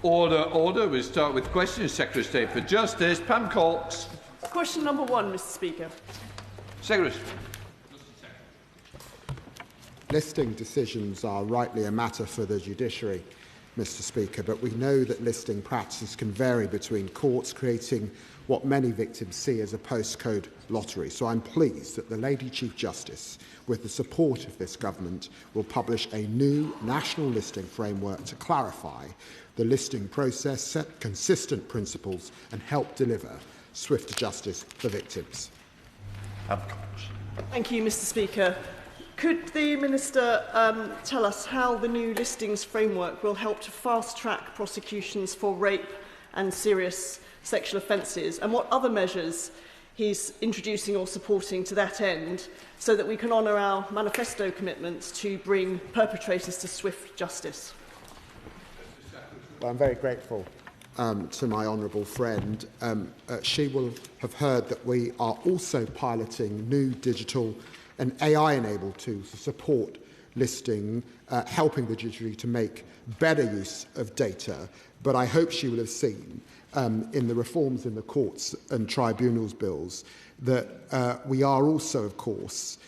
Order, order. We'll start with questions. Secretary of State for Justice, Pam Cox. Question number 1, Mr Speaker. Secretary. Listing decisions are rightly a matter for the judiciary, Mr Speaker, but we know that listing practices can vary between courts, creating what many victims see as a postcode lottery. So I'm pleased that the Lady Chief Justice, with the support of this government, will publish a new national listing framework to clarify the listing process, set consistent principles and help deliver swift justice for victims. Thank you, Mr Speaker. Could the Minister tell us how the new listings framework will help to fast-track prosecutions for rape and serious sexual offences, and what other measures he's introducing or supporting to that end, so that we can honour our manifesto commitments to bring perpetrators to swift justice? Well, I'm very grateful to my honourable friend. She will have heard that we are also piloting new digital and AI-enabled tools to support listing, helping the judiciary to make better use of data. But I hope she will have seen in the reforms in the courts and tribunals bills that we are also, of course,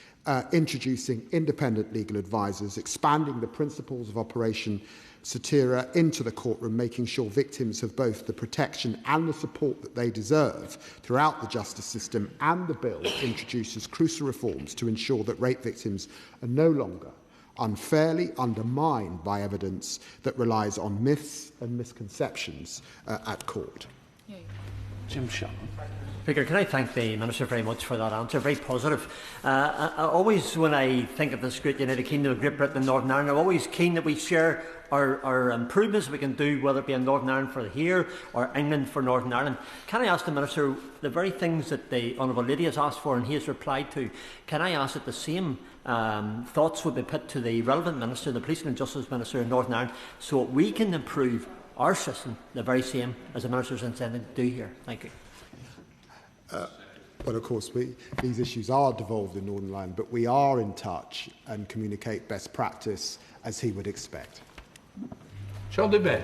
introducing independent legal advisers, expanding the principles of Operation Satira into the courtroom, making sure victims have both the protection and the support that they deserve throughout the justice system, and the bill introduces crucial reforms to ensure that rape victims are no longer unfairly undermined by evidence that relies on myths and misconceptions at court. Jim Shannon. Speaker, can I thank the Minister very much for that answer? Very positive. Always, when I think of the Great United Kingdom of Great Britain and Northern Ireland, I'm always keen that we share our improvements we can do, whether it be in Northern Ireland for here or England for Northern Ireland. Can I ask the Minister the very things that the Honourable Lady has asked for and he has replied to? Can I ask that the same thoughts would be put to the relevant Minister, the Police and Justice Minister in Northern Ireland, so that we can improve our system the very same as the Minister is intending to do here? Thank you. Well, of course, these issues are devolved in Northern Ireland, but we are in touch and communicate best practice as he would expect. Sean Debate.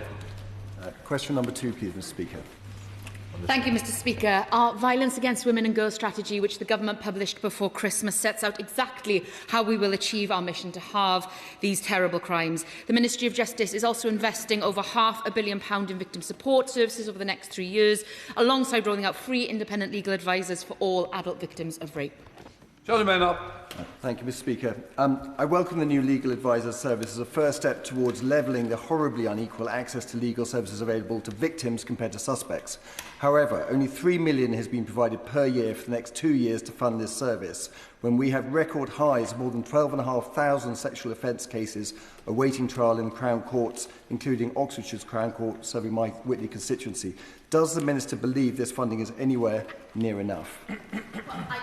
Question number 2, please, Mr Speaker. Thank you, Mr Speaker. Our Violence Against Women and Girls strategy, which the Government published before Christmas, sets out exactly how we will achieve our mission to halve these terrible crimes. The Ministry of Justice is also investing over £500 million in victim support services over the next 3 years, alongside rolling out free independent legal advisers for all adult victims of rape. Gentleman up. Thank you, Mr Speaker. I welcome the new legal adviser service as a first step towards levelling the horribly unequal access to legal services available to victims compared to suspects. However, only £3 million has been provided per year for the next 2 years to fund this service, when we have record highs of more than 12,500 sexual offence cases awaiting trial in Crown Courts, including Oxfordshire's Crown Court, serving my Whitley constituency. Does the Minister believe this funding is anywhere near enough?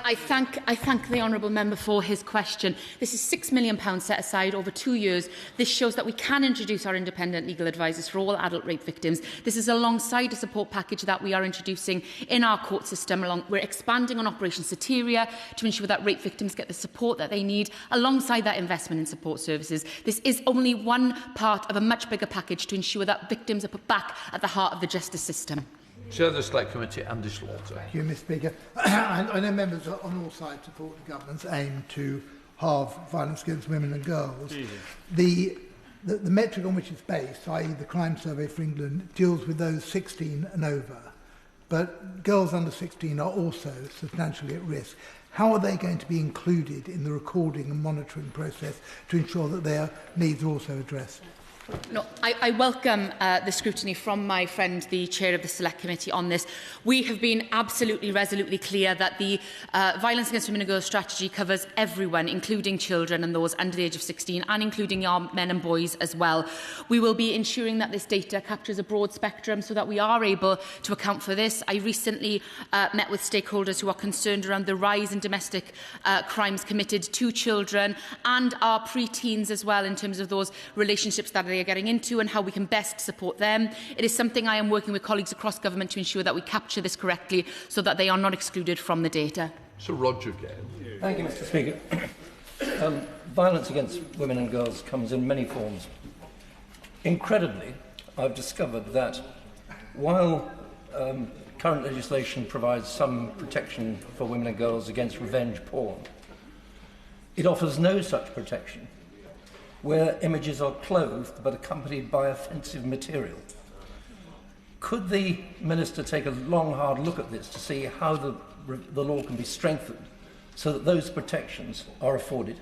I thank the honourable member for his question. This is £6 million set aside over 2 years. This shows that we can introduce our independent legal advisers for all adult rape victims. This is alongside a support package that we are introducing in our court system. We're expanding on Operation Satira to ensure that rape victims get the support that they need, alongside that investment in support services. This is only one part of a much bigger package to ensure that victims are put back at the heart of the justice system. Chair of the Select Committee, Andy Slaughter. Thank you, Mr Speaker. I know members on all sides support the government's aim to halve violence against women and girls. The metric on which it's based, i.e. the crime survey for England, deals with those 16 and over. But girls under 16 are also substantially at risk. How are they going to be included in the recording and monitoring process to ensure that their needs are also addressed? No, I welcome the scrutiny from my friend, the Chair of the Select Committee, on this. We have been absolutely resolutely clear that the Violence Against Women and Girls strategy covers everyone, including children and those under the age of 16, and including our men and boys as well. We will be ensuring that this data captures a broad spectrum so that we are able to account for this. I recently met with stakeholders who are concerned around the rise in domestic crimes committed to children and our pre-teens as well, in terms of those relationships that they are getting into and how we can best support them. It is something I am working with colleagues across government to ensure that we capture this correctly so that they are not excluded from the data. Sir Roger Gale. Thank you, Mr Speaker. Violence against women and girls comes in many forms. Incredibly, I've discovered that while current legislation provides some protection for women and girls against revenge porn, it offers no such protection where images are clothed but accompanied by offensive material. Could the Minister take a long, hard look at this to see how the law can be strengthened so that those protections are afforded?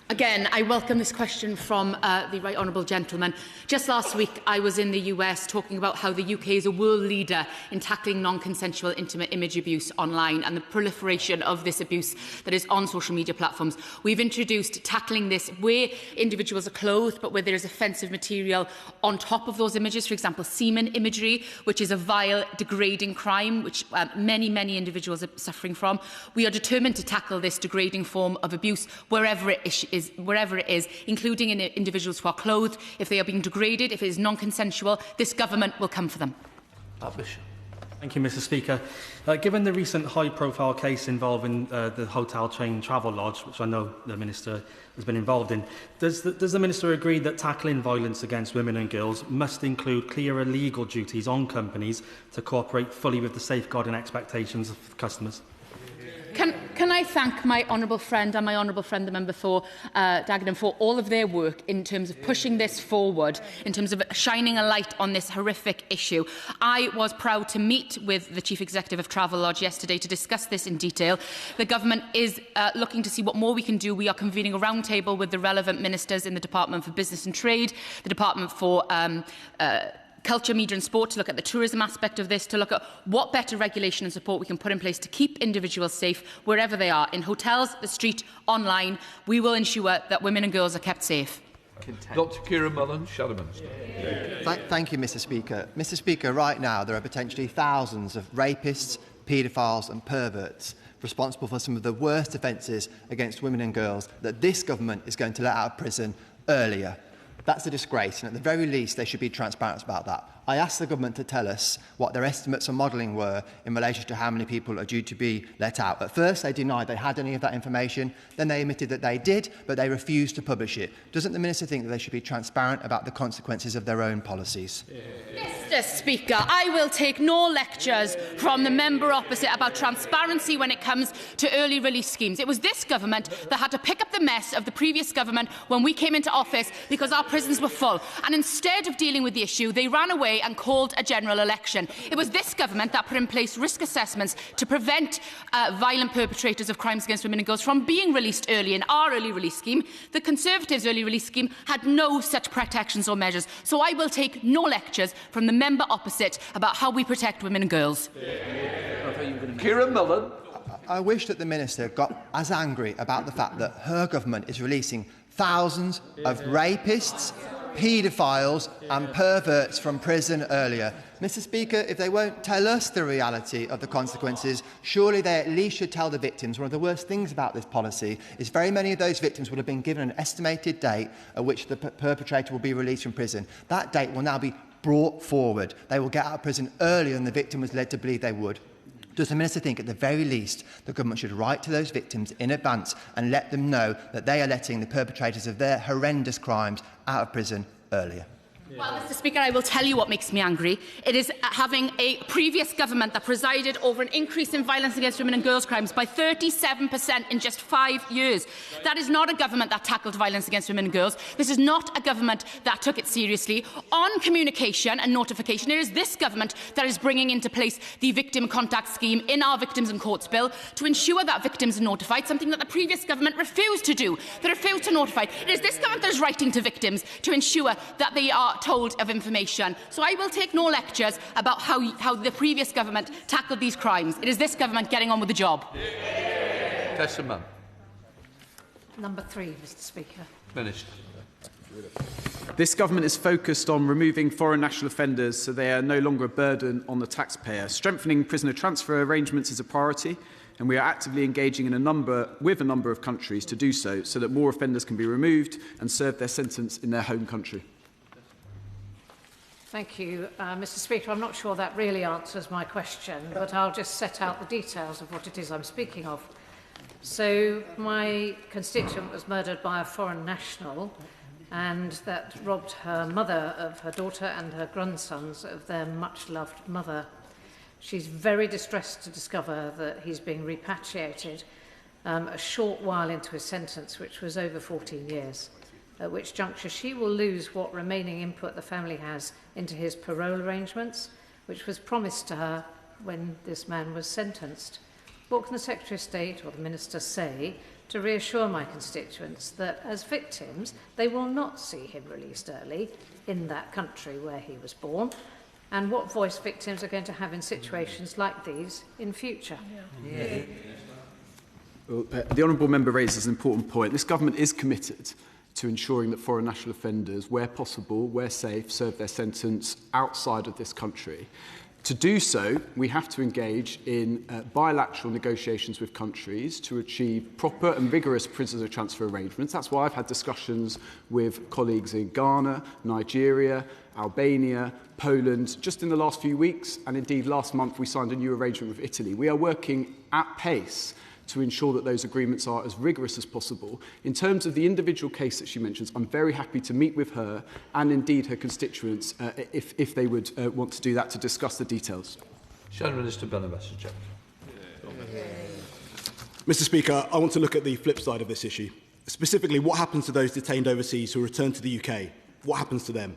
Again, I welcome this question from the Right Honourable Gentleman. Just last week, I was in the US talking about how the UK is a world leader in tackling non-consensual intimate image abuse online and the proliferation of this abuse that is on social media platforms. We've introduced tackling this where individuals are clothed, but where there is offensive material on top of those images, for example, semen imagery, which is a vile, degrading crime, which many, many individuals are suffering from. We are determined to tackle this degrading form of abuse wherever it is, including in individuals who are clothed. If they are being degraded, if it is non-consensual, this government will come for them. Thank you, Mr. Speaker. Given the recent high-profile case involving the hotel chain Travelodge, which I know the Minister has been involved in, does the Minister agree that tackling violence against women and girls must include clearer legal duties on companies to cooperate fully with the safeguarding expectations of customers? Can I thank my honourable friend and my honourable friend, the member for Dagenham, for all of their work in terms of pushing this forward, in terms of shining a light on this horrific issue. I was proud to meet with the Chief Executive of Travelodge yesterday to discuss this in detail. The Government is looking to see what more we can do. We are convening a roundtable with the relevant ministers in the Department for Business and Trade, the Department for Culture, Media and Sport, to look at the tourism aspect of this, to look at what better regulation and support we can put in place to keep individuals safe wherever they are, in hotels, the street, online. We will ensure that women and girls are kept safe. Dr Kieran Mullen, Shadow Minister. Thank you, Mr. Speaker. Mr. Speaker, right now there are potentially thousands of rapists, paedophiles and perverts responsible for some of the worst offences against women and girls that this government is going to let out of prison earlier. That's a disgrace, and at the very least they should be transparent about that. I asked the government to tell us what their estimates and modelling were in relation to how many people are due to be let out. At first they denied they had any of that information, then they admitted that they did, but they refused to publish it. Doesn't the Minister think that they should be transparent about the consequences of their own policies? Mr. Speaker, I will take no lectures from the member opposite about transparency when it comes to early release schemes. It was this government that had to pick up the mess of the previous government when we came into office because our prisons were full. And instead of dealing with the issue, they ran away and called a general election. It was this government that put in place risk assessments to prevent violent perpetrators of crimes against women and girls from being released early. In our early release scheme, the Conservatives' early release scheme had no such protections or measures. So I will take no lectures from the member opposite about how we protect women and girls. Kieran Mullen. I wish that the Minister got as angry about the fact that her government is releasing thousands of rapists, paedophiles and perverts from prison earlier. Mr. Speaker, if they won't tell us the reality of the consequences, surely they at least should tell the victims. One of the worst things about this policy is very many of those victims would have been given an estimated date at which the perpetrator will be released from prison. That date will now be brought forward. They will get out of prison earlier than the victim was led to believe they would. Does the Minister think, at the very least, the government should write to those victims in advance and let them know that they are letting the perpetrators of their horrendous crimes out of prison earlier? Well, Mr. Speaker, I will tell you what makes me angry. It is having a previous government that presided over an increase in violence against women and girls crimes by 37% in just 5 years. That is not a government that tackled violence against women and girls. This is not a government that took it seriously. On communication and notification, it is this government that is bringing into place the victim contact scheme in our Victims and Courts Bill to ensure that victims are notified, something that the previous government refused to do. They refused to notify. It is this government that is writing to victims to ensure that they are told of information. So I will take no lectures about how the previous government tackled these crimes. It is this government getting on with the job. Tesserman. Number 3, Mr. Speaker. Finished. This government is focused on removing foreign national offenders so they are no longer a burden on the taxpayer. Strengthening prisoner transfer arrangements is a priority, and we are actively engaging with a number of countries to do so that more offenders can be removed and serve their sentence in their home country. Thank you, Mr. Speaker. I'm not sure that really answers my question, but I'll just set out the details of what it is I'm speaking of. So, my constituent was murdered by a foreign national. and that robbed her mother of her daughter and her grandsons of their much-loved mother. She's very distressed to discover that he's being repatriated a short while into his sentence, which was over 14 years, at which juncture she will lose what remaining input the family has into his parole arrangements, which was promised to her when this man was sentenced. What can the Secretary of State or the Minister say to reassure my constituents that as victims they will not see him released early in that country where he was born, and what voice victims are going to have in situations like these in future? Well, the honourable member raises an important point. This government is committed to ensuring that foreign national offenders, where possible, where safe, serve their sentence outside of this country. To do so, we have to engage in bilateral negotiations with countries to achieve proper and vigorous prisoner transfer arrangements. That's why I've had discussions with colleagues in Ghana, Nigeria, Albania, Poland, just in the last few weeks, and indeed last month we signed a new arrangement with Italy. We are working at pace to ensure that those agreements are as rigorous as possible. In terms of the individual case that she mentions, I'm very happy to meet with her and indeed her constituents if they would want to do that, to discuss the details. Shadow Minister Benavassajak. Mr. Speaker, I want to look at the flip side of this issue. Specifically, what happens to those detained overseas who return to the UK? What happens to them?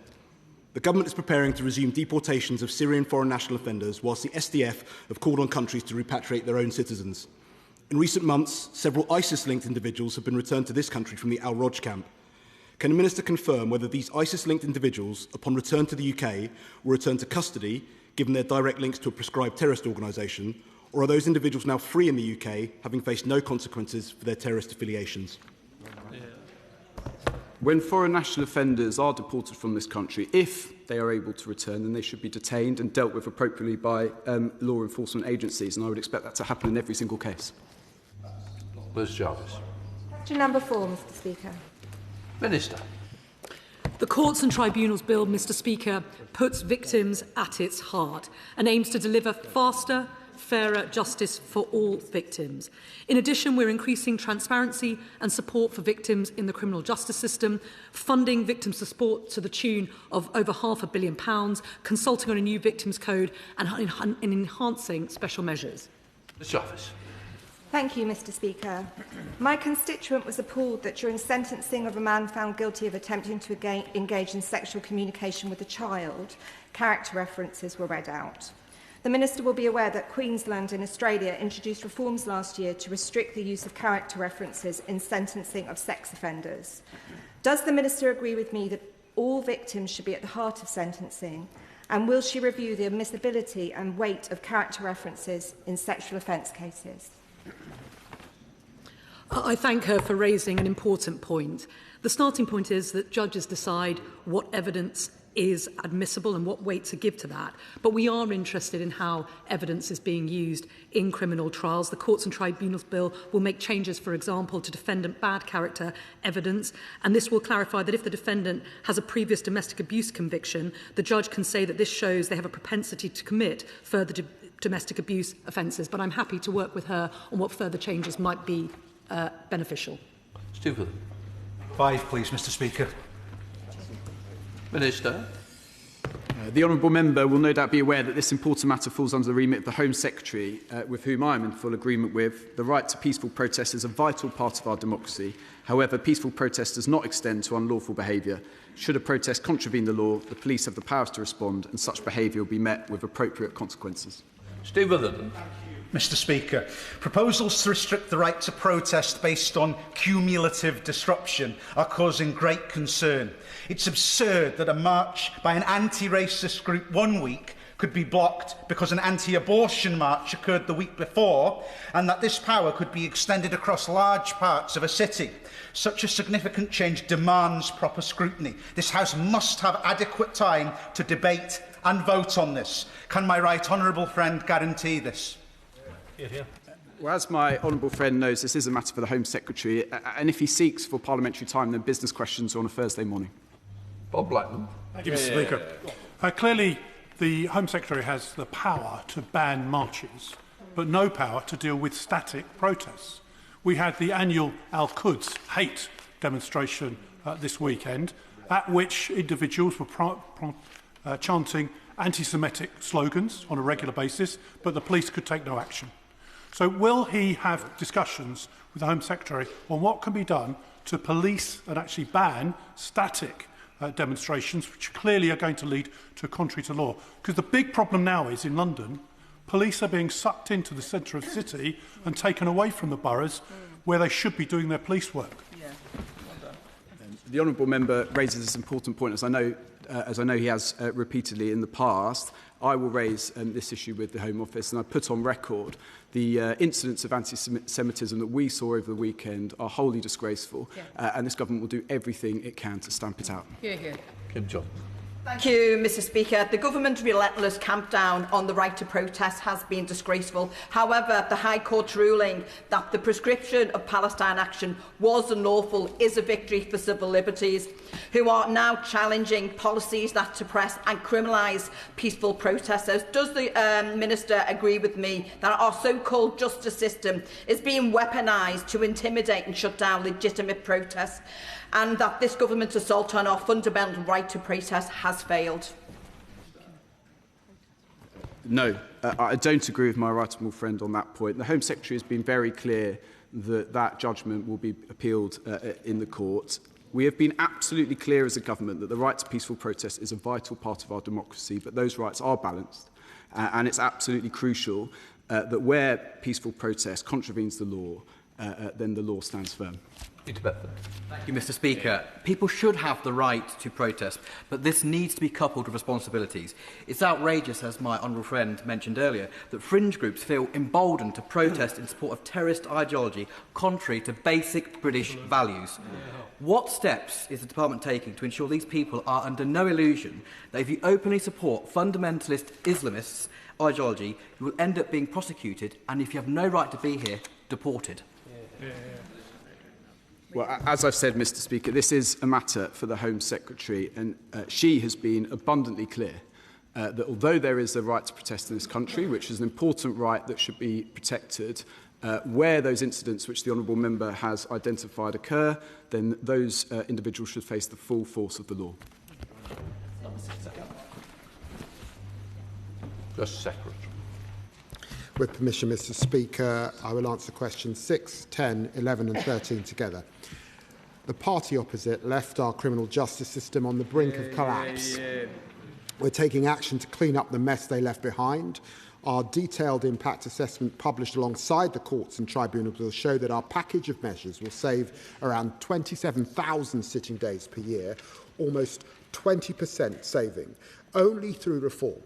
The government is preparing to resume deportations of Syrian foreign national offenders, whilst the SDF have called on countries to repatriate their own citizens. In recent months, several ISIS-linked individuals have been returned to this country from the Al-Roj camp. Can the Minister confirm whether these ISIS-linked individuals, upon return to the UK, will return to custody, given their direct links to a prescribed terrorist organisation, or are those individuals now free in the UK, having faced no consequences for their terrorist affiliations? When foreign national offenders are deported from this country, if they are able to return, then they should be detained and dealt with appropriately by law enforcement agencies, and I would expect that to happen in every single case. Liz Jarvis. Question number 4, Mr. Speaker. Minister. The Courts and Tribunals Bill, Mr. Speaker, puts victims at its heart and aims to deliver faster, fairer justice for all victims. In addition, we're increasing transparency and support for victims in the criminal justice system, funding victim support to the tune of over £500 million, consulting on a new victims code and enhancing special measures. Ms. Jarvis. Thank you, Mr. Speaker. My constituent was appalled that during sentencing of a man found guilty of attempting to engage in sexual communication with a child, character references were read out. The Minister will be aware that Queensland and Australia introduced reforms last year to restrict the use of character references in sentencing of sex offenders. Does the Minister agree with me that all victims should be at the heart of sentencing? And will she review the admissibility and weight of character references in sexual offence cases? I thank her for raising an important point. The starting point is that judges decide what evidence is admissible and what weight to give to that. But we are interested in how evidence is being used in criminal trials. The Courts and Tribunals Bill will make changes, for example, to defendant bad character evidence, and this will clarify that if the defendant has a previous domestic abuse conviction, the judge can say that this shows they have a propensity to commit further domestic abuse offences. But I'm happy to work with her on what further changes might be beneficial. Stephen. 5, please, Mr. Speaker. Minister. The honourable member will no doubt be aware that this important matter falls under the remit of the Home Secretary, with whom I am in full agreement with. The right to peaceful protest is a vital part of our democracy. However, peaceful protest does not extend to unlawful behaviour. Should a protest contravene the law, the police have the powers to respond, and such behaviour will be met with appropriate consequences. Steve Witherden. Mr. Speaker, proposals to restrict the right to protest based on cumulative disruption are causing great concern. It's absurd that a march by an anti-racist group one week could be blocked because an anti-abortion march occurred the week before, and that this power could be extended across large parts of a city. Such a significant change demands proper scrutiny. This House must have adequate time to debate and vote on this. Can my right honourable friend guarantee this? Well, as my honourable friend knows, this is a matter for the Home Secretary, and if he seeks for parliamentary time, then business questions are on a Thursday morning. Bob Blackman. Thank you, Mr. Speaker. Clearly, the Home Secretary has the power to ban marches, but no power to deal with static protests. We had the annual Al-Quds hate demonstration this weekend, at which individuals were chanting anti-Semitic slogans on a regular basis, but the police could take no action. So will he have discussions with the Home Secretary on what can be done to police and actually ban static demonstrations, which clearly are going to lead to contrary to law? Because the big problem now is in London, police are being sucked into the centre of the city and taken away from the boroughs where they should be doing their police work. The honourable member raises this important point, as I know he has repeatedly in the past. I will raise this issue with the Home Office, and I put on record the incidents of anti-Semitism that we saw over the weekend are wholly disgraceful, and this government will do everything it can to stamp it out. Hear, hear. Kim John. Thank you, Mr Speaker. The government's relentless clampdown on the right to protest has been disgraceful. However, the High Court's ruling that the prescription of Palestine action was unlawful is a victory for civil liberties, who are now challenging policies that suppress and criminalise peaceful protesters. Does the Minister agree with me that our so-called justice system is being weaponised to intimidate and shut down legitimate protests, and that this government's assault on our fundamental right to protest has failed? No, I don't agree with my right honourable friend on that point. The Home Secretary has been very clear that that judgment will be appealed in the court. We have been absolutely clear as a government that the right to peaceful protest is a vital part of our democracy, but those rights are balanced, and it's absolutely crucial that where peaceful protest contravenes the law, then the law stands firm. Thank you, Mr Speaker. People should have the right to protest, but this needs to be coupled with responsibilities. It's outrageous, as my honourable friend mentioned earlier, that fringe groups feel emboldened to protest in support of terrorist ideology contrary to basic British values. What steps is the Department taking to ensure these people are under no illusion that if you openly support fundamentalist Islamists' ideology, you will end up being prosecuted, and if you have no right to be here, deported? Well, as I've said, Mr Speaker, this is a matter for the Home Secretary, and she has been abundantly clear that although there is a right to protest in this country, which is an important right that should be protected, where those incidents which the honourable member has identified occur, then those individuals should face the full force of the law. Justice Secretary. With permission, Mr Speaker, I will answer questions 6, 10, 11 and 13 together. The party opposite left our criminal justice system on the brink of collapse. We're taking action to clean up the mess they left behind. Our detailed impact assessment published alongside the courts and tribunals will show that our package of measures will save around 27,000 sitting days per year, almost 20% saving, only through reform.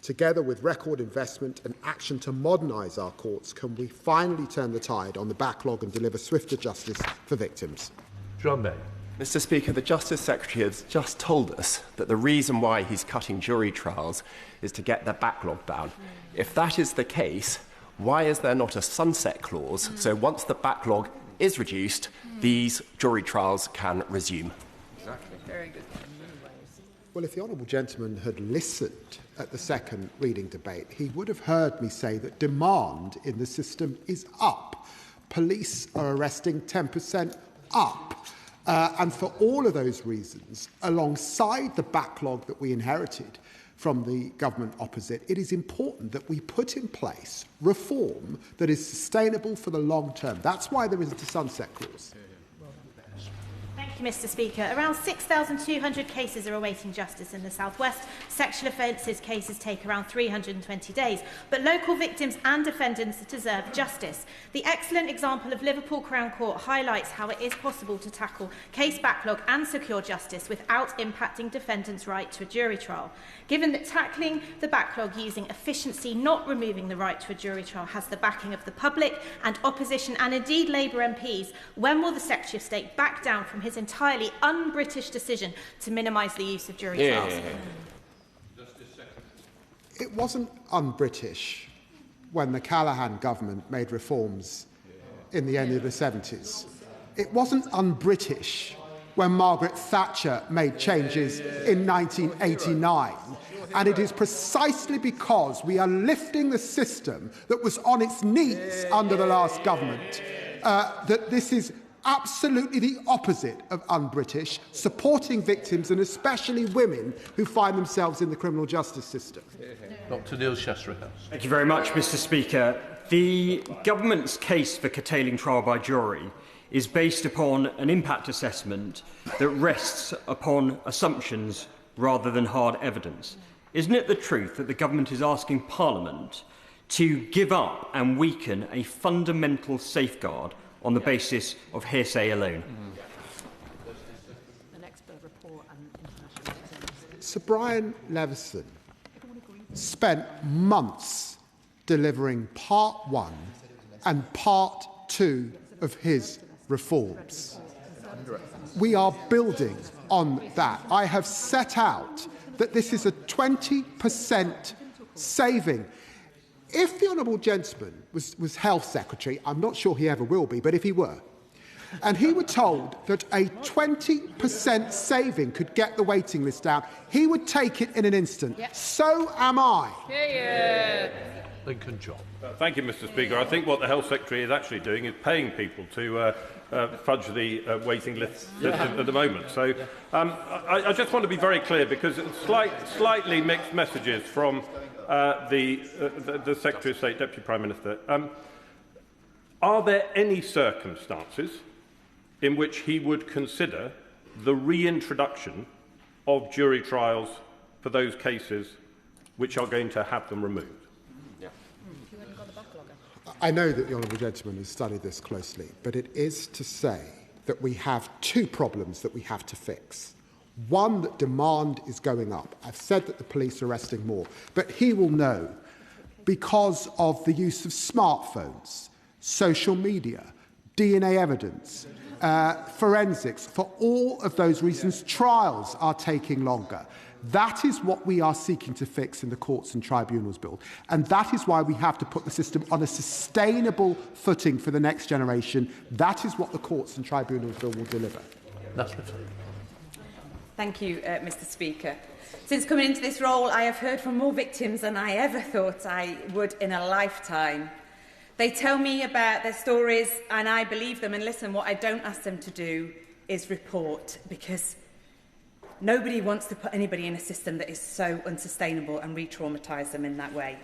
Together with record investment and action to modernise our courts, can we finally turn the tide on the backlog and deliver swifter justice for victims? John May. Mr Speaker, the Justice Secretary has just told us that the reason why he's cutting jury trials is to get the backlog down. If that is the case, why is there not a sunset clause so once the backlog is reduced, these jury trials can resume? Exactly. Very good. Well, if the honourable gentleman had listened at the second reading debate, he would have heard me say that demand in the system is up. Police are arresting 10% up. And for all of those reasons, alongside the backlog that we inherited from the government opposite, it is important that we put in place reform that is sustainable for the long term. That's why there isn't a sunset clause. Thank you, Mr Speaker. Around 6,200 cases are awaiting justice in the South West. Sexual offences cases take around 320 days. But local victims and defendants deserve justice. The excellent example of Liverpool Crown Court highlights how it is possible to tackle case backlog and secure justice without impacting defendants' right to a jury trial. Given that tackling the backlog using efficiency, not removing the right to a jury trial, has the backing of the public and opposition and indeed Labour MPs, when will the Secretary of State back down from his entirely un-British decision to minimise the use of jury trials? It wasn't un-British when the Callaghan government made reforms in the end of the 70s. It wasn't un-British when Margaret Thatcher made changes in 1989. And it is precisely because we are lifting the system that was on its knees under the last government that this is absolutely the opposite of un-British, supporting victims and especially women who find themselves in the criminal justice system. Dr Neil Chesterhouse. Thank you very much, Mr Speaker. The government's case for curtailing trial by jury is based upon an impact assessment that rests upon assumptions rather than hard evidence. Isn't it the truth that the government is asking Parliament to give up and weaken a fundamental safeguard on the basis of hearsay alone? Sir Brian Leveson spent months delivering part 1 and part 2 of his reforms. We are building on that. I have set out that this is a 20% saving. If the Honourable Gentleman was Health Secretary, I'm not sure he ever will be, but if he were, and he were told that a 20% saving could get the waiting list down, he would take it in an instant. Yep. So am I. Lincoln John. Thank you, Mr Speaker. I think what the Health Secretary is actually doing is paying people to fudge the waiting list at the moment. So I just want to be very clear, because it's slightly mixed messages from the Secretary of State, Deputy Prime Minister. Are there any circumstances in which he would consider the reintroduction of jury trials for those cases which are going to have them removed? I know that the Honourable Gentleman has studied this closely, but it is to say that we have two problems that we have to fix. One, that demand is going up. I've said that the police are arresting more, but he will know, because of the use of smartphones, social media, DNA evidence, forensics, for all of those reasons, trials are taking longer. That is what we are seeking to fix in the Courts and Tribunals Bill. And that is why we have to put the system on a sustainable footing for the next generation. That is what the Courts and Tribunals Bill will deliver. Thank you, Mr Speaker. Since coming into this role, I have heard from more victims than I ever thought I would in a lifetime. They tell me about their stories and I believe them, and listen, what I don't ask them to do is report, because nobody wants to put anybody in a system that is so unsustainable and re-traumatise them in that way.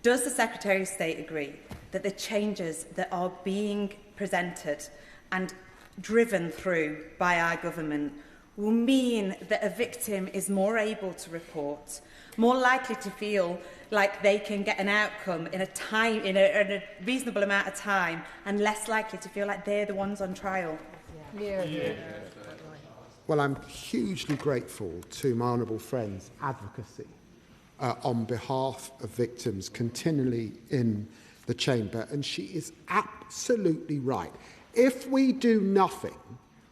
Does the Secretary of State agree that the changes that are being presented and driven through by our government will mean that a victim is more able to report, more likely to feel like they can get an outcome in a reasonable amount of time, and less likely to feel like they're the ones on trial? Well, I'm hugely grateful to my honourable friend's advocacy on behalf of victims continually in the chamber, and she is absolutely right. If we do nothing,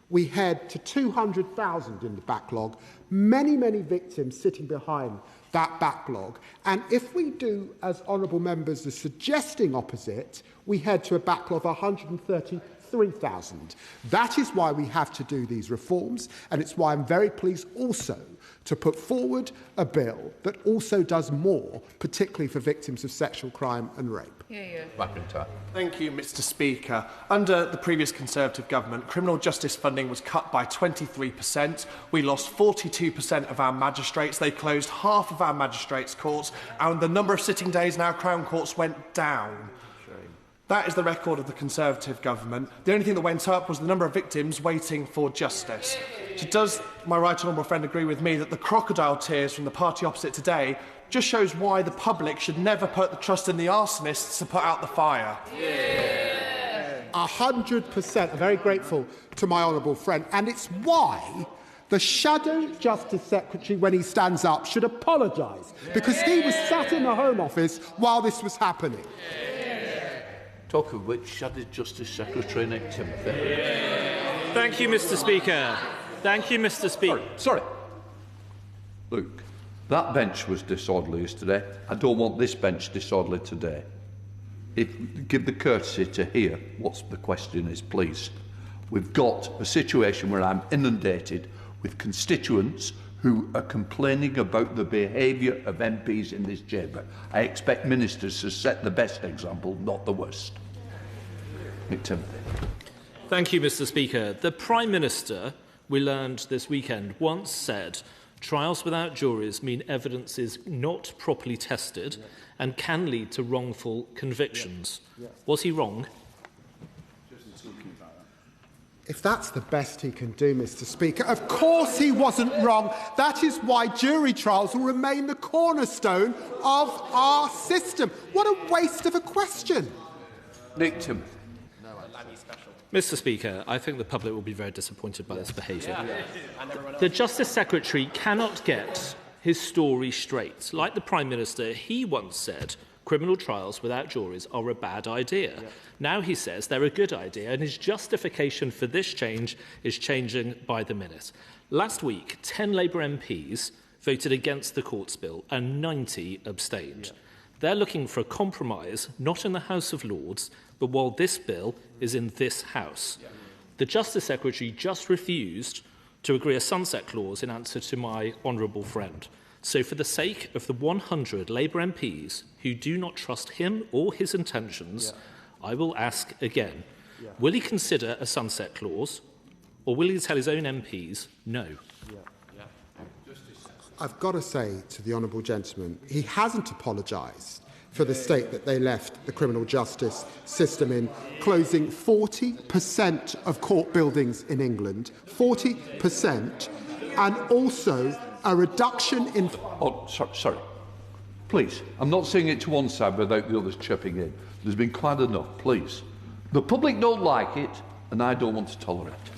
we head to 200,000 in the backlog, many, many victims sitting behind that backlog. And if we do, as honourable members are suggesting opposite, we head to a backlog of 133,000. That is why we have to do these reforms, and it's why I'm very pleased also to put forward a bill that also does more, particularly for victims of sexual crime and rape. Thank you, Mr Speaker. Under the previous Conservative government, criminal justice funding was cut by 23%. We lost 42% of our magistrates. They closed half of our magistrates' courts, and the number of sitting days in our Crown courts went down. That is the record of the Conservative government. The only thing that went up was the number of victims waiting for justice. So does my right honourable friend agree with me that the crocodile tears from the party opposite today just shows why the public should never put the trust in the arsonists to put out the fire? 100%. I'm very grateful to my honourable friend, and it's why the Shadow Justice Secretary, when he stands up, should apologise, because he was sat in the Home Office while this was happening. Talk of which, Shadow Justice Secretary Nick Timothy. Thank you, Mr Speaker. Thank you, Mr Speaker. Sorry. Look, that bench was disorderly yesterday. I don't want this bench disorderly today. Give the courtesy to hear what the question is, please. We've got a situation where I'm inundated with constituents who are complaining about the behaviour of MPs in this chamber. I expect ministers to set the best example, not the worst. Nick Timothy. Thank you, Mr. Speaker. The Prime Minister, we learned this weekend, once said trials without juries mean evidence is not properly tested and can lead to wrongful convictions. Was he wrong? If that's the best he can do, Mr. Speaker, of course he wasn't wrong. That is why jury trials will remain the cornerstone of our system. What a waste of a question. Victim. Mr. Speaker, I think the public will be very disappointed by this behaviour. The Justice Secretary cannot get his story straight. Like the Prime Minister, he once said criminal trials without juries are a bad idea. Now he says they're a good idea, and his justification for this change is changing by the minute. Last week, 10 Labour MPs voted against the Courts bill and 90 abstained. They're looking for a compromise, not in the House of Lords, but while this bill is in this House. The Justice Secretary just refused to agree a sunset clause in answer to my honourable friend. So for the sake of the 100 Labour MPs who do not trust him or his intentions, I will ask again, will he consider a sunset clause, or will he tell his own MPs no? I've got to say to the honourable gentleman, he hasn't apologised for the state that they left the criminal justice system in, closing 40% of court buildings in England, 40%, and also a reduction in... Oh, sorry. Please, I'm not saying it to one side without the others chipping in. There's been quite enough, please. The public don't like it, and I don't want to tolerate it.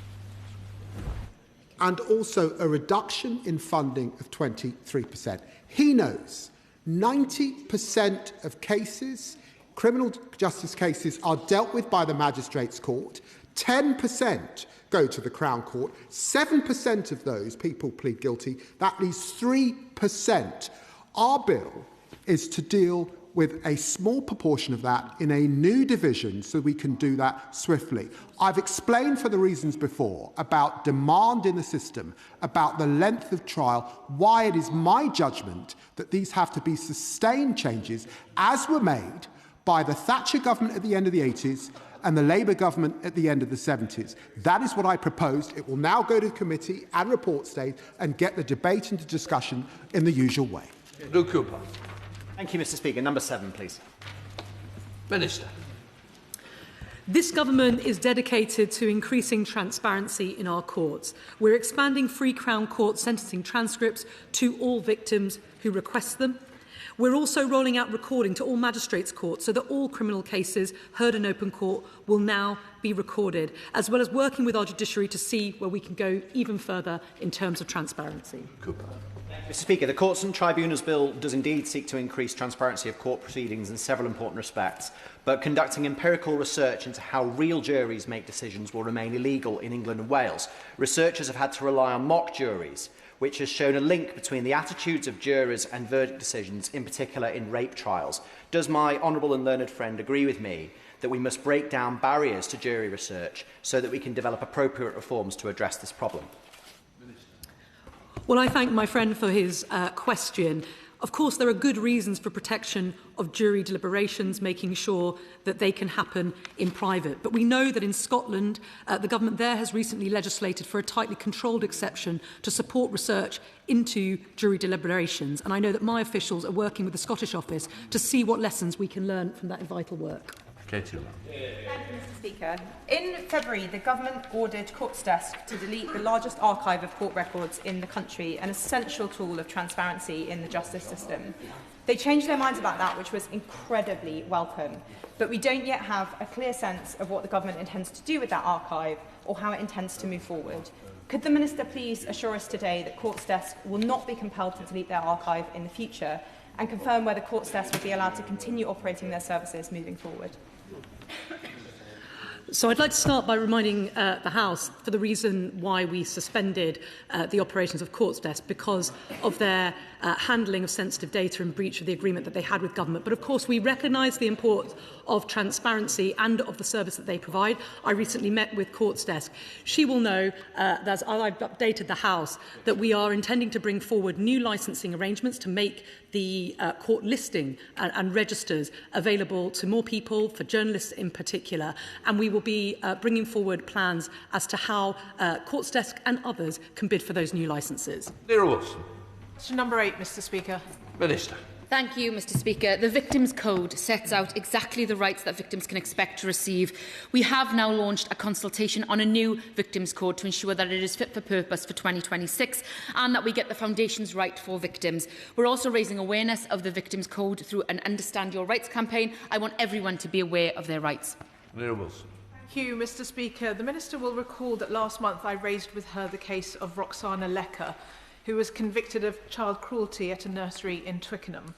And also a reduction in funding of 23%. He knows 90% of cases, criminal justice cases, are dealt with by the Magistrates' Court. 10% go to the Crown Court. 7% of those people plead guilty. That leaves 3%. Our bill is to deal with a small proportion of that in a new division so we can do that swiftly. I've explained for the reasons before about demand in the system, about the length of trial, why it is my judgment that these have to be sustained changes as were made by the Thatcher government at the end of the 80s and the Labour government at the end of the 70s. That is what I proposed. It will now go to committee and report stage and get the debate into discussion in the usual way. Thank you, Mr. Speaker. Number 7, please. Minister. This government is dedicated to increasing transparency in our courts. We're expanding free Crown Court sentencing transcripts to all victims who request them. We're also rolling out recording to all magistrates' courts so that all criminal cases heard in open court will now be recorded, as well as working with our judiciary to see where we can go even further in terms of transparency. Mr. Speaker, the Courts and Tribunals Bill does indeed seek to increase transparency of court proceedings in several important respects, but conducting empirical research into how real juries make decisions will remain illegal in England and Wales. Researchers have had to rely on mock juries, which has shown a link between the attitudes of jurors and verdict decisions, in particular in rape trials. Does my honourable and learned friend agree with me that we must break down barriers to jury research so that we can develop appropriate reforms to address this problem? Well, I thank my friend for his question. Of course, there are good reasons for protection of jury deliberations, making sure that they can happen in private. But we know that in Scotland, the government there has recently legislated for a tightly controlled exception to support research into jury deliberations. And I know that my officials are working with the Scottish Office to see what lessons we can learn from that vital work. Thank you, Mr. Speaker. In February, the government ordered Courts Desk to delete the largest archive of court records in the country, an essential tool of transparency in the justice system. They changed their minds about that, which was incredibly welcome. But we don't yet have a clear sense of what the government intends to do with that archive or how it intends to move forward. Could the Minister please assure us today that Courts Desk will not be compelled to delete their archive in the future, and confirm whether Courts Desk will be allowed to continue operating their services moving forward? So I'd like to start by reminding the House for the reason why we suspended the operations of Courts Desk, because of their handling of sensitive data in breach of the agreement that they had with government. But of course we recognise the importance of transparency and of the service that they provide. I recently met with Courts Desk. She will know, as I've updated the House, that we are intending to bring forward new licensing arrangements to make the court listing and registers available to more people, for journalists in particular, and we will be bringing forward plans as to how Courts Desk and others can bid for those new licences. Neil Wilson. Question number 8, Mr Speaker. Minister. Thank you, Mr Speaker. The Victims Code sets out exactly the rights that victims can expect to receive. We have now launched a consultation on a new Victims Code to ensure that it is fit for purpose for 2026 and that we get the foundations right for victims. We're also raising awareness of the Victims Code through an Understand Your Rights campaign. I want everyone to be aware of their rights. Neil Wilson. Thank you, Mr Speaker. The Minister will recall that last month I raised with her the case of Roxana Lecker, who was convicted of child cruelty at a nursery in Twickenham.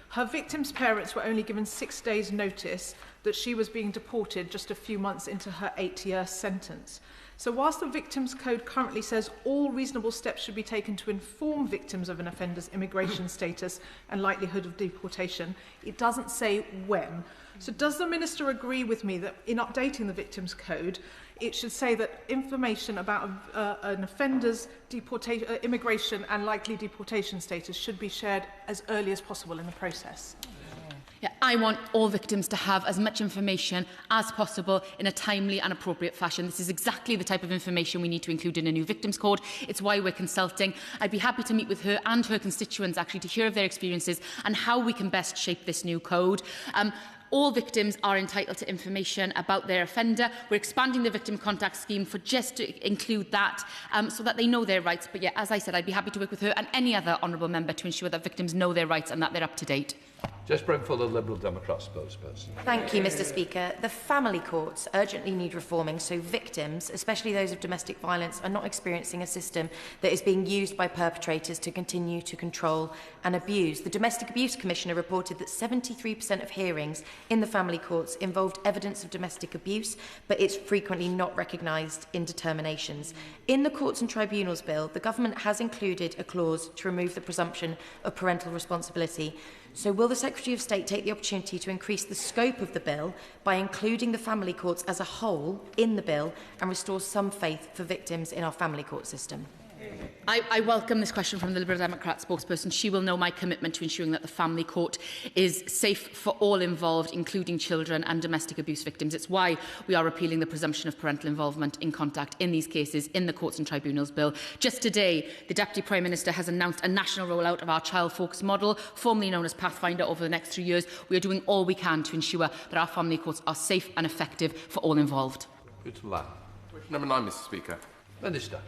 Her victim's parents were only given 6 days' notice that she was being deported just a few months into her 8-year sentence. So whilst the Victims Code currently says all reasonable steps should be taken to inform victims of an offender's immigration status and likelihood of deportation, it doesn't say when. So does the Minister agree with me that in updating the Victims Code, it should say that information about an offender's immigration and likely deportation status should be shared as early as possible in the process? Yeah, I want all victims to have as much information as possible in a timely and appropriate fashion. This is exactly the type of information we need to include in a new Victims Code. It's why we're consulting. I'd be happy to meet with her and her constituents actually to hear of their experiences and how we can best shape this new code. All victims are entitled to information about their offender. We're expanding the victim contact scheme for just to include that so that they know their rights. But yeah, as I said, I'd be happy to work with her and any other honourable member to ensure that victims know their rights and that they're up to date. Jess Brentford, the Liberal Democrat spokesperson. Thank you, Mr Speaker. The family courts urgently need reforming so victims, especially those of domestic violence, are not experiencing a system that is being used by perpetrators to continue to control and abuse. The Domestic Abuse Commissioner reported that 73% of hearings in the family courts involved evidence of domestic abuse, but it's frequently not recognised in determinations. In the Courts and Tribunals Bill, the Government has included a clause to remove the presumption of parental responsibility. So will the Secretary of State take the opportunity to increase the scope of the bill by including the family courts as a whole in the bill and restore some faith for victims in our family court system? I welcome this question from the Liberal Democrat spokesperson. She will know my commitment to ensuring that the family court is safe for all involved, including children and domestic abuse victims. It's why we are repealing the presumption of parental involvement in contact in these cases in the Courts and Tribunals Bill. Just today, the Deputy Prime Minister has announced a national rollout of our child focus model, formerly known as Pathfinder, over the next 3 years. We are doing all we can to ensure that our family courts are safe and effective for all involved. Question number 9, Mr Speaker. Minister.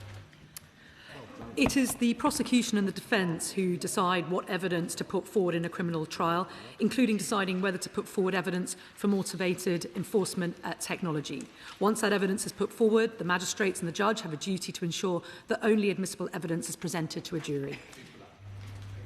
It is the prosecution and the defence who decide what evidence to put forward in a criminal trial, including deciding whether to put forward evidence for motivated enforcement technology. Once that evidence is put forward, the magistrates and the judge have a duty to ensure that only admissible evidence is presented to a jury.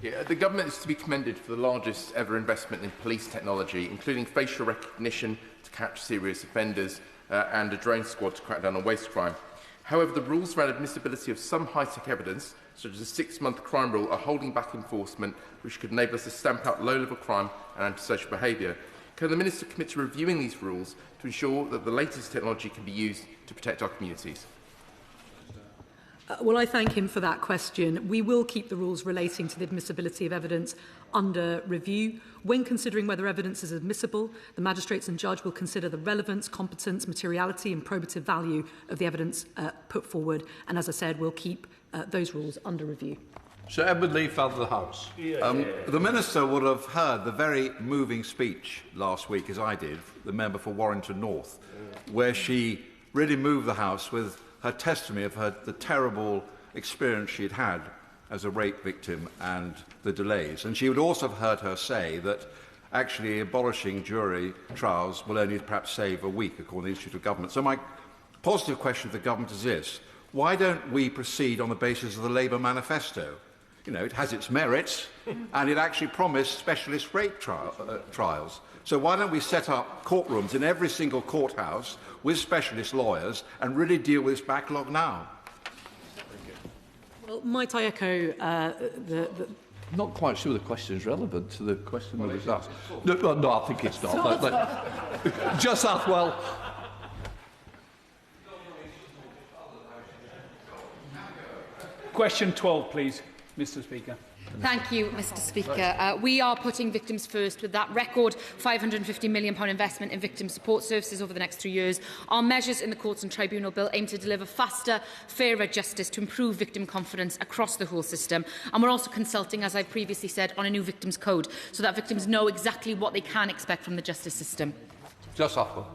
Yeah, the Government is to be commended for the largest ever investment in police technology, including facial recognition to catch serious offenders and a drone squad to crack down on waste crime. However, the rules around admissibility of some high-tech evidence, such as the 6-month crime rule, are holding back enforcement, which could enable us to stamp out low-level crime and antisocial behaviour. Can the Minister commit to reviewing these rules to ensure that the latest technology can be used to protect our communities? Well, I thank him for that question. We will keep the rules relating to the admissibility of evidence under review. When considering whether evidence is admissible, the magistrates and judge will consider the relevance, competence, materiality and probative value of the evidence put forward. And as I said, we'll keep those rules under review. Sir Edward Lee, Father of the House. The Minister would have heard the very moving speech last week, as I did, the member for Warrington North, where she really moved the House with her testimony of the terrible experience she'd had as a rape victim and the delays. And she would also have heard her say that actually abolishing jury trials will only perhaps save a week, according to the Institute of Government. So my positive question to the Government is this: why don't we proceed on the basis of the Labour manifesto? You know, it has its merits, and it actually promised specialist rape trials. So why don't we set up courtrooms in every single courthouse with specialist lawyers and really deal with this backlog now? Well, might I echo Not quite sure the question is relevant to the question that was asked. No, I think it's not. Just ask, well... Question 12, please, Mr Speaker. Thank you, Mr Speaker. We are putting victims first with that record £550 million investment in victim support services over the next 3 years. Our measures in the Courts and Tribunal Bill aim to deliver faster, fairer justice to improve victim confidence across the whole system. And we're also consulting, as I previously said, on a new victims code so that victims know exactly what they can expect from the justice system. Just offer.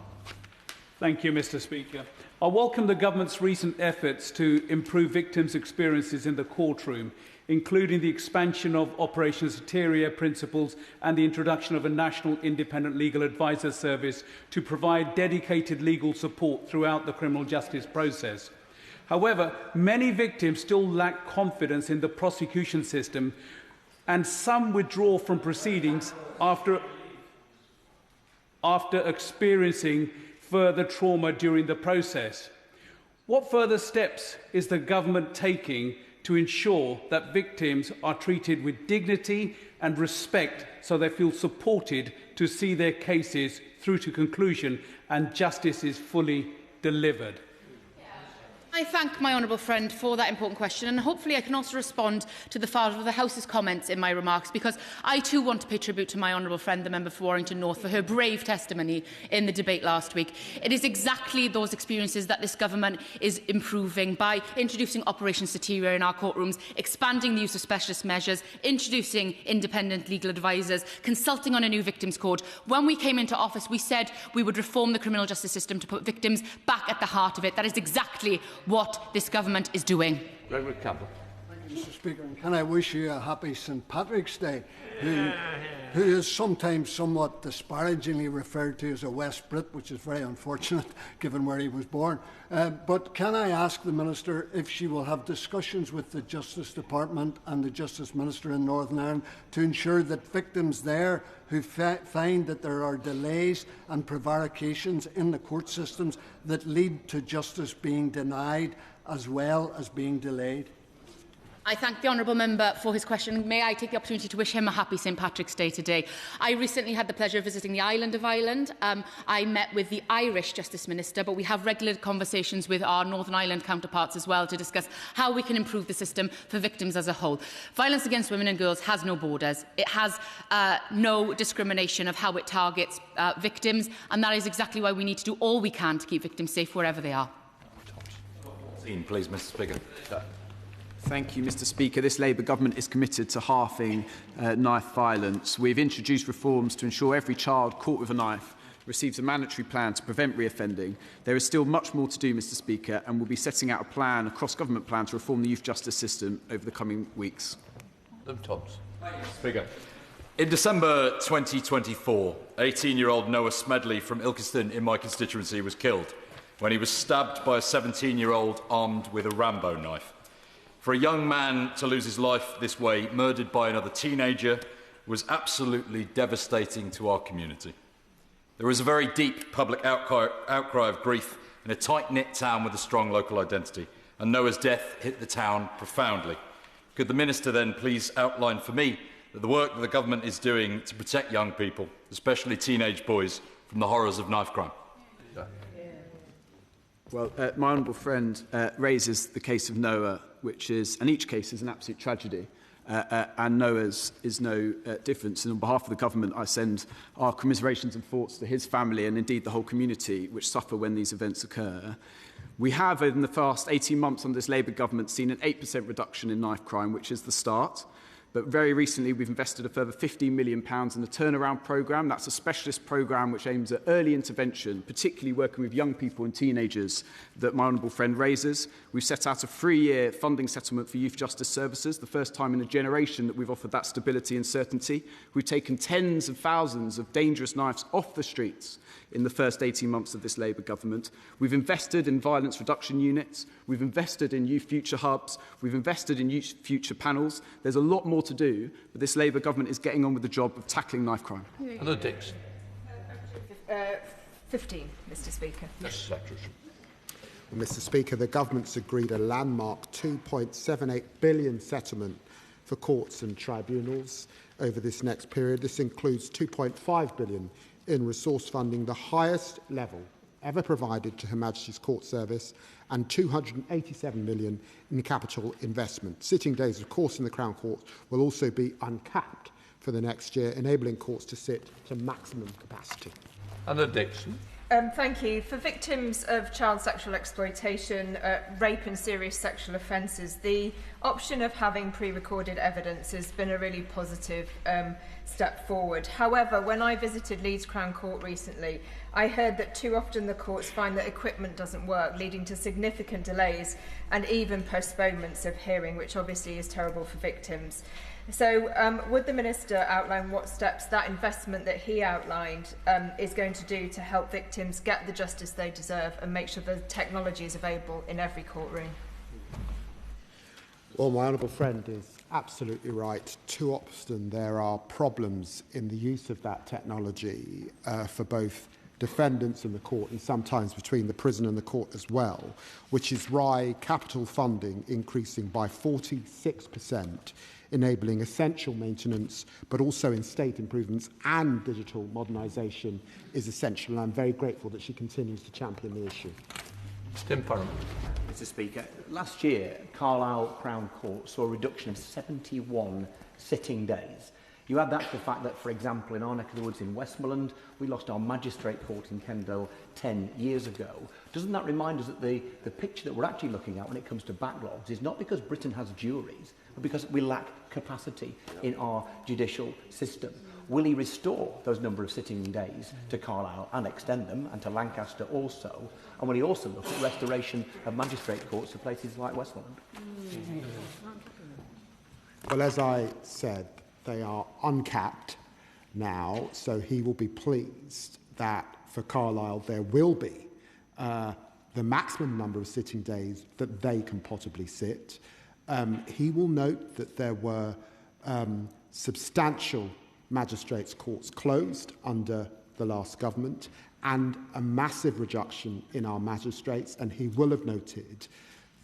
Thank you, Mr Speaker. I welcome the Government's recent efforts to improve victims' experiences in the courtroom, including the expansion of Operation Soteria principles and the introduction of a national independent legal advisor service to provide dedicated legal support throughout the criminal justice process. However, many victims still lack confidence in the prosecution system, and some withdraw from proceedings after experiencing further trauma during the process. What further steps is the Government taking to ensure that victims are treated with dignity and respect so they feel supported to see their cases through to conclusion and justice is fully delivered? I thank my honourable friend for that important question, and hopefully I can also respond to the Father of the House's comments in my remarks, because I too want to pay tribute to my honourable friend, the member for Warrington North, for her brave testimony in the debate last week. It is exactly those experiences that this government is improving by introducing Operation Soteria in our courtrooms, expanding the use of specialist measures, introducing independent legal advisors, consulting on a new victims code. When we came into office, we said we would reform the criminal justice system to put victims back at the heart of it. That is exactly what this government is doing. Gregory Campbell. Thank you, Mr Speaker. And can I wish you a happy St Patrick's Day, who is sometimes somewhat disparagingly referred to as a West Brit, which is very unfortunate given where he was born. But can I ask the Minister if she will have discussions with the Justice Department and the Justice Minister in Northern Ireland to ensure that victims there who find that there are delays and prevarications in the court systems that lead to justice being denied as well as being delayed? I thank the honourable member for his question. May I take the opportunity to wish him a happy St Patrick's Day today. I recently had the pleasure of visiting the island of Ireland. I met with the Irish Justice Minister, but we have regular conversations with our Northern Ireland counterparts as well to discuss how we can improve the system for victims as a whole. Violence against women and girls has no borders. It has no discrimination of how it targets victims, and that is exactly why we need to do all we can to keep victims safe wherever they are. Please, Mr Speaker. Thank you, Mr Speaker. This Labour government is committed to halving knife violence. We've introduced reforms to ensure every child caught with a knife receives a mandatory plan to prevent reoffending. There is still much more to do, Mr Speaker, and we'll be setting out a plan, a cross-government plan, to reform the youth justice system over the coming weeks. Thomas. Speaker. In December 2024, 18-year-old Noah Smedley from Ilkeston in my constituency was killed when he was stabbed by a 17-year-old armed with a Rambo knife. For a young man to lose his life this way, murdered by another teenager, was absolutely devastating to our community. There was a very deep public outcry of grief in a tight-knit town with a strong local identity, and Noah's death hit the town profoundly. Could the Minister then please outline for me the work that the government is doing to protect young people, especially teenage boys, from the horrors of knife crime? Well, my honourable friend raises the case of Noah, which is, and each case is an absolute tragedy, and Noah's is no different. And on behalf of the government, I send our commiserations and thoughts to his family and indeed the whole community which suffer when these events occur. We have, in the past 18 months under this Labour government, seen an 8% reduction in knife crime, which is the start. But very recently, we've invested a further £15 million in the turnaround programme. That's a specialist programme which aims at early intervention, particularly working with young people and teenagers that my honourable friend raises. We've set out a 3-year funding settlement for youth justice services, the first time in a generation that we've offered that stability and certainty. We've taken tens of thousands of dangerous knives off the streets in the first 18 months of this Labour government. We've invested in violence reduction units. We've invested in youth future hubs. We've invested in youth future panels. There's a lot more to do, but this Labour government is getting on with the job of tackling knife crime. Anna Dix. 15, Mr Speaker. Yes, Mr Speaker, the government's agreed a landmark £2.78 billion settlement for courts and tribunals over this next period. This includes £2.5 billion in resource funding, the highest level ever provided to Her Majesty's Court Service and £287 million in capital investment. Sitting days, of course, in the Crown Court will also be uncapped for the next year, enabling courts to sit to maximum capacity. Anna Dixon. Thank you. For victims of child sexual exploitation, rape and serious sexual offences, the option of having pre-recorded evidence has been a really positive step forward. However, when I visited Leeds Crown Court recently, I heard that too often the courts find that equipment doesn't work, leading to significant delays and even postponements of hearing, which obviously is terrible for victims. So would the Minister outline what steps that investment that he outlined is going to do to help victims get the justice they deserve and make sure the technology is available in every courtroom? Well, my honourable friend is absolutely right. Too often there are problems in the use of that technology for both defendants and the court, and sometimes between the prison and the court as well, which is why capital funding increasing by 46%, enabling essential maintenance, but also in state improvements and digital modernisation is essential. And I'm very grateful that she continues to champion the issue. Tim Farron. Mr. Speaker, last year, Carlisle Crown Court saw a reduction of 71 sitting days. You add that to the fact that, for example, in our neck of the woods in Westmoreland, we lost our magistrate court in Kendal 10 years ago. Doesn't that remind us that the picture that we're actually looking at when it comes to backlogs is not because Britain has juries, but because we lack capacity in our judicial system? Will he restore those number of sitting days to Carlisle and extend them, and to Lancaster also? And will he also look at restoration of magistrate courts to places like Westmoreland? Well, as I said, they are uncapped now, so he will be pleased that for Carlisle there will be the maximum number of sitting days that they can possibly sit. He will note that there were substantial magistrates' courts closed under the last government and a massive reduction in our magistrates, and he will have noted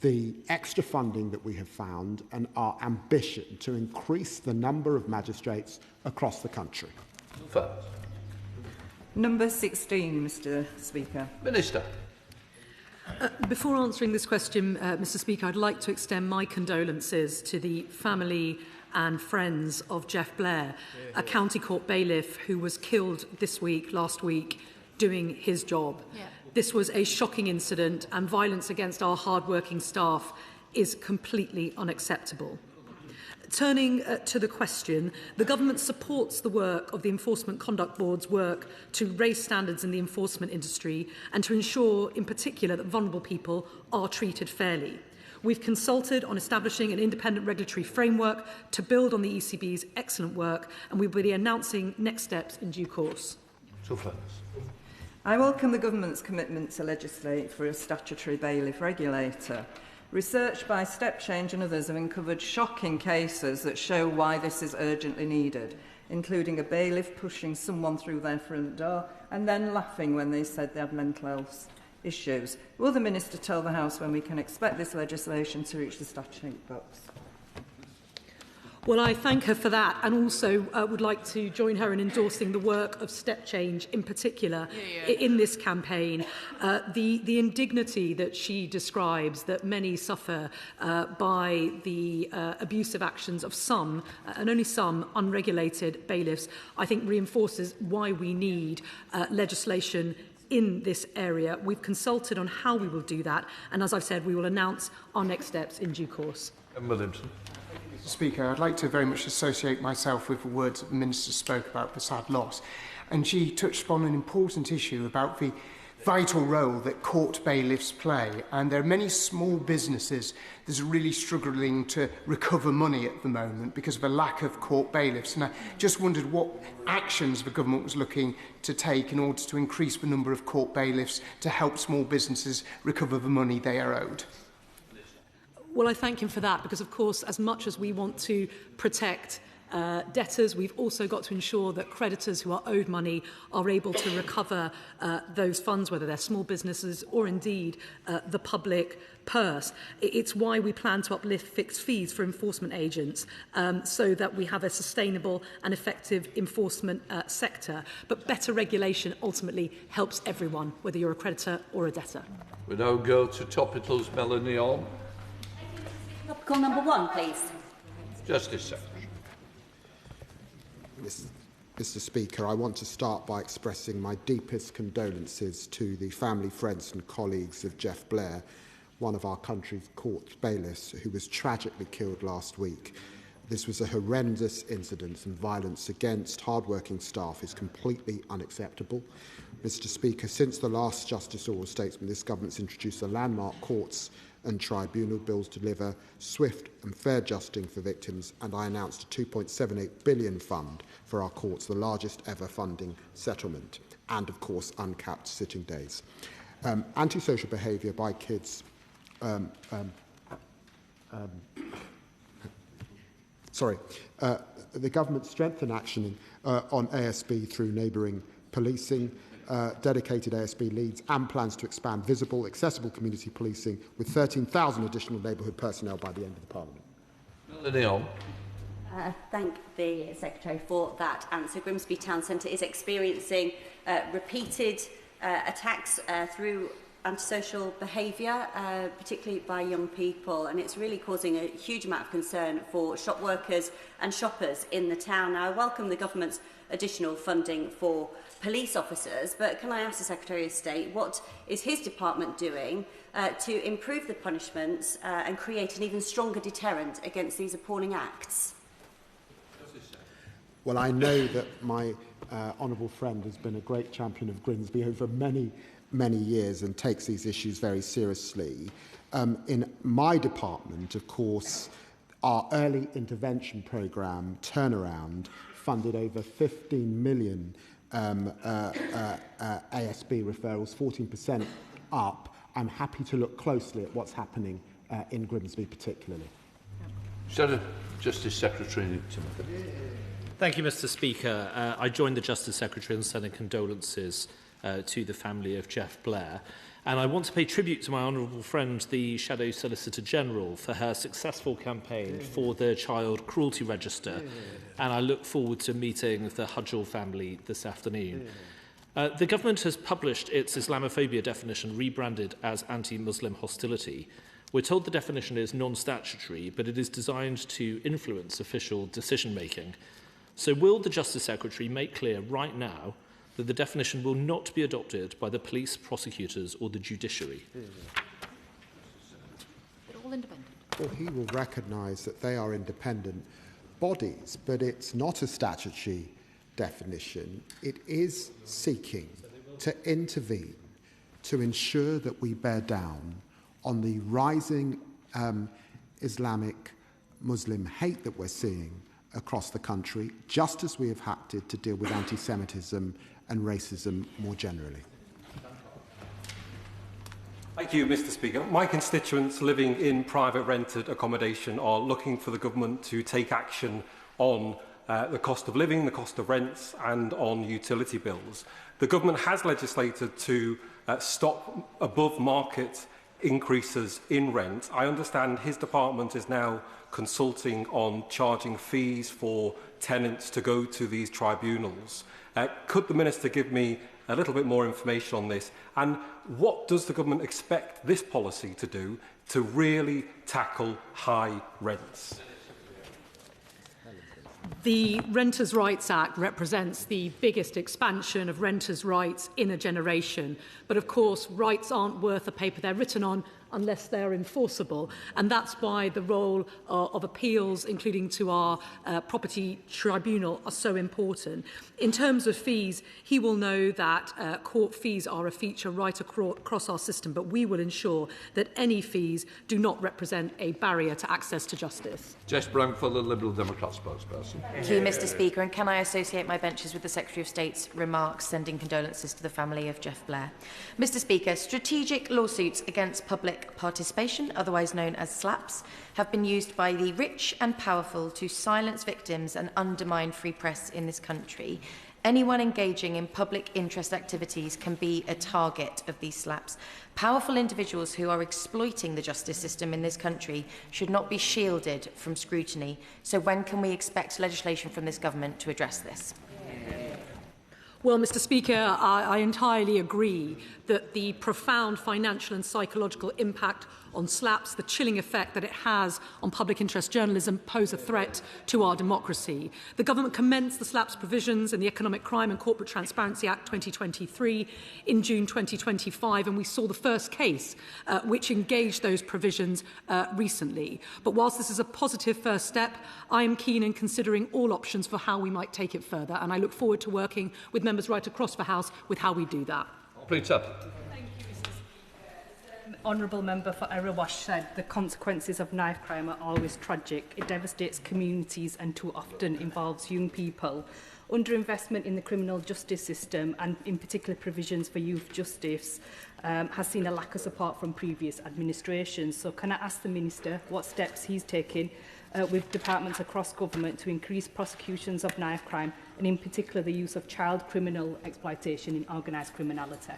the extra funding that we have found and our ambition to increase the number of magistrates across the country. Number 16, Mr. Speaker. Minister. Before answering this question, Mr. Speaker, I'd like to extend my condolences to the family and friends of Jeff Blair, a county court bailiff who was killed last week, doing his job. Yeah. This was a shocking incident, and violence against our hard-working staff is completely unacceptable. Turning to the question, the Government supports the work of the Enforcement Conduct Board's work to raise standards in the enforcement industry and to ensure, in particular, that vulnerable people are treated fairly. We've consulted on establishing an independent regulatory framework to build on the ECB's excellent work, and we will be announcing next steps in due course. I welcome the Government's commitment to legislate for a statutory bailiff regulator. Research by Step Change and others have uncovered shocking cases that show why this is urgently needed, including a bailiff pushing someone through their front door and then laughing when they said they had mental health issues. Will the Minister tell the House when we can expect this legislation to reach the statute books? Well, I thank her for that, and also would like to join her in endorsing the work of Step Change in particular in this campaign. The indignity that she describes that many suffer by the abusive actions of some, and only some, unregulated bailiffs, I think reinforces why we need legislation in this area. We've consulted on how we will do that, and as I've said, we will announce our next steps in due course. Williamson. Mr. Speaker, I'd like to very much associate myself with the words that the Minister spoke about the sad loss. And she touched upon an important issue about the vital role that court bailiffs play. And there are many small businesses that are really struggling to recover money at the moment because of a lack of court bailiffs. And I just wondered what actions the government was looking to take in order to increase the number of court bailiffs to help small businesses recover the money they are owed. Well, I thank him for that because, of course, as much as we want to protect debtors. We've also got to ensure that creditors who are owed money are able to recover those funds, whether they're small businesses or indeed the public purse. It's why we plan to uplift fixed fees for enforcement agents so that we have a sustainable and effective enforcement sector. But better regulation ultimately helps everyone, whether you're a creditor or a debtor. We now go to Topicals, Melanie Orme. Topical number 1, please. Justice Secretary. Mr. Speaker, I want to start by expressing my deepest condolences to the family, friends and colleagues of Jeff Blair, one of our country's court bailiffs, who was tragically killed last week. This was a horrendous incident, and violence against hard-working staff is completely unacceptable. Mr. Speaker, since the last Justice Oral Statesman, this government's introduced the landmark courts and tribunal bills to deliver swift and fair justice for victims, and I announced a £2.78 billion fund for our courts, the largest ever funding settlement, and of course uncapped sitting days. Antisocial behaviour by kids the government strengthened action on ASB through neighbouring policing, dedicated ASB leads and plans to expand visible, accessible community policing with 13,000 additional neighbourhood personnel by the end of the Parliament. Thank the Secretary for that answer. Grimsby Town Centre is experiencing repeated attacks through antisocial behaviour, particularly by young people, and it's really causing a huge amount of concern for shop workers and shoppers in the town. Now, I welcome the government's additional funding for police officers, but can I ask the Secretary of State what is his department doing to improve the punishments and create an even stronger deterrent against these appalling acts? Well, I know that my honourable friend has been a great champion of Grimsby over many years and takes these issues very seriously. In my department, of course, our early intervention programme, Turnaround, funded over 15 million ASB referrals, 14% up. I'm happy to look closely at what's happening in Grimsby particularly. Justice Secretary Timothy. Thank you, Mr. Speaker. I joined the Justice Secretary in sending condolences to the family of Jeff Blair. And I want to pay tribute to my honourable friend, the Shadow Solicitor General, for her successful campaign for the Child Cruelty Register. And I look forward to meeting the Hudgell family this afternoon. The government has published its Islamophobia definition, rebranded as anti-Muslim hostility. We're told the definition is non-statutory, but it is designed to influence official decision-making. So will the Justice Secretary make clear right now that the definition will not be adopted by the police, prosecutors or the judiciary? They're all independent. Well, he will recognise that they are independent bodies, but it's not a statutory definition. It is seeking to intervene to ensure that we bear down on the rising Islamic Muslim hate that we're seeing across the country, just as we have had to deal with anti-Semitism and racism more generally. Thank you, Mr. Speaker. My constituents living in private rented accommodation are looking for the government to take action on the cost of living, the cost of rents and on utility bills. The government has legislated to stop above market increases in rent. I understand his department is now consulting on charging fees for tenants to go to these tribunals. Could the Minister give me a little bit more information on this? And what does the government expect this policy to do to really tackle high rents? The Renters' Rights Act represents the biggest expansion of renters' rights in a generation. But of course, rights aren't worth the paper they're written on unless they're enforceable. And that's why the role of appeals, including to our property tribunal, are so important. In terms of fees, he will know that court fees are a feature right across our system, but we will ensure that any fees do not represent a barrier to access to justice. Jess Brown for the Liberal Democrat spokesperson. Thank you, Mr. Speaker, and can I associate my benches with the Secretary of State's remarks, sending condolences to the family of Jeff Blair. Mr. Speaker, strategic lawsuits against public public participation, otherwise known as SLAPs, have been used by the rich and powerful to silence victims and undermine free press in this country. Anyone engaging in public interest activities can be a target of these SLAPs. Powerful individuals who are exploiting the justice system in this country should not be shielded from scrutiny. So when can we expect legislation from this government to address this? Well, Mr. Speaker, I entirely agree that the profound financial and psychological impact on SLAPs, the chilling effect that it has on public interest journalism, pose a threat to our democracy. The government commenced the SLAPs provisions in the Economic Crime and Corporate Transparency Act 2023 in June 2025, and we saw the first case which engaged those provisions recently. But whilst this is a positive first step, I am keen in considering all options for how we might take it further, and I look forward to working with members right across the House with how we do that. Please up. Honourable Member for Erewash said the consequences of knife crime are always tragic. It devastates communities and too often involves young people. Underinvestment in the criminal justice system and in particular provisions for youth justice has seen a lack of support from previous administrations. So can I ask the Minister what steps he's taking with departments across government to increase prosecutions of knife crime and in particular the use of child criminal exploitation in organised criminality?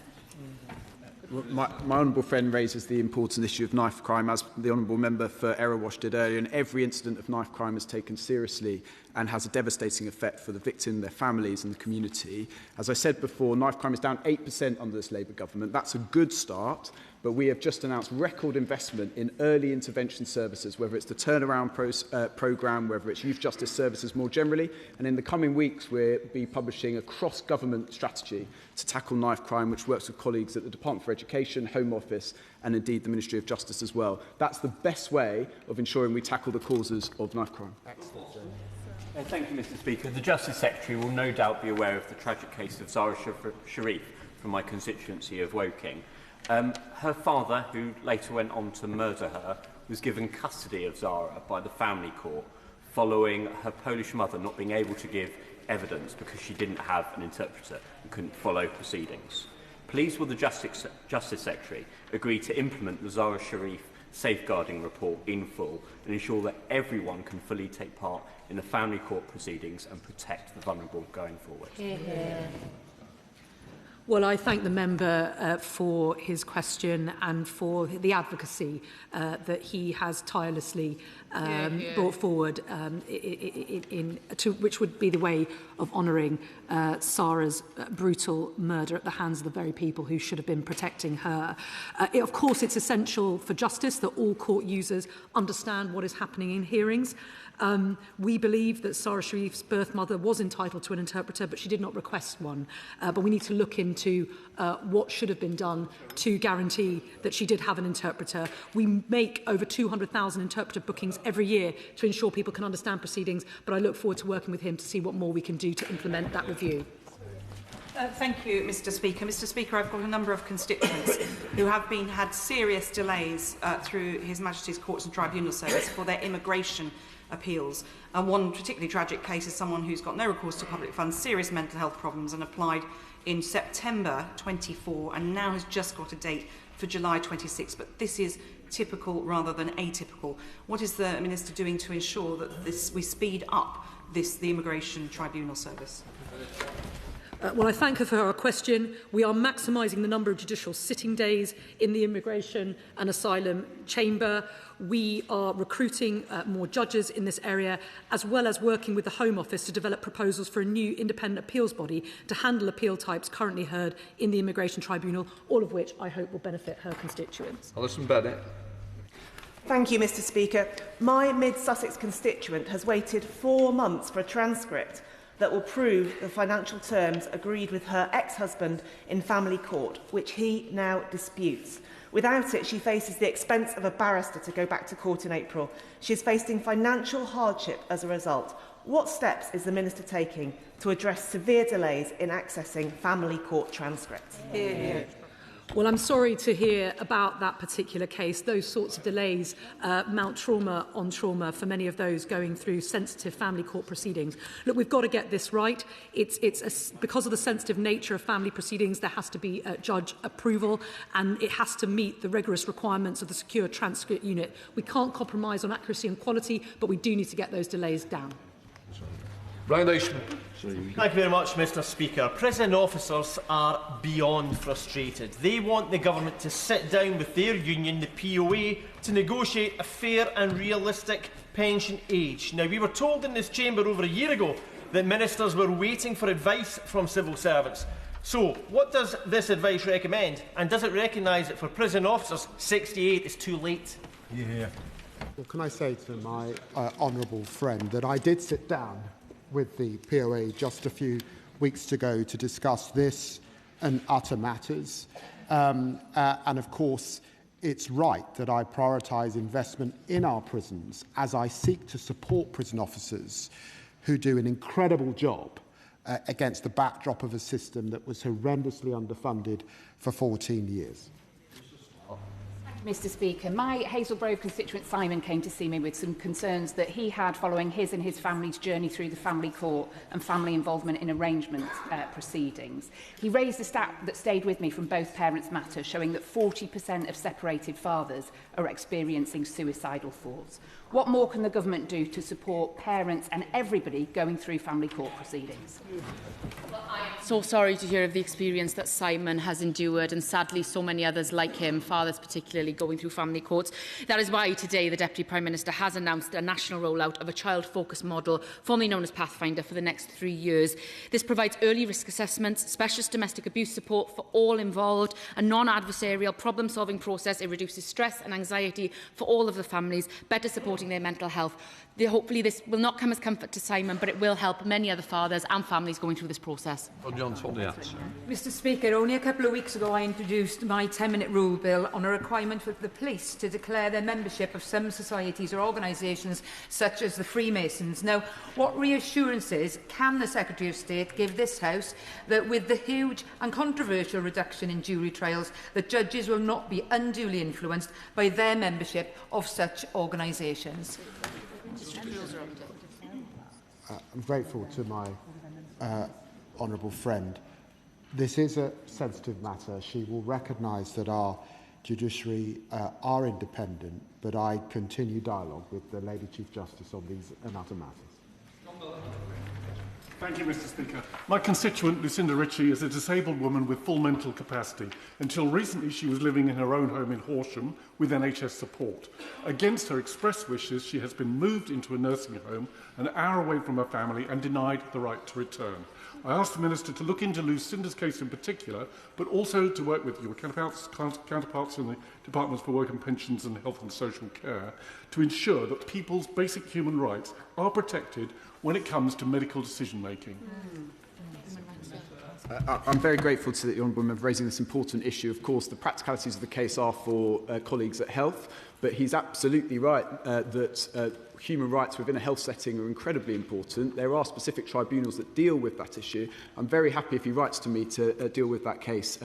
My honourable friend raises the important issue of knife crime, as the honourable member for Erewash did earlier, and every incident of knife crime is taken seriously and has a devastating effect for the victim, their families and the community. As I said before, knife crime is down 8% under this Labour government. That's a good start, but we have just announced record investment in early intervention services, whether it's the turnaround programme, whether it's youth justice services more generally, and in the coming weeks we'll be publishing a cross-government strategy to tackle knife crime, which works with colleagues at the Department for Education, Home Office and indeed the Ministry of Justice as well. That's the best way of ensuring we tackle the causes of knife crime. Excellent. Thank you, Mr. Speaker. The Justice Secretary will no doubt be aware of the tragic case of Zara Sharif from my constituency of Woking. Her father, who later went on to murder her, was given custody of Zara by the family court following her Polish mother not being able to give evidence because she didn't have an interpreter and couldn't follow proceedings. Please will the Justice Secretary agree to implement the Zara Sharif safeguarding report in full and ensure that everyone can fully take part in the family court proceedings and protect the vulnerable going forward? Well, I thank the member for his question and for the advocacy that he has tirelessly brought forward, which would be the way of honouring Sarah's brutal murder at the hands of the very people who should have been protecting her. Of course, it's essential for justice that all court users understand what is happening in hearings. We believe that Sarah Sharif's birth mother was entitled to an interpreter, but she did not request one. But we need to look into what should have been done to guarantee that she did have an interpreter. We make over 200,000 interpreter bookings every year to ensure people can understand proceedings, but I look forward to working with him to see what more we can do to implement that review. Thank you, Mr. Speaker. Mr. Speaker, I've got a number of constituents who have had serious delays through His Majesty's Courts and Tribunal Service for their immigration appeals. And one particularly tragic case is someone who's got no recourse to public funds, serious mental health problems, and applied in September 24 and now has just got a date for July 26. But this is typical rather than atypical. What is the Minister doing to ensure that we speed up the Immigration Tribunal Service? Well, I thank her for her question. We are maximising the number of judicial sitting days in the Immigration and Asylum Chamber. We are recruiting more judges in this area, as well as working with the Home Office to develop proposals for a new independent appeals body to handle appeal types currently heard in the Immigration Tribunal, all of which I hope will benefit her constituents. Alison Bennett. Thank you, Mr. Speaker. My Mid-Sussex constituent has waited 4 months for a transcript that will prove the financial terms agreed with her ex-husband in family court, which he now disputes. Without it, she faces the expense of a barrister to go back to court in April. She is facing financial hardship as a result. What steps is the Minister taking to address severe delays in accessing family court transcripts? Well, I'm sorry to hear about that particular case. Those sorts of delays mount trauma on trauma for many of those going through sensitive family court proceedings. Look, we've got to get this right. Because of the sensitive nature of family proceedings, there has to be judge approval, and it has to meet the rigorous requirements of the Secure Transcript Unit. We can't compromise on accuracy and quality, but we do need to get those delays down. Thank you very much, Mr. Speaker. Prison officers are beyond frustrated. They want the government to sit down with their union, the POA, to negotiate a fair and realistic pension age. Now, we were told in this chamber over a year ago that ministers were waiting for advice from civil servants. So, what does this advice recommend? And does it recognise that for prison officers, 68 is too late? Yeah. Well, can I say to my honourable friend that I did sit down with the POA just a few weeks ago to discuss this and other matters. And of course, it's right that I prioritise investment in our prisons as I seek to support prison officers who do an incredible job against the backdrop of a system that was horrendously underfunded for 14 years. Mr. Speaker, my Hazel Grove constituent Simon came to see me with some concerns that he had following his and his family's journey through the family court and family involvement in arrangement proceedings. He raised a stat that stayed with me from Both Parents Matter, showing that 40% of separated fathers are experiencing suicidal thoughts. What more can the government do to support parents and everybody going through family court proceedings? Well, I am so sorry to hear of the experience that Simon has endured, and sadly so many others like him, fathers particularly, going through family courts. That is why today the Deputy Prime Minister has announced a national rollout of a child-focused model, formerly known as Pathfinder, for the next 3 years. This provides early risk assessments, specialist domestic abuse support for all involved, a non-adversarial problem-solving process. It reduces stress and anxiety for all of the families, better supporting their mental health. Hopefully this will not come as comfort to Simon, but it will help many other fathers and families going through this process. Mr. Speaker, only a couple of weeks ago I introduced my 10-minute rule bill on a requirement for the police to declare their membership of some societies or organisations such as the Freemasons. Now, what reassurances can the Secretary of State give this House that with the huge and controversial reduction in jury trials, that judges will not be unduly influenced by their membership of such organisations? I'm grateful to my honourable friend. This is a sensitive matter. She will recognise that our judiciary are independent, but I continue dialogue with the Lady Chief Justice on these and other matters. Thank you, Mr. Speaker. My constituent, Lucinda Ritchie, is a disabled woman with full mental capacity. Until recently, she was living in her own home in Horsham with NHS support. Against her express wishes, she has been moved into a nursing home an hour away from her family and denied the right to return. I asked the Minister to look into Lucinda's case in particular, but also to work with your counterparts in the Departments for Work and Pensions and Health and Social Care to ensure that people's basic human rights are protected when it comes to medical decision-making. I'm very grateful to the Honourable Member for raising this important issue. Of course, the practicalities of the case are for colleagues at Health, but he's absolutely right that human rights within a health setting are incredibly important. There are specific tribunals that deal with that issue. I'm very happy if he writes to me to deal with that case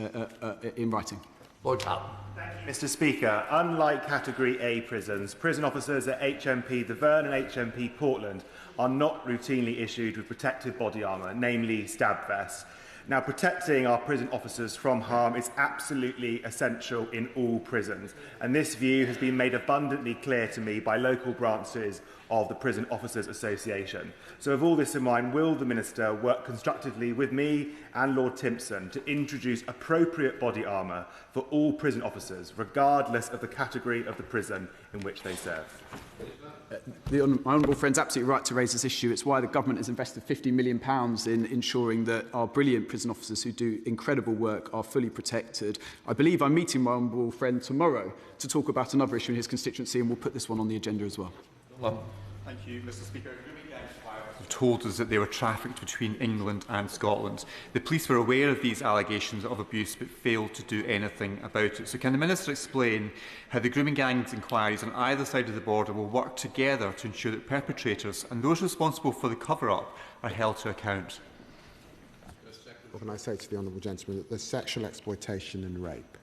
in writing. Mr. Speaker, unlike Category A prisons, prison officers at HMP The Verne and HMP Portland are not routinely issued with protective body armour, namely stab vests. Now, protecting our prison officers from harm is absolutely essential in all prisons, and this view has been made abundantly clear to me by local branches of the Prison Officers Association. So with all this in mind, will the Minister work constructively with me and Lord Timpson to introduce appropriate body armour for all prison officers, regardless of the category of the prison in which they serve? My honourable friend's absolutely right to raise this issue. It's why the government has invested £50 million in ensuring that our brilliant prison officers who do incredible work are fully protected. I believe I'm meeting my honourable friend tomorrow to talk about another issue in his constituency, and we'll put this one on the agenda as well. Thank you, Mr. Speaker. Told us that they were trafficked between England and Scotland. The police were aware of these allegations of abuse but failed to do anything about it. So can the Minister explain how the grooming gangs inquiries on either side of the border will work together to ensure that perpetrators and those responsible for the cover-up are held to account? What can I say to the honourable gentleman? That there's sexual exploitation and rape.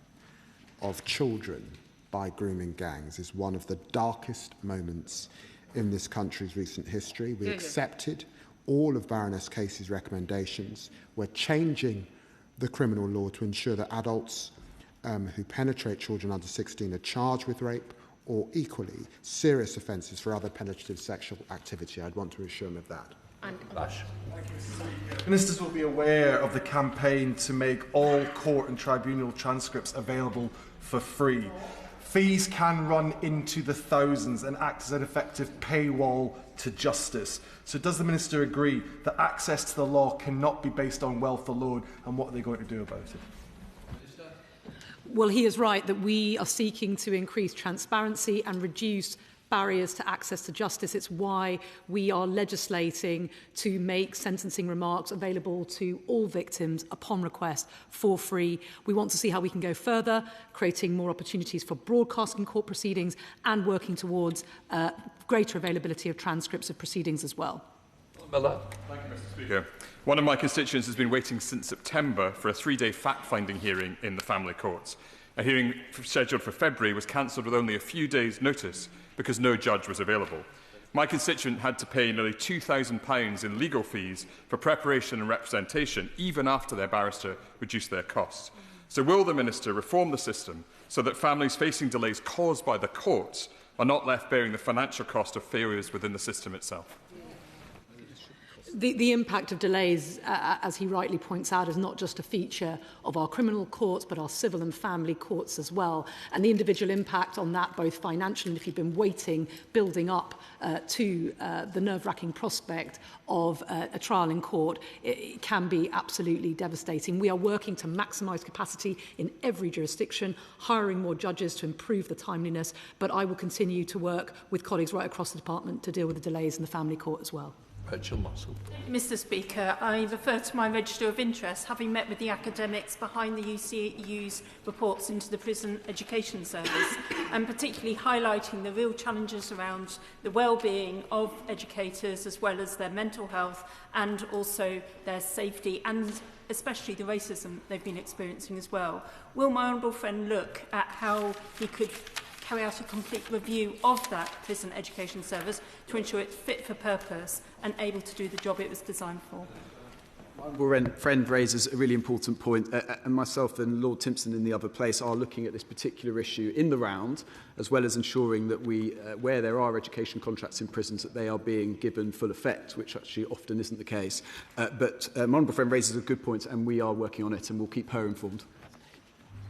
of children by grooming gangs is one of the darkest moments in this country's recent history. We accepted all of Baroness Casey's recommendations. We're changing the criminal law to ensure that adults who penetrate children under 16 are charged with rape or equally serious offences for other penetrative sexual activity. I'd want to assure them of that. Ministers will be aware of the campaign to make all court and tribunal transcripts available for free. Fees can run into the thousands and act as an effective paywall to justice. So does the Minister agree that access to the law cannot be based on wealth alone, and what are they going to do about it? Well, he is right that we are seeking to increase transparency and reduce barriers to access to justice. It's why we are legislating to make sentencing remarks available to all victims upon request for free. We want to see how we can go further, creating more opportunities for broadcasting court proceedings and working towards greater availability of transcripts of proceedings as well. Miller. Thank you, Mr. Speaker. One of my constituents has been waiting since September for a 3-day fact-finding hearing in the family courts. A hearing scheduled for February was cancelled with only a few days' notice because no judge was available. My constituent had to pay nearly £2,000 in legal fees for preparation and representation, even after their barrister reduced their costs. So will the Minister reform the system so that families facing delays caused by the courts are not left bearing the financial cost of failures within the system itself? The impact of delays, as he rightly points out, is not just a feature of our criminal courts, but our civil and family courts as well. And the individual impact on that, both financially and if you've been waiting, building up to the nerve-wracking prospect of a trial in court, it can be absolutely devastating. We are working to maximise capacity in every jurisdiction, hiring more judges to improve the timeliness, but I will continue to work with colleagues right across the department to deal with the delays in the family court as well. Mr. Speaker, I refer to my register of interest, having met with the academics behind the UCU's reports into the prison education service, and particularly highlighting the real challenges around the well-being of educators, as well as their mental health and also their safety, and especially the racism they've been experiencing as well. Will my honourable friend look at how he could carry out a complete review of that prison education service to ensure it's fit for purpose and able to do the job it was designed for? My friend raises a really important point, and myself and Lord Timpson in the other place are looking at this particular issue in the round, as well as ensuring that we, where there are education contracts in prisons, that they are being given full effect, which actually often isn't the case. But my honourable friend raises a good point, and we are working on it, and we'll keep her informed.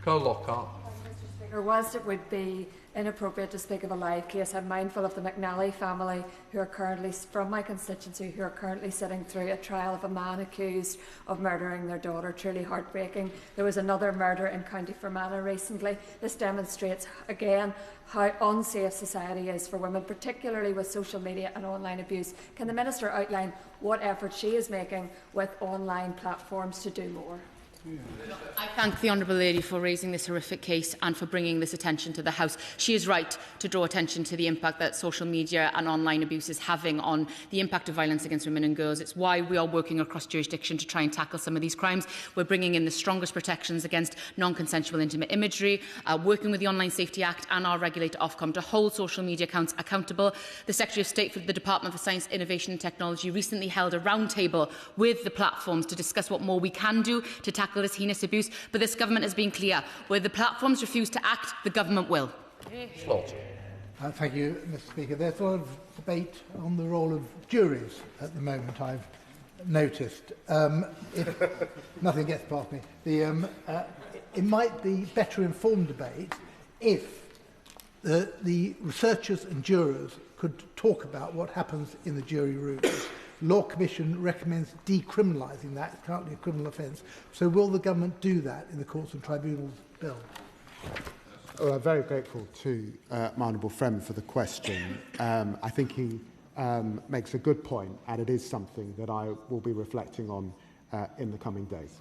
Carl Lockhart. Mr. Speaker, whilst it would be inappropriate to speak of a live case, I'm mindful of the McNally family who are currently, from my constituency, who are currently sitting through a trial of a man accused of murdering their daughter. Truly heartbreaking. There was another murder in County Fermanagh recently. This demonstrates again how unsafe society is for women, particularly with social media and online abuse. Can the Minister outline what efforts she is making with online platforms to do more? I thank the Honourable Lady for raising this horrific case and for bringing this attention to the House. She is right to draw attention to the impact that social media and online abuse is having on the impact of violence against women and girls. It's why we are working across jurisdiction to try and tackle some of these crimes. We're bringing in the strongest protections against non-consensual intimate imagery, working with the Online Safety Act and our regulator Ofcom to hold social media accounts accountable. The Secretary of State for the Department for Science, Innovation and Technology recently held a roundtable with the platforms to discuss what more we can do to tackle this heinous abuse, but this government has been clear. Where the platforms refuse to act, the government will. Thank you, Mr. Speaker. There's a lot of debate on the role of juries at the moment, I've noticed. If nothing gets past me. It might be better informed debate if the researchers and jurors could talk about what happens in the jury room. Law Commission recommends decriminalising that. It's currently a criminal offence. So will the government do that in the Courts and Tribunals Bill? Well, I'm very grateful to my honourable friend for the question. I think he makes a good point, and it is something that I will be reflecting on in the coming days.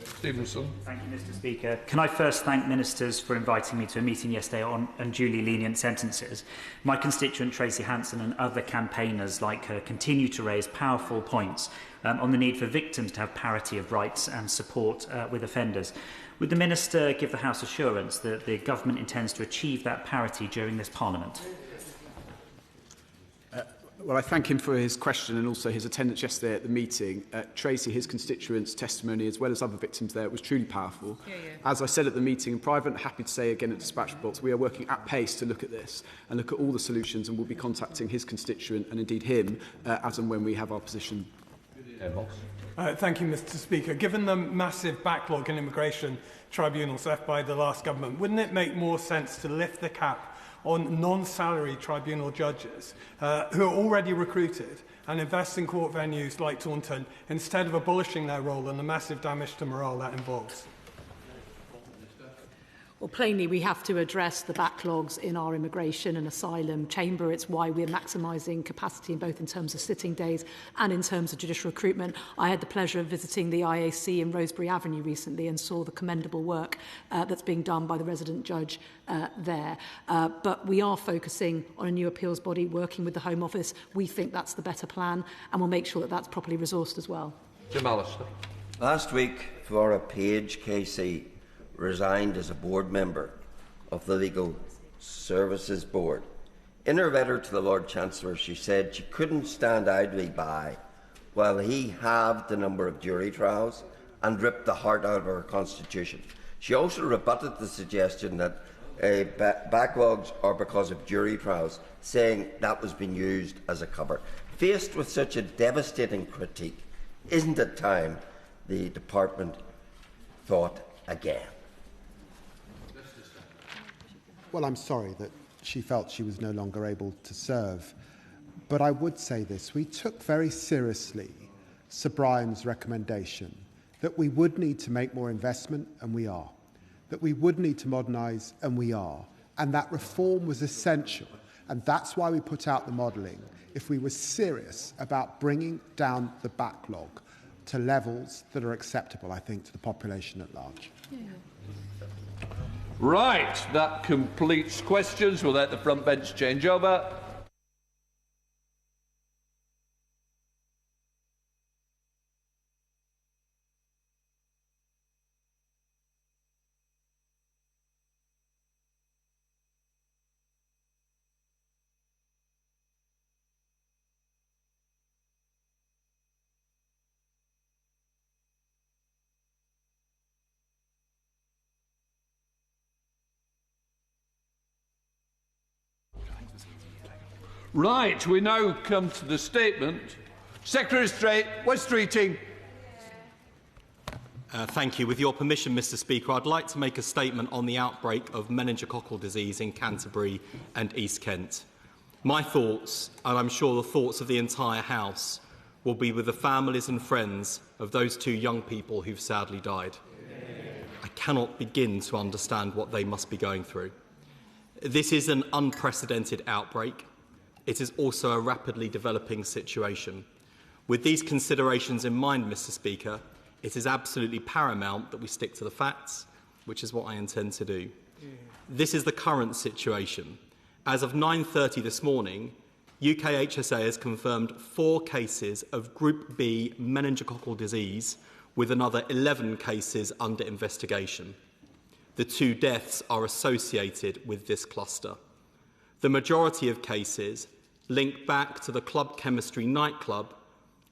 Stevenson. Thank you, Mr. Speaker. Can I first thank ministers for inviting me to a meeting yesterday on unduly lenient sentences. My constituent Tracy Hanson and other campaigners like her continue to raise powerful points on the need for victims to have parity of rights and support with offenders. Would the Minister give the House assurance that the Government intends to achieve that parity during this Parliament? Well, I thank him for his question and also his attendance yesterday at the meeting. Tracy, his constituents' testimony, as well as other victims there, was truly powerful. As I said at the meeting in private, happy to say again at Dispatch Box, we are working at pace to look at this and look at all the solutions, and we'll be contacting his constituent and indeed him as and when we have our position. Thank you, Mr. Speaker. Given the massive backlog in immigration tribunals left by the last government, wouldn't it make more sense to lift the cap on non-salary tribunal judges who are already recruited and invest in court venues like Taunton instead of abolishing their role and the massive damage to morale that involves? Well, plainly, we have to address the backlogs in our immigration and asylum chamber. It's why we're maximising capacity both in terms of sitting days and in terms of judicial recruitment. I had the pleasure of visiting the IAC in Rosebery Avenue recently and saw the commendable work that's being done by the resident judge there. But we are focusing on a new appeals body, working with the Home Office. We think that's the better plan, and we'll make sure that that's properly resourced as well. Jim Allister. Last week, Flora Page, KC, resigned as a board member of the Legal Services Board. In her letter to the Lord Chancellor, she said she couldn't stand idly by while he halved the number of jury trials and ripped the heart out of our Constitution. She also rebutted the suggestion that backlogs are because of jury trials, saying that was being used as a cover. Faced with such a devastating critique, isn't it time the department thought again? Well, I'm sorry that she felt she was no longer able to serve. But I would say this. We took very seriously Sir Brian's recommendation that we would need to make more investment, and we are. That we would need to modernise, and we are. And that reform was essential. And that's why we put out the modelling, if we were serious about bringing down the backlog to levels that are acceptable, I think, to the population at large. Right, that completes questions. We'll let the front bench change over. Right, we now come to the statement. Secretary of State, West Reading. Thank you. With your permission, Mr. Speaker, I'd like to make a statement on the outbreak of meningococcal disease in Canterbury and East Kent. My thoughts, and I'm sure the thoughts of the entire House, will be with the families and friends of those two young people who've sadly died. I cannot begin to understand what they must be going through. This is an unprecedented outbreak. It is also a rapidly developing situation. With these considerations in mind, Mr. Speaker, it is absolutely paramount that we stick to the facts, which is what I intend to do. This is the current situation. As of 9:30 this morning, UK HSA has confirmed 4 cases of Group B meningococcal disease, with another 11 cases under investigation. The 2 deaths are associated with this cluster. The majority of cases link back to the Club Chemistry nightclub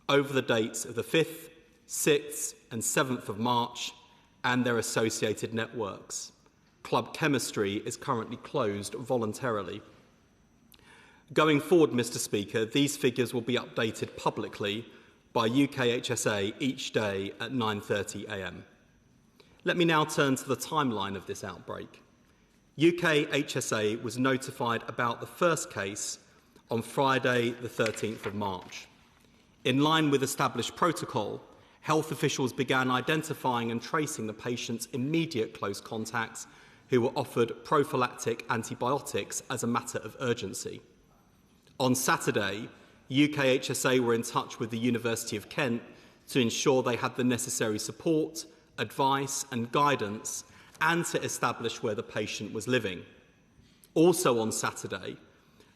over the dates of the 5th, 6th and 7th of March and their associated networks. Club Chemistry is currently closed voluntarily. Going forward, Mr. Speaker, these figures will be updated publicly by UK HSA each day at 9:30 a.m. Let me now turn to the timeline of this outbreak. UK HSA was notified about the first case on Friday, the 13th of March. In line with established protocol, health officials began identifying and tracing the patient's immediate close contacts who were offered prophylactic antibiotics as a matter of urgency. On Saturday, UK HSA were in touch with the University of Kent to ensure they had the necessary support, advice and guidance, and to establish where the patient was living. Also on Saturday,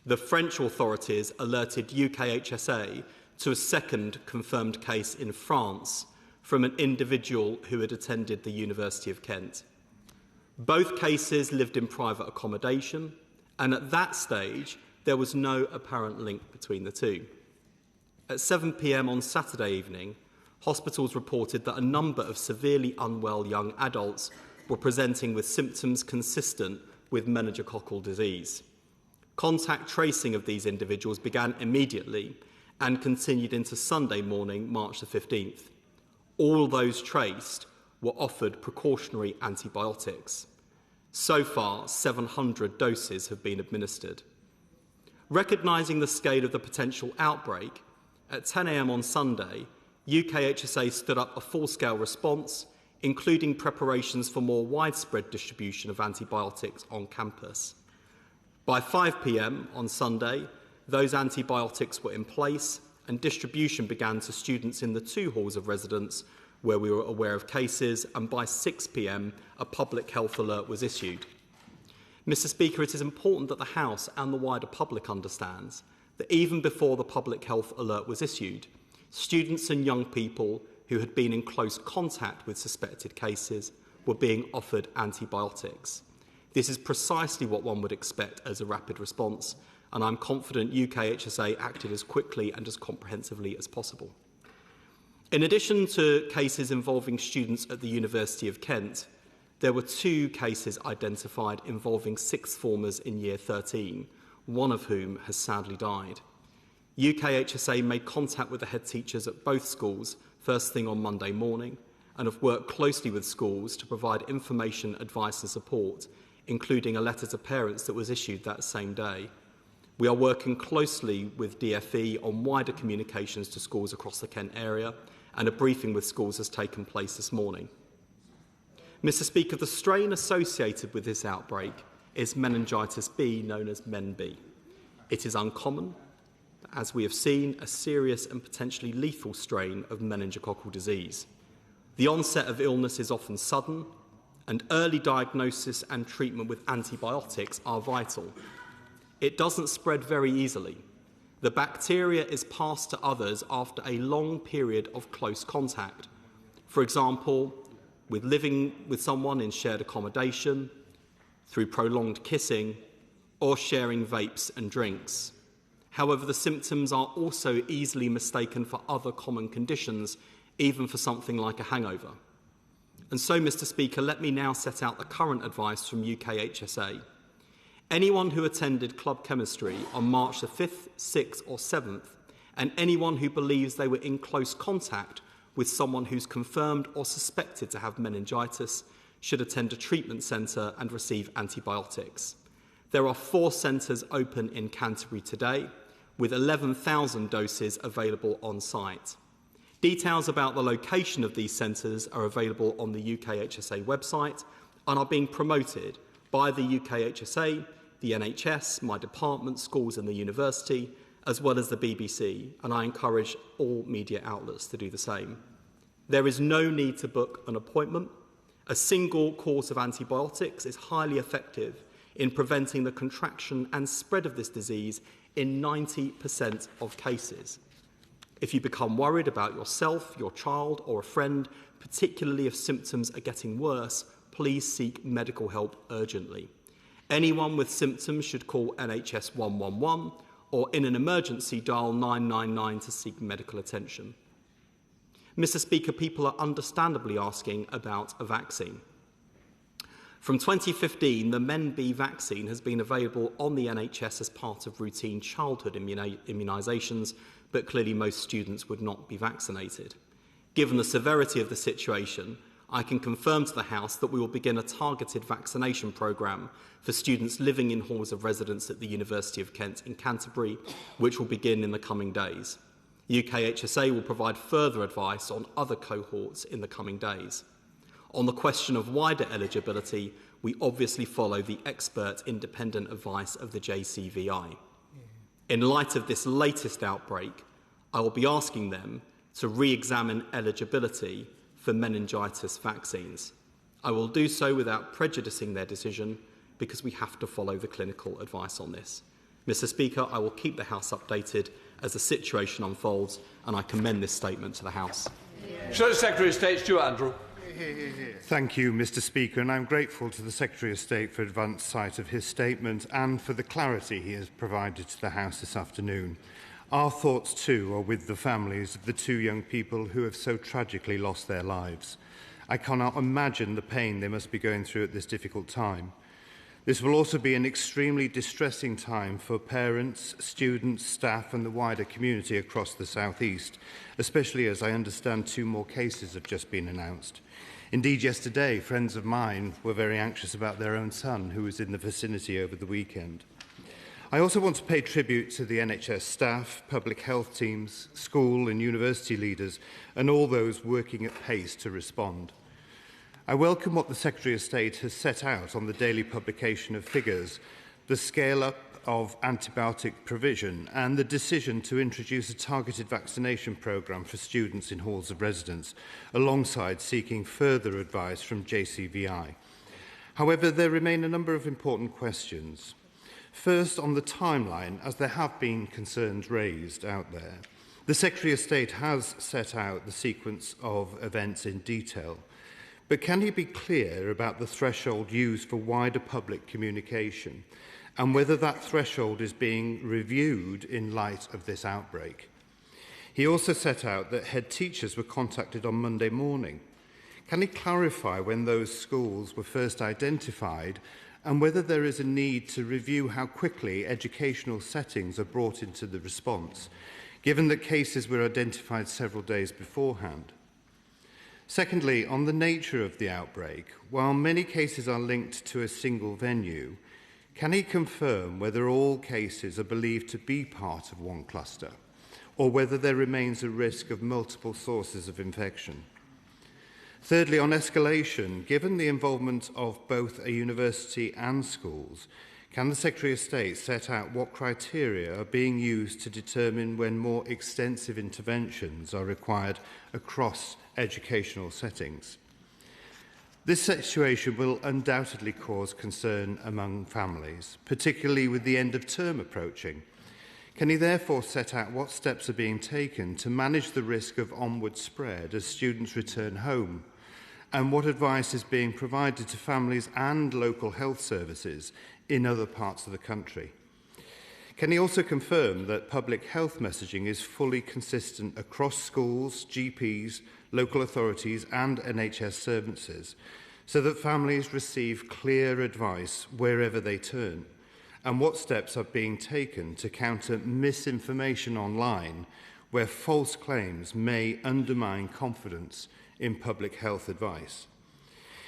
the French authorities alerted UK HSA to a second confirmed case in France, from an individual who had attended the University of Kent. Both cases lived in private accommodation, and at that stage, there was no apparent link between the two. At 7 p.m. on Saturday evening, hospitals reported that a number of severely unwell young adults were presenting with symptoms consistent with meningococcal disease. Contact tracing of these individuals began immediately and continued into Sunday morning, March the 15th. All those traced were offered precautionary antibiotics. So far, 700 doses have been administered. Recognising the scale of the potential outbreak, at 10 a.m. on Sunday, UKHSA stood up a full-scale response, including preparations for more widespread distribution of antibiotics on campus. By 5 p.m. on Sunday, those antibiotics were in place and distribution began to students in the 2 halls of residence where we were aware of cases, and by 6 p.m. a public health alert was issued. Mr. Speaker, it is important that the House and the wider public understands that even before the public health alert was issued, students and young people who had been in close contact with suspected cases were being offered antibiotics. This is precisely what one would expect as a rapid response, and I'm confident UKHSA acted as quickly and as comprehensively as possible. In addition to cases involving students at the University of Kent, there were 2 cases identified involving sixth formers in Year 13, one of whom has sadly died. UKHSA made contact with the head teachers at both schools first thing on Monday morning and have worked closely with schools to provide information, advice and support, including a letter to parents that was issued that same day. We are working closely with DFE on wider communications to schools across the Kent area, and a briefing with schools has taken place this morning. Mr. Speaker, the strain associated with this outbreak is meningitis B, known as Men-B. It is uncommon, as we have seen, a serious and potentially lethal strain of meningococcal disease. The onset of illness is often sudden, and early diagnosis and treatment with antibiotics are vital. It doesn't spread very easily. The bacteria is passed to others after a long period of close contact. For example, with living with someone in shared accommodation, through prolonged kissing, or sharing vapes and drinks. However, the symptoms are also easily mistaken for other common conditions, even for something like a hangover. And so, Mr. Speaker, let me now set out the current advice from UKHSA. Anyone who attended Club Chemistry on March the 5th, 6th or 7th, and anyone who believes they were in close contact with someone who's confirmed or suspected to have meningitis should attend a treatment centre and receive antibiotics. There are 4 centres open in Canterbury today, with 11,000 doses available on site. Details about the location of these centres are available on the UKHSA website and are being promoted by the UKHSA, the NHS, my department, schools and the university, as well as the BBC, and I encourage all media outlets to do the same. There is no need to book an appointment. A single course of antibiotics is highly effective in preventing the contraction and spread of this disease in 90% of cases. If you become worried about yourself, your child or a friend, particularly if symptoms are getting worse, please seek medical help urgently. Anyone with symptoms should call NHS 111 or in an emergency dial 999 to seek medical attention. Mr. Speaker, people are understandably asking about a vaccine. From 2015, the Men-B vaccine has been available on the NHS as part of routine childhood immunisations, but clearly most students would not be vaccinated. Given the severity of the situation, I can confirm to the House that we will begin a targeted vaccination programme for students living in halls of residence at the University of Kent in Canterbury, which will begin in the coming days. UKHSA will provide further advice on other cohorts in the coming days. On the question of wider eligibility, we obviously follow the expert independent advice of the JCVI. In light of this latest outbreak, I will be asking them to re-examine eligibility for meningitis vaccines. I will do so without prejudicing their decision because we have to follow the clinical advice on this. Mr. Speaker, I will keep the House updated as the situation unfolds, and I commend this statement to the House. Secretary of State Stuart Andrew. Thank you, Mr. Speaker, and I'm grateful to the Secretary of State for advance sight of his statement and for the clarity he has provided to the House this afternoon. Our thoughts, too, are with the families of the two young people who have so tragically lost their lives. I cannot imagine the pain they must be going through at this difficult time. This will also be an extremely distressing time for parents, students, staff and the wider community across the South East, especially as I understand 2 more cases have just been announced. Indeed, yesterday, friends of mine were very anxious about their own son, who was in the vicinity over the weekend. I also want to pay tribute to the NHS staff, public health teams, school and university leaders, and all those working at pace to respond. I welcome what the Secretary of State has set out on the daily publication of figures, the scale-up of antibiotic provision and the decision to introduce a targeted vaccination programme for students in halls of residence, alongside seeking further advice from JCVI. However, there remain a number of important questions. First, on the timeline, as there have been concerns raised out there. The Secretary of State has set out the sequence of events in detail, but can he be clear about the threshold used for wider public communication and whether that threshold is being reviewed in light of this outbreak? He also set out that head teachers were contacted on Monday morning. Can he clarify when those schools were first identified and whether there is a need to review how quickly educational settings are brought into the response, given that cases were identified several days beforehand? Secondly, on the nature of the outbreak, while many cases are linked to a single venue, can he confirm whether all cases are believed to be part of one cluster, or whether there remains a risk of multiple sources of infection? Thirdly, on escalation, given the involvement of both a university and schools, can the Secretary of State set out what criteria are being used to determine when more extensive interventions are required across educational settings? This situation will undoubtedly cause concern among families, particularly with the end of term approaching. Can he therefore set out what steps are being taken to manage the risk of onward spread as students return home? And what advice is being provided to families and local health services in other parts of the country? Can he also confirm that public health messaging is fully consistent across schools, GPs, local authorities and NHS services, so that families receive clear advice wherever they turn? And what steps are being taken to counter misinformation online where false claims may undermine confidence in public health advice?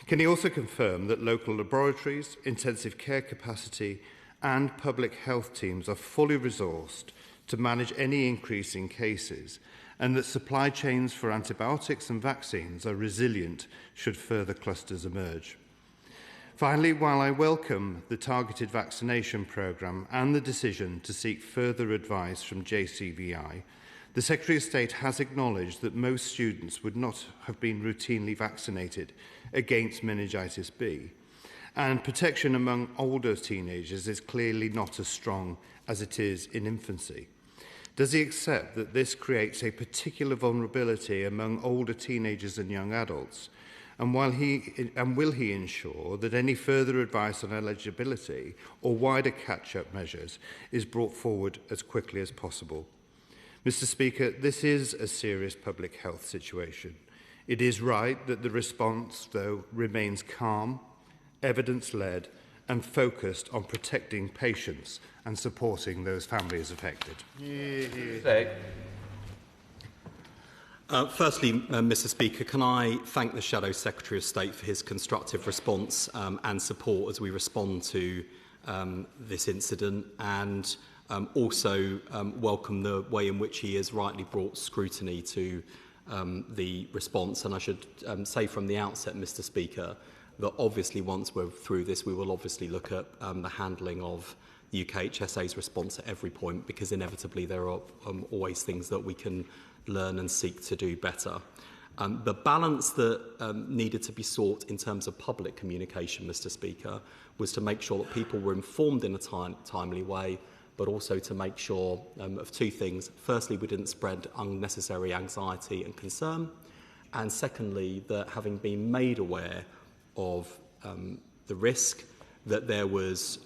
Can he also confirm that local laboratories, intensive care capacity and public health teams are fully resourced to manage any increase in cases, and that supply chains for antibiotics and vaccines are resilient should further clusters emerge? Finally, while I welcome the targeted vaccination programme and the decision to seek further advice from JCVI, the Secretary of State has acknowledged that most students would not have been routinely vaccinated against meningitis B, and protection among older teenagers is clearly not as strong as it is in infancy. Does he accept that this creates a particular vulnerability among older teenagers and young adults? And will he ensure that any further advice on eligibility or wider catch-up measures is brought forward as quickly as possible? Mr. Speaker, this is a serious public health situation. It is right that the response, though, remains calm, evidence-led and focused on protecting patients and supporting those families affected. Firstly, Mr. Speaker, can I thank the Shadow Secretary of State for his constructive response and support as we respond to this incident, and also welcome the way in which he has rightly brought scrutiny to the response. And I should say from the outset, Mr. Speaker, that obviously once we're through this, we will obviously look at the handling of the UKHSA's response at every point, because inevitably there are always things that we can learn and seek to do better. The balance that needed to be sought in terms of public communication, Mr. Speaker, was to make sure that people were informed in a timely way, but also to make sure of two things. Firstly, we didn't spread unnecessary anxiety and concern, and secondly, that having been made aware of the risk, that there was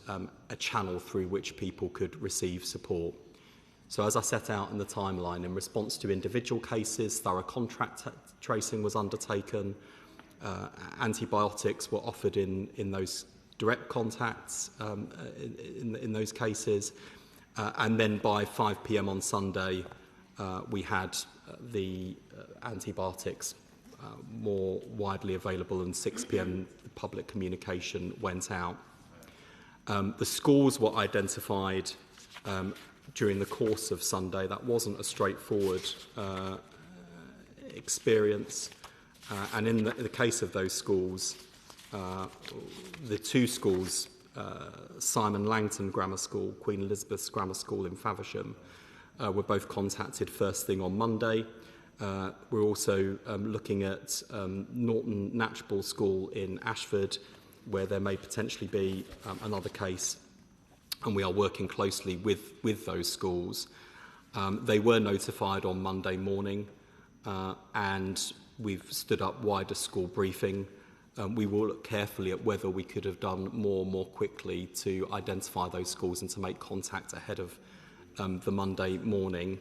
a channel through which people could receive support. So as I set out in the timeline, in response to individual cases, thorough contact tracing was undertaken, antibiotics were offered in those direct contacts in those cases, and then by 5 p.m. on Sunday, we had the antibiotics more widely available, and 6 p.m. public communication went out. The schools were identified during the course of Sunday. That wasn't a straightforward experience. And in the case of those schools, the two schools, Simon Langton Grammar School, Queen Elizabeth's Grammar School in Faversham, were both contacted first thing on Monday. We're also looking at Norton Natchball School in Ashford, where there may potentially be another case, and we are working closely with those schools. They were notified on Monday morning, and we've stood up wider school briefing. We will look carefully at whether we could have done more quickly to identify those schools and to make contact ahead of the Monday morning.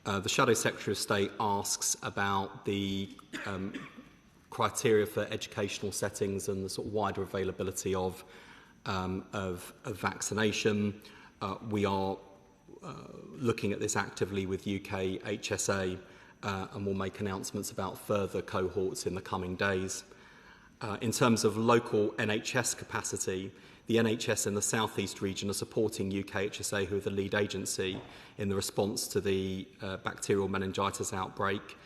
The Shadow Secretary of State asks about the criteria for educational settings and the sort of wider availability of vaccination. We are looking at this actively with UK HSA, and we'll make announcements about further cohorts in the coming days. In terms of local NHS capacity, the NHS in the South East region are supporting UK HSA, who are the lead agency, in the response to the bacterial meningitis outbreak.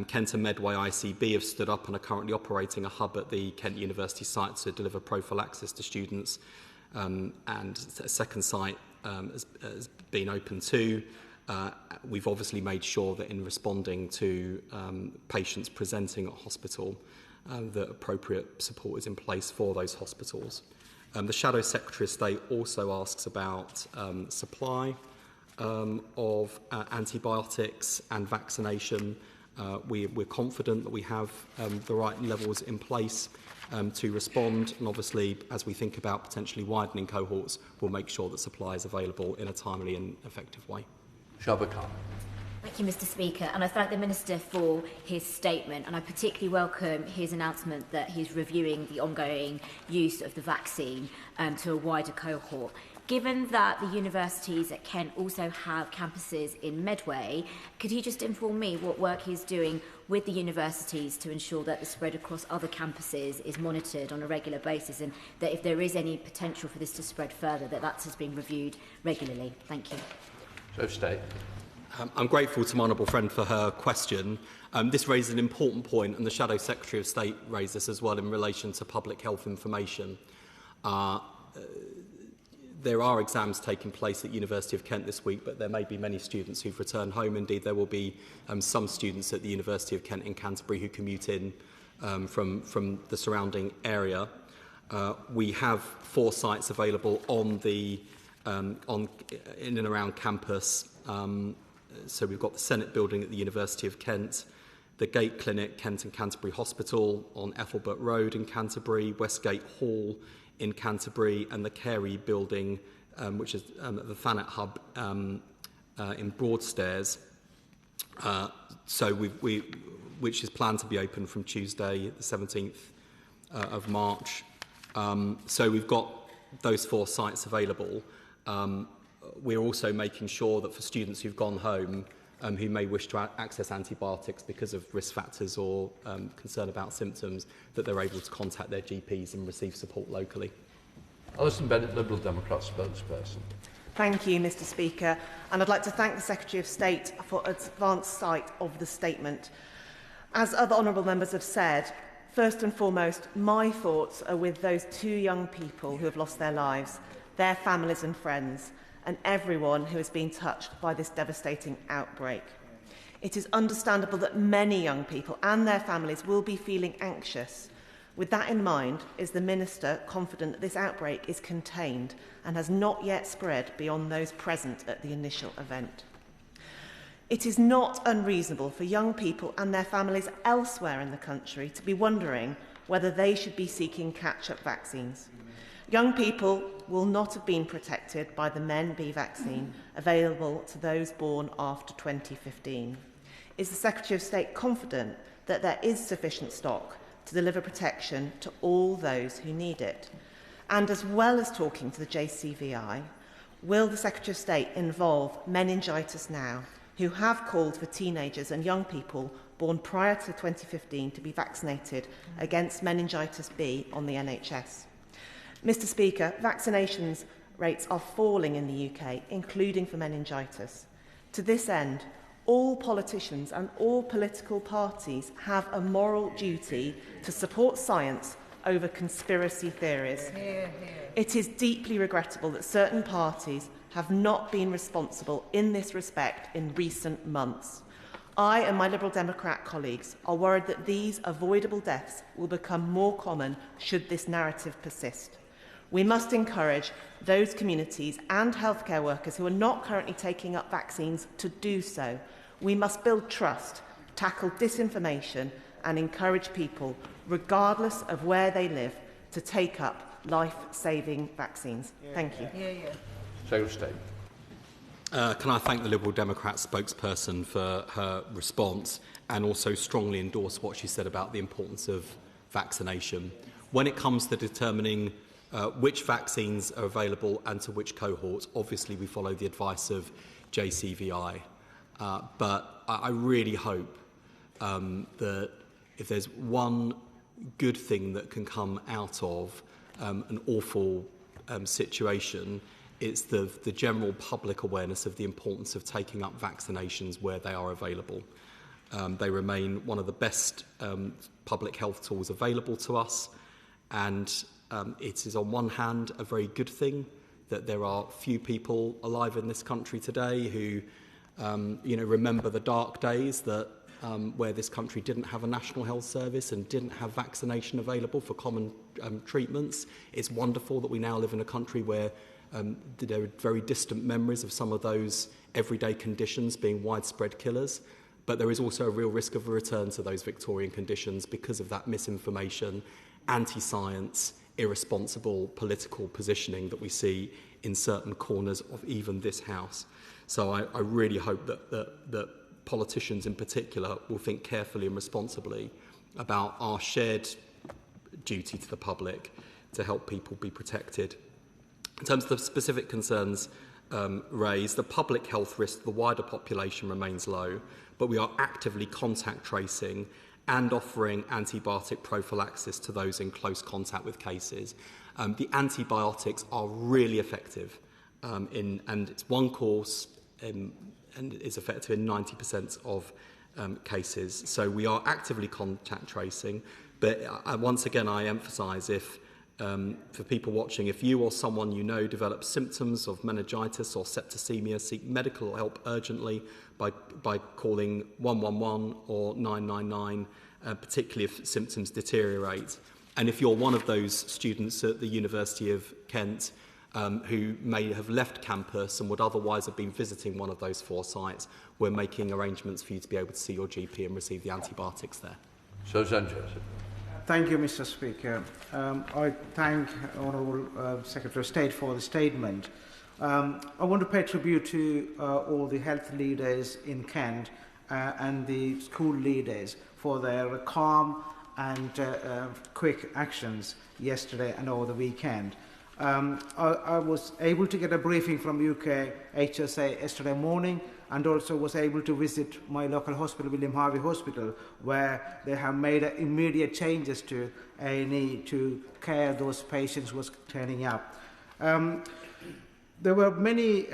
Kent and Medway ICB have stood up and are currently operating a hub at the Kent University site to deliver prophylaxis to students, and a second site has been open too. We've obviously made sure that in responding to patients presenting at hospital, that appropriate support is in place for those hospitals. The Shadow Secretary of State also asks about supply of antibiotics and vaccination. We're confident that we have the right levels in place to respond, and obviously, as we think about potentially widening cohorts, we'll make sure that supply is available in a timely and effective way. Shaba Khan. Thank you, Mr. Speaker, and I thank the Minister for his statement, and I particularly welcome his announcement that he's reviewing the ongoing use of the vaccine to a wider cohort. Given that the universities at Kent also have campuses in Medway, could he just inform me what work he's doing with the universities to ensure that the spread across other campuses is monitored on a regular basis, and that if there is any potential for this to spread further, that has been reviewed regularly? Thank you. So State. I'm grateful to my honourable friend for her question. This raises an important point, and the Shadow Secretary of State raised this as well in relation to public health information. There are exams taking place at University of Kent this week, but there may be many students who've returned home. Indeed, there will be some students at the University of Kent in Canterbury who commute in from the surrounding area. We have 4 sites available on the in and around campus. So we've got the Senate building at the University of Kent, the Gate Clinic, Kent and Canterbury Hospital on Ethelbert Road in Canterbury, Westgate Hall in Canterbury, and the Carey building, which is at the Thanet Hub in Broadstairs. Which is planned to be open from Tuesday, the 17th of March. So we've got those 4 sites available. We're also making sure that for students who've gone home who may wish to access antibiotics because of risk factors or concern about symptoms, that they're able to contact their GPs and receive support locally. Alison Bennett, Liberal Democrat spokesperson. Thank you, Mr. Speaker, and I'd like to thank the Secretary of State for advanced sight of the statement. As other honourable members have said, first and foremost, my thoughts are with those 2 young people who have lost their lives, their families and friends, and everyone who has been touched by this devastating outbreak. It is understandable that many young people and their families will be feeling anxious. With that in mind, is the Minister confident that this outbreak is contained and has not yet spread beyond those present at the initial event? It is not unreasonable for young people and their families elsewhere in the country to be wondering whether they should be seeking catch-up vaccines. Young people will not have been protected by the Men B vaccine available to those born after 2015. Is the Secretary of State confident that there is sufficient stock to deliver protection to all those who need it? And as well as talking to the JCVI, will the Secretary of State involve Meningitis Now, who have called for teenagers and young people born prior to 2015 to be vaccinated against meningitis B on the NHS? Mr. Speaker, vaccinations rates are falling in the UK, including for meningitis. To this end, all politicians and all political parties have a moral duty to support science over conspiracy theories. Hear, hear. It is deeply regrettable that certain parties have not been responsible in this respect in recent months. I and my Liberal Democrat colleagues are worried that these avoidable deaths will become more common should this narrative persist. We must encourage those communities and healthcare workers who are not currently taking up vaccines to do so. We must build trust, tackle disinformation and encourage people, regardless of where they live, to take up life-saving vaccines. Thank you. Secretary of State. Can I thank the Liberal Democrat spokesperson for her response and also strongly endorse what she said about the importance of vaccination. When it comes to determining which vaccines are available and to which cohorts, obviously we follow the advice of JCVI. But I really hope that if there's one good thing that can come out of an awful situation, it's the general public awareness of the importance of taking up vaccinations where they are available. They remain one of the best public health tools available to us, and it is on one hand a very good thing that there are few people alive in this country today who remember the dark days that where this country didn't have a national health service and didn't have vaccination available for common treatments. It's wonderful that we now live in a country where there are very distant memories of some of those everyday conditions being widespread killers. But there is also a real risk of a return to those Victorian conditions because of that misinformation, anti-science, irresponsible political positioning that we see in certain corners of even this House. So I really hope that politicians in particular will think carefully and responsibly about our shared duty to the public to help people be protected. In terms of the specific concerns raised, the public health risk to the wider population remains low, but we are actively contact tracing and offering antibiotic prophylaxis to those in close contact with cases. The antibiotics are really effective, and it's one course and is effective in 90% of cases. So we are actively contact tracing, but once again I emphasise, if for people watching, if you or someone you know develops symptoms of meningitis or septicemia, seek medical help urgently by calling 111 or 999, particularly if symptoms deteriorate. And if you're one of those students at the University of Kent who may have left campus and would otherwise have been visiting one of those 4 sites, we're making arrangements for you to be able to see your GP and receive the antibiotics there. So, Sanchez. Thank you, Mr. Speaker. I thank Honourable Secretary of State for the statement. I want to pay tribute to all the health leaders in Kent and the school leaders for their calm and quick actions yesterday and over the weekend. I was able to get a briefing from UK HSA yesterday morning, and also was able to visit my local hospital, William Harvey Hospital, where they have made immediate changes to A&E to care those patients who was turning up. There were many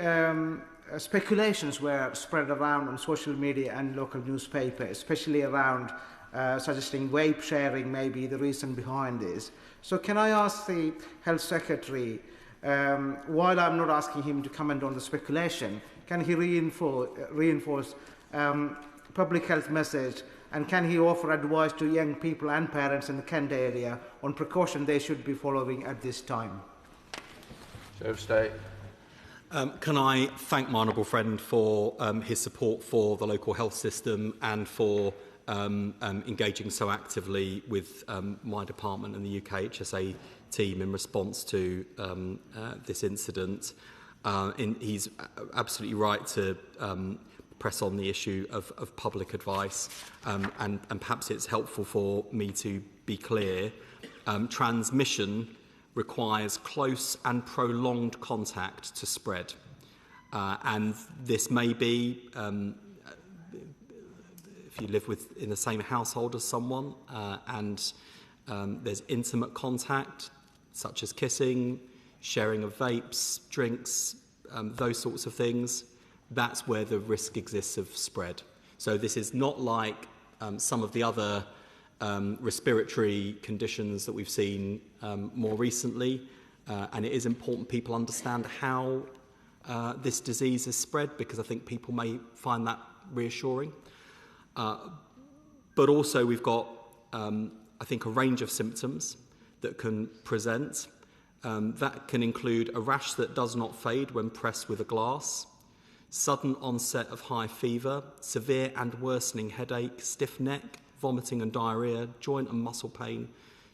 speculations were spread around on social media and local newspapers, especially around suggesting vape sharing may be the reason behind this. So can I ask the Health Secretary, while I'm not asking him to comment on the speculation, can he reinforce public health message, and can he offer advice to young people and parents in the Kent area on precaution they should be following at this time? Secretary of State. Can I thank my honourable friend for his support for the local health system and for engaging so actively with my department and the UK HSA team in response to this incident. He's absolutely right to press on the issue of public advice, and perhaps it's helpful for me to be clear. Transmission requires close and prolonged contact to spread. And this may be, if you live in the same household as someone and there's intimate contact, such as kissing, sharing of vapes, drinks, those sorts of things, that's where the risk exists of spread. So this is not like some of the other respiratory conditions that we've seen more recently, and it is important people understand how this disease is spread, because I think people may find that reassuring. But also we've got, I think, a range of symptoms that can present. That can include a rash that does not fade when pressed with a glass, sudden onset of high fever, severe and worsening headache, stiff neck, vomiting and diarrhoea, joint and muscle pain,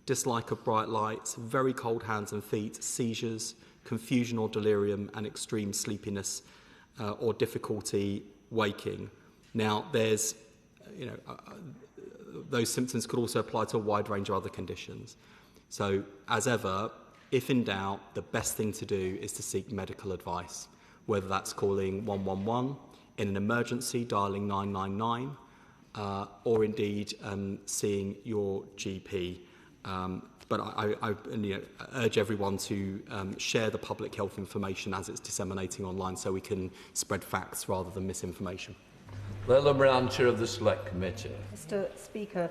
dislike of bright lights, very cold hands and feet, seizures, confusion or delirium, and extreme sleepiness or difficulty waking. Now, there's, those symptoms could also apply to a wide range of other conditions. So, as ever, if in doubt, the best thing to do is to seek medical advice, whether that's calling 111, in an emergency, dialing 999, or indeed seeing your GP. But I urge everyone to share the public health information as it's disseminating online, so we can spread facts rather than misinformation. Lammy, Chair of the Select Committee. Mr. Speaker,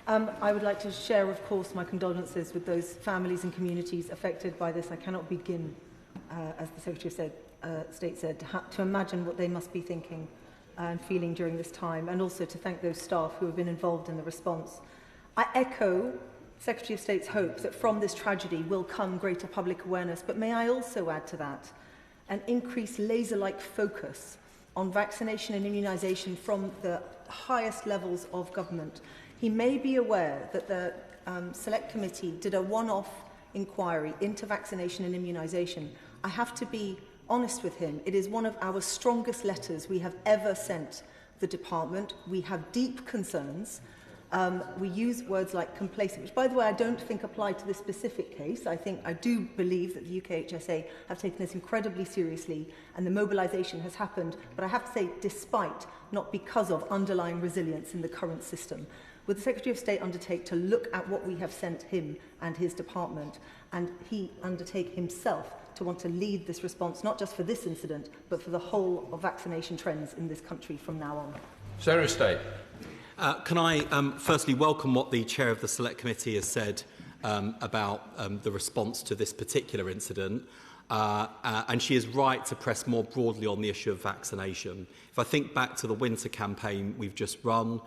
I would like to share, of course, my condolences with those families and communities affected by this. I cannot begin, as the Secretary of State said, to imagine what they must be thinking and feeling during this time, and also to thank those staff who have been involved in the response. I echo Secretary of State's hope that from this tragedy will come greater public awareness, but may I also add to that an increased laser-like focus on vaccination and immunisation from the highest levels of government. He may be aware that the Select Committee did a one-off inquiry into vaccination and immunisation. I have to be honest with him. It is one of our strongest letters we have ever sent the department. We have deep concerns. We use words like complacent, which, by the way, I don't think apply to this specific case. I do believe that the UK HSA have taken this incredibly seriously, and the mobilisation has happened, but I have to say, despite, not because of, underlying resilience in the current system. Would the Secretary of State undertake to look at what we have sent him and his department, and he undertake himself to want to lead this response, not just for this incident, but for the whole of vaccination trends in this country from now on? Secretary of State. Can I firstly welcome what the Chair of the Select Committee has said about the response to this particular incident, and she is right to press more broadly on the issue of vaccination. If I think back to the winter campaign we've just run,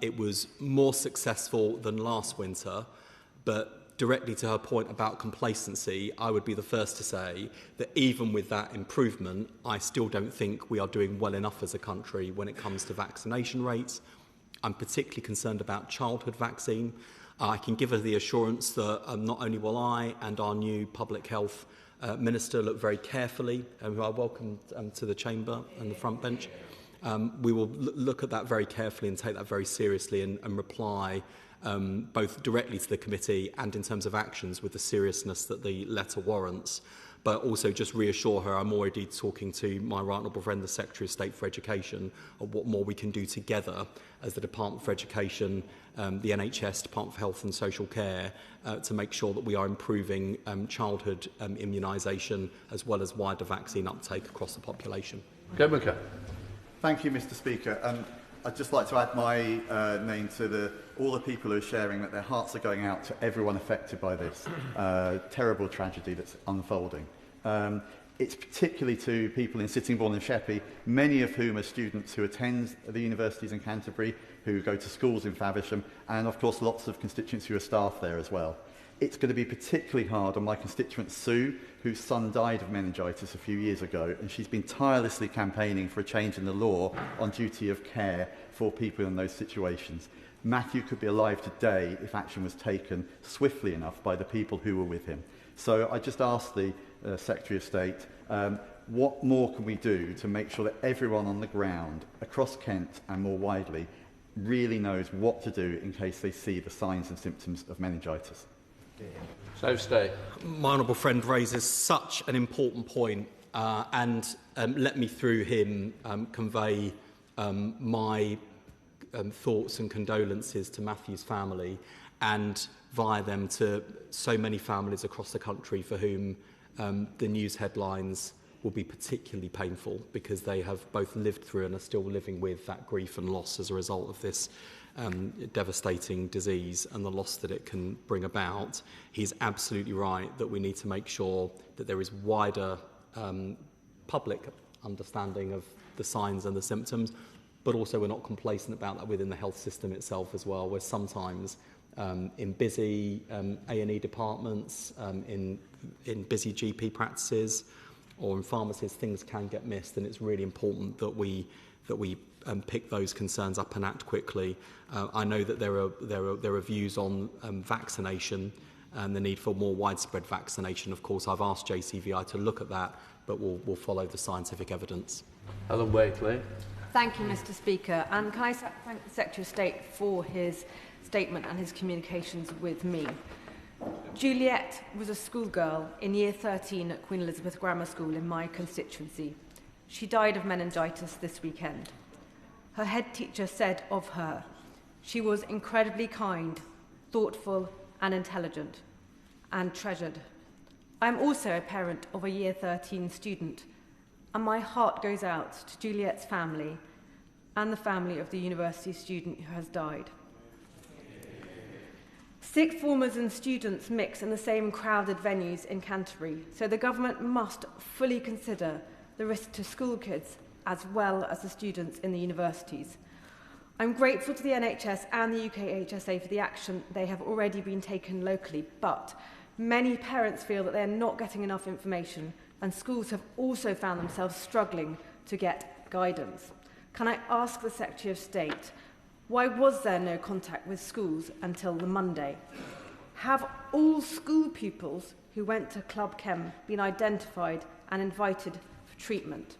it was more successful than last winter, but directly to her point about complacency, I would be the first to say that even with that improvement, I still don't think we are doing well enough as a country when it comes to vaccination rates. I'm particularly concerned about childhood vaccine. I can give her the assurance that not only will I and our new public health minister look very carefully, who I welcome to the chamber and the front bench. We will look at that very carefully and take that very seriously and reply both directly to the committee and in terms of actions with the seriousness that the letter warrants, but also just reassure her I'm already talking to my right honourable friend, the Secretary of State for Education, of what more we can do together as the Department for Education, the NHS, Department for Health and Social Care, to make sure that we are improving childhood immunisation as well as wider vaccine uptake across the population. Thank you, Mr. Speaker. I'd just like to add my name to all the people who are sharing that their hearts are going out to everyone affected by this terrible tragedy that's unfolding. It's particularly to people in Sittingbourne and Sheppey, many of whom are students who attend the universities in Canterbury, who go to schools in Faversham, and of course lots of constituents who are staff there as well. It's going to be particularly hard on my constituent Sue, whose son died of meningitis a few years ago, and she's been tirelessly campaigning for a change in the law on duty of care for people in those situations. Matthew could be alive today if action was taken swiftly enough by the people who were with him. So I just asked the Secretary of State, what more can we do to make sure that everyone on the ground, across Kent and more widely, really knows what to do in case they see the signs and symptoms of meningitis? So stay. My honourable friend raises such an important point, and let me through him convey my thoughts and condolences to Matthew's family, and via them to so many families across the country for whom the news headlines will be particularly painful, because they have both lived through and are still living with that grief and loss as a result of this devastating disease and the loss that it can bring about. He's absolutely right that we need to make sure that there is wider public understanding of the signs and the symptoms, but also we're not complacent about that within the health system itself as well, where sometimes in busy A&E departments, in busy GP practices or in pharmacies, things can get missed, and it's really important that we pick those concerns up and act quickly. I know that there are views on vaccination and the need for more widespread vaccination. Of course, I've asked JCVI to look at that, but we'll follow the scientific evidence. Helen Wakely. Thank you, Mr. Speaker. And can I thank the Secretary of State for his statement and his communications with me. Juliet was a schoolgirl in Year 13 at Queen Elizabeth Grammar School in my constituency. She died of meningitis this weekend. Her head teacher said of her, she was incredibly kind, thoughtful and intelligent, and treasured. I am also a parent of a Year 13 student, and my heart goes out to Juliet's family and the family of the university student who has died. Sixth formers and students mix in the same crowded venues in Canterbury, so the government must fully consider the risk to school kids as well as the students in the universities. I'm grateful to the NHS and the UK HSA for the action they have already been taken locally, but many parents feel that they're not getting enough information, and schools have also found themselves struggling to get guidance. Can I ask the Secretary of State, why was there no contact with schools until the Monday? Have all school pupils who went to Club Chem been identified and invited for treatment?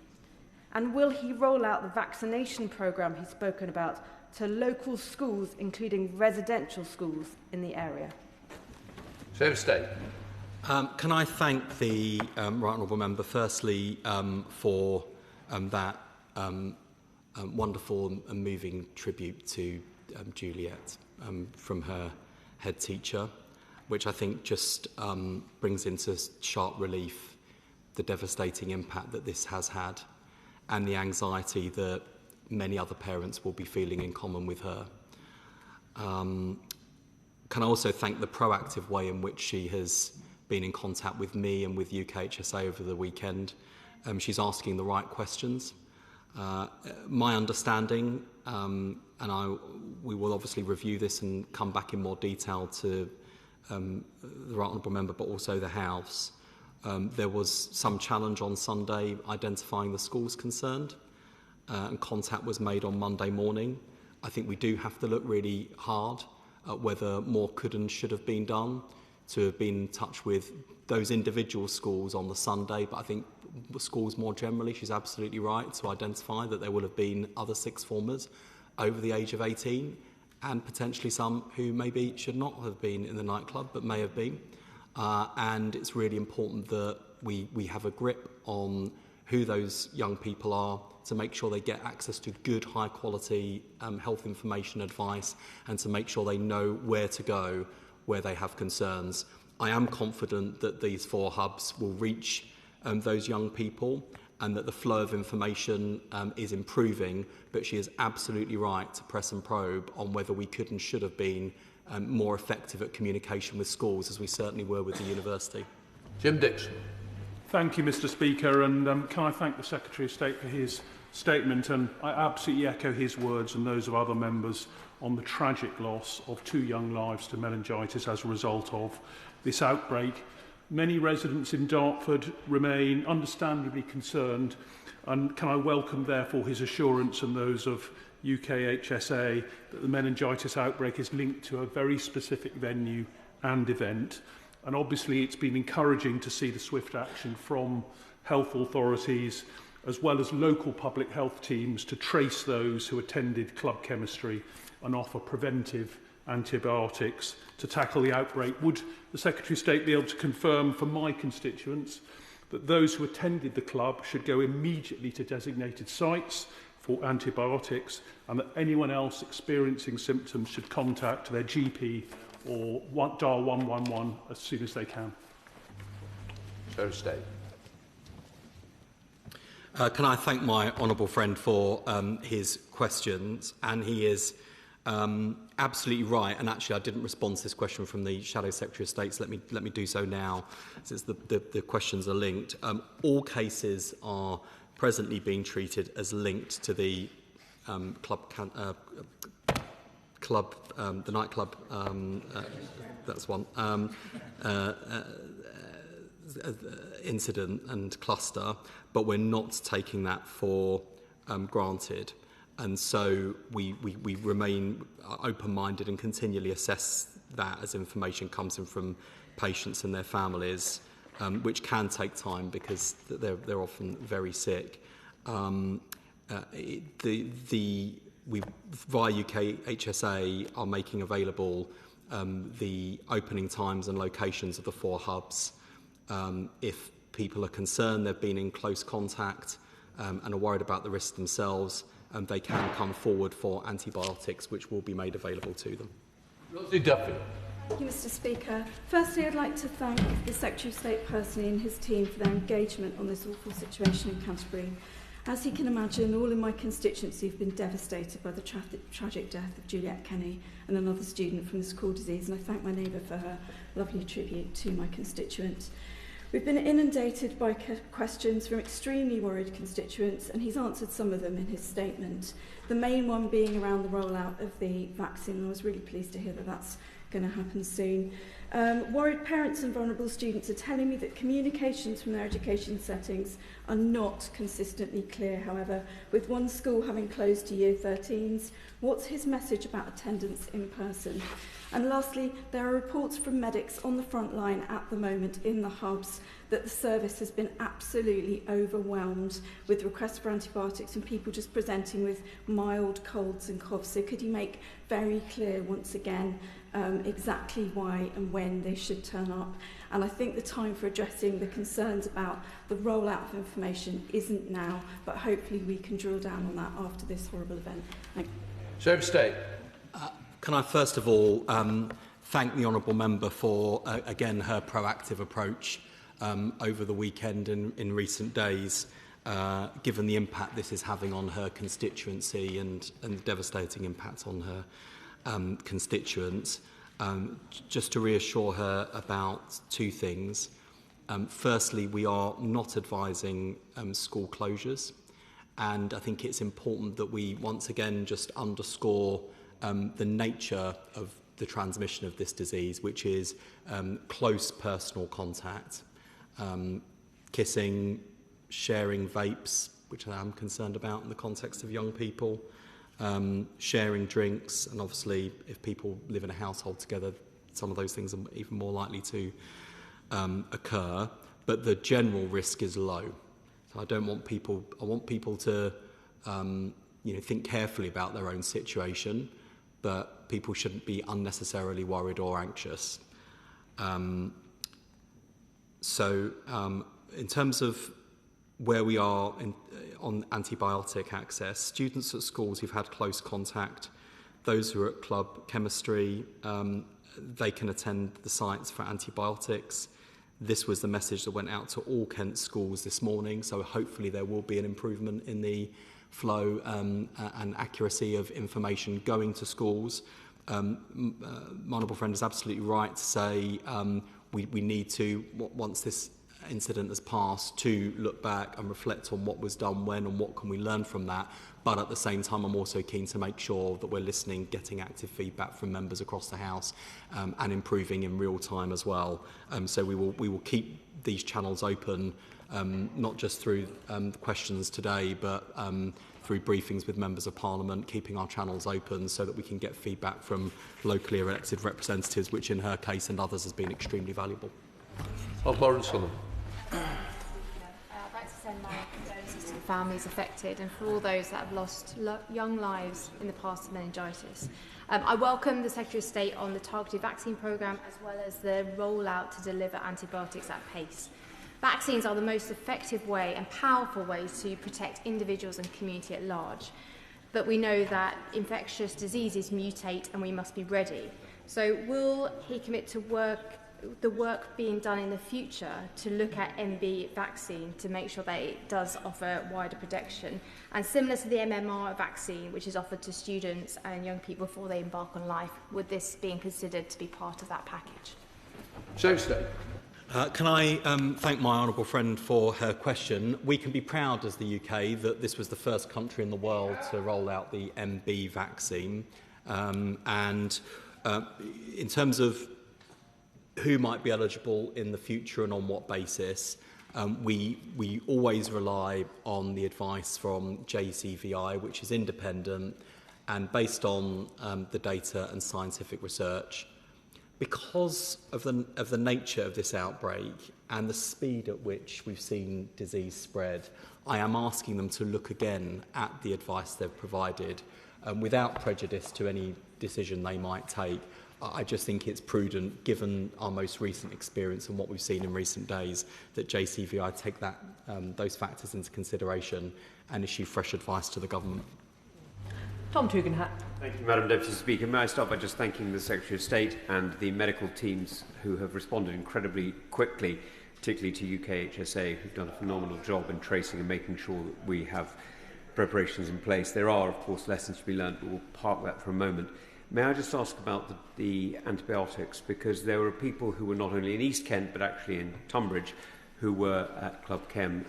And will he roll out the vaccination programme he's spoken about to local schools, including residential schools in the area? Secretary of State. Can I thank the Right Honourable Member firstly for that wonderful and moving tribute to Juliet from her head teacher, which I think just brings into sharp relief the devastating impact that this has had and the anxiety that many other parents will be feeling in common with her. Can I also thank the proactive way in which she has been in contact with me and with UKHSA over the weekend. She's asking the right questions. My understanding, we will obviously review this and come back in more detail to the Right Honourable Member, but also the House. There was some challenge on Sunday identifying the schools concerned, and contact was made on Monday morning. I think we do have to look really hard at whether more could and should have been done to have been in touch with those individual schools on the Sunday, but I think schools more generally, she's absolutely right to identify that there will have been other sixth formers over the age of 18 and potentially some who maybe should not have been in the nightclub but may have been. And it's really important that we have a grip on who those young people are to make sure they get access to good, high-quality health information advice and to make sure they know where to go where they have concerns. I am confident that these 4 hubs will reach those young people and that the flow of information is improving, but she is absolutely right to press and probe on whether we could and should have been more effective at communication with schools, as we certainly were with the university. Jim Dixon. Thank you, Mr. Speaker, and can I thank the Secretary of State for his statement, and I absolutely echo his words and those of other members on the tragic loss of 2 young lives to meningitis as a result of this outbreak. Many residents in Dartford remain understandably concerned, and can I welcome therefore his assurance and those of UKHSA that the meningitis outbreak is linked to a very specific venue and event. And obviously it's been encouraging to see the swift action from health authorities as well as local public health teams to trace those who attended club chemistry and offer preventive antibiotics to tackle the outbreak. Would the Secretary of State be able to confirm for my constituents that those who attended the club should go immediately to designated sites for antibiotics, and that anyone else experiencing symptoms should contact their GP or dial 111 as soon as they can? Secretary of State. Can I thank my honourable friend for his questions? And he is absolutely right. And actually, I didn't respond to this question from the Shadow Secretary of State, so let me do so now, since the questions are linked. All cases are presently being treated as linked to the the nightclub. That's one. Incident and cluster, but we're not taking that for granted, and so we remain open-minded and continually assess that as information comes in from patients and their families, which can take time because they're often very sick. We via UKHSA are making available the opening times and locations of the 4 hubs. If people are concerned, they've been in close contact and are worried about the risks themselves, they can come forward for antibiotics, which will be made available to them. Rosie Duffy. Thank you, Mr. Speaker. Firstly, I'd like to thank the Secretary of State personally and his team for their engagement on this awful situation in Canterbury. As you can imagine, all in my constituency have been devastated by the tragic death of Juliet Kenny and another student from the school disease, and I thank my neighbour for her lovely tribute to my constituent. We've been inundated by questions from extremely worried constituents, and he's answered some of them in his statement. The main one being around the rollout of the vaccine, and I was really pleased to hear that that's going to happen soon. Worried parents and vulnerable students are telling me that communications from their education settings are not consistently clear, however, with one school having closed to Year 13s. What's his message about attendance in person? And lastly, there are reports from medics on the front line at the moment in the hubs that the service has been absolutely overwhelmed with requests for antibiotics and people just presenting with mild colds and coughs. So could you make very clear once again exactly why and when they should turn up? And I think the time for addressing the concerns about the rollout of information isn't now, but hopefully we can drill down on that after this horrible event. Thank you. Secretary of State. Can I first of all thank the honourable member for, again, her proactive approach over the weekend and in recent days, given the impact this is having on her constituency and the devastating impact on her constituents. Just to reassure her about 2 things. Firstly, we are not advising school closures, and I think it's important that we once again just underscore the nature of the transmission of this disease, which is close personal contact, kissing, sharing vapes, which I'm concerned about in the context of young people, sharing drinks, and obviously if people live in a household together, some of those things are even more likely to occur, but the general risk is low. So I want people to think carefully about their own situation, but people shouldn't be unnecessarily worried or anxious. So in terms of where we are on antibiotic access, students at schools who've had close contact, those who are at club chemistry, they can attend the sites for antibiotics. This was the message that went out to all Kent schools this morning, so hopefully there will be an improvement in the flow and accuracy of information going to schools. My honourable friend is absolutely right to say we need to, once this incident has passed, to look back and reflect on what was done when and what can we learn from that. But at the same time, I'm also keen to make sure that we're listening, getting active feedback from members across the House, and improving in real time as well. So we will keep these channels open, not just through the questions today, but through briefings with members of Parliament, keeping our channels open so that we can get feedback from locally elected representatives, which in her case and others has been extremely valuable. Lawrence Sullivan. I'd like to send my condolences to the families affected and for all those that have lost young lives in the past of meningitis. I welcome the Secretary of State on the targeted vaccine programme as well as the rollout to deliver antibiotics at pace. Vaccines are the most effective way and powerful way to protect individuals and community at large. But we know that infectious diseases mutate and we must be ready. So will he commit to the work being done in the future to look at MB vaccine to make sure that it does offer wider protection? And similar to the MMR vaccine, which is offered to students and young people before they embark on life, would this be considered to be part of that package? Can I thank my honourable friend for her question? We can be proud as the UK that this was the first country in the world to roll out the MB vaccine. In terms of who might be eligible in the future and on what basis, we always rely on the advice from JCVI, which is independent and based on the data and scientific research. Because of the nature of this outbreak and the speed at which we've seen disease spread, I am asking them to look again at the advice they've provided without prejudice to any decision they might take. I just think it's prudent, given our most recent experience and what we've seen in recent days, that JCVI take those factors into consideration and issue fresh advice to the government. Tom Tugendhat. Thank you, Madam Deputy Speaker. May I start by just thanking the Secretary of State and the medical teams who have responded incredibly quickly, particularly to UKHSA, who've done a phenomenal job in tracing and making sure that we have preparations in place. There are, of course, lessons to be learned, but we'll park that for a moment. May I just ask about the antibiotics, because there were people who were not only in East Kent but actually in Tunbridge who were at Club Chem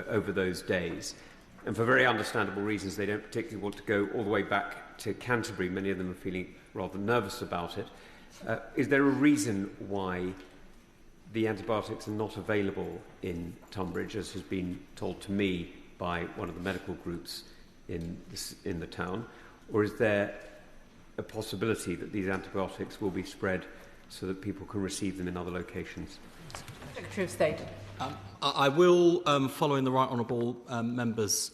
over those days. And for very understandable reasons, they don't particularly want to go all the way back to Canterbury. Many of them are feeling rather nervous about it. Is there a reason why the antibiotics are not available in Tunbridge, as has been told to me by one of the medical groups in the town? Or is there a possibility that these antibiotics will be spread so that people can receive them in other locations? Secretary of State. I will, following the right honourable member's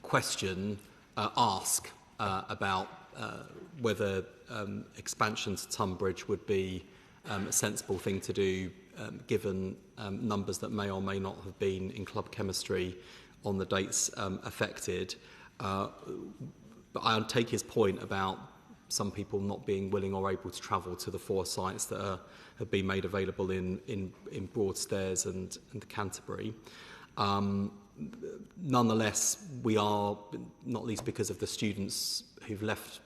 question, ask about whether expansion to Tunbridge would be a sensible thing to do, given numbers that may or may not have been in club chemistry on the dates affected. But I take his point about some people not being willing or able to travel to the 4 sites that have been made available in Broadstairs and Canterbury. Nonetheless, we are, not least because of the students who've left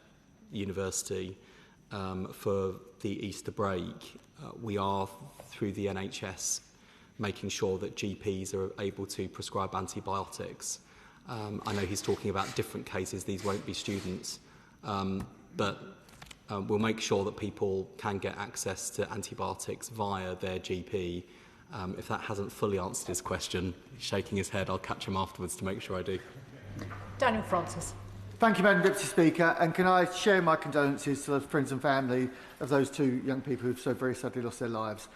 university for the Easter break, we are, through the NHS, making sure that GPs are able to prescribe antibiotics. I know he's talking about different cases, these won't be students, but we'll make sure that people can get access to antibiotics via their GP. If that hasn't fully answered his question, he's shaking his head, I'll catch him afterwards to make sure I do. Daniel Francis. Thank you, Madam Deputy Speaker, and can I share my condolences to the friends and family of those 2 young people who've so very sadly lost their lives.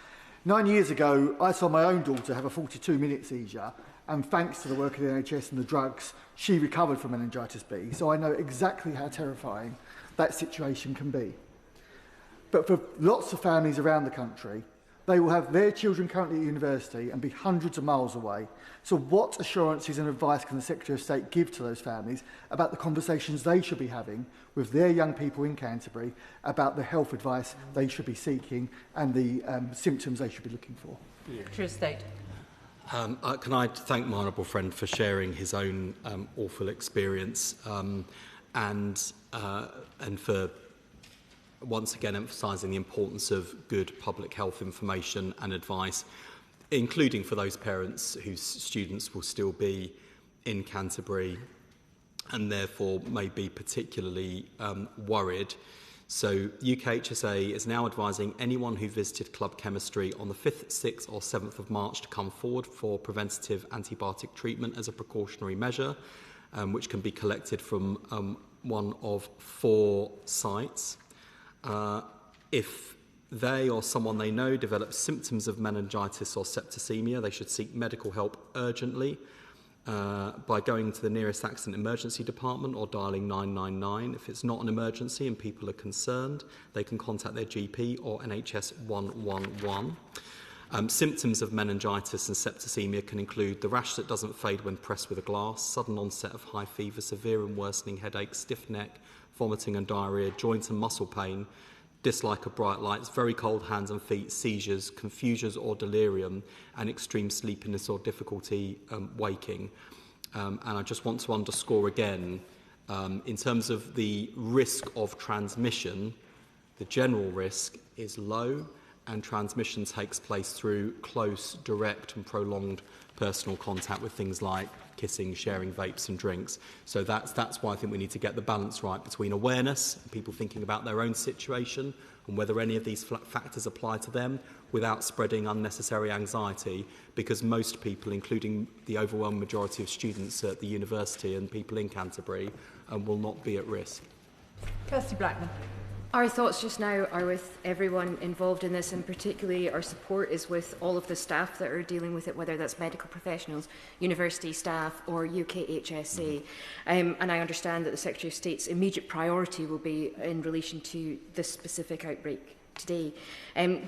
9 years ago, I saw my own daughter have a 42-minute seizure, and thanks to the work of the NHS and the drugs, she recovered from meningitis B, so I know exactly how terrifying that situation can be. But for lots of families around the country, they will have their children currently at university and be hundreds of miles away. So what assurances and advice can the Secretary of State give to those families about the conversations they should be having with their young people in Canterbury about the health advice they should be seeking and the symptoms they should be looking for? Secretary of State. Can I thank my honourable friend for sharing his own awful experience and for once again emphasising the importance of good public health information and advice. including for those parents whose students will still be in Canterbury and therefore may be particularly worried. So UKHSA is now advising anyone who visited Club Chemistry on the 5th, 6th or 7th of March to come forward for preventative antibiotic treatment as a precautionary measure, which can be collected from one of 4 sites. If they or someone they know develops symptoms of meningitis or septicemia, they should seek medical help urgently by going to the nearest accident emergency department or dialling 999. If it's not an emergency and people are concerned, they can contact their GP or NHS 111. Symptoms of meningitis and septicemia can include the rash that doesn't fade when pressed with a glass, sudden onset of high fever, severe and worsening headache, stiff neck, vomiting and diarrhoea, joint and muscle pain, dislike of bright lights, very cold hands and feet, seizures, confusions or delirium, and extreme sleepiness or difficulty waking. And I just want to underscore again, in terms of the risk of transmission, the general risk is low, and transmission takes place through close, direct and prolonged personal contact with things like kissing, sharing vapes and drinks. So that's why I think we need to get the balance right between awareness and people thinking about their own situation and whether any of these factors apply to them without spreading unnecessary anxiety, because most people, including the overwhelming majority of students at the university and people in Canterbury, will not be at risk. Kirsty Blackman. Our thoughts just now are with everyone involved in this, and particularly our support is with all of the staff that are dealing with it, whether that's medical professionals, university staff or UKHSA. And I understand that the Secretary of State's immediate priority will be in relation to this specific outbreak today.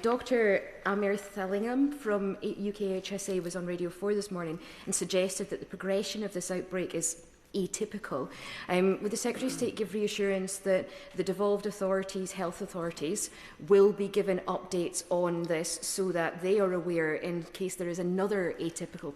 Dr. Amir Thallingham from UKHSA was on Radio 4 this morning and suggested that the progression of this outbreak is atypical. Would the Secretary of State give reassurance that the devolved authorities, health authorities, will be given updates on this so that they are aware in case there is another atypical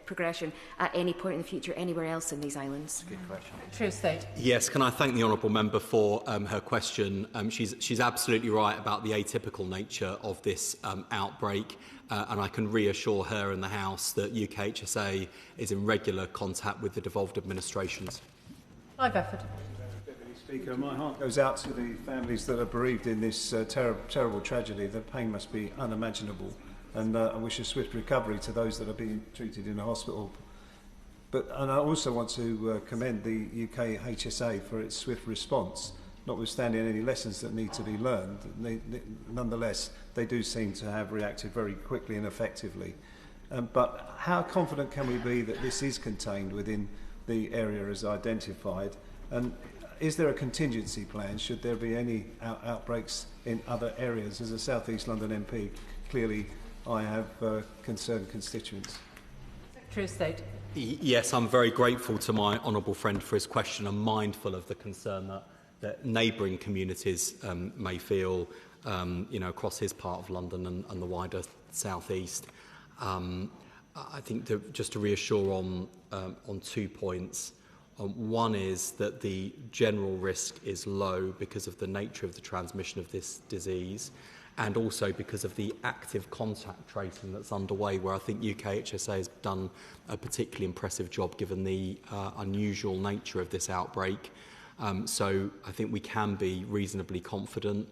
progression at any point in the future anywhere else in these islands? Good question. Secretary of State. Yes, can I thank the Honourable Member for her question. She's absolutely right about the atypical nature of this outbreak. And I can reassure her and the House that UKHSA is in regular contact with the devolved administrations. Clive Efford. Deputy Speaker, my heart goes out to the families that are bereaved in this terrible tragedy. The pain must be unimaginable, and I wish a swift recovery to those that are being treated in the hospital. And I also want to commend the UKHSA for its swift response. Notwithstanding any lessons that need to be learned, nonetheless, they do seem to have reacted very quickly and effectively. But how confident can we be that this is contained within the area as identified? And is there a contingency plan should there be any outbreaks in other areas? As a South East London MP, clearly I have concerned constituents. Secretary of State. Yes, I'm very grateful to my honourable friend for his question and mindful of the concern that neighbouring communities may feel, across his part of London and the wider South East. I think just to reassure on 2 points. One is that the general risk is low because of the nature of the transmission of this disease, and also because of the active contact tracing that's underway, where I think UKHSA has done a particularly impressive job given the unusual nature of this outbreak. So I think we can be reasonably confident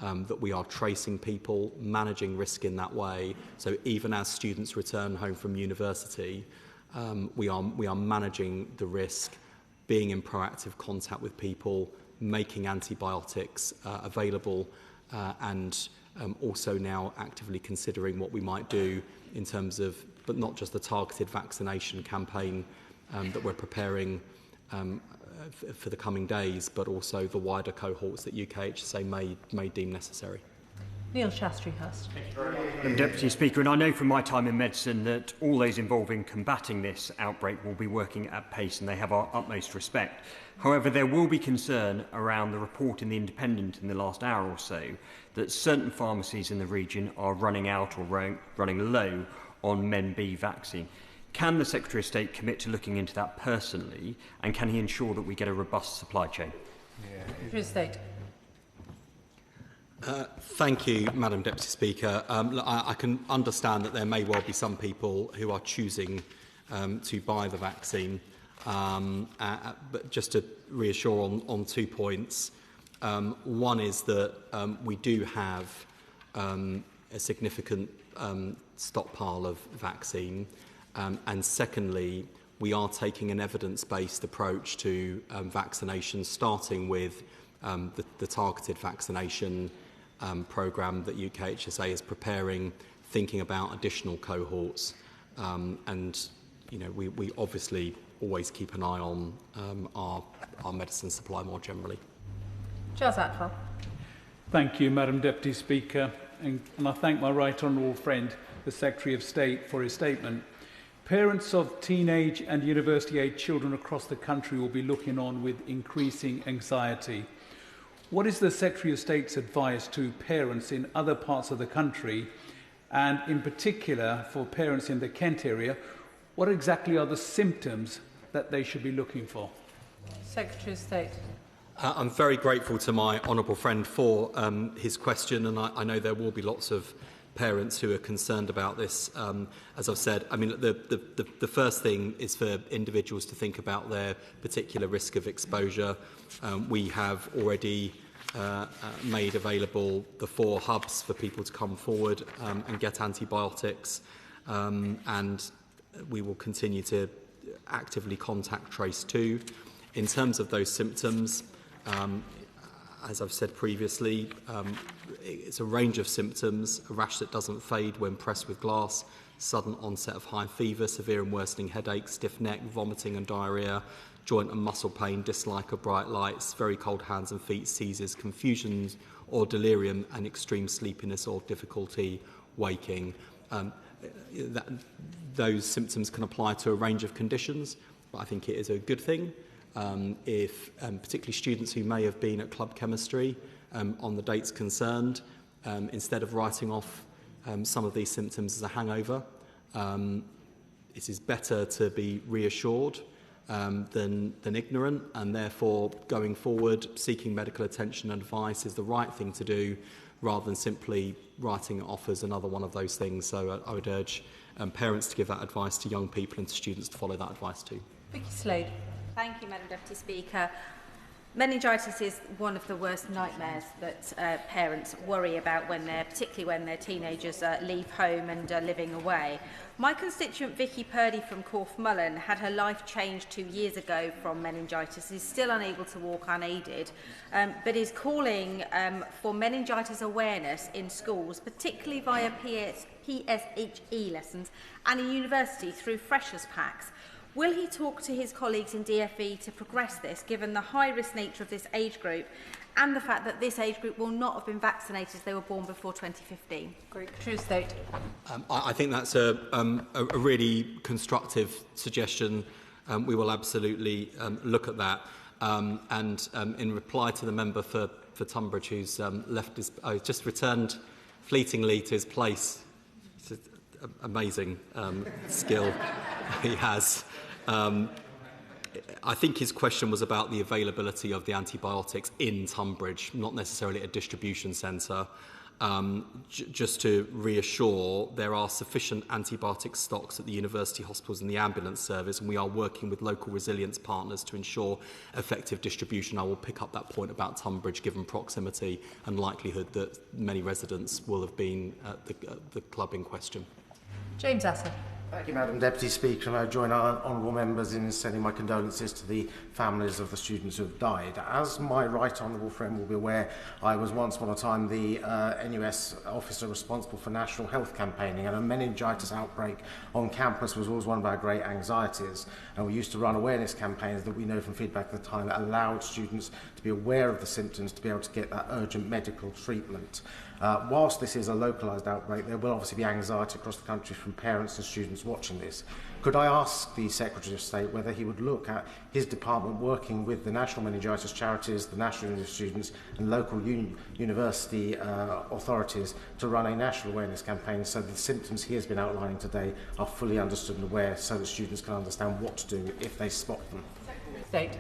that we are tracing people, managing risk in that way. So even as students return home from university, we are managing the risk, being in proactive contact with people, making antibiotics available, and also now actively considering what we might do in terms of, but not just the targeted vaccination campaign that we're preparing for the coming days, but also the wider cohorts that UKHSA may deem necessary. Neil Shastry-Hurst. Deputy Speaker, and I know from my time in medicine that all those involved in combating this outbreak will be working at pace, and they have our utmost respect. However, there will be concern around the report in The Independent in the last hour or so that certain pharmacies in the region are running out or running low on Men-B vaccine. Can the Secretary of State commit to looking into that personally, and can he ensure that we get a robust supply chain? Secretary of State. Thank you, Madam Deputy Speaker. Look, I can understand that there may well be some people who are choosing to buy the vaccine, but just to reassure on 2 points. One is that we do have a significant stockpile of vaccine, and secondly, we are taking an evidence-based approach to vaccination, starting with the targeted vaccination programme that UKHSA is preparing, thinking about additional cohorts, and we obviously always keep an eye on our medicine supply more generally. Charles Atwell. Thank you, Madam Deputy Speaker, and I thank my right honourable friend, the Secretary of State, for his statement. Parents of teenage and university-age children across the country will be looking on with increasing anxiety. What is the Secretary of State's advice to parents in other parts of the country, and in particular for parents in the Kent area? What exactly are the symptoms that they should be looking for? Secretary of State. I'm very grateful to my honourable friend for his question, and I know there will be lots of parents who are concerned about this. As I've said, I mean, the first thing is for individuals to think about their particular risk of exposure. We have already made available the 4 hubs for people to come forward and get antibiotics, and we will continue to actively contact Trace 2. In terms of those symptoms, as I've said previously, it's a range of symptoms: a rash that doesn't fade when pressed with glass, sudden onset of high fever, severe and worsening headache, stiff neck, vomiting and diarrhoea, joint and muscle pain, dislike of bright lights, very cold hands and feet, seizures, confusions or delirium, and extreme sleepiness or difficulty waking. Those symptoms can apply to a range of conditions, but I think it is a good thing if particularly students who may have been at club chemistry on the dates concerned, instead of writing off some of these symptoms as a hangover, it is better to be reassured than ignorant, and therefore going forward seeking medical attention and advice is the right thing to do, rather than simply writing it off as another one of those things. So I would urge parents to give that advice to young people and to students to follow that advice too. Vicky Slade. Thank you, Madam Deputy Speaker. Meningitis is one of the worst nightmares that parents worry about particularly when their teenagers leave home and are living away. My constituent Vicky Purdy from Corfmullen had her life changed 2 years ago from meningitis, is still unable to walk unaided, but is calling for meningitis awareness in schools, particularly via PSHE lessons and in university through freshers packs. Will he talk to his colleagues in DfE to progress this, given the high-risk nature of this age group and the fact that this age group will not have been vaccinated as they were born before 2015? True State. I think that's a really constructive suggestion. We will absolutely look at that. And in reply to the member for Tunbridge, who's just returned fleetingly to his place, it's an amazing skill he has. I think his question was about the availability of the antibiotics in Tunbridge, not necessarily a distribution centre. Just to reassure, there are sufficient antibiotic stocks at the university hospitals and the ambulance service, and we are working with local resilience partners to ensure effective distribution. I will pick up that point about Tunbridge, given proximity and likelihood that many residents will have been at the club in question. James Asser. Thank you, Madam Deputy Speaker, and I join our honourable members in sending my condolences to the families of the students who have died. As my right honourable friend will be aware, I was once upon a time the NUS officer responsible for national health campaigning, and a meningitis outbreak on campus was always one of our great anxieties. And we used to run awareness campaigns that we know from feedback at the time that allowed students to be aware of the symptoms to be able to get that urgent medical treatment. Whilst this is a localised outbreak, there will obviously be anxiety across the country from parents and students watching this. Could I ask the Secretary of State whether he would look at his department working with the National Meningitis Charities, the National University students and local university authorities to run a national awareness campaign so that the symptoms he has been outlining today are fully understood and aware, so that students can understand what to do if they spot them? State.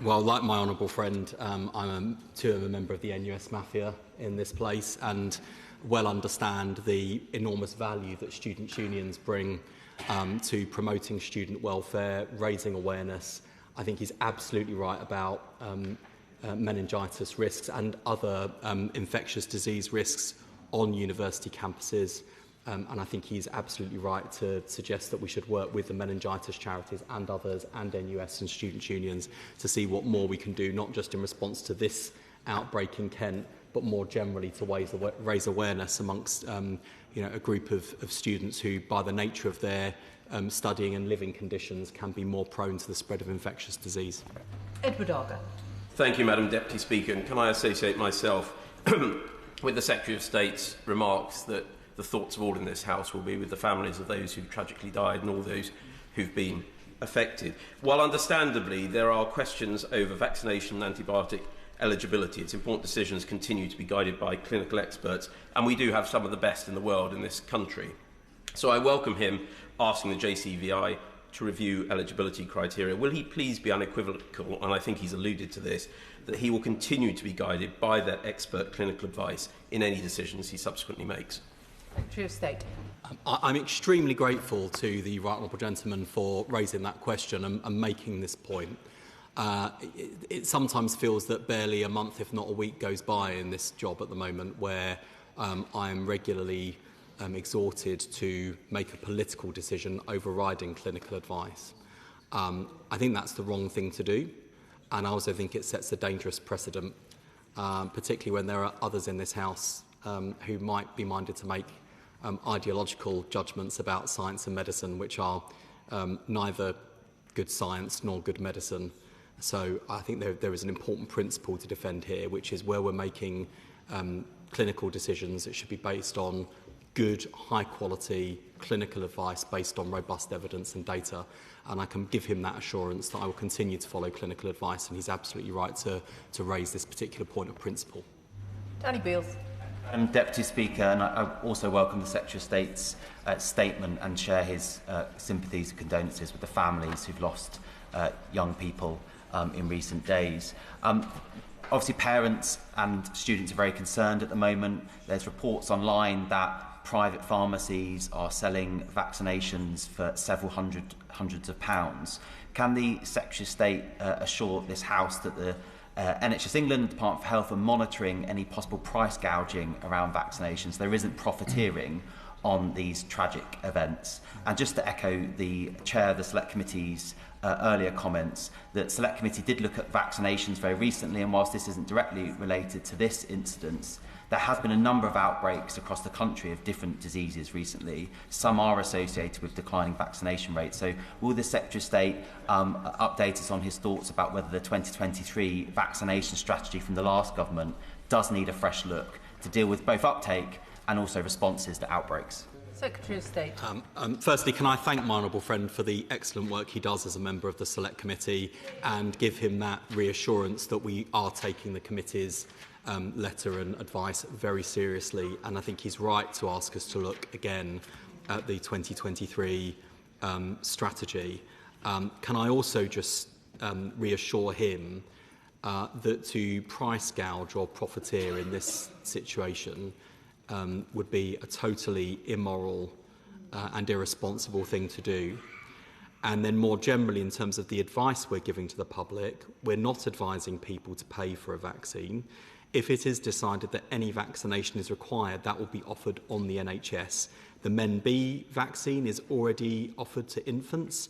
Well, like my honourable friend, I'm a member of the NUS Mafia in this place and well understand the enormous value that students' unions bring to promoting student welfare, raising awareness. I think he's absolutely right about meningitis risks and other infectious disease risks on university campuses. And I think he's absolutely right to suggest that we should work with the meningitis charities and others and NUS and students' unions to see what more we can do, not just in response to this outbreak in Kent, but more generally to raise awareness amongst a group of students who, by the nature of their studying and living conditions, can be more prone to the spread of infectious disease. Edward Arger. Thank you, Madam Deputy Speaker. And can I associate myself with the Secretary of State's remarks that the thoughts of all in this House will be with the families of those who tragically died and all those who've been affected. While understandably there are questions over vaccination and antibiotic eligibility, it's important decisions continue to be guided by clinical experts, and we do have some of the best in the world in this country. So I welcome him asking the JCVI to review eligibility criteria. Will he please be unequivocal, and I think he's alluded to this, that he will continue to be guided by that expert clinical advice in any decisions he subsequently makes? Secretary of State. I'm extremely grateful to the right honourable gentleman for raising that question and making this point. It sometimes feels that barely a month, if not a week, goes by in this job at the moment where I am regularly exhorted to make a political decision overriding clinical advice. I think that's the wrong thing to do, and I also think it sets a dangerous precedent, particularly when there are others in this House who might be minded to make ideological judgments about science and medicine, which are neither good science nor good medicine. So I think there is an important principle to defend here, which is where we're making clinical decisions, it should be based on good, high-quality clinical advice based on robust evidence and data. And I can give him that assurance that I will continue to follow clinical advice, and he's absolutely right to raise this particular point of principle. Danny Beales. Deputy Speaker, and I also welcome the Secretary of State's statement and share his sympathies and condolences with the families who've lost young people in recent days. Obviously, parents and students are very concerned at the moment. There's reports online that private pharmacies are selling vaccinations for several hundreds of pounds. Can the Secretary of State assure this House that the NHS England and Department for Health are monitoring any possible price gouging around vaccinations? There isn't profiteering on these tragic events. And just to echo the Chair of the Select Committee's earlier comments, that Select Committee did look at vaccinations very recently, and whilst this isn't directly related to this incident, there has been a number of outbreaks across the country of different diseases recently. Some are associated with declining vaccination rates. So will the Secretary of State update us on his thoughts about whether the 2023 vaccination strategy from the last government does need a fresh look to deal with both uptake and also responses to outbreaks? Secretary of State. Firstly, can I thank my honourable friend for the excellent work he does as a member of the Select Committee and give him that reassurance that we are taking the committee's letter and advice very seriously, and I think he's right to ask us to look again at the 2023 strategy. Can I also just reassure him that to price gouge or profiteer in this situation would be a totally immoral and irresponsible thing to do. And then more generally, in terms of the advice we're giving to the public, we're not advising people to pay for a vaccine. If it is decided that any vaccination is required, that will be offered on the NHS. The Men B vaccine is already offered to infants,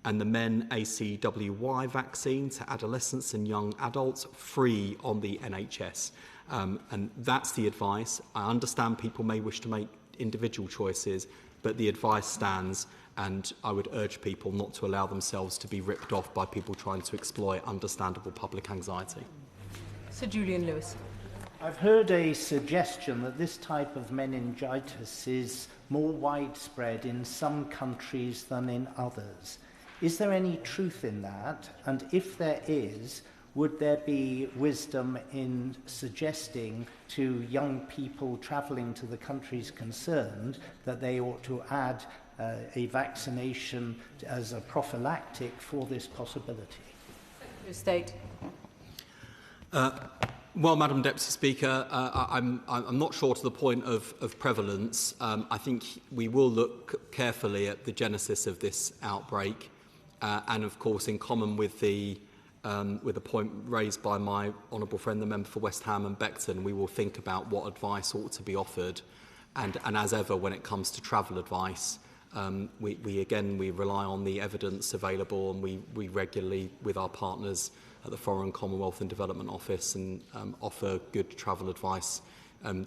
and the Men ACWY vaccine to adolescents and young adults free on the NHS. And that's the advice. I understand people may wish to make individual choices, but the advice stands, and I would urge people not to allow themselves to be ripped off by people trying to exploit understandable public anxiety. Sir Julian Lewis. I've heard a suggestion that this type of meningitis is more widespread in some countries than in others. Is there any truth in that? And if there is, would there be wisdom in suggesting to young people travelling to the countries concerned that they ought to add a vaccination as a prophylactic for this possibility? Secretary of State. Well, Madam Deputy Speaker, I'm not sure to the point of prevalence. I think we will look carefully at the genesis of this outbreak, and of course, in common with the point raised by my honourable friend, the member for West Ham and Beckton, we will think about what advice ought to be offered. And as ever, when it comes to travel advice, we rely on the evidence available, and we regularly, with our partners at the Foreign, Commonwealth and Development Office, and offer good travel advice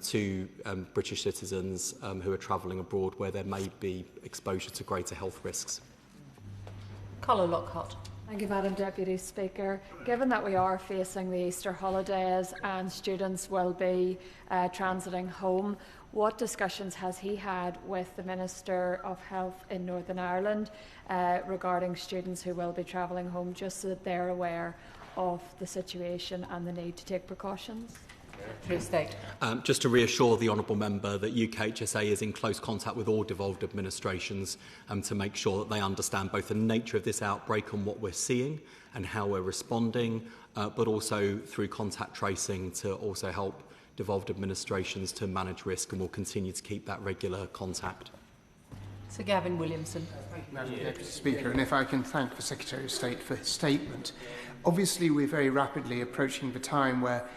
to British citizens who are travelling abroad where there may be exposure to greater health risks. Colin Lockhart. Thank you, Madam Deputy Speaker. Given that we are facing the Easter holidays and students will be transiting home, what discussions has he had with the Minister of Health in Northern Ireland regarding students who will be travelling home, just so that they're aware of the situation and the need to take precautions? Just to reassure the honourable member that UKHSA is in close contact with all devolved administrations to make sure that they understand both the nature of this outbreak and what we're seeing and how we're responding, but also through contact tracing to also help devolved administrations to manage risk, and we'll continue to keep that regular contact. Sir Gavin Williamson. Thank you, Madam Deputy Speaker, and if I can thank the Secretary of State for his statement. Obviously, we're very rapidly approaching the time where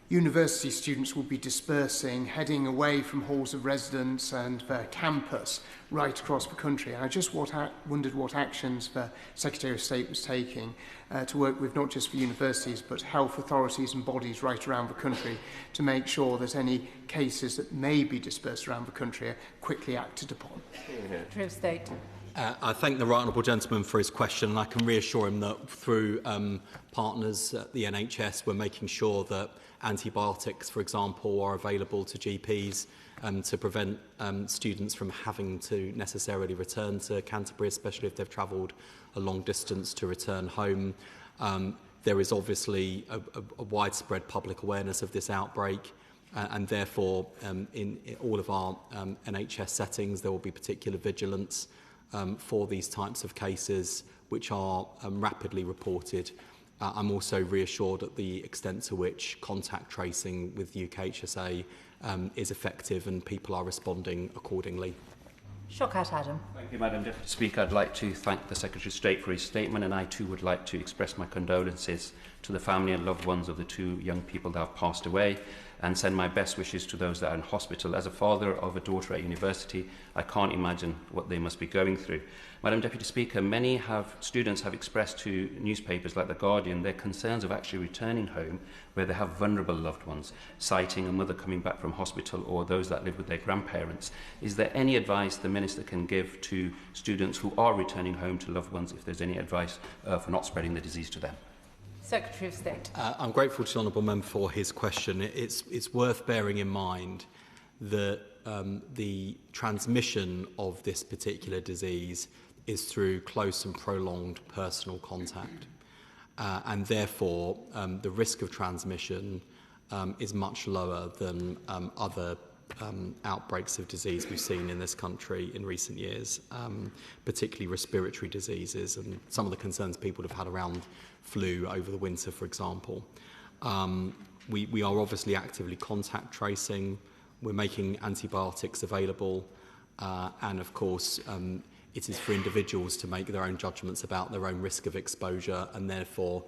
university students will be dispersing, heading away from halls of residence and their campus right across the country. And I just wondered what actions the Secretary of State was taking to work with not just the universities but health authorities and bodies right around the country to make sure that any cases that may be dispersed around the country are quickly acted upon. Secretary of State. I thank the right honourable gentleman for his question, and I can reassure him that through partners at the NHS, we're making sure that antibiotics, for example, are available to GPs to prevent students from having to necessarily return to Canterbury, especially if they've travelled a long distance to return home. There is obviously a widespread public awareness of this outbreak, and therefore in all of our NHS settings there will be particular vigilance for these types of cases which are rapidly reported. I'm also reassured at the extent to which contact tracing with UKHSA is effective and people are responding accordingly. Shawkat Adam. Thank you, Madam Deputy Speaker. I'd like to thank the Secretary of State for his statement, and I too would like to express my condolences to the family and loved ones of the two young people that have passed away, and send my best wishes to those that are in hospital. As a father of a daughter at university, I can't imagine what they must be going through. Madam Deputy Speaker, many students have expressed to newspapers like The Guardian their concerns of actually returning home where they have vulnerable loved ones, citing a mother coming back from hospital or those that live with their grandparents. Is there any advice the Minister can give to students who are returning home to loved ones, if there's any advice for not spreading the disease to them? Secretary of State. I'm grateful to the honourable member for his question. It's worth bearing in mind that the transmission of this particular disease is through close and prolonged personal contact. And therefore, the risk of transmission is much lower than other outbreaks of disease we've seen in this country in recent years, particularly respiratory diseases and some of the concerns people have had around flu over the winter, for example. We are obviously actively contact tracing. We're making antibiotics available. And of course, it is for individuals to make their own judgments about their own risk of exposure and therefore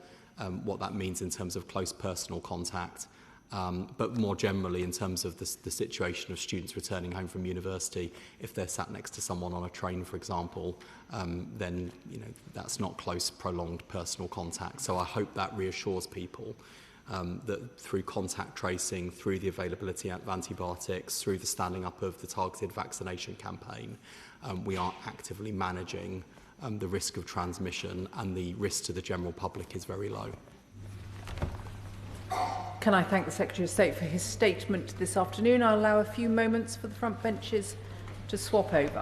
what that means in terms of close personal contact. But more generally, in terms of the situation of students returning home from university, if they're sat next to someone on a train, for example, then that's not close, prolonged personal contact. So I hope that reassures people that through contact tracing, through the availability of antibiotics, through the standing up of the targeted vaccination campaign, we are actively managing the risk of transmission, and the risk to the general public is very low. Can I thank the Secretary of State for his statement this afternoon? I'll allow a few moments for the front benches to swap over.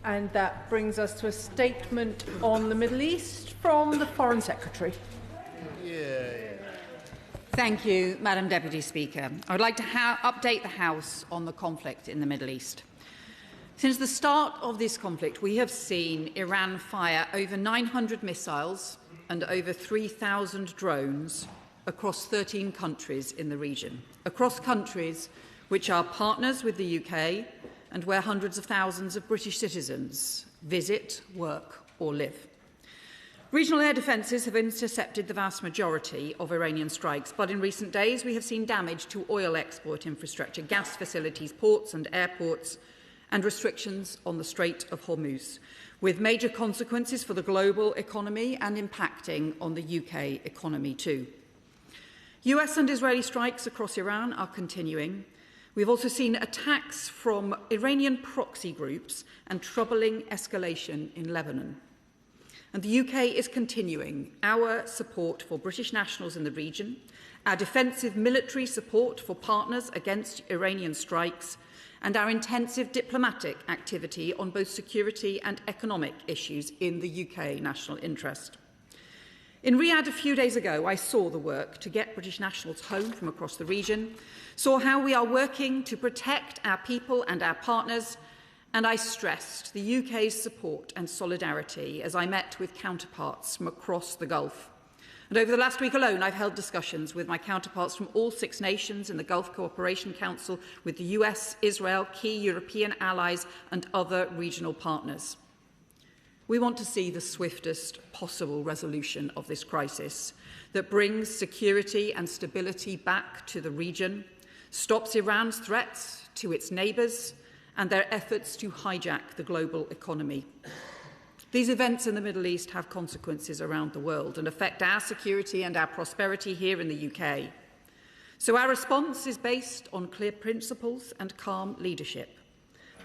And that brings us to a statement on the Middle East from the Foreign Secretary. Thank you, Madam Deputy Speaker. I would like to update the House on the conflict in the Middle East. Since the start of this conflict, we have seen Iran fire over 900 missiles and over 3,000 drones across 13 countries in the region, across countries which are partners with the UK and where hundreds of thousands of British citizens visit, work or live. Regional air defences have intercepted the vast majority of Iranian strikes, but in recent days we have seen damage to oil export infrastructure, gas facilities, ports and airports, and restrictions on the Strait of Hormuz, with major consequences for the global economy and impacting on the UK economy too. US and Israeli strikes across Iran are continuing. We've also seen attacks from Iranian proxy groups and troubling escalation in Lebanon. And the UK is continuing our support for British nationals in the region, our defensive military support for partners against Iranian strikes, and our intensive diplomatic activity on both security and economic issues in the UK national interest. In Riyadh a few days ago, I saw the work to get British nationals home from across the region, saw how we are working to protect our people and our partners, and I stressed the UK's support and solidarity as I met with counterparts from across the Gulf. And over the last week alone, I've held discussions with my counterparts from all 6 nations in the Gulf Cooperation Council, with the US, Israel, key European allies and other regional partners. We want to see the swiftest possible resolution of this crisis that brings security and stability back to the region, stops Iran's threats to its neighbours and their efforts to hijack the global economy. These events in the Middle East have consequences around the world and affect our security and our prosperity here in the UK. So our response is based on clear principles and calm leadership.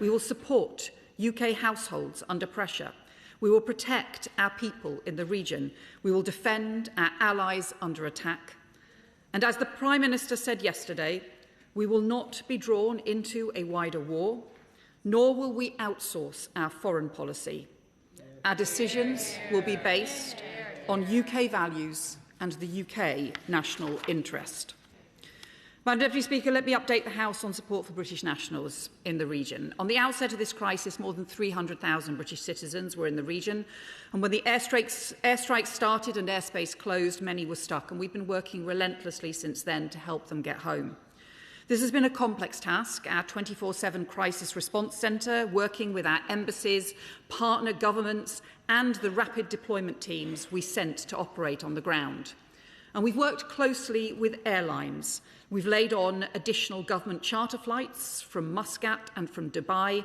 We will support UK households under pressure. We will protect our people in the region. We will defend our allies under attack. And as the Prime Minister said yesterday, we will not be drawn into a wider war, nor will we outsource our foreign policy. Our decisions will be based on UK values and the UK national interest. Madam Deputy Speaker, let me update the House on support for British nationals in the region. On the outset of this crisis, more than 300,000 British citizens were in the region, and when the airstrikes started and airspace closed, many were stuck, and we've been working relentlessly since then to help them get home. This has been a complex task. Our 24/7 Crisis Response Centre, working with our embassies, partner governments and the rapid deployment teams we sent to operate on the ground. And we've worked closely with airlines. We've laid on additional government charter flights from Muscat and from Dubai.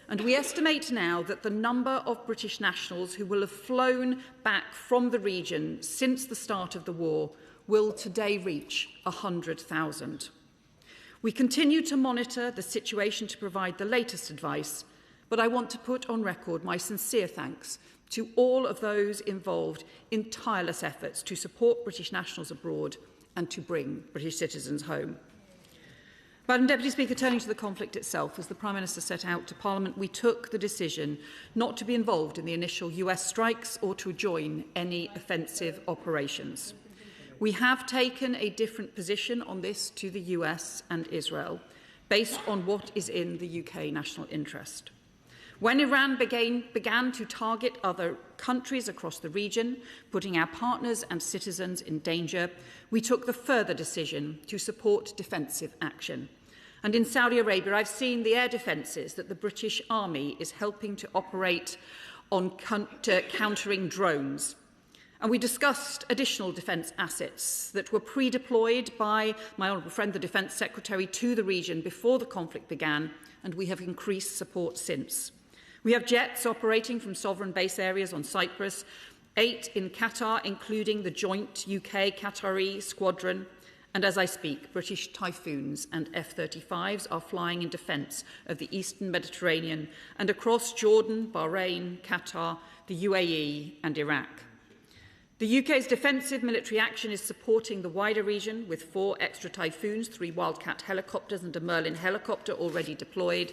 And we estimate now that the number of British nationals who will have flown back from the region since the start of the war will today reach 100,000. We continue to monitor the situation to provide the latest advice, but I want to put on record my sincere thanks to all of those involved in tireless efforts to support British nationals abroad and to bring British citizens home. Madam Deputy Speaker, turning to the conflict itself, as the Prime Minister set out to Parliament, we took the decision not to be involved in the initial US strikes or to join any offensive operations. We have taken a different position on this to the US and Israel, based on what is in the UK national interest. When Iran began to target other countries across the region, putting our partners and citizens in danger, we took the further decision to support defensive action. And in Saudi Arabia, I've seen the air defences that the British Army is helping to operate on countering drones. And we discussed additional defence assets that were pre-deployed by my honourable friend, the Defence Secretary, to the region before the conflict began, and we have increased support since. We have jets operating from sovereign base areas on Cyprus, 8 in Qatar, including the joint UK-Qatari squadron, and as I speak, British Typhoons and F-35s are flying in defence of the eastern Mediterranean and across Jordan, Bahrain, Qatar, the UAE and Iraq. The UK's defensive military action is supporting the wider region with 4 extra Typhoons, 3 Wildcat helicopters and a Merlin helicopter already deployed,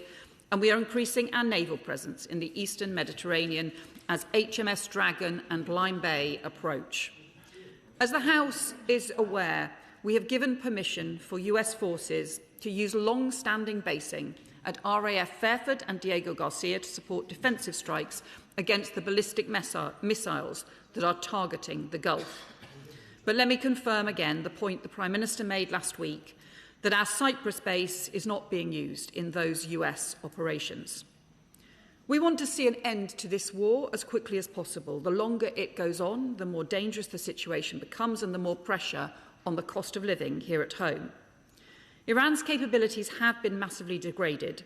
and we are increasing our naval presence in the eastern Mediterranean as HMS Dragon and Lyme Bay approach. As the House is aware, we have given permission for US forces to use long-standing basing at RAF Fairford and Diego Garcia to support defensive strikes against the ballistic missiles that are targeting the Gulf. But let me confirm again the point the Prime Minister made last week, that our Cyprus base is not being used in those US operations. We want to see an end to this war as quickly as possible. The longer it goes on, the more dangerous the situation becomes and the more pressure on the cost of living here at home. Iran's capabilities have been massively degraded,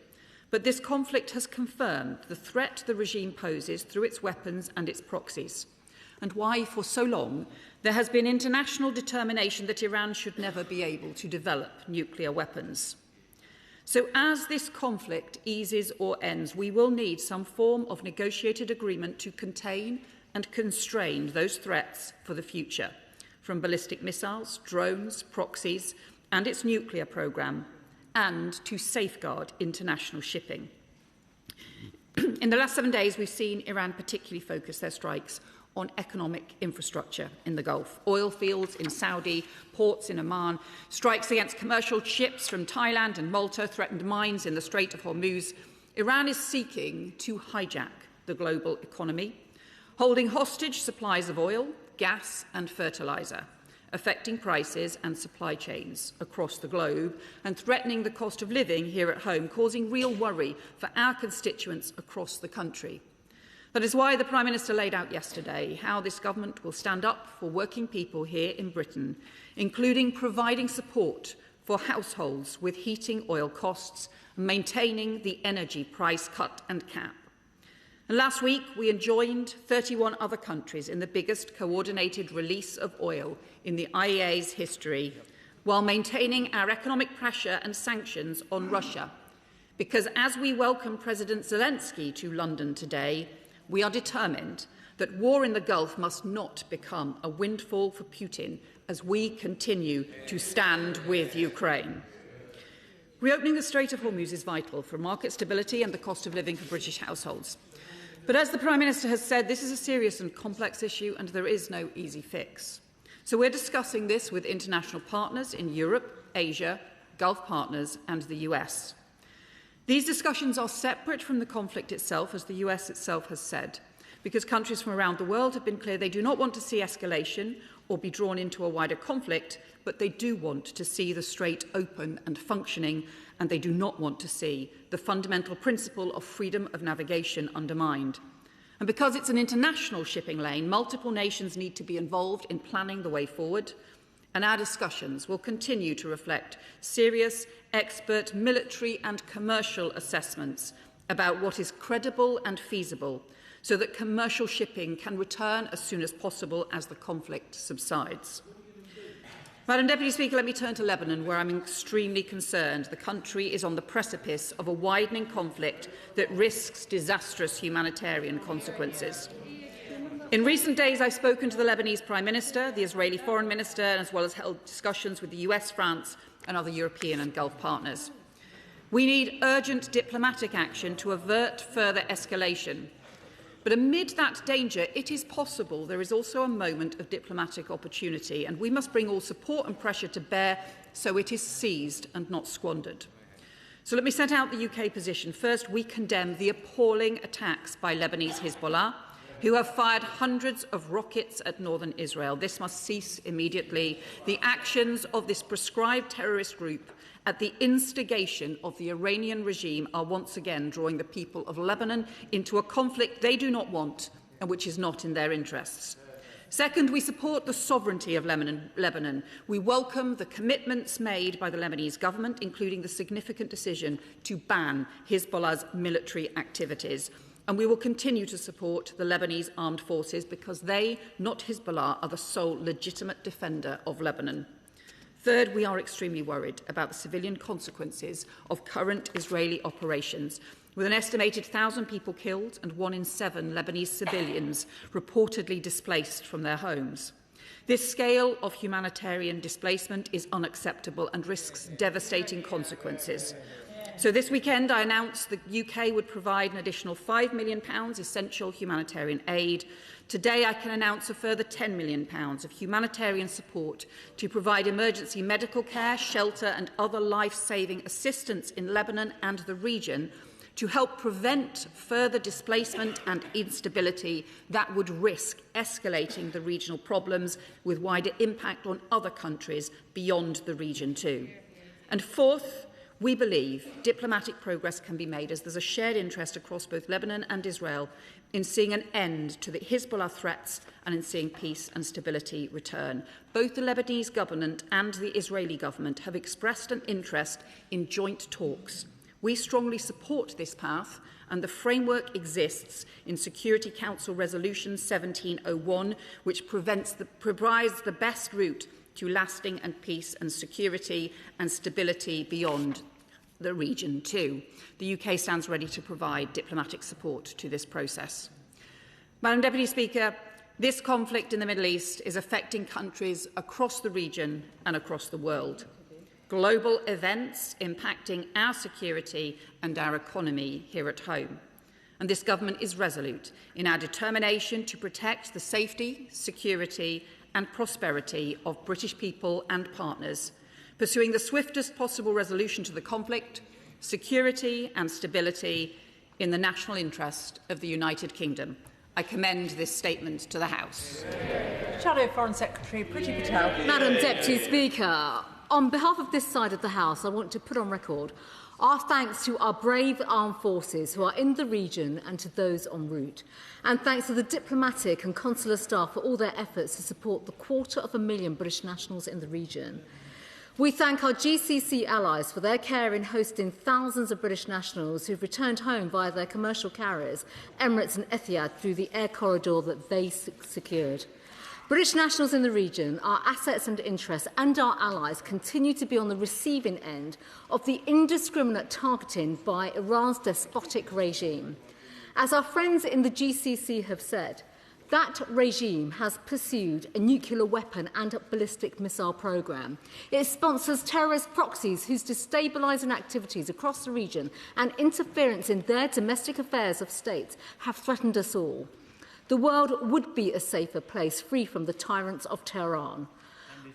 but this conflict has confirmed the threat the regime poses through its weapons and its proxies, and why, for so long, there has been international determination that Iran should never be able to develop nuclear weapons. So as this conflict eases or ends, we will need some form of negotiated agreement to contain and constrain those threats for the future, from ballistic missiles, drones, proxies, and its nuclear programme, and to safeguard international shipping. In the last 7 days, we've seen Iran particularly focus their strikes on economic infrastructure in the Gulf. Oil fields in Saudi, ports in Oman, strikes against commercial ships from Thailand and Malta, threatened mines in the Strait of Hormuz. Iran is seeking to hijack the global economy, holding hostage supplies of oil, gas and fertiliser, affecting prices and supply chains across the globe and threatening the cost of living here at home, causing real worry for our constituents across the country. That is why the Prime Minister laid out yesterday how this government will stand up for working people here in Britain, including providing support for households with heating oil costs and maintaining the energy price cut and cap. And last week, we enjoined 31 other countries in the biggest coordinated release of oil in the IEA's history, while maintaining our economic pressure and sanctions on Russia. Because as we welcome President Zelensky to London today, we are determined that war in the Gulf must not become a windfall for Putin as we continue to stand with Ukraine. Reopening the Strait of Hormuz is vital for market stability and the cost of living for British households. But as the Prime Minister has said, this is a serious and complex issue and there is no easy fix. So we're discussing this with international partners in Europe, Asia, Gulf partners and the US. These discussions are separate from the conflict itself, as the US itself has said, because countries from around the world have been clear they do not want to see escalation or be drawn into a wider conflict, but they do want to see the strait open and functioning, and they do not want to see the fundamental principle of freedom of navigation undermined. And because it's an international shipping lane, multiple nations need to be involved in planning the way forward, and our discussions will continue to reflect serious, expert military and commercial assessments about what is credible and feasible so that commercial shipping can return as soon as possible as the conflict subsides. Madam Deputy Speaker, let me turn to Lebanon, where I'm extremely concerned. The country is on the precipice of a widening conflict that risks disastrous humanitarian consequences. In recent days, I've spoken to the Lebanese Prime Minister, the Israeli Foreign Minister, as well as held discussions with the US, France and other European and Gulf partners. We need urgent diplomatic action to avert further escalation. But amid that danger, it is possible there is also a moment of diplomatic opportunity, and we must bring all support and pressure to bear so it is seized and not squandered. So let me set out the UK position. First, we condemn the appalling attacks by Lebanese Hezbollah, who have fired hundreds of rockets at northern Israel. This must cease immediately. The actions of this proscribed terrorist group at the instigation of the Iranian regime are once again drawing the people of Lebanon into a conflict they do not want and which is not in their interests. Second, we support the sovereignty of Lebanon. We welcome the commitments made by the Lebanese government, including the significant decision to ban Hezbollah's military activities. And we will continue to support the Lebanese armed forces because they, not Hezbollah, are the sole legitimate defender of Lebanon. Third, we are extremely worried about the civilian consequences of current Israeli operations, with an estimated 1,000 people killed and 1 in 7 Lebanese civilians reportedly displaced from their homes. This scale of humanitarian displacement is unacceptable and risks devastating consequences. So this weekend I announced the UK would provide an additional £5 million essential humanitarian aid. Today I can announce a further £10 million of humanitarian support to provide emergency medical care, shelter and other life-saving assistance in Lebanon and the region to help prevent further displacement and instability that would risk escalating the regional problems with wider impact on other countries beyond the region too. And fourth, we believe diplomatic progress can be made as there's a shared interest across both Lebanon and Israel in seeing an end to the Hezbollah threats and in seeing peace and stability return. Both the Lebanese government and the Israeli government have expressed an interest in joint talks. We strongly support this path, and the framework exists in Security Council Resolution 1701, which provides the best route to lasting and peace and security and stability beyond the region too. The UK stands ready to provide diplomatic support to this process. Madam Deputy Speaker, this conflict in the Middle East is affecting countries across the region and across the world. Global events impacting our security and our economy here at home. And this government is resolute in our determination to protect the safety, security and prosperity of British people and partners, pursuing the swiftest possible resolution to the conflict, security and stability in the national interest of the United Kingdom. I commend this statement to the House. Shadow Foreign Secretary Priti Patel. Madam Deputy Speaker, on behalf of this side of the House, I want to put on record our thanks to our brave armed forces who are in the region and to those en route. And thanks to the diplomatic and consular staff for all their efforts to support the 250,000 British nationals in the region. We thank our GCC allies for their care in hosting thousands of British nationals who've returned home via their commercial carriers, Emirates and Etihad, through the air corridor that they secured. British nationals in the region, our assets and interests and our allies continue to be on the receiving end of the indiscriminate targeting by Iran's despotic regime. As our friends in the GCC have said, that regime has pursued a nuclear weapon and a ballistic missile programme. It sponsors terrorist proxies whose destabilising activities across the region and interference in their domestic affairs of states have threatened us all. The world would be a safer place, free from the tyrants of Tehran.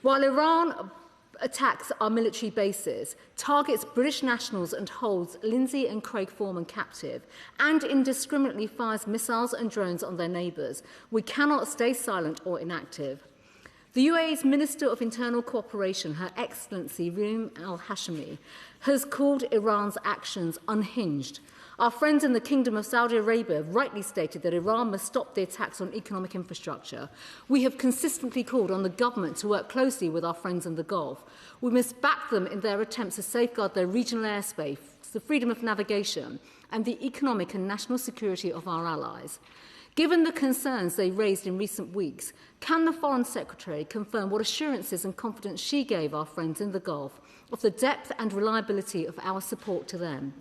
While Iran attacks our military bases, targets British nationals and holds Lindsay and Craig Foreman captive, and indiscriminately fires missiles and drones on their neighbours, we cannot stay silent or inactive. The UAE's Minister of Internal Cooperation, Her Excellency Reem Al-Hashemi, has called Iran's actions unhinged. Our friends in the Kingdom of Saudi Arabia have rightly stated that Iran must stop the attacks on economic infrastructure. We have consistently called on the government to work closely with our friends in the Gulf. We must back them in their attempts to safeguard their regional airspace, the freedom of navigation, and the economic and national security of our allies. Given the concerns they raised in recent weeks, can the Foreign Secretary confirm what assurances and confidence she gave our friends in the Gulf of the depth and reliability of our support to them?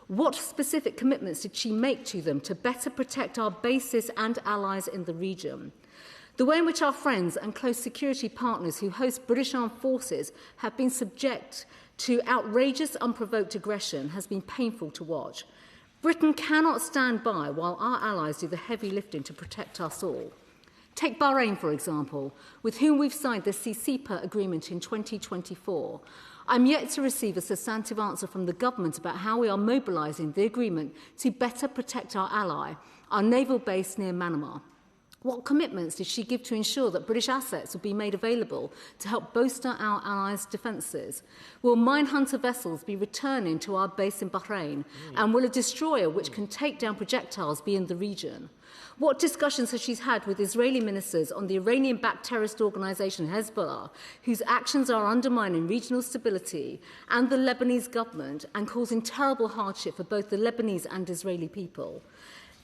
What specific commitments did she make to them to better protect our bases and allies in the region? The way in which our friends and close security partners who host British armed forces have been subject to outrageous, unprovoked aggression has been painful to watch. Britain cannot stand by while our allies do the heavy lifting to protect us all. Take Bahrain, for example, with whom we've signed the CCPA agreement in 2024. I'm yet to receive a substantive answer from the government about how we are mobilising the agreement to better protect our ally, our naval base near Manama. What commitments did she give to ensure that British assets would be made available to help bolster our allies' defences? Will minehunter vessels be returning to our base in Bahrain? And will a destroyer which can take down projectiles be in the region? What discussions has she had with Israeli ministers on the Iranian-backed terrorist organisation Hezbollah, whose actions are undermining regional stability, and the Lebanese government and causing terrible hardship for both the Lebanese and Israeli people?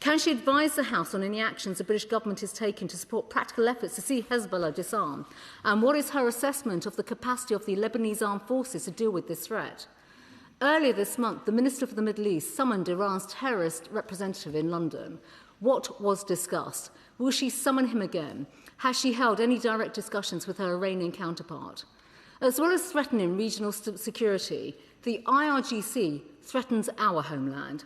Can she advise the House on any actions the British government is taking to support practical efforts to see Hezbollah disarmed? And what is her assessment of the capacity of the Lebanese armed forces to deal with this threat? Earlier this month, the Minister for the Middle East summoned Iran's terrorist representative in London. What was discussed? Will she summon him again? Has she held any direct discussions with her Iranian counterpart? As well as threatening regional security, the IRGC threatens our homeland.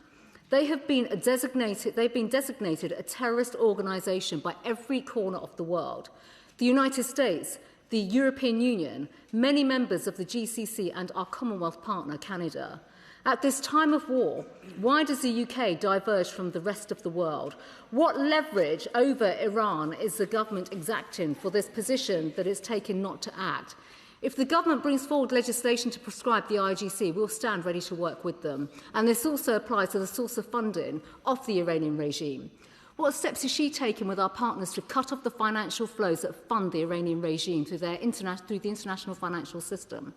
They've been designated a terrorist organisation by every corner of the world. The United States, the European Union, many members of the GCC and our Commonwealth partner, Canada. At this time of war, why does the UK diverge from the rest of the world? What leverage over Iran is the government exacting for this position that it's taken not to act? If the government brings forward legislation to prescribe the IGC, we'll stand ready to work with them. And this also applies to the source of funding of the Iranian regime. What steps is she taking with our partners to cut off the financial flows that fund the Iranian regime through the international financial system?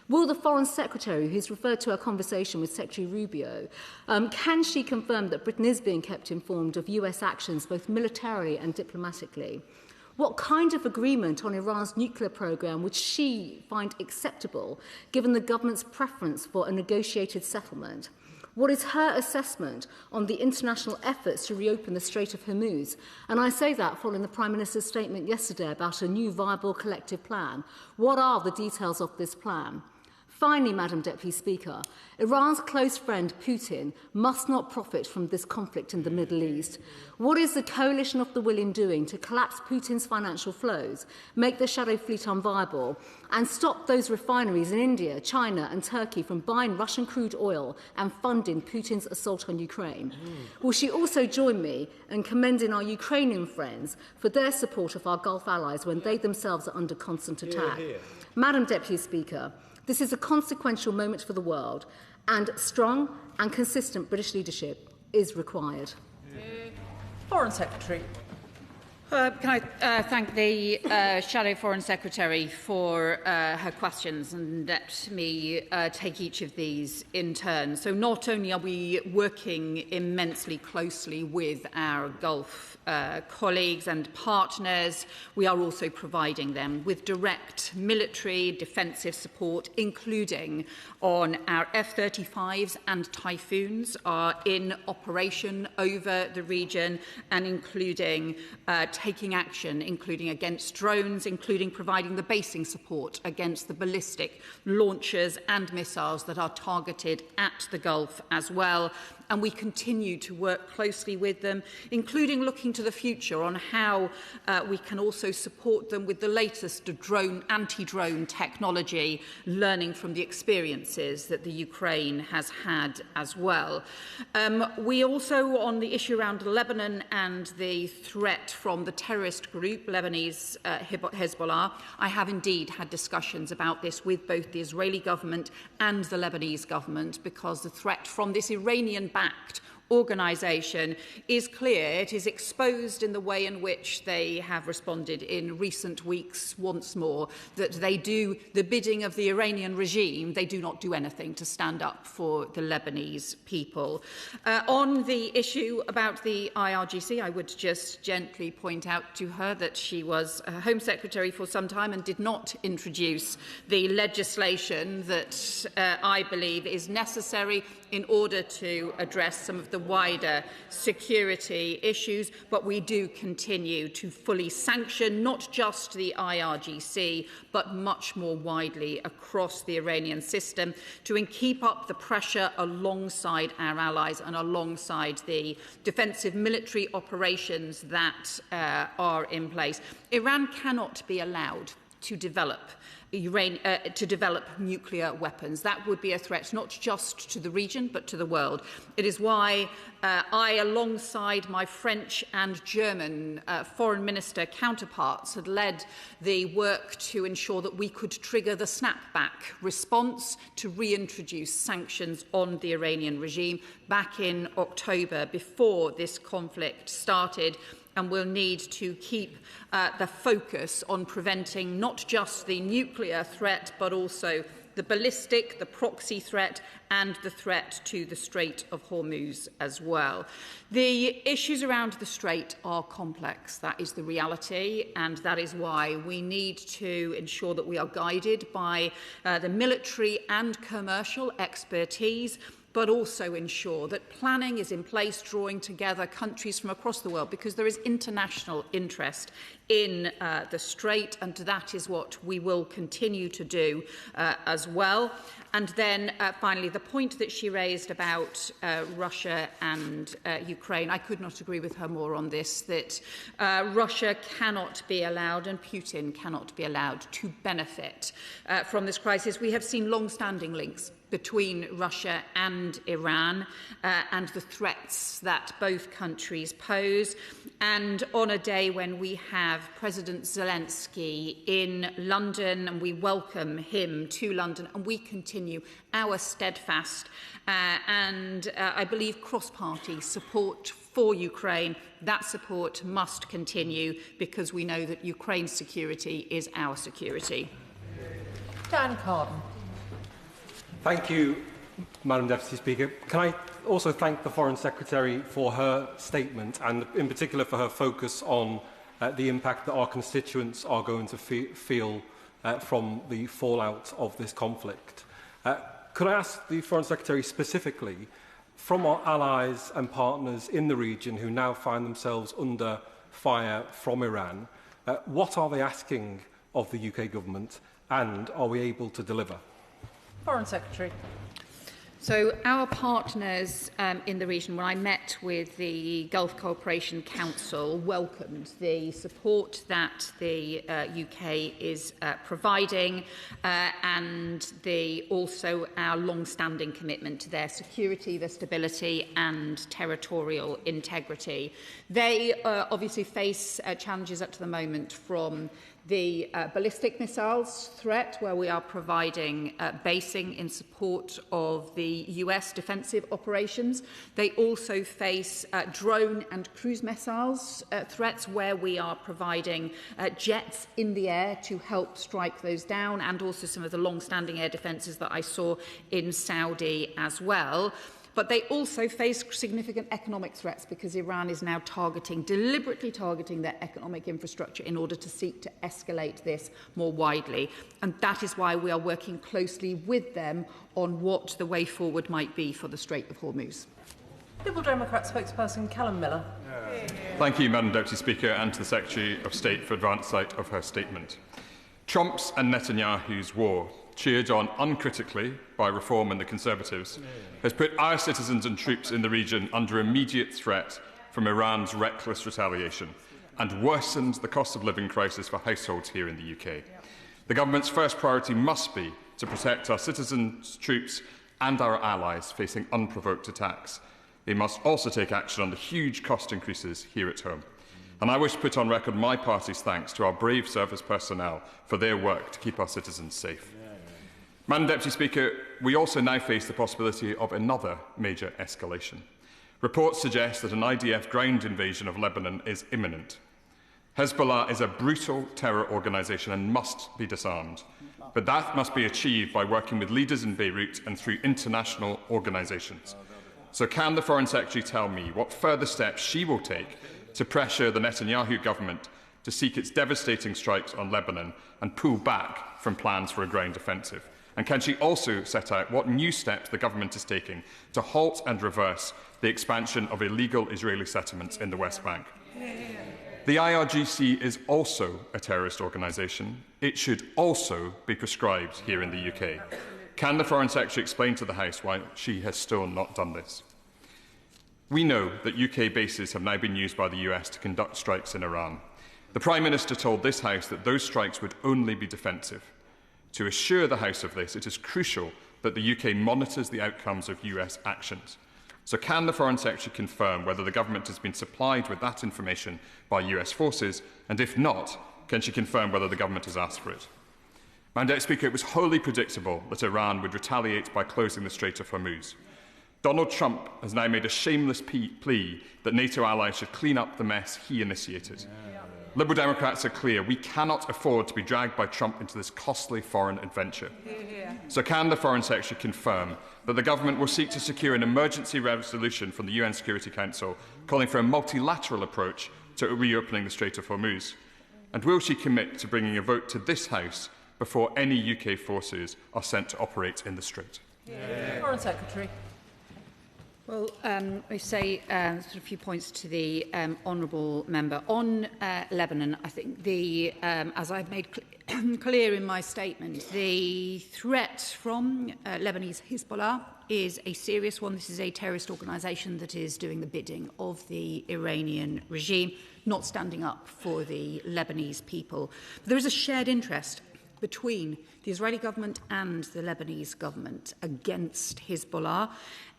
Will the Foreign Secretary, who's referred to our conversation with Secretary Rubio, can she confirm that Britain is being kept informed of US actions, both militarily and diplomatically? What kind of agreement on Iran's nuclear programme would she find acceptable, given the government's preference for a negotiated settlement? What is her assessment on the international efforts to reopen the Strait of Hormuz? And I say that following the Prime Minister's statement yesterday about a new viable collective plan. What are the details of this plan? Finally, Madam Deputy Speaker, Iran's close friend Putin must not profit from this conflict in the Middle East. What is the coalition of the willing doing to collapse Putin's financial flows, make the shadow fleet unviable, and stop those refineries in India, China and Turkey from buying Russian crude oil and funding Putin's assault on Ukraine? Will she also join me in commending our Ukrainian friends for their support of our Gulf allies when they themselves are under constant attack? Madam Deputy Speaker, this is a consequential moment for the world, and strong and consistent British leadership is required. Foreign Secretary. Can I thank the Shadow Foreign Secretary for her questions, and let me take each of these in turn. So not only are we working immensely closely with our Gulf colleagues and partners, we are also providing them with direct military defensive support, including on our F-35s and Typhoons are in operation over the region, and including taking action, including against drones, including providing the basing support against the ballistic launchers and missiles that are targeted at the Gulf as well. And we continue to work closely with them, including looking to the future on how we can also support them with the latest anti-drone technology, learning from the experiences that the Ukraine has had as well. We also, on the issue around Lebanon and the threat from the terrorist group, Lebanese Hezbollah, I have indeed had discussions about this with both the Israeli government and the Lebanese government, because the threat from this Iranian-backed organisation is clear. It is exposed in the way in which they have responded in recent weeks once more, that they do the bidding of the Iranian regime. They do not do anything to stand up for the Lebanese people. On the issue about the IRGC, I would just gently point out to her that she was Home Secretary for some time and did not introduce the legislation that I believe is necessary in order to address some of the wider security issues, but we do continue to fully sanction not just the IRGC, but much more widely across the Iranian system to keep up the pressure alongside our allies and alongside the defensive military operations that are in place. Iran cannot be allowed to develop nuclear weapons. That would be a threat not just to the region but to the world. It is why I, alongside my French and German foreign minister counterparts, had led the work to ensure that we could trigger the snapback response to reintroduce sanctions on the Iranian regime back in October, before this conflict started. And we'll need to keep the focus on preventing not just the nuclear threat, but also the ballistic, the proxy threat, and the threat to the Strait of Hormuz as well. The issues around the Strait are complex. That is the reality, and that is why we need to ensure that we are guided by the military and commercial expertise. but also ensure that planning is in place, drawing together countries from across the world, because there is international interest in the Strait, and that is what we will continue to do as well. And then finally, the point that she raised about Russia and Ukraine, I could not agree with her more on this, that Russia cannot be allowed and Putin cannot be allowed to benefit from this crisis. We have seen long-standing links between Russia and Iran and the threats that both countries pose. And on a day when we have President Zelensky in London, and we welcome him to London, and we continue our steadfast and I believe cross-party support for Ukraine, that support must continue, because we know that Ukraine's security is our security. Dan Carden. Thank you, Madam Deputy Speaker. Can I also thank the Foreign Secretary for her statement, and in particular for her focus on the impact that our constituents are going to feel from the fallout of this conflict. Could I ask the Foreign Secretary specifically, from our allies and partners in the region who now find themselves under fire from Iran, what are they asking of the UK government, and are we able to deliver? Foreign Secretary. So our partners in the region, when I met with the Gulf Cooperation Council, welcomed the support that the UK is providing and also our long-standing commitment to their security, their stability and territorial integrity. They obviously face challenges up to the moment from the ballistic missiles threat, where we are providing basing in support of the US defensive operations. They also face drone and cruise missiles threats, where we are providing jets in the air to help strike those down, and also some of the long-standing air defences that I saw in Saudi as well. But they also face significant economic threats, because Iran is now deliberately targeting their economic infrastructure in order to seek to escalate this more widely. And that is why we are working closely with them on what the way forward might be for the Strait of Hormuz. Liberal Democrat spokesperson Callum Miller. Thank you, Madam Deputy Speaker, and to the Secretary of State for advance sight of her statement. Trump's and Netanyahu's war, cheered on uncritically by Reform and the Conservatives, has put our citizens and troops in the region under immediate threat from Iran's reckless retaliation, and worsened the cost of living crisis for households here in the UK. The government's first priority must be to protect our citizens, troops and our allies facing unprovoked attacks. They must also take action on the huge cost increases here at home. And I wish to put on record my party's thanks to our brave service personnel for their work to keep our citizens safe. Madam Deputy Speaker, we also now face the possibility of another major escalation. Reports suggest that an IDF ground invasion of Lebanon is imminent. Hezbollah is a brutal terror organisation and must be disarmed. But that must be achieved by working with leaders in Beirut and through international organisations. So can the Foreign Secretary tell me what further steps she will take to pressure the Netanyahu government to seek its devastating strikes on Lebanon and pull back from plans for a ground offensive? And can she also set out what new steps the government is taking to halt and reverse the expansion of illegal Israeli settlements in the West Bank? The IRGC is also a terrorist organisation. It should also be proscribed here in the UK. Can the Foreign Secretary explain to the House why she has still not done this? We know that UK bases have now been used by the US to conduct strikes in Iran. The Prime Minister told this House that those strikes would only be defensive. To assure the House of this, it is crucial that the UK monitors the outcomes of US actions. So can the Foreign Secretary confirm whether the government has been supplied with that information by US forces, and if not, can she confirm whether the government has asked for it? Madam Deputy Speaker, it was wholly predictable that Iran would retaliate by closing the Strait of Hormuz. Donald Trump has now made a shameless plea that NATO allies should clean up the mess he initiated. Liberal Democrats are clear. We cannot afford to be dragged by Trump into this costly foreign adventure. So can the Foreign Secretary confirm that the government will seek to secure an emergency resolution from the UN Security Council calling for a multilateral approach to reopening the Strait of Hormuz? And will she commit to bringing a vote to this House before any UK forces are sent to operate in the Strait? Foreign Secretary. Well, I say sort of a few points to the honourable member. On Lebanon, I think as I've made clear in my statement, the threat from Lebanese Hezbollah is a serious one. This is a terrorist organisation that is doing the bidding of the Iranian regime, not standing up for the Lebanese people. But there is a shared interest between the Israeli government and the Lebanese government against Hezbollah,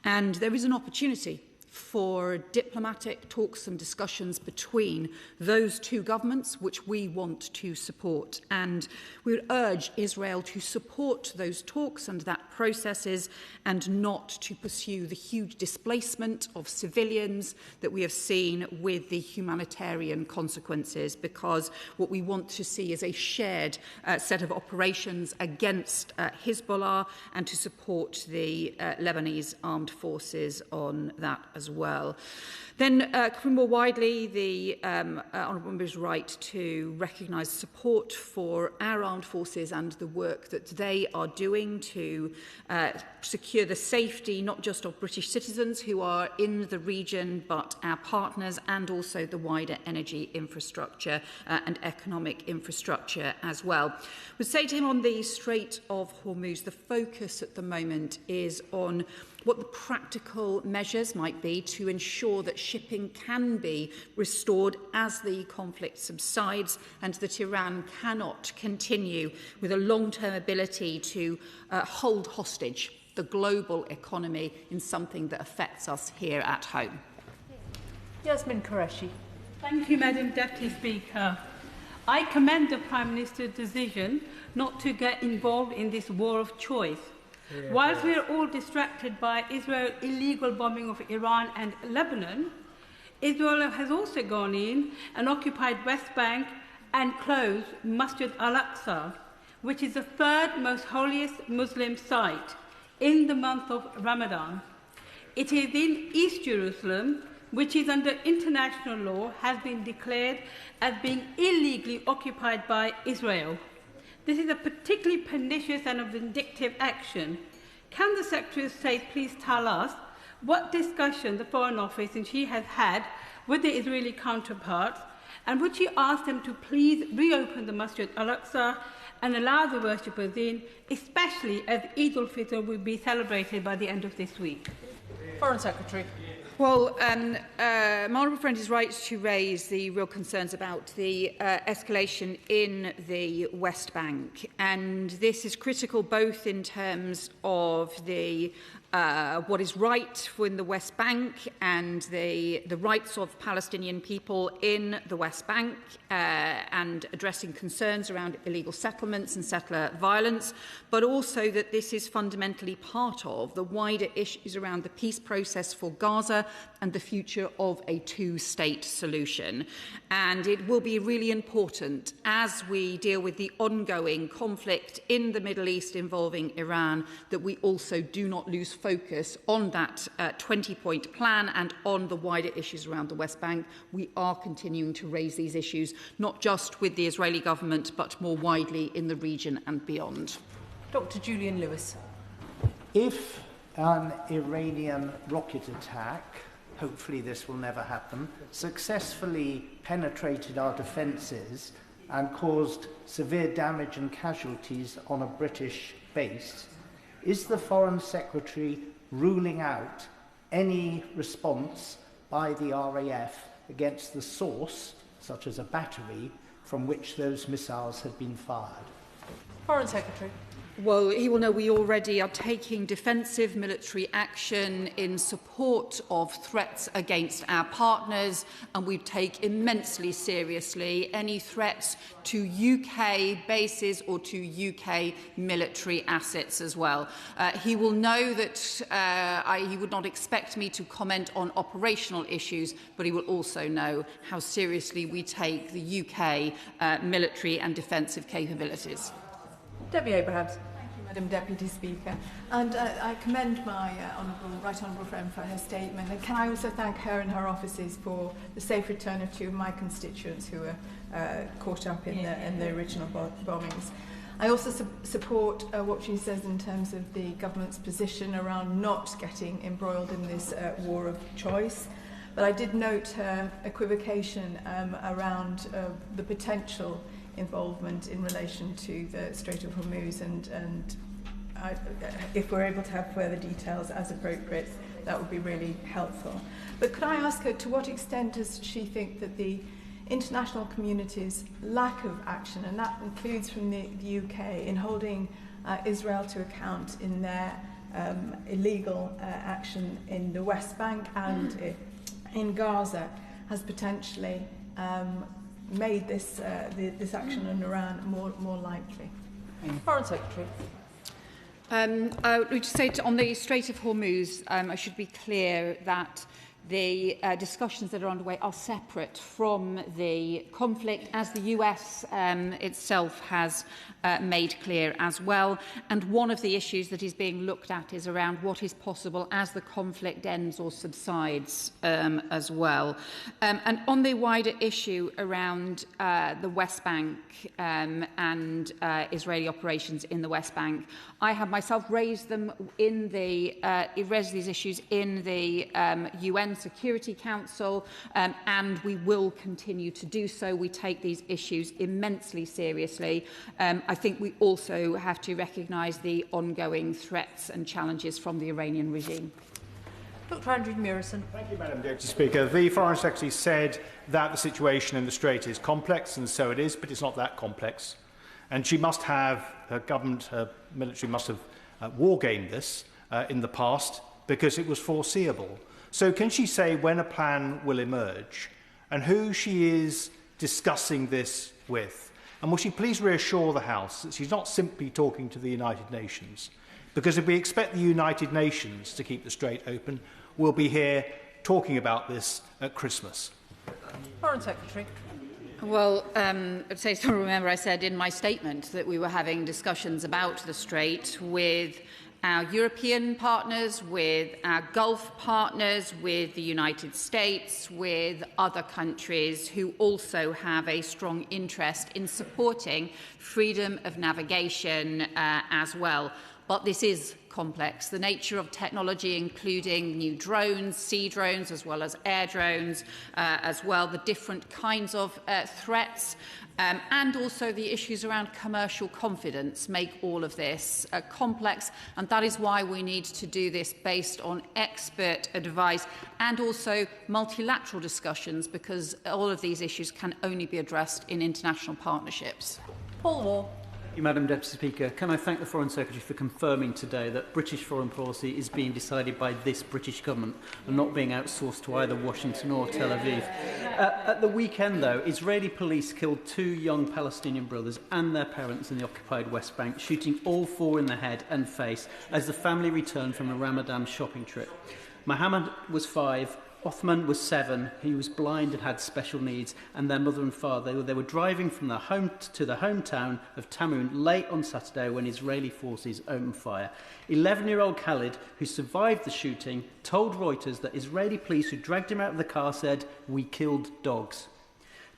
and there is an opportunity for diplomatic talks and discussions between those two governments, which we want to support. And we would urge Israel to support those talks and that processes and not to pursue the huge displacement of civilians that we have seen with the humanitarian consequences, because what we want to see is a shared set of operations against Hezbollah and to support the Lebanese armed forces on that as well. Then, more widely, the Honourable Member is right to recognise support for our armed forces and the work that they are doing to secure the safety not just of British citizens who are in the region, but our partners and also the wider energy infrastructure and economic infrastructure as well. I would say to him on the Strait of Hormuz, the focus at the moment is on what the practical measures might be to ensure that shipping can be restored as the conflict subsides and that Iran cannot continue with a long-term ability to hold hostage the global economy in something that affects us here at home. Yasmin Qureshi. Thank you, Madam Deputy Speaker. I commend the Prime Minister's decision not to get involved in this war of choice. Whilst we are all distracted by Israel's illegal bombing of Iran and Lebanon, Israel has also gone in and occupied West Bank and closed Masjid al-Aqsa, which is the third most holiest Muslim site in the month of Ramadan. It is in East Jerusalem, which is under international law, has been declared as being illegally occupied by Israel. This is a particularly pernicious and a vindictive action. Can the Secretary of State please tell us what discussion the Foreign Office and she has had with the Israeli counterparts, and would she ask them to please reopen the Masjid al-Aqsa and allow the worshippers in, especially as Eid al-Fitr will be celebrated by the end of this week? Foreign Secretary. Well, my honourable friend is right to raise the real concerns about the escalation in the West Bank, and this is critical both in terms of the what is right in the West Bank and the rights of Palestinian people in the West Bank and addressing concerns around illegal settlements and settler violence, but also that this is fundamentally part of the wider issues around the peace process for Gaza and the future of a two-state solution. And it will be really important as we deal with the ongoing conflict in the Middle East involving Iran that we also do not lose focus on that 20-point plan and on the wider issues around the West Bank. We are continuing to raise these issues, not just with the Israeli government, but more widely in the region and beyond. Dr. Julian Lewis. If an Iranian rocket attack, hopefully this will never happen, successfully penetrated our defences and caused severe damage and casualties on a British base, is the Foreign Secretary ruling out any response by the RAF against the source, such as a battery, from which those missiles had been fired? Foreign Secretary. Well, he will know we already are taking defensive military action in support of threats against our partners, and we take immensely seriously any threats to UK bases or to UK military assets as well. He will know that he would not expect me to comment on operational issues, but he will also know how seriously we take the UK military and defensive capabilities. Debbie Abrahams. Madam Deputy Speaker, and I commend my right honourable friend for her statement, and can I also thank her and her offices for the safe return of two of my constituents who were caught up in the original bombings. I also support what she says in terms of the government's position around not getting embroiled in this war of choice. But I did note her equivocation around the potential involvement in relation to the Strait of Hormuz, and if we're able to have further details as appropriate, that would be really helpful. But could I ask her, to what extent does she think that the international community's lack of action, and that includes from the UK, in holding Israel to account in their illegal action in the West Bank and in Gaza, has potentially made this action in Iran more likely? Foreign Secretary. I would just say on the Strait of Hormuz, I should be clear that the discussions that are underway are separate from the conflict, as the US itself has made clear as well. And one of the issues that is being looked at is around what is possible as the conflict ends or subsides as well. And on the wider issue around the West Bank and Israeli operations in the West Bank, I have myself raised these issues in the UN Security Council, and we will continue to do so. We take these issues immensely seriously. I think we also have to recognise the ongoing threats and challenges from the Iranian regime. Dr. Andrew Murison. Thank you, Madam Deputy Speaker. The Foreign Secretary said that the situation in the Strait is complex, and so it is, but it's not that complex. And she must have, her government, her military must have war-gamed this in the past because it was foreseeable. So can she say when a plan will emerge and who she is discussing this with? And will she please reassure the House that she's not simply talking to the United Nations? Because if we expect the United Nations to keep the Strait open, we'll be here talking about this at Christmas. Foreign Secretary. Well, I'd say, so remember I said in my statement that we were having discussions about the Strait with our European partners, with our Gulf partners, with the United States, with other countries who also have a strong interest in supporting freedom of navigation as well. But this is complex. The nature of technology, including new drones, sea drones, as well as air drones, as well, the different kinds of threats, and also the issues around commercial confidence make all of this complex, and that is why we need to do this based on expert advice and also multilateral discussions, because all of these issues can only be addressed in international partnerships. Paul Wall. Thank you, Madam Deputy Speaker. Can I thank the Foreign Secretary for confirming today that British foreign policy is being decided by this British government and not being outsourced to either Washington or Tel Aviv. At the weekend, though, Israeli police killed 2 young Palestinian brothers and their parents in the occupied West Bank, shooting all 4 in the head and face as the family returned from a Ramadan shopping trip. Mohammed was 5. Othman was 7, he was blind and had special needs, and their mother and father, they were driving from their home to the hometown of Tamoon late on Saturday when Israeli forces opened fire. 11-year-old Khalid, who survived the shooting, told Reuters that Israeli police who dragged him out of the car said, "We killed dogs."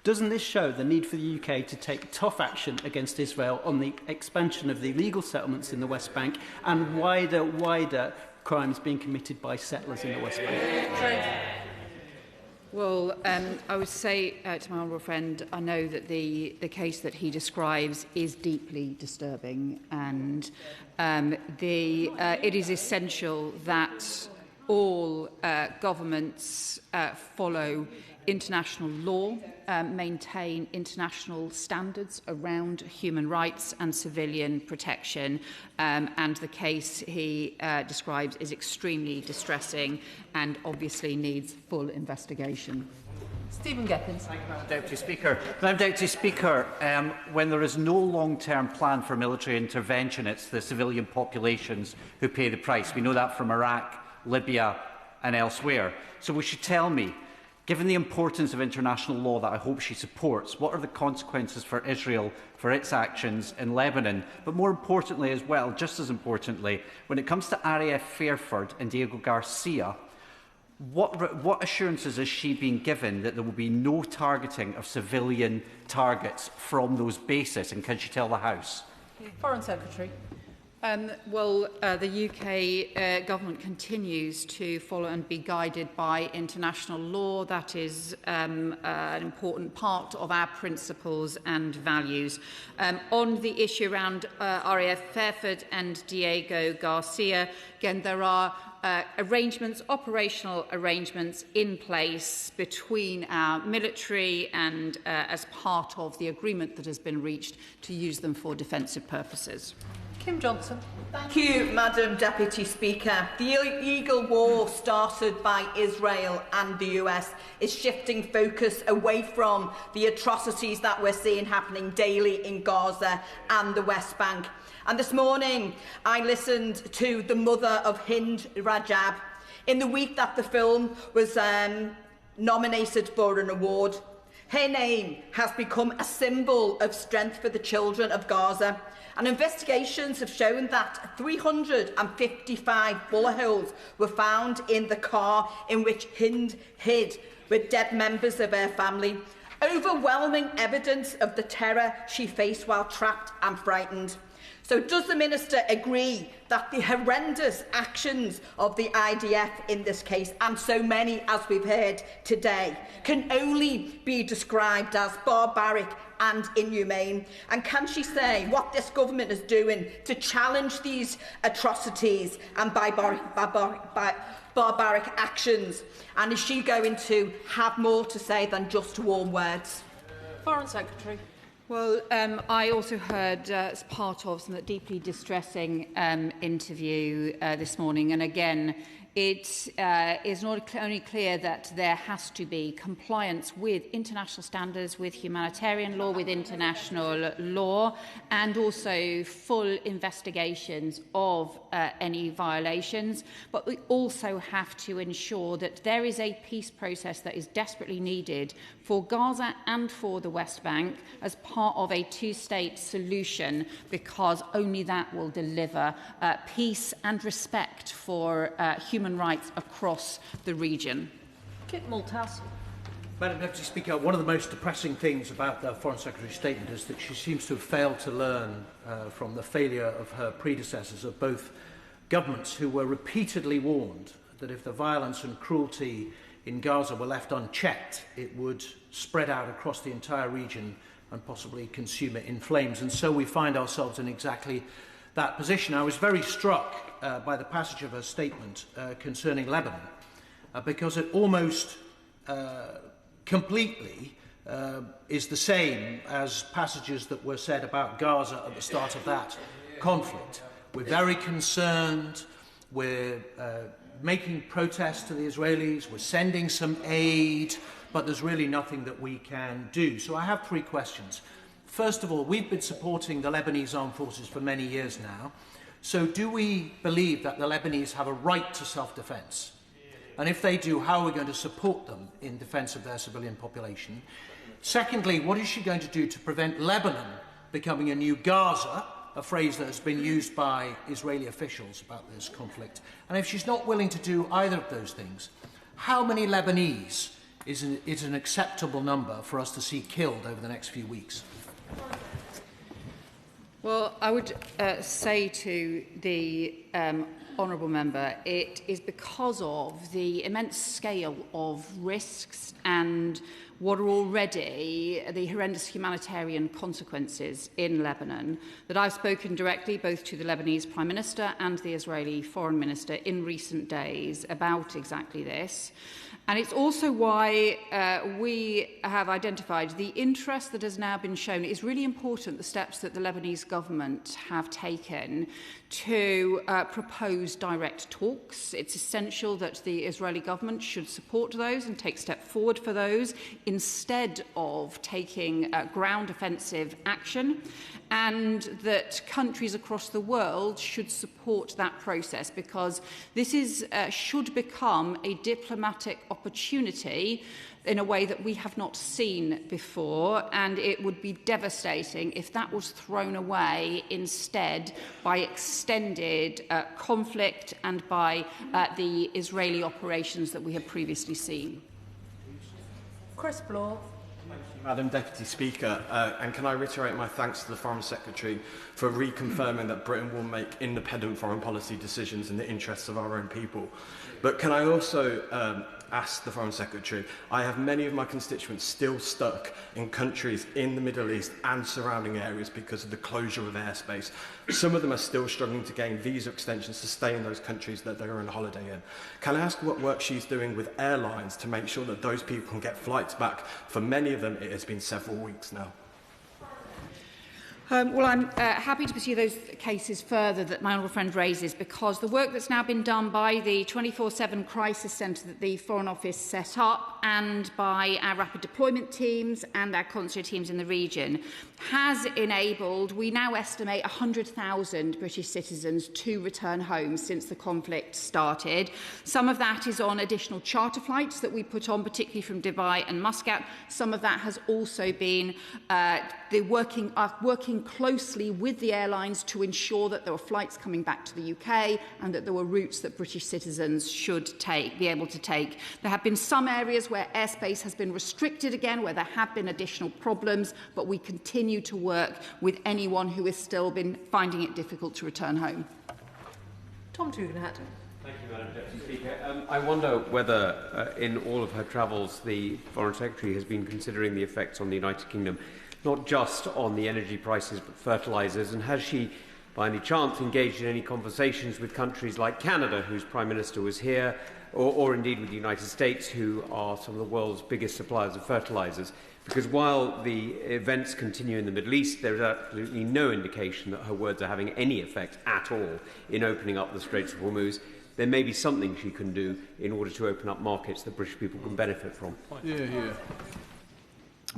Doesn't this show the need for the UK to take tough action against Israel on the expansion of the illegal settlements in the West Bank and wider crimes being committed by settlers in the West Bank? Well, I would say to my honourable friend, I know that the case that he describes is deeply disturbing, and it is essential that all governments follow international law, maintain international standards around human rights and civilian protection, and the case he describes is extremely distressing and obviously needs full investigation. Stephen Geckins. Thank you, Madam Deputy Speaker. Madam Deputy Speaker, when there is no long-term plan for military intervention, it's the civilian populations who pay the price. We know that from Iraq, Libya and elsewhere. So will she tell me, given the importance of international law that I hope she supports, what are the consequences for Israel for its actions in Lebanon? But more importantly as well, just as importantly, when it comes to Arief Fairford and Diego Garcia, what assurances is she being given that there will be no targeting of civilian targets from those bases? And can she tell the House? Foreign Secretary. The UK government continues to follow and be guided by international law. That is an important part of our principles and values. On the issue around RAF Fairford and Diego Garcia, again, there are operational arrangements in place between our military and as part of the agreement that has been reached to use them for defensive purposes. Kim Johnson. Thank you, Madam Deputy Speaker. The illegal war started by Israel and the US is shifting focus away from the atrocities that we're seeing happening daily in Gaza and the West Bank. And this morning, I listened to the mother of Hind Rajab. In the week that the film was nominated for an award, her name has become a symbol of strength for the children of Gaza. And investigations have shown that 355 bullet holes were found in the car in which Hind hid with dead members of her family. Overwhelming evidence of the terror she faced while trapped and frightened. So does the Minister agree that the horrendous actions of the IDF in this case, and so many as we've heard today, can only be described as barbaric and inhumane? And can she say what this government is doing to challenge these atrocities and barbaric actions? And is she going to have more to say than just warm words? Foreign Secretary. I also heard as part of some deeply distressing interview this morning, and again, it is not only clear that there has to be compliance with international standards, with humanitarian law, with international law, and also full investigations of any violations, but we also have to ensure that there is a peace process that is desperately needed for Gaza and for the West Bank as part of a two-state solution, because only that will deliver peace and respect for human rights across the region. Kit Malthouse. Madam Deputy Speaker, one of the most depressing things about the Foreign Secretary's statement is that she seems to have failed to learn from the failure of her predecessors, of both governments, who were repeatedly warned that if the violence and cruelty in Gaza were left unchecked, it would spread out across the entire region and possibly consume it in flames. And so we find ourselves in exactly that position. I was very struck by the passage of her statement concerning Lebanon, because it almost completely is the same as passages that were said about Gaza at the start of that conflict. We're very concerned, we're making protests to the Israelis, we're sending some aid, but there's really nothing that we can do. So I have three questions. First of all, we've been supporting the Lebanese armed forces for many years now. So do we believe that the Lebanese have a right to self-defence? And if they do, how are we going to support them in defence of their civilian population? Secondly, what is she going to do to prevent Lebanon becoming a new Gaza, a phrase that has been used by Israeli officials about this conflict? And if she's not willing to do either of those things, how many Lebanese is an acceptable number for us to see killed over the next few weeks? Well, I would say to the honourable member, it is because of the immense scale of risks and what are already the horrendous humanitarian consequences in Lebanon that I've spoken directly both to the Lebanese Prime Minister and the Israeli Foreign Minister in recent days about exactly this. And it's also why we have identified the interest that has now been shown. It is really important, the steps that the Lebanese government have taken to propose direct talks. It's essential that the Israeli government should support those and take step forward for those instead of taking ground offensive action, and that countries across the world should support that process, because this is should become a diplomatic opportunity in a way that we have not seen before, and it would be devastating if that was thrown away instead by extended conflict and by the Israeli operations that we have previously seen. Chris Bloor. Madam Deputy Speaker, and can I reiterate my thanks to the Foreign Secretary for reconfirming that Britain will make independent foreign policy decisions in the interests of our own people. But can I also ask the Foreign Secretary, I have many of my constituents still stuck in countries in the Middle East and surrounding areas because of the closure of airspace. Some of them are still struggling to gain visa extensions to stay in those countries that they are on holiday in. Can I ask what work she's doing with airlines to make sure that those people can get flights back? For many of them, it has been several weeks now. Well, I'm happy to pursue those cases further that my honourable friend raises, because the work that's now been done by the 24/7 Crisis Centre that the Foreign Office set up and by our rapid deployment teams and our consular teams in the region has enabled, we now estimate 100,000 British citizens to return home since the conflict started. Some of that is on additional charter flights that we put on, particularly from Dubai and Muscat. Some of that has also been working closely with the airlines to ensure that there were flights coming back to the UK and that there were routes that British citizens should be able to take. There have been some areas where airspace has been restricted again, where there have been additional problems, but we continue to work with anyone who has still been finding it difficult to return home. Tom Tugendhat. Thank you, Madam Deputy Speaker. I wonder whether, in all of her travels, the Foreign Secretary has been considering the effects on the United Kingdom, not just on the energy prices, but fertilisers, and has she, by any chance, engaged in any conversations with countries like Canada, whose Prime Minister was here, or indeed with the United States, who are some of the world's biggest suppliers of fertilisers? Because while the events continue in the Middle East, there is absolutely no indication that her words are having any effect at all in opening up the Straits of Hormuz. There may be something she can do in order to open up markets that British people can benefit from.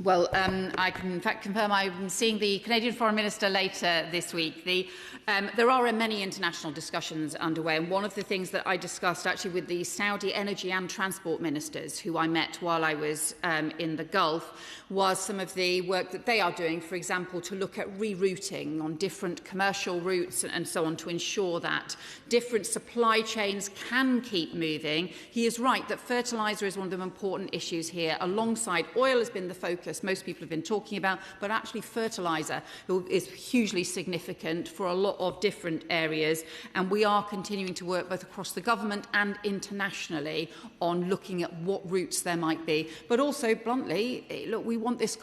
Well, I can in fact confirm I'm seeing the Canadian Foreign Minister later this week. There are many international discussions underway, and one of the things that I discussed actually with the Saudi energy and transport ministers, who I met while I was in the Gulf, was some of the work that they are doing, for example, to look at rerouting on different commercial routes and so on, to ensure that different supply chains can keep moving. He is right that fertiliser is one of the important issues here. Alongside oil has been the focus most people have been talking about, but actually fertiliser is hugely significant for a lot of different areas, and we are continuing to work both across the government and internationally on looking at what routes there might be. But also, bluntly, look, we want this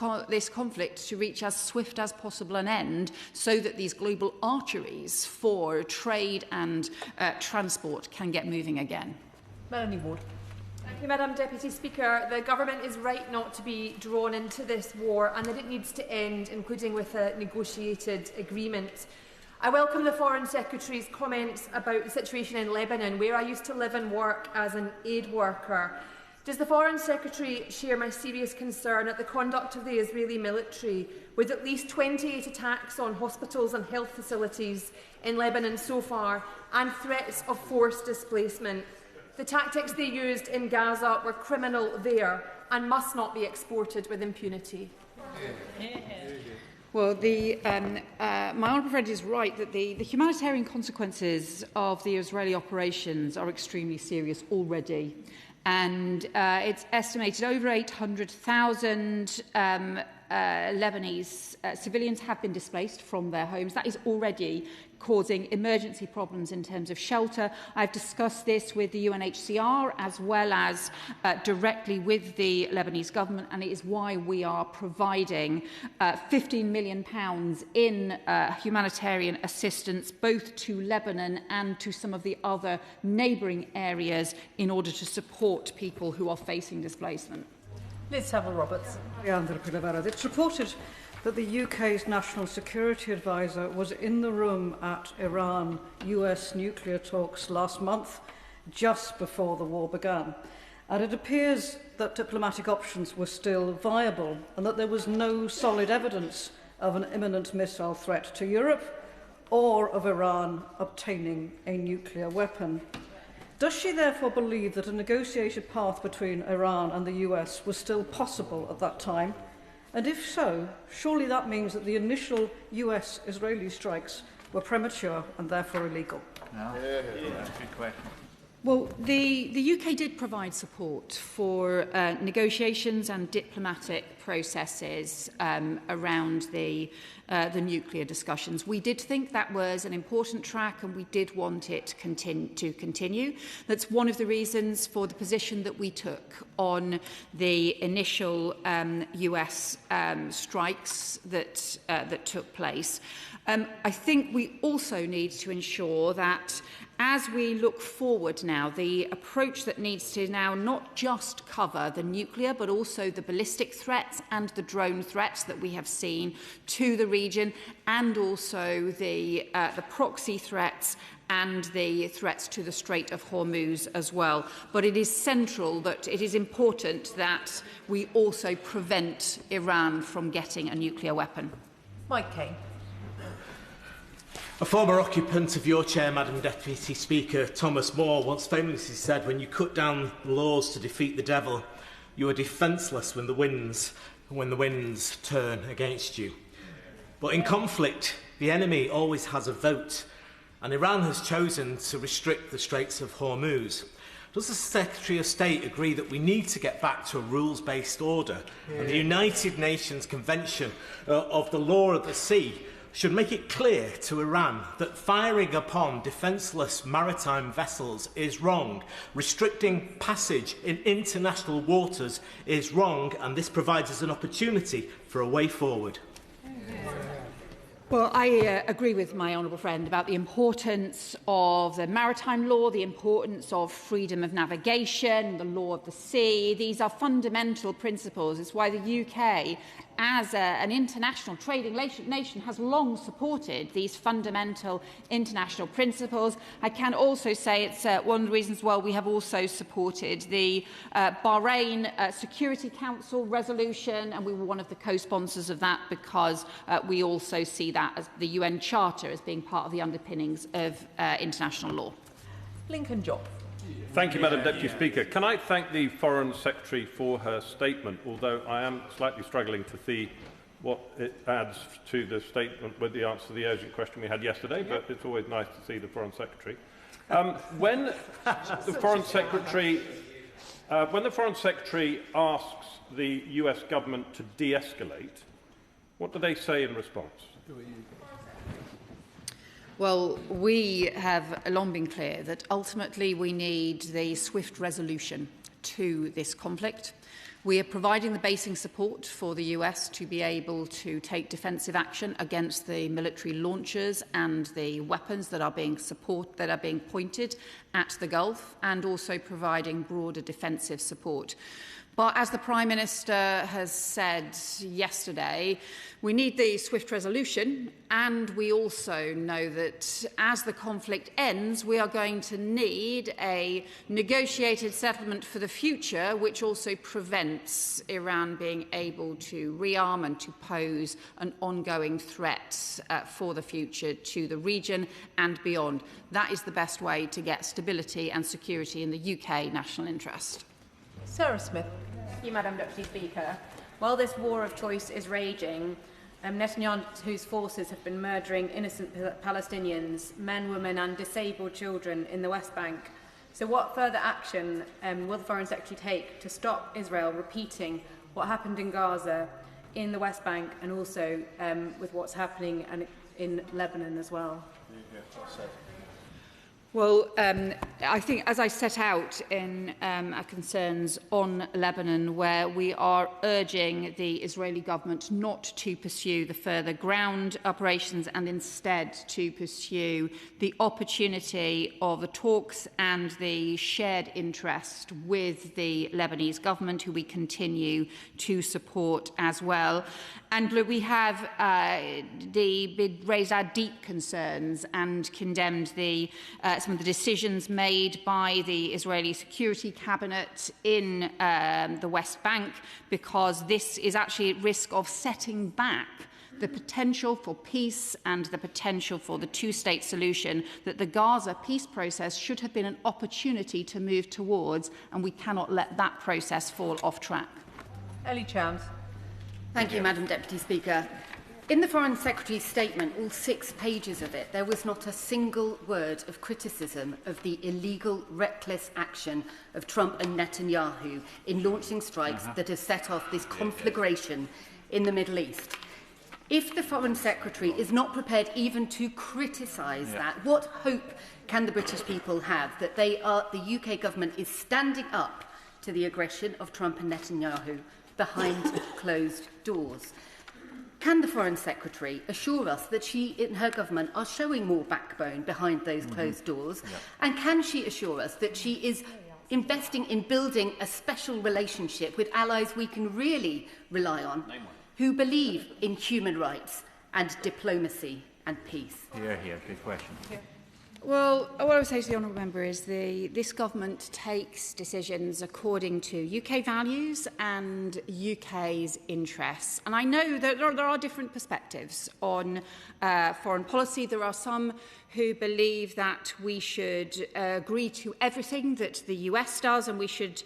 conflict to reach as swift as possible an end, so that these global arteries for trade and transport can get moving again. Melanie Ward. Thank you, Madam Deputy Speaker. The Government is right not to be drawn into this war, and that it needs to end, including with a negotiated agreement. I welcome the Foreign Secretary's comments about the situation in Lebanon, where I used to live and work as an aid worker. Does the Foreign Secretary share my serious concern at the conduct of the Israeli military, with at least 28 attacks on hospitals and health facilities in Lebanon so far, and threats of forced displacement? The tactics they used in Gaza were criminal there and must not be exported with impunity. Well, my honourable friend is right that the humanitarian consequences of the Israeli operations are extremely serious already. And it's estimated over 800,000 Lebanese civilians have been displaced from their homes. That is already causing emergency problems in terms of shelter. I've discussed this with the UNHCR as well as directly with the Lebanese government, and it is why we are providing £15 million in humanitarian assistance both to Lebanon and to some of the other neighbouring areas in order to support people who are facing displacement. Liz Saville-Roberts. It's reported that the UK's National Security Advisor was in the room at Iran-US nuclear talks last month, just before the war began. And it appears that diplomatic options were still viable and that there was no solid evidence of an imminent missile threat to Europe or of Iran obtaining a nuclear weapon. Does she therefore believe that a negotiated path between Iran and the US was still possible at that time? And if so, surely that means that the initial US-Israeli strikes were premature and therefore illegal. Good question. Well, the UK did provide support for negotiations and diplomatic processes around the nuclear discussions. We did think that was an important track, and we did want it to continue. That's one of the reasons for the position that we took on the initial US strikes that took place. I think we also need to ensure that as we look forward now, the approach that needs to now not just cover the nuclear, but also the ballistic threats and the drone threats that we have seen to the region, and also the proxy threats and the threats to the Strait of Hormuz as well. But it is central that it is important that we also prevent Iran from getting a nuclear weapon. Mike Kane. A former occupant of your chair, Madam Deputy Speaker, Thomas More, once famously said, when you cut down laws to defeat the devil, you are defenceless when the winds turn against you. But in conflict, the enemy always has a vote, and Iran has chosen to restrict the Straits of Hormuz. Does the Secretary of State agree that we need to get back to a rules-based order, and the United Nations Convention of the Law of the Sea should make it clear to Iran that firing upon defenceless maritime vessels is wrong, restricting passage in international waters is wrong, and this provides us an opportunity for a way forward? Well, I agree with my honourable friend about the importance of the maritime law, the importance of freedom of navigation, the law of the sea. These are fundamental principles. It's why the UK, as an international trading nation, has long supported these fundamental international principles. I can also say it's one of the reasons why we have also supported the Bahrain Security Council resolution, and we were one of the co-sponsors of that because we also see that as the UN Charter as being part of the underpinnings of international law. Lincoln Job. Thank you, Madam Deputy Speaker. Can I thank the Foreign Secretary for her statement, although I am slightly struggling to see what it adds to the statement with the answer to the urgent question we had yesterday, but it's always nice to see the Foreign Secretary. When the Foreign Secretary asks the US government to de-escalate, what do they say in response? Well, we have long been clear that ultimately we need the swift resolution to this conflict. We are providing the basing support for the US to be able to take defensive action against the military launchers and the weapons that are being pointed at the Gulf, and also providing broader defensive support. But as the Prime Minister has said yesterday, we need the swift resolution, and we also know that as the conflict ends, we are going to need a negotiated settlement for the future, which also prevents Iran being able to rearm and to pose an ongoing threat for the future to the region and beyond. That is the best way to get stability and security in the UK national interest. Sarah Smith. Thank you, Madam Deputy Speaker. While this war of choice is raging, Netanyahu's forces have been murdering innocent Palestinians, men, women and disabled children in the West Bank. So what further action will the Foreign Secretary take to stop Israel repeating what happened in Gaza, in the West Bank, and also with what's happening in Lebanon as well? Well, I think, as I set out in our concerns on Lebanon, where we are urging the Israeli government not to pursue the further ground operations and instead to pursue the opportunity of the talks and the shared interest with the Lebanese government, who we continue to support as well. And we have raised our deep concerns and condemned some of the decisions made by the Israeli Security Cabinet in the West Bank, because this is actually at risk of setting back the potential for peace and the potential for the two-state solution that the Gaza peace process should have been an opportunity to move towards, and we cannot let that process fall off track. Ellie Chams. Thank you, Madam Deputy Speaker. In the Foreign Secretary's statement, all 6 pages of it, there was not a single word of criticism of the illegal, reckless action of Trump and Netanyahu in launching strikes that have set off this conflagration in the Middle East. If the Foreign Secretary is not prepared even to criticise that, what hope can the British people have that the UK government is standing up to the aggression of Trump and Netanyahu behind closed doors? Can the Foreign Secretary assure us that she and her government are showing more backbone behind those closed doors? And can she assure us that she is investing in building a special relationship with allies we can really rely on, who believe in human rights and diplomacy and peace? Good question. Well, what I would say to the honourable member is this government takes decisions according to UK values and UK's interests. And I know that there are different perspectives on foreign policy. There are some who believe that we should agree to everything that the US does and we should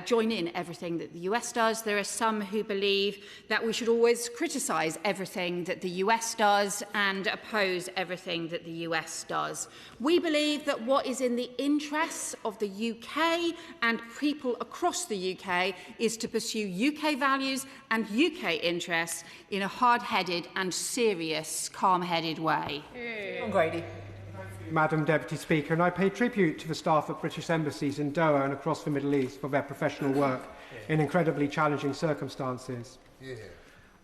join in everything that the US does. There are some who believe that we should always criticise everything that the US does and oppose everything that the US does. We believe that what is in the interests of the UK and people across the UK is to pursue UK values and UK interests in a hard-headed and serious, calm-headed way. John Grady. Madam Deputy Speaker, and I pay tribute to the staff at British embassies in Doha and across the Middle East for their professional work in incredibly challenging circumstances.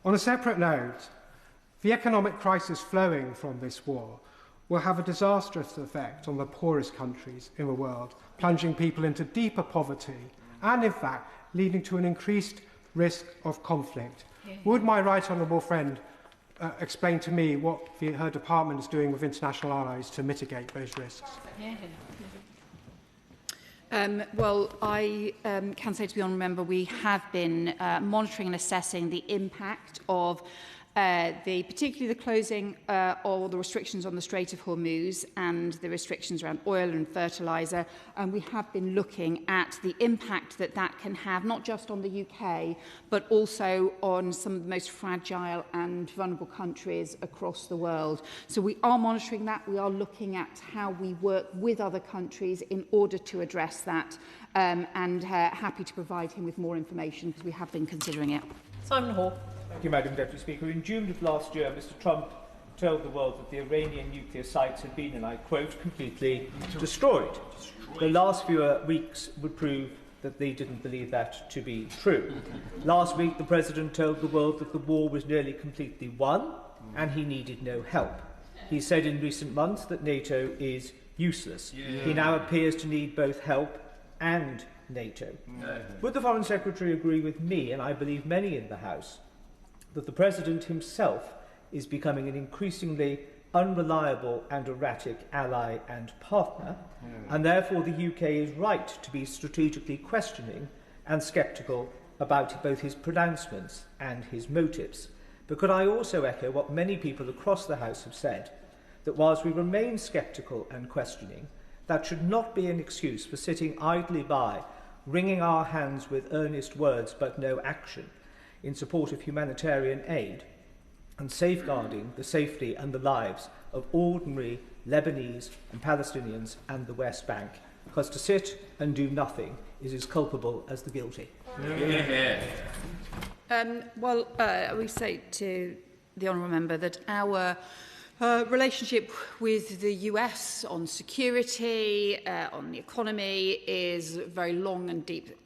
On a separate note, the economic crisis flowing from this war will have a disastrous effect on the poorest countries in the world, plunging people into deeper poverty and, in fact, leading to an increased risk of conflict. Would my right honourable friend explain to me what her department is doing with international allies to mitigate those risks? Well, I can say to the honourable member we have been monitoring and assessing the impact of particularly the closing or the restrictions on the Strait of Hormuz and the restrictions around oil and fertiliser. And we have been looking at the impact that that can have, not just on the UK, but also on some of the most fragile and vulnerable countries across the world. So we are monitoring that. We are looking at how we work with other countries in order to address that, and happy to provide him with more information because we have been considering it. Simon Hall. Thank you, Madam Deputy Speaker. In June of last year, Mr Trump told the world that the Iranian nuclear sites had been, and I quote, completely destroyed. The last few weeks would prove that they didn't believe that to be true. Last week, the President told the world that the war was nearly completely won and he needed no help. He said in recent months that NATO is useless. He now appears to need both help and NATO. Would the Foreign Secretary agree with me, and I believe many in the House, that the President himself is becoming an increasingly unreliable and erratic ally and partner, and therefore the UK is right to be strategically questioning and sceptical about both his pronouncements and his motives? But could I also echo what many people across the House have said, that whilst we remain sceptical and questioning, that should not be an excuse for sitting idly by, wringing our hands with earnest words but no action, in support of humanitarian aid and safeguarding the safety and the lives of ordinary Lebanese and Palestinians and the West Bank, because to sit and do nothing is as culpable as the guilty. We say to the honourable member that our relationship with the US on security, on the economy, is very long and deep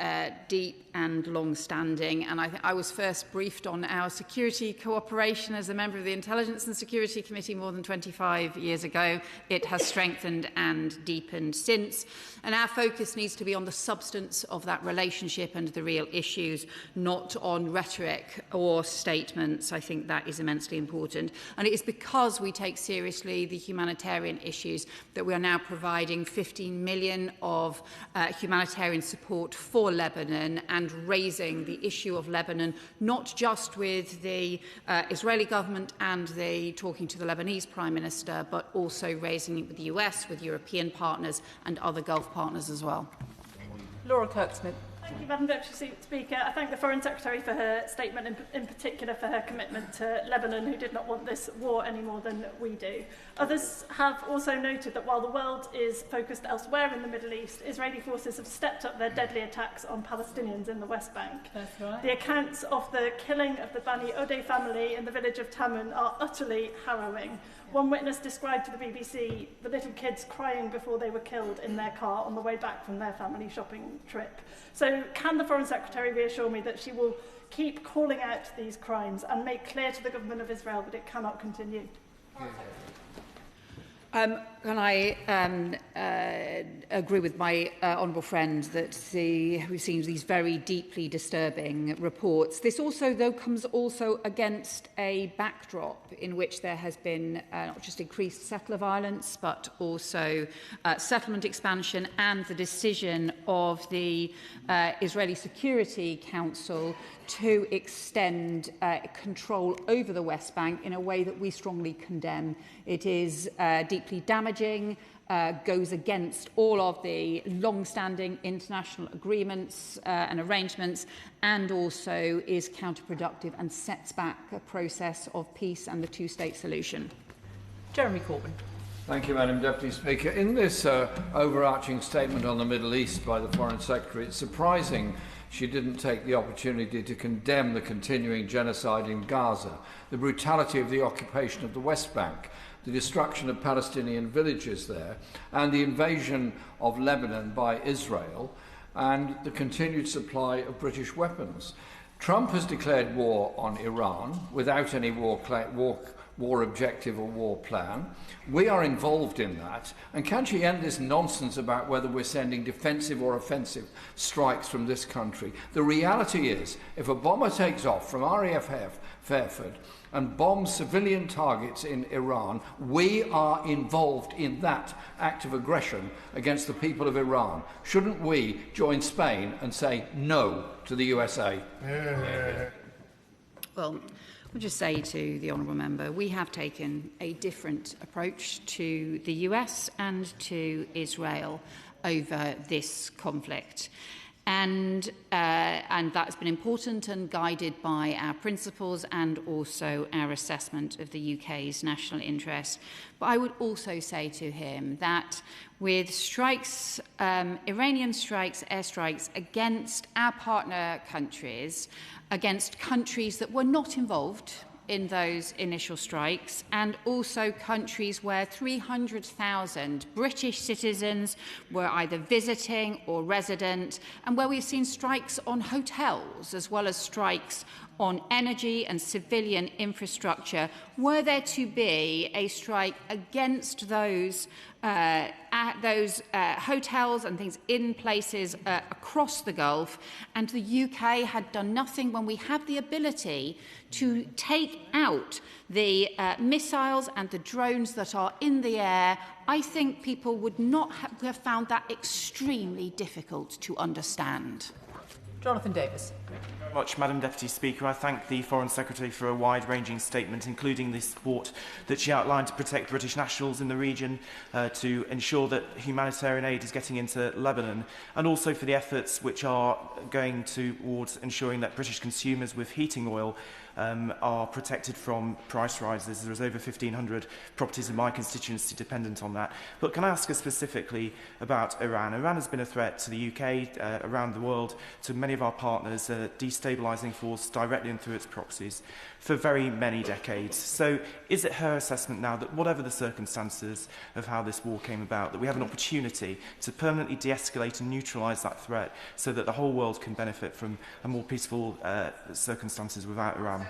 and long-standing. And I think I was first briefed on our security cooperation as a member of the Intelligence and Security Committee more than 25 years ago. It has strengthened and deepened since. And our focus needs to be on the substance of that relationship and the real issues, not on rhetoric or statements. I think that is immensely important. And it is because we take seriously the humanitarian issues that we are now providing 15 million of humanitarian support for Lebanon and raising the issue of Lebanon, not just with the Israeli government and talking to the Lebanese Prime Minister, but also raising it with the US, with European partners and other Gulf partners as well. Laura Kirk-Smith. Thank you, Madam Deputy Speaker. I thank the Foreign Secretary for her statement, in particular for her commitment to Lebanon, who did not want this war any more than we do. Others have also noted that while the world is focused elsewhere in the Middle East, Israeli forces have stepped up their deadly attacks on Palestinians in the West Bank. That's right. The accounts of the killing of the Bani Odeh family in the village of Tamun are utterly harrowing. One witness described to the BBC the little kids crying before they were killed in their car on the way back from their family shopping trip. So can the Foreign Secretary reassure me that she will keep calling out these crimes and make clear to the government of Israel that it cannot continue? Can I agree with my honourable friend that we've seen these very deeply disturbing reports. This also, though, comes also against a backdrop in which there has been not just increased settler violence, but also settlement expansion and the decision of the Israeli Security Council to extend control over the West Bank in a way that we strongly condemn. It is deeply damaging, goes against all of the long-standing international agreements and arrangements, and also is counterproductive and sets back a process of peace and the two-state solution. Jeremy Corbyn. Thank you, Madam Deputy Speaker. In this overarching statement on the Middle East by the Foreign Secretary, it's surprising she didn't take the opportunity to condemn the continuing genocide in Gaza, the brutality of the occupation of the West Bank, the destruction of Palestinian villages there, and the invasion of Lebanon by Israel, and the continued supply of British weapons. Trump has declared war on Iran without any war objective or war plan. We are involved in that. And can she end this nonsense about whether we're sending defensive or offensive strikes from this country? The reality is, if a bomber takes off from RAF Fairford and bombs civilian targets in Iran, we are involved in that act of aggression against the people of Iran. Shouldn't we join Spain and say no to the USA? Well, I'll just say to the honourable member, we have taken a different approach to the US and to Israel over this conflict. And that's been important and guided by our principles and also our assessment of the UK's national interest. But I would also say to him that with strikes, Iranian strikes, airstrikes against our partner countries, against countries that were not involved in those initial strikes, and also countries where 300,000 British citizens were either visiting or resident, and where we've seen strikes on hotels as well as strikes on energy and civilian infrastructure. Were there to be a strike against those hotels and things in places across the Gulf, and the UK had done nothing when we have the ability to take out the missiles and the drones that are in the air, I think people would not have found that extremely difficult to understand. Jonathan Davis. Thank you very much, Madam Deputy Speaker. I thank the Foreign Secretary for a wide-ranging statement, including the support that she outlined to protect British nationals in the region, to ensure that humanitarian aid is getting into Lebanon, and also for the efforts which are going towards ensuring that British consumers with heating oil are protected from price rises. There's over 1,500 properties in my constituency dependent on that. But can I ask her specifically about Iran? Iran has been a threat to the UK, around the world, to many of our partners, a destabilising force directly and through its proxies for very many decades. So is it her assessment now that whatever the circumstances of how this war came about, that we have an opportunity to permanently de-escalate and neutralise that threat so that the whole world can benefit from a more peaceful circumstances without Iran?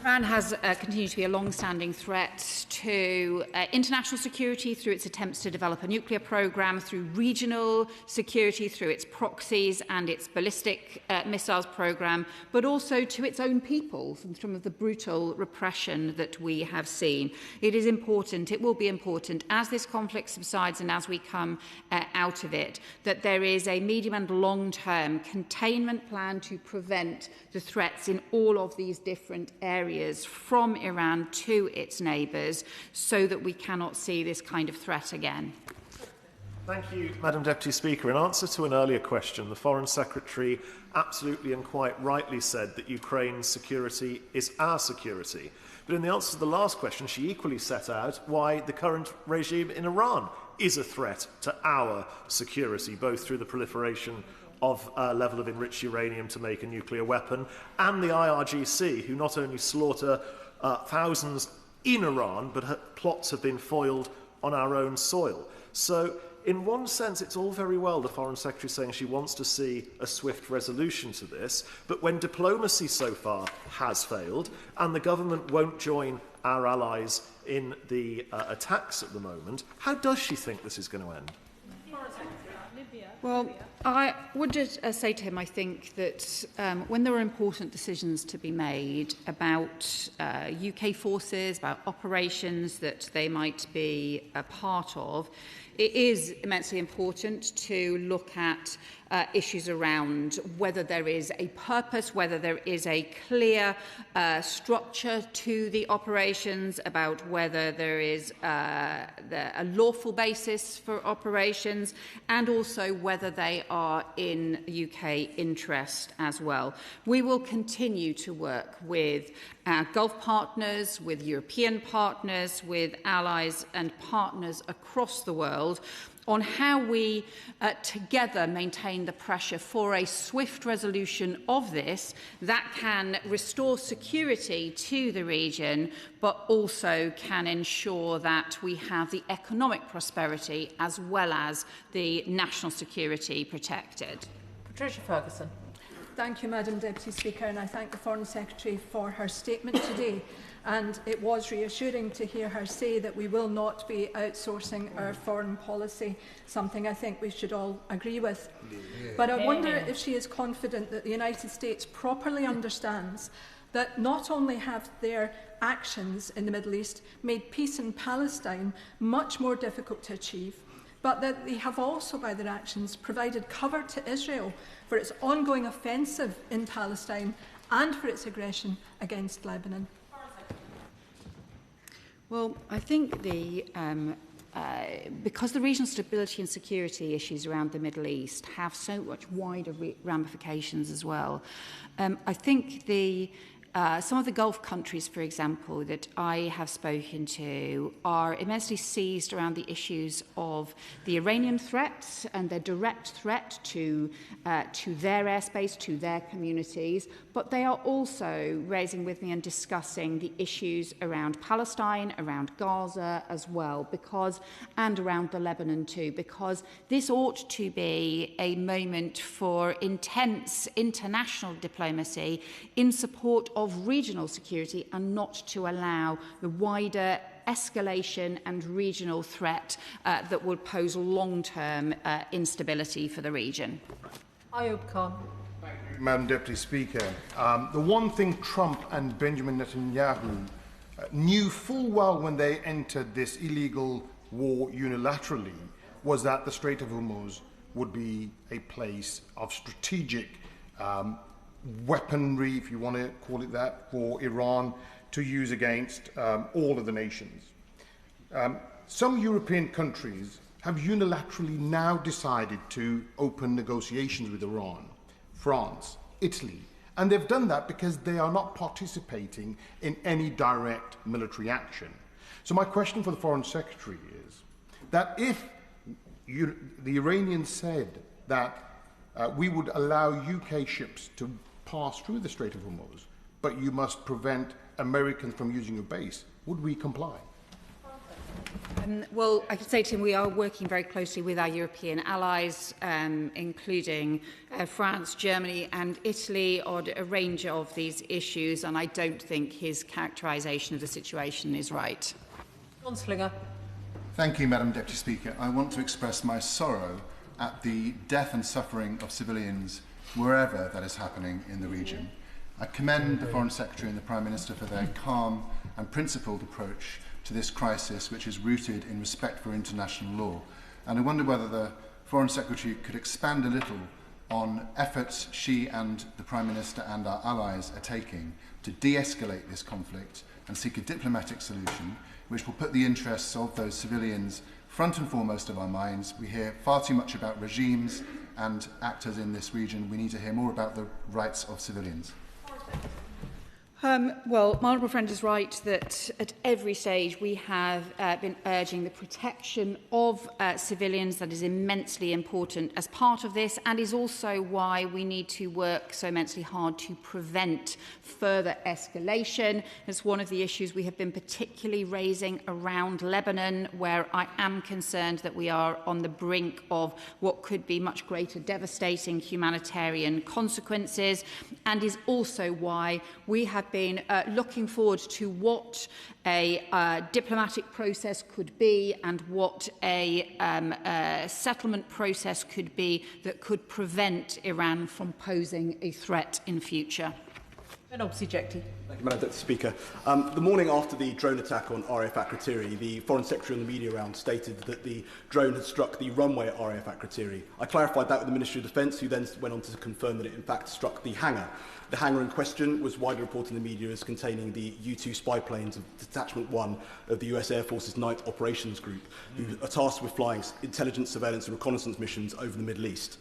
Iran has continued to be a long-standing threat to international security through its attempts to develop a nuclear programme, through regional security, through its proxies and its ballistic missiles programme, but also to its own people from some of the brutal repression that we have seen. It is important, it will be important, as this conflict subsides and as we come out of it, that there is a medium and long-term containment plan to prevent the threats in all of these different areas from Iran to its neighbours, so that we cannot see this kind of threat again. Thank you, Madam Deputy Speaker. In answer to an earlier question, the Foreign Secretary absolutely and quite rightly said that Ukraine's security is our security. But in the answer to the last question, she equally set out why the current regime in Iran is a threat to our security, both through the proliferation of a level of enriched uranium to make a nuclear weapon, and the IRGC, who not only slaughter thousands in Iran, but plots have been foiled on our own soil. So, in one sense, it's all very well the Foreign Secretary saying she wants to see a swift resolution to this, but when diplomacy so far has failed, and the government won't join our allies in the attacks at the moment, how does she think this is going to end? Well, I would just say to him, I think that when there are important decisions to be made about UK forces, about operations that they might be a part of, it is immensely important to look at issues around whether there is a purpose, whether there is a clear structure to the operations, about whether there is a lawful basis for operations, and also whether they are in UK interest as well. We will continue to work with our Gulf partners, with European partners, with allies and partners across the world on how we together maintain the pressure for a swift resolution of this that can restore security to the region, but also can ensure that we have the economic prosperity as well as the national security protected. Patricia Ferguson. Thank you, Madam Deputy Speaker, and I thank the Foreign Secretary for her statement today. And it was reassuring to hear her say that we will not be outsourcing our foreign policy, something I think we should all agree with. But I wonder if she is confident that the United States properly understands that not only have their actions in the Middle East made peace in Palestine much more difficult to achieve, but that they have also, by their actions, provided cover to Israel for its ongoing offensive in Palestine and for its aggression against Lebanon. Well, I think because the regional stability and security issues around the Middle East have so much wider ramifications as well, I think some of the Gulf countries, for example, that I have spoken to are immensely seized around the issues of the Iranian threats and their direct threat to their airspace, to their communities, but they are also raising with me and discussing the issues around Palestine, around Gaza as well, and around the Lebanon too, because this ought to be a moment for intense international diplomacy in support of regional security and not to allow the wider escalation and regional threat that would pose long-term instability for the region. Ayub Khan. Thank you, Madam Deputy Speaker. The one thing Trump and Benjamin Netanyahu knew full well when they entered this illegal war unilaterally was that the Strait of Hormuz would be a place of strategic weaponry, if you want to call it that, for Iran to use against all of the nations. Some European countries have unilaterally now decided to open negotiations with Iran, France, Italy, and they've done that because they are not participating in any direct military action. So my question for the Foreign Secretary is that if the Iranians said that we would allow UK ships to pass through the Strait of Hormuz, but you must prevent Americans from using your base, would we comply? Well, I can say to him we are working very closely with our European allies, including France, Germany and Italy, on a range of these issues, and I don't think his characterisation of the situation is right. John Slinger. Thank you, Madam Deputy Speaker. I want to express my sorrow at the death and suffering of civilians wherever that is happening in the region. I commend the Foreign Secretary and the Prime Minister for their calm and principled approach to this crisis, which is rooted in respect for international law. And I wonder whether the Foreign Secretary could expand a little on efforts she and the Prime Minister and our allies are taking to de-escalate this conflict and seek a diplomatic solution which will put the interests of those civilians front and foremost of our minds. We hear far too much about regimes and actors in this region. We need to hear more about the rights of civilians. Well, my honourable friend is right that at every stage we have been urging the protection of civilians. That is immensely important as part of this, and is also why we need to work so immensely hard to prevent further escalation. It's one of the issues we have been particularly raising around Lebanon, where I am concerned that we are on the brink of what could be much greater devastating humanitarian consequences, and is also why we have been looking forward to what a diplomatic process could be and what a settlement process could be that could prevent Iran from posing a threat in future. Thank you, Madam Deputy Speaker. The morning after the drone attack on RAF Akrotiri, the Foreign Secretary on the media round stated that the drone had struck the runway at RAF Akrotiri. I clarified that with the Ministry of Defence, who then went on to confirm that it in fact struck the hangar. The hangar in question was widely reported in the media as containing the U-2 spy planes of Detachment 1 of the US Air Force's 9th Operations Group, who are tasked with flying intelligence, surveillance and reconnaissance missions over the Middle East.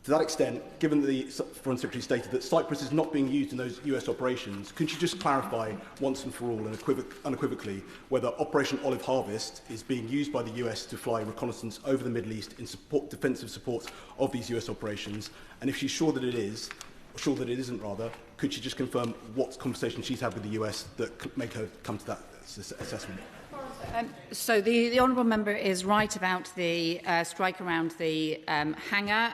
To that extent, given that the Foreign Secretary stated that Cyprus is not being used in those US operations, could you just clarify once and for all and unequivocally whether Operation Olive Harvest is being used by the US to fly reconnaissance over the Middle East in defensive support of these US operations? And if she's sure that it is, or sure that it isn't rather, could she just confirm what conversation she's had with the US that make her come to that assessment? So the honourable member is right about the strike around the hangar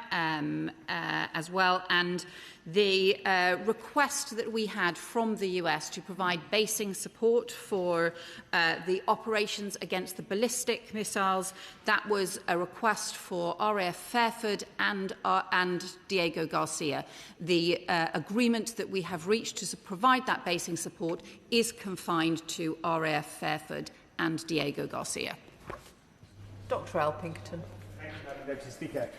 as well, and the request that we had from the US to provide basing support for the operations against the ballistic missiles. That was a request for RAF Fairford and Diego Garcia. The agreement that we have reached to provide that basing support is confined to RAF Fairford and Diego Garcia. Dr. Alpington. Thank you, Madam Deputy Speaker.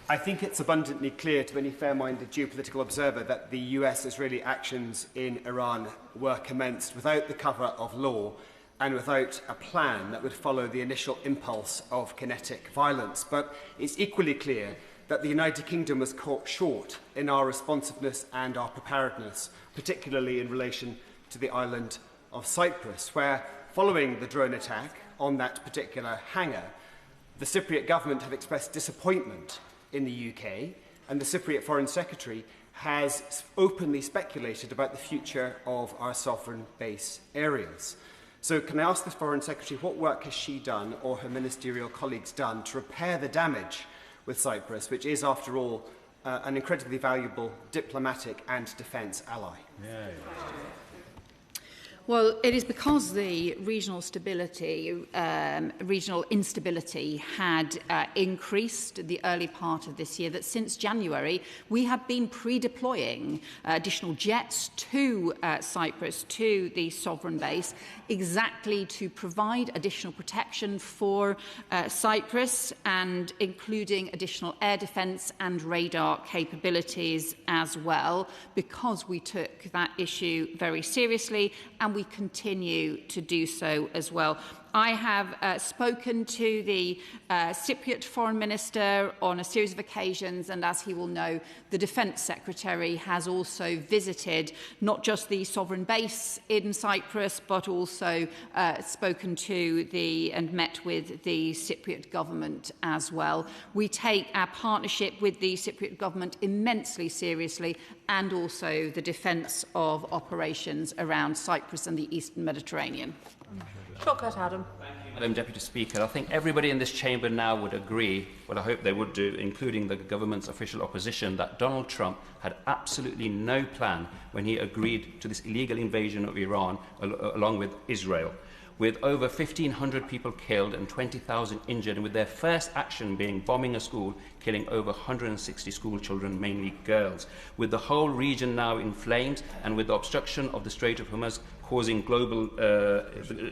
I think it's abundantly clear to any fair-minded geopolitical observer that the US-Israeli actions in Iran were commenced without the cover of law and without a plan that would follow the initial impulse of kinetic violence. But it's equally clear that the United Kingdom was caught short in our responsiveness and our preparedness, particularly in relation to the island of Cyprus, where, following the drone attack on that particular hangar, the Cypriot government have expressed disappointment in the UK, and the Cypriot Foreign Secretary has openly speculated about the future of our sovereign base areas. So can I ask the Foreign Secretary, what work has she done or her ministerial colleagues done to repair the damage with Cyprus, which is, after all, an incredibly valuable diplomatic and defence ally? Yeah. Well, it is because the regional instability had increased the early part of this year that since January we have been pre-deploying additional jets to Cyprus, to the sovereign base, exactly to provide additional protection for Cyprus, and including additional air defence and radar capabilities as well, because we took that issue very seriously and we continue to do so as well. I have spoken to the Cypriot Foreign Minister on a series of occasions, and as he will know, the Defence Secretary has also visited not just the sovereign base in Cyprus, but also spoken to and met with the Cypriot government as well. We take our partnership with the Cypriot government immensely seriously, and also the defence of operations around Cyprus and the Eastern Mediterranean. Shortcut Adam. Madam Deputy Speaker, I think everybody in this chamber now would agree, well I hope they would do, including the government's official opposition, that Donald Trump had absolutely no plan when he agreed to this illegal invasion of Iran along with Israel. With over 1,500 people killed and 20,000 injured, and with their first action being bombing a school, killing over 160 school children, mainly girls. With the whole region now in flames, and with the obstruction of the Strait of Hormuz causing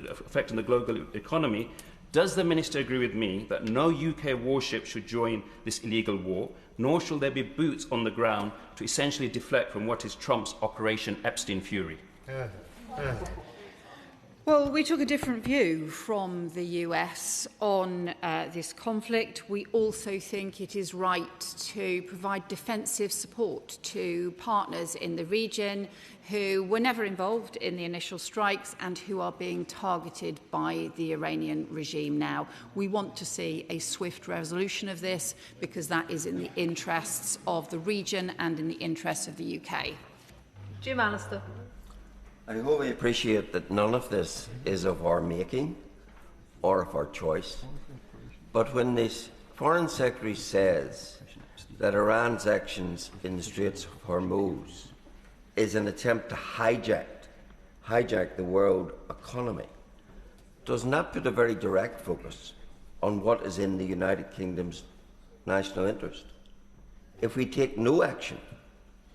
affecting the global economy, does the Minister agree with me that no UK warship should join this illegal war, nor shall there be boots on the ground to essentially deflect from what is Trump's Operation Epstein Fury? Well, we took a different view from the US on this conflict. We also think it is right to provide defensive support to partners in the region who were never involved in the initial strikes and who are being targeted by the Iranian regime now. We want to see a swift resolution of this because that is in the interests of the region and in the interests of the UK. Jim Allister. I wholly appreciate that none of this is of our making or of our choice. But when this Foreign Secretary says that Iran's actions in the Straits of Hormuz is an attempt to hijack the world economy, doesn't that put a very direct focus on what is in the United Kingdom's national interest? If we take no action,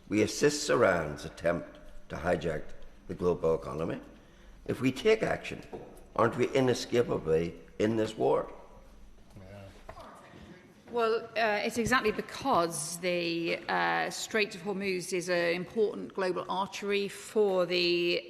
we assist Iran's attempt to hijack the global economy. If we take action, aren't we inescapably in this war? Well, it's exactly because the Strait of Hormuz is an important global artery for the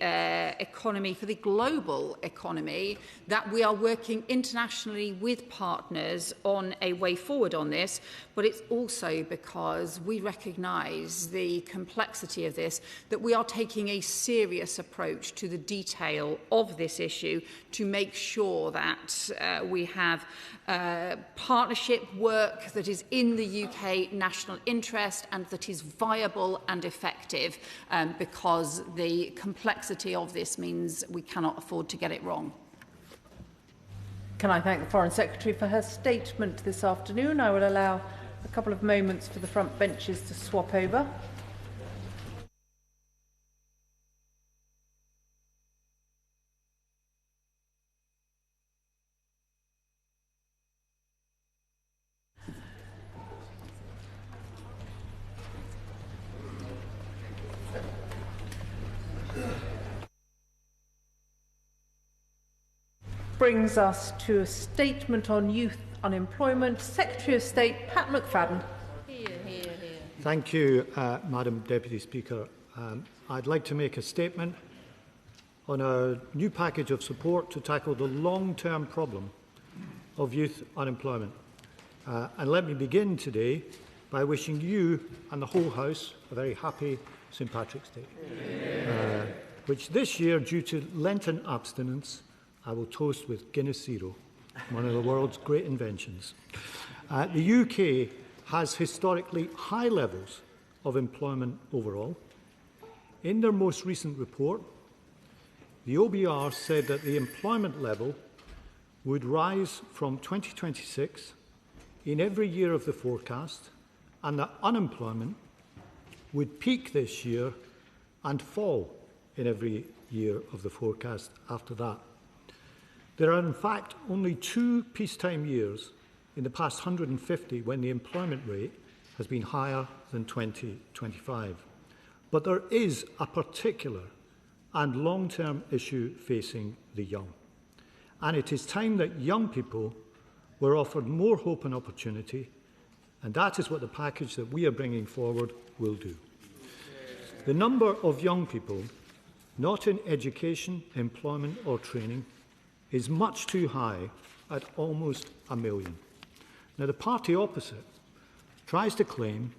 economy, for the global economy, that we are working internationally with partners on a way forward on this. But it's also because we recognise the complexity of this, that we are taking a serious approach to the detail of this issue to make sure that we have partnership work that is in the UK national interest and that is viable and effective, because the complexity of this means we cannot afford to get it wrong. Can I thank the Foreign Secretary for her statement this afternoon? I will allow a couple of moments for the front benches to swap over. Brings us to a statement on youth unemployment. Secretary of State Pat McFadden. Thank you, Madam Deputy Speaker. I'd like to make a statement on a new package of support to tackle the long-term problem of youth unemployment. And let me begin today by wishing you and the whole House a very happy St Patrick's Day, which this year, due to Lenten abstinence, I will toast with Guinness Zero, one of the world's great inventions. The UK has historically high levels of employment overall. In their most recent report, the OBR said that the employment level would rise from 2026 in every year of the forecast, and that unemployment would peak this year and fall in every year of the forecast after that. There are, in fact, only 2 peacetime years in the past 150 when the employment rate has been higher than 2025. But there is a particular and long-term issue facing the young. And it is time that young people were offered more hope and opportunity, and that is what the package that we are bringing forward will do. The number of young people not in education, employment or training is much too high at almost 1 million. Now, the party opposite tries to claim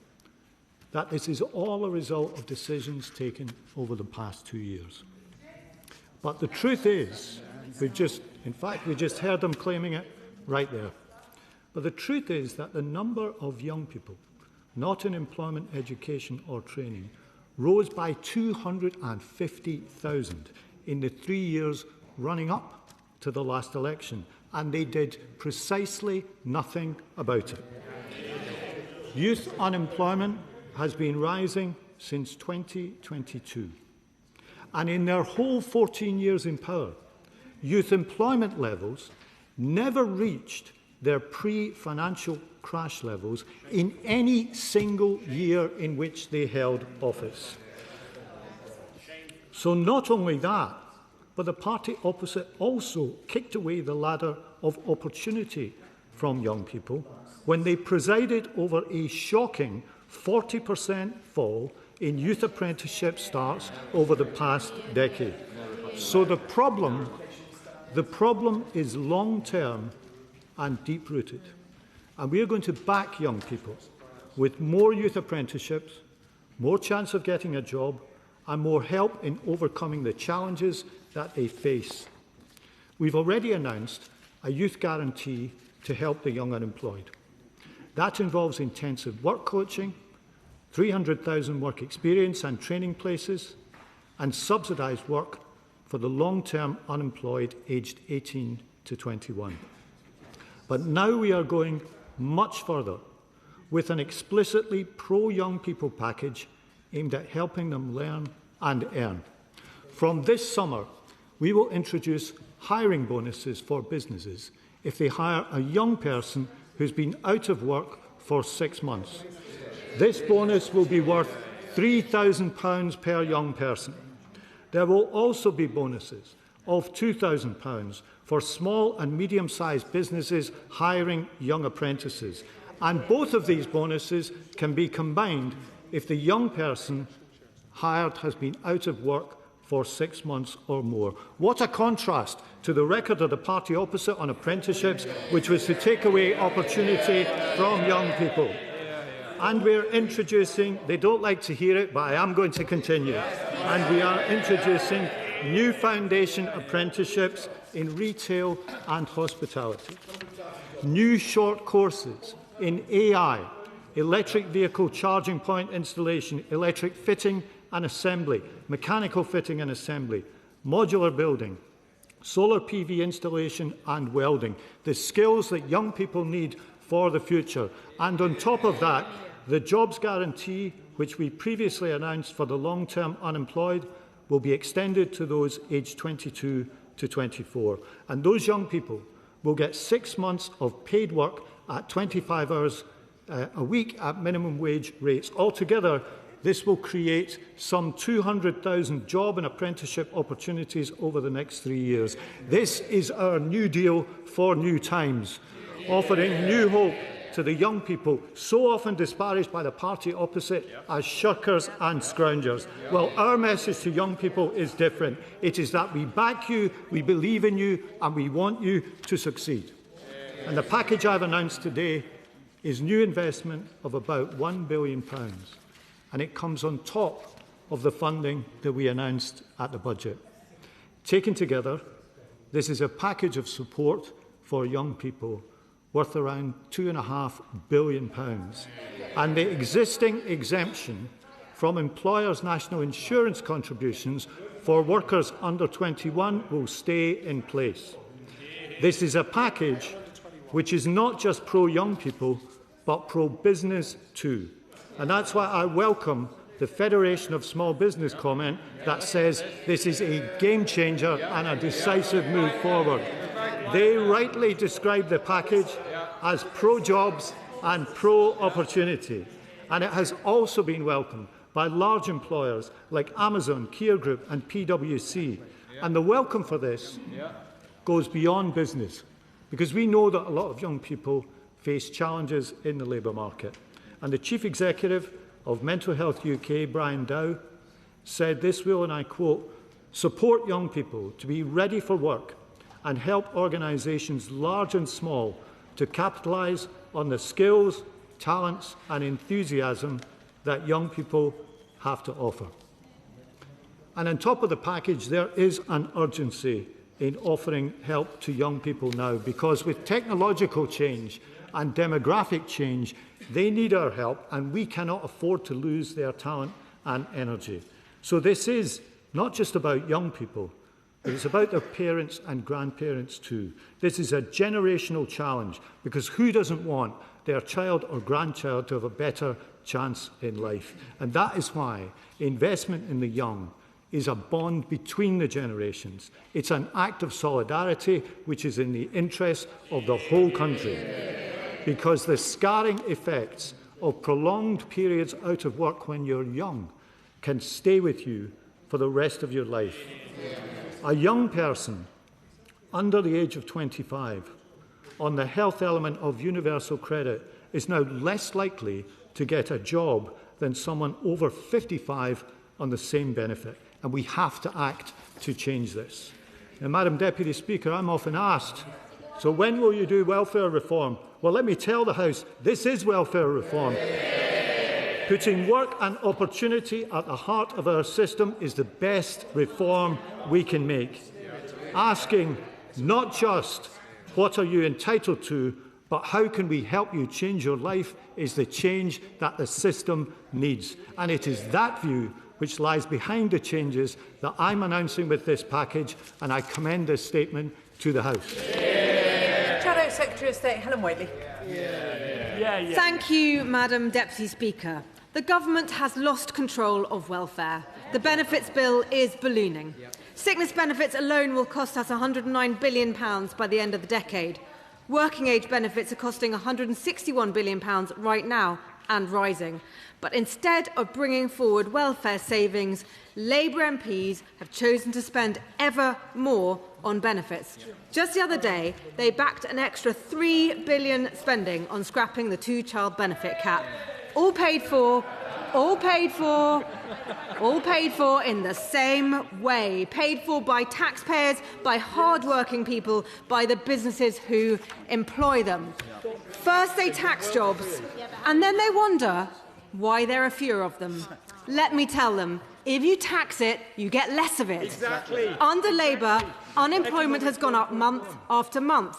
that this is all a result of decisions taken over the past 2 years. But the truth is, we just heard them claiming it right there. But the truth is that the number of young people not in employment, education or training rose by 250,000 in the 3 years running up to the last election, and they did precisely nothing about it. Youth unemployment has been rising since 2022, and in their whole 14 years in power, youth employment levels never reached their pre-financial crash levels in any single year in which they held office. So not only that, but the party opposite also kicked away the ladder of opportunity from young people when they presided over a shocking 40% fall in youth apprenticeship starts over the past decade. So the problem is long-term and deep-rooted. And we are going to back young people with more youth apprenticeships, more chance of getting a job, and more help in overcoming the challenges that they face. We've already announced a youth guarantee to help the young unemployed. That involves intensive work coaching, 300,000 work experience and training places, and subsidised work for the long-term unemployed aged 18 to 21. But now we are going much further with an explicitly pro-young people package aimed at helping them learn and earn. From this summer, we will introduce hiring bonuses for businesses if they hire a young person who's been out of work for 6 months. This bonus will be worth £3,000 per young person. There will also be bonuses of £2,000 for small and medium-sized businesses hiring young apprentices. And both of these bonuses can be combined if the young person hired has been out of work for 6 months or more. What a contrast to the record of the party opposite on apprenticeships, which was to take away opportunity from young people. And we're introducing, they don't like to hear it, but I am going to continue, and we are introducing new foundation apprenticeships in retail and hospitality, new short courses in AI, electric vehicle charging point installation, electric fitting and assembly, mechanical fitting and assembly, modular building, solar PV installation and welding, the skills that young people need for the future. And on top of that, the jobs guarantee, which we previously announced for the long-term unemployed, will be extended to those aged 22 to 24. And those young people will get 6 months of paid work at 25 hours a week at minimum wage rates. Altogether, this will create some 200,000 job and apprenticeship opportunities over the next 3 years. This is our new deal for new times, offering new hope to the young people so often disparaged by the party opposite as shirkers and scroungers. Well, our message to young people is different. It is that we back you, we believe in you, and we want you to succeed. And the package I've announced today is new investment of about £1 billion. And it comes on top of the funding that we announced at the budget. Taken together, this is a package of support for young people worth around £2.5 billion. And the existing exemption from employers' national insurance contributions for workers under 21 will stay in place. This is a package which is not just pro-young people, but pro-business too. And that's why I welcome the Federation of Small Business comment that says this is a game changer and a decisive move forward. They rightly describe the package as pro-jobs and pro-opportunity. And it has also been welcomed by large employers like Amazon, Kia Group and PwC. And the welcome for this goes beyond business, because we know that a lot of young people face challenges in the labour market. And the Chief Executive of Mental Health UK, Brian Dow, said this will, and I quote, support young people to be ready for work and help organisations large and small to capitalise on the skills, talents and enthusiasm that young people have to offer. And on top of the package, there is an urgency in offering help to young people now, because with technological change and demographic change, they need our help, and we cannot afford to lose their talent and energy. So this is not just about young people, but it's about their parents and grandparents too. This is a generational challenge, because who doesn't want their child or grandchild to have a better chance in life? And that is why investment in the young is a bond between the generations. It's an act of solidarity which is in the interest of the whole country, because the scarring effects of prolonged periods out of work when you're young can stay with you for the rest of your life. A young person under the age of 25 on the health element of universal credit is now less likely to get a job than someone over 55 on the same benefit. And we have to act to change this. Now, Madam Deputy Speaker, I'm often asked, so when will you do welfare reform? Well, let me tell the House, this is welfare reform. Putting work and opportunity at the heart of our system is the best reform we can make. Asking not just what are you entitled to, but how can we help you change your life is the change that the system needs. And it is that view which lies behind the changes that I'm announcing with this package, and I commend this statement to the House. Shadow Secretary of State Helen Whiteley. Thank you, Madam Deputy Speaker. The government has lost control of welfare. The benefits bill is ballooning. Sickness benefits alone will cost us £109 billion by the end of the decade. Working age benefits are costing £161 billion right now and rising. But instead of bringing forward welfare savings, Labour MPs have chosen to spend ever more on benefits. Just the other day, they backed an extra £3 billion spending on scrapping the two-child benefit cap. All paid for in the same way. Paid for by taxpayers, by hard-working people, by the businesses who employ them. First they tax jobs, and then they wonder why there are fewer of them. Let me tell them, if you tax it, you get less of it. Exactly. Under Labour, unemployment has gone up month after month.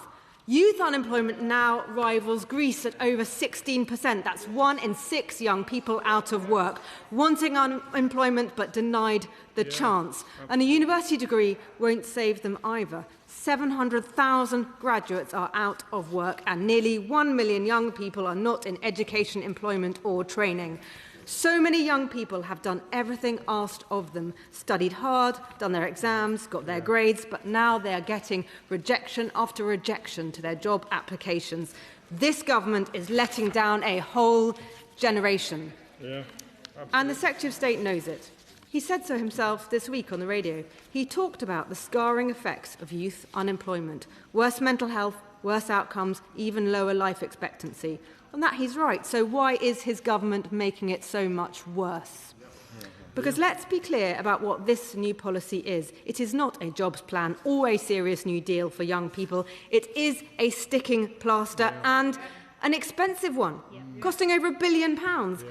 Youth unemployment now rivals Greece at over 16%. That's 1 in 6 young people out of work, wanting unemployment but denied the chance. And a university degree won't save them either. 700,000 graduates are out of work and nearly 1 million young people are not in education, employment or training. So many young people have done everything asked of them, studied hard, done their exams, got their grades, but now they are getting rejection after rejection to their job applications. This government is letting down a whole generation. And the Secretary of State knows it. He said so himself this week on the radio. He talked about the scarring effects of youth unemployment, worse mental health, worse outcomes, even lower life expectancy. On that he's right. So why is his government making it so much worse? Because let's be clear about what this new policy is. It is not a jobs plan or a serious new deal for young people. It is a sticking plaster and an expensive one, costing over £1 billion.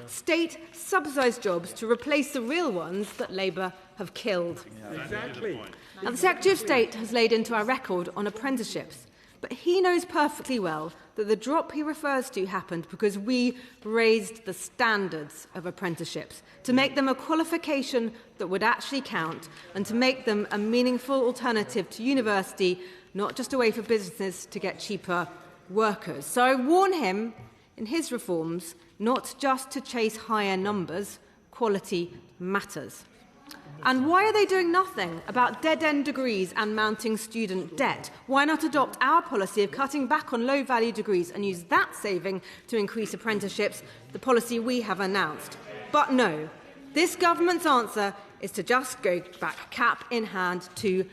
State subsidised jobs to replace the real ones that Labour have killed. Exactly. Now, the Secretary of State has laid into our record on apprenticeships. But he knows perfectly well that the drop he refers to happened because we raised the standards of apprenticeships to make them a qualification that would actually count and to make them a meaningful alternative to university, not just a way for businesses to get cheaper workers. So I warn him in his reforms not just to chase higher numbers, quality matters. And why are they doing nothing about dead-end degrees and mounting student debt? Why not adopt our policy of cutting back on low-value degrees and use that saving to increase apprenticeships, the policy we have announced? But no, this government's answer is to just go back cap in hand to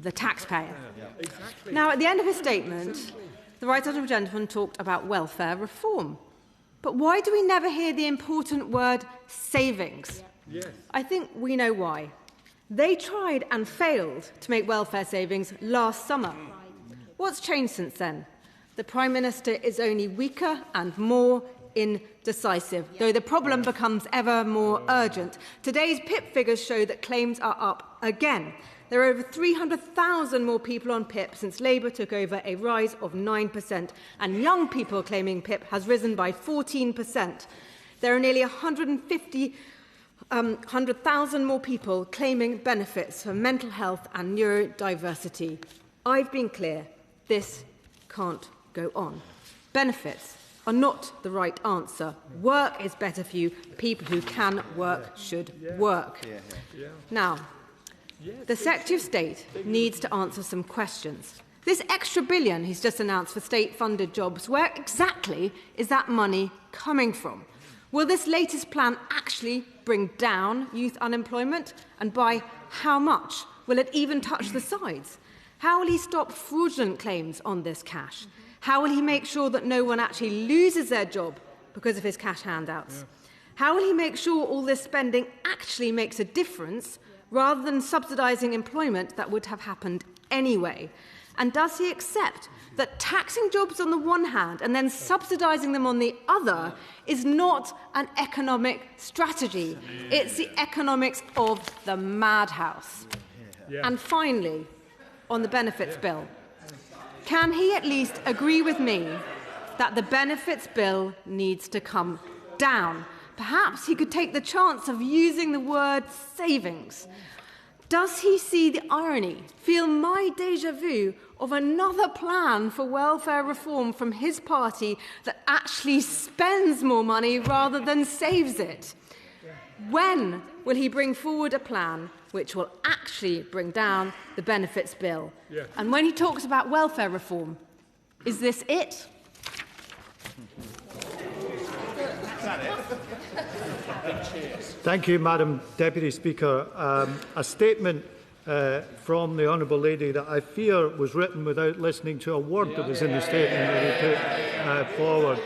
the taxpayer. Now, at the end of his statement, the Right Honourable Gentleman talked about welfare reform. But why do we never hear the important word savings? Yes. I think we know why. They tried and failed to make welfare savings last summer. What's changed since then? The Prime Minister is only weaker and more indecisive, though the problem becomes ever more urgent. Today's PIP figures show that claims are up again. There are over 300,000 more people on PIP since Labour took over, a rise of 9%, and young people claiming PIP has risen by 14%. There are nearly 100,000 more people claiming benefits for mental health and neurodiversity. I've been clear, this can't go on. Benefits are not the right answer. Work is better for you. People who can work should work. Now, the Secretary of State needs to answer some questions. This extra billion he's just announced for state-funded jobs, where exactly is that money coming from? Will this latest plan actually bring down youth unemployment? And by how much? Will it even touch the sides? How will he stop fraudulent claims on this cash? How will he make sure that no one actually loses their job because of his cash handouts? How will he make sure all this spending actually makes a difference rather than subsidising employment that would have happened anyway? And does he accept that taxing jobs on the one hand and then subsidising them on the other is not an economic strategy? It's the economics of the madhouse. And finally, on the benefits bill, can he at least agree with me that the benefits bill needs to come down? Perhaps he could take the chance of using the word savings. Does he see the irony, feel my déjà vu of another plan for welfare reform from his party that actually spends more money rather than saves it? When will he bring forward a plan which will actually bring down the benefits bill? And when he talks about welfare reform, is this it? Thank you, Madam Deputy Speaker. A statement from the Honourable Lady that I fear was written without listening to a word that was in the statement that we put forward.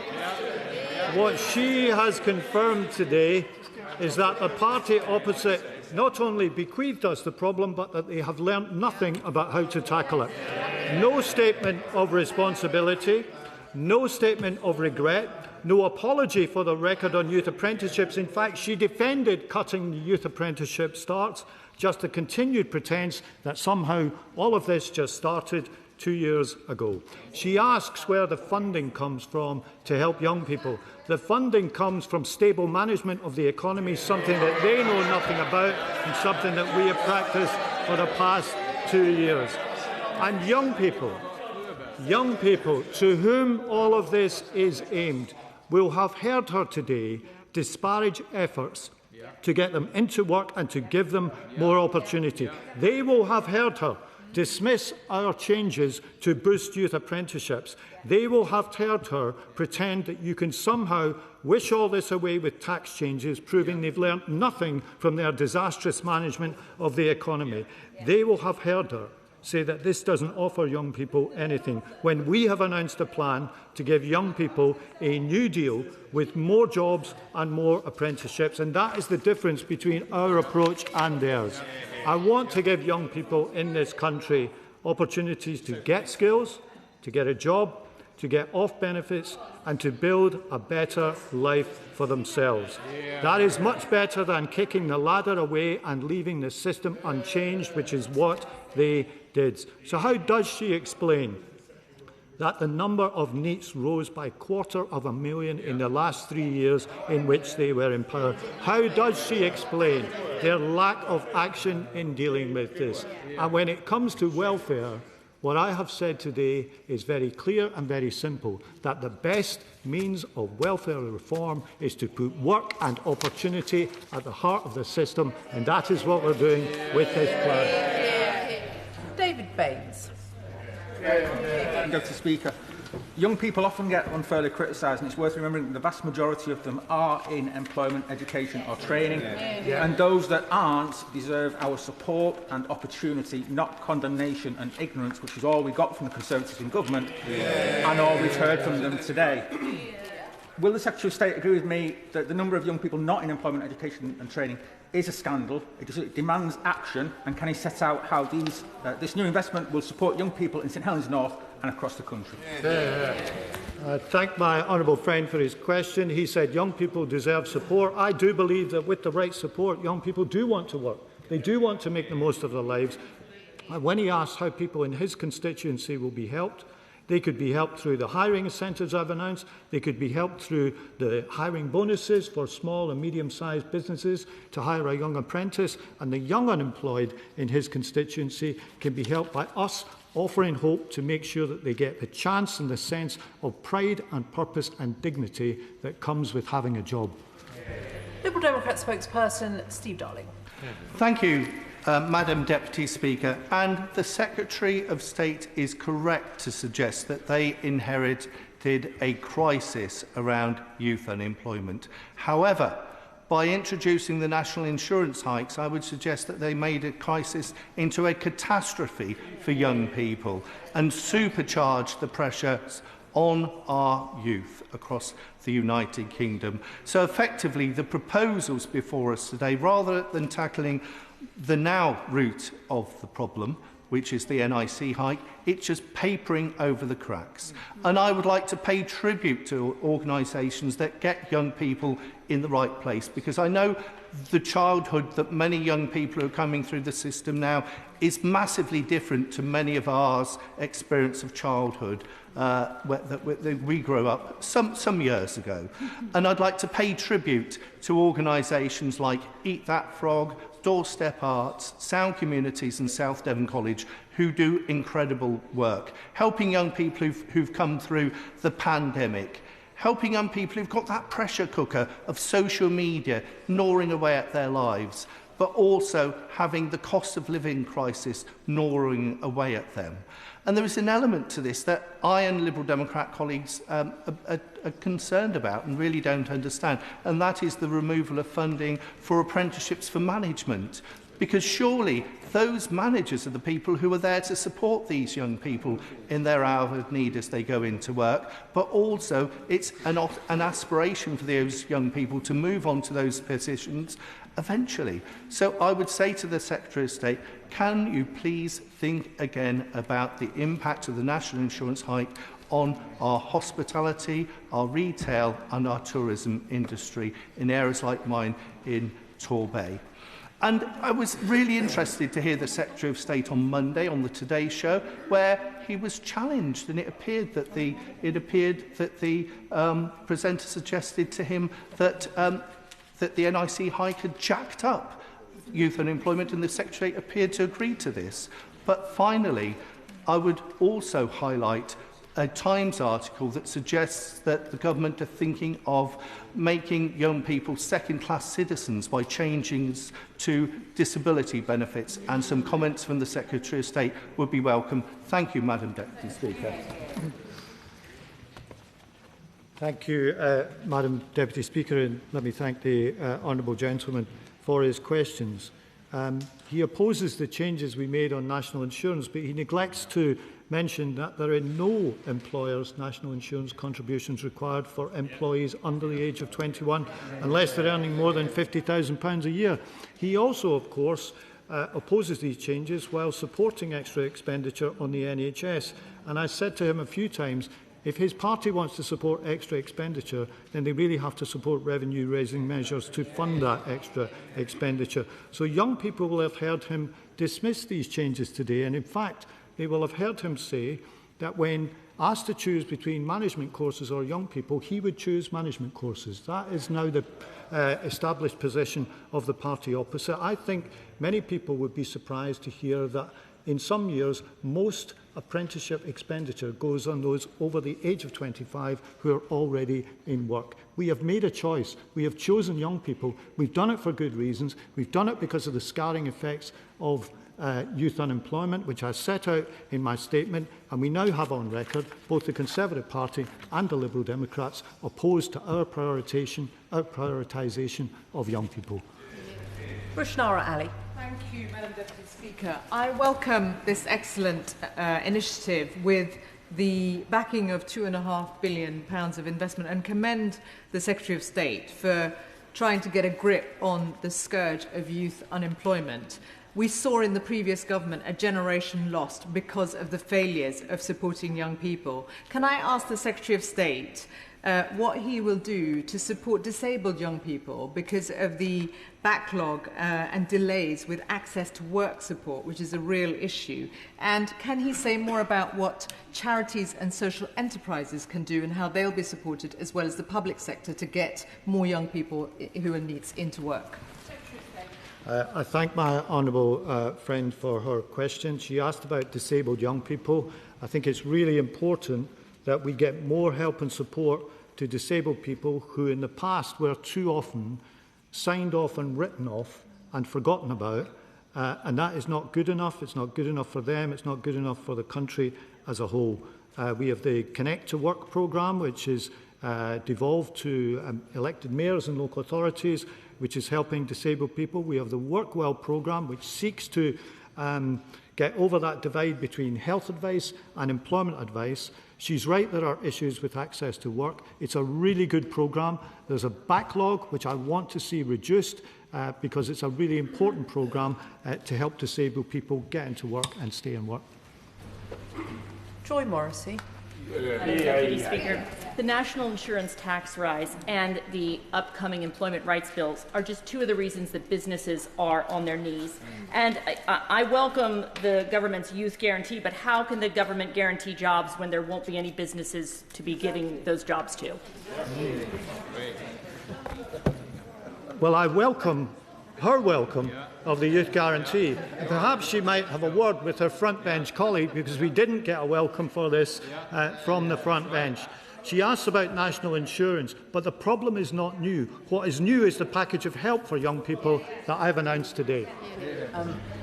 What she has confirmed today is that the party opposite not only bequeathed us the problem, but that they have learnt nothing about how to tackle it. No statement of responsibility, no statement of regret, no apology for the record on youth apprenticeships. In fact, she defended cutting the youth apprenticeship starts, just a continued pretence that somehow all of this just started 2 years ago. She asks where the funding comes from to help young people. The funding comes from stable management of the economy, something that they know nothing about and something that we have practiced for the past 2 years. And young people to whom all of this is aimed, will have heard her today disparage efforts to get them into work and to give them more opportunity. They will have heard her dismiss our changes to boost youth apprenticeships. They will have heard her pretend that you can somehow wish all this away with tax changes, proving they've learnt nothing from their disastrous management of the economy. They will have heard her say that this doesn't offer young people anything, when we have announced a plan to give young people a new deal with more jobs and more apprenticeships. And that is the difference between our approach and theirs. I want to give young people in this country opportunities to get skills, to get a job, to get off benefits and to build a better life for themselves. That is much better than kicking the ladder away and leaving the system unchanged, which is what they did. So how does she explain that the number of NEETs rose by 250,000 in the last 3 years in which they were in power? How does she explain their lack of action in dealing with this? And when it comes to welfare, what I have said today is very clear and very simple, that the best means of welfare reform is to put work and opportunity at the heart of the system, and that is what we're doing with this plan. David Baines. Deputy Speaker, young people often get unfairly criticised, and it's worth remembering that the vast majority of them are in employment, education or training, and those that aren't deserve our support and opportunity, not condemnation and ignorance, which is all we got from the Conservatives in government and all we've heard from them today. Will the Secretary of State agree with me that the number of young people not in employment, education and training is a scandal? It demands action, and can he set out how this new investment will support young people in St Helens North and across the country? I thank my honourable friend for his question. He said young people deserve support. I do believe that with the right support, young people do want to work. They do want to make the most of their lives. And when he asked how people in his constituency will be helped, they could be helped through the hiring incentives I've announced. They could be helped through the hiring bonuses for small and medium-sized businesses to hire a young apprentice. And the young unemployed in his constituency can be helped by us offering hope to make sure that they get the chance and the sense of pride and purpose and dignity that comes with having a job. Liberal Democrat spokesperson Steve Darling. Thank you, Madam Deputy Speaker. And the Secretary of State is correct to suggest that they inherited a crisis around youth unemployment. However, by introducing the national insurance hikes, I would suggest that they made a crisis into a catastrophe for young people and supercharged the pressures on our youth across the United Kingdom. So effectively, the proposals before us today, rather than tackling the now root of the problem, which is the NIC hike, it's just papering over the cracks. And I would like to pay tribute to organisations that get young people in the right place, because I know the childhood that many young people who are coming through the system now is massively different to many of ours experience of childhood that we grew up some years ago. And I'd like to pay tribute to organisations like Eat That Frog, Doorstep Arts, Sound Communities and South Devon College, who do incredible work, helping young people who've come through the pandemic, helping young people who've got that pressure cooker of social media gnawing away at their lives, but also having the cost of living crisis gnawing away at them. And there is an element to this that I and Liberal Democrat colleagues are concerned about and really don't understand, and that is the removal of funding for apprenticeships for management. Because surely those managers are the people who are there to support these young people in their hour of need as they go into work, but also it's an aspiration for those young people to move on to those positions eventually. So I would say to the Secretary of State, can you please think again about the impact of the National Insurance hike on our hospitality, our retail and our tourism industry in areas like mine in Torbay? And I was really interested to hear the Secretary of State on Monday on the Today Show, where he was challenged, and it appeared that the presenter suggested to him that the NIC hike had jacked up youth unemployment, and the Secretary appeared to agree to this. But finally, I would also highlight a Times article that suggests that the government are thinking of making young people second-class citizens by changing to disability benefits, and some comments from the Secretary of State would be welcome. Thank you, Madam Deputy Speaker. Thank you, Madam Deputy Speaker, and let me thank the honourable gentleman for his questions. He opposes the changes we made on national insurance, but he neglects to mention that there are no employers' national insurance contributions required for employees under the age of 21 unless they're earning more than £50,000 a year. He also, of course, opposes these changes while supporting extra expenditure on the NHS. And I said to him a few times, if his party wants to support extra expenditure, then they really have to support revenue-raising measures to fund that extra expenditure. So young people will have heard him dismiss these changes today, and in fact, they will have heard him say that when asked to choose between management courses or young people, he would choose management courses. That is now the established position of the party opposite. I think many people would be surprised to hear that in some years, most apprenticeship expenditure goes on those over the age of 25 who are already in work. We have made a choice. We have chosen young people. We've done it for good reasons. We've done it because of the scarring effects of youth unemployment, which I set out in my statement, and we now have on record both the Conservative Party and the Liberal Democrats opposed to our prioritisation of young people. Rushnara Ali. Thank you, Madam Deputy Speaker. I welcome this excellent initiative with the backing of £2.5 billion of investment, and commend the Secretary of State for trying to get a grip on the scourge of youth unemployment. We saw in the previous government a generation lost because of the failures of supporting young people. Can I ask the Secretary of State what he will do to support disabled young people because of the backlog and delays with access to work support, which is a real issue? And can he say more about what charities and social enterprises can do and how they'll be supported, as well as the public sector, to get more young people who are needs into work? I thank my honourable friend for her question. She asked about disabled young people. I think it's really important that we get more help and support to disabled people who in the past were too often signed off and written off and forgotten about, and that is not good enough. It's not good enough for them. It's not good enough for the country as a whole. We have the Connect to Work programme, which is devolved to elected mayors and local authorities, which is helping disabled people. We have the Work Well programme, which seeks to get over that divide between health advice and employment advice. She's right, there are issues with access to work. It's a really good programme. There's a backlog, which I want to see reduced, because it's a really important programme to help disabled people get into work and stay in work. Joy Morrissey. Madam Deputy Speaker, the national insurance tax rise and the upcoming employment rights bills are just two of the reasons that businesses are on their knees. And I welcome the government's youth guarantee, but how can the government guarantee jobs when there won't be any businesses to be giving those jobs to? Well, I welcome her welcome of the youth guarantee. And perhaps she might have a word with her front bench colleague, because we didn't get a welcome for this from the front bench. She asked about national insurance, but the problem is not new. What is new is the package of help for young people that I've announced today.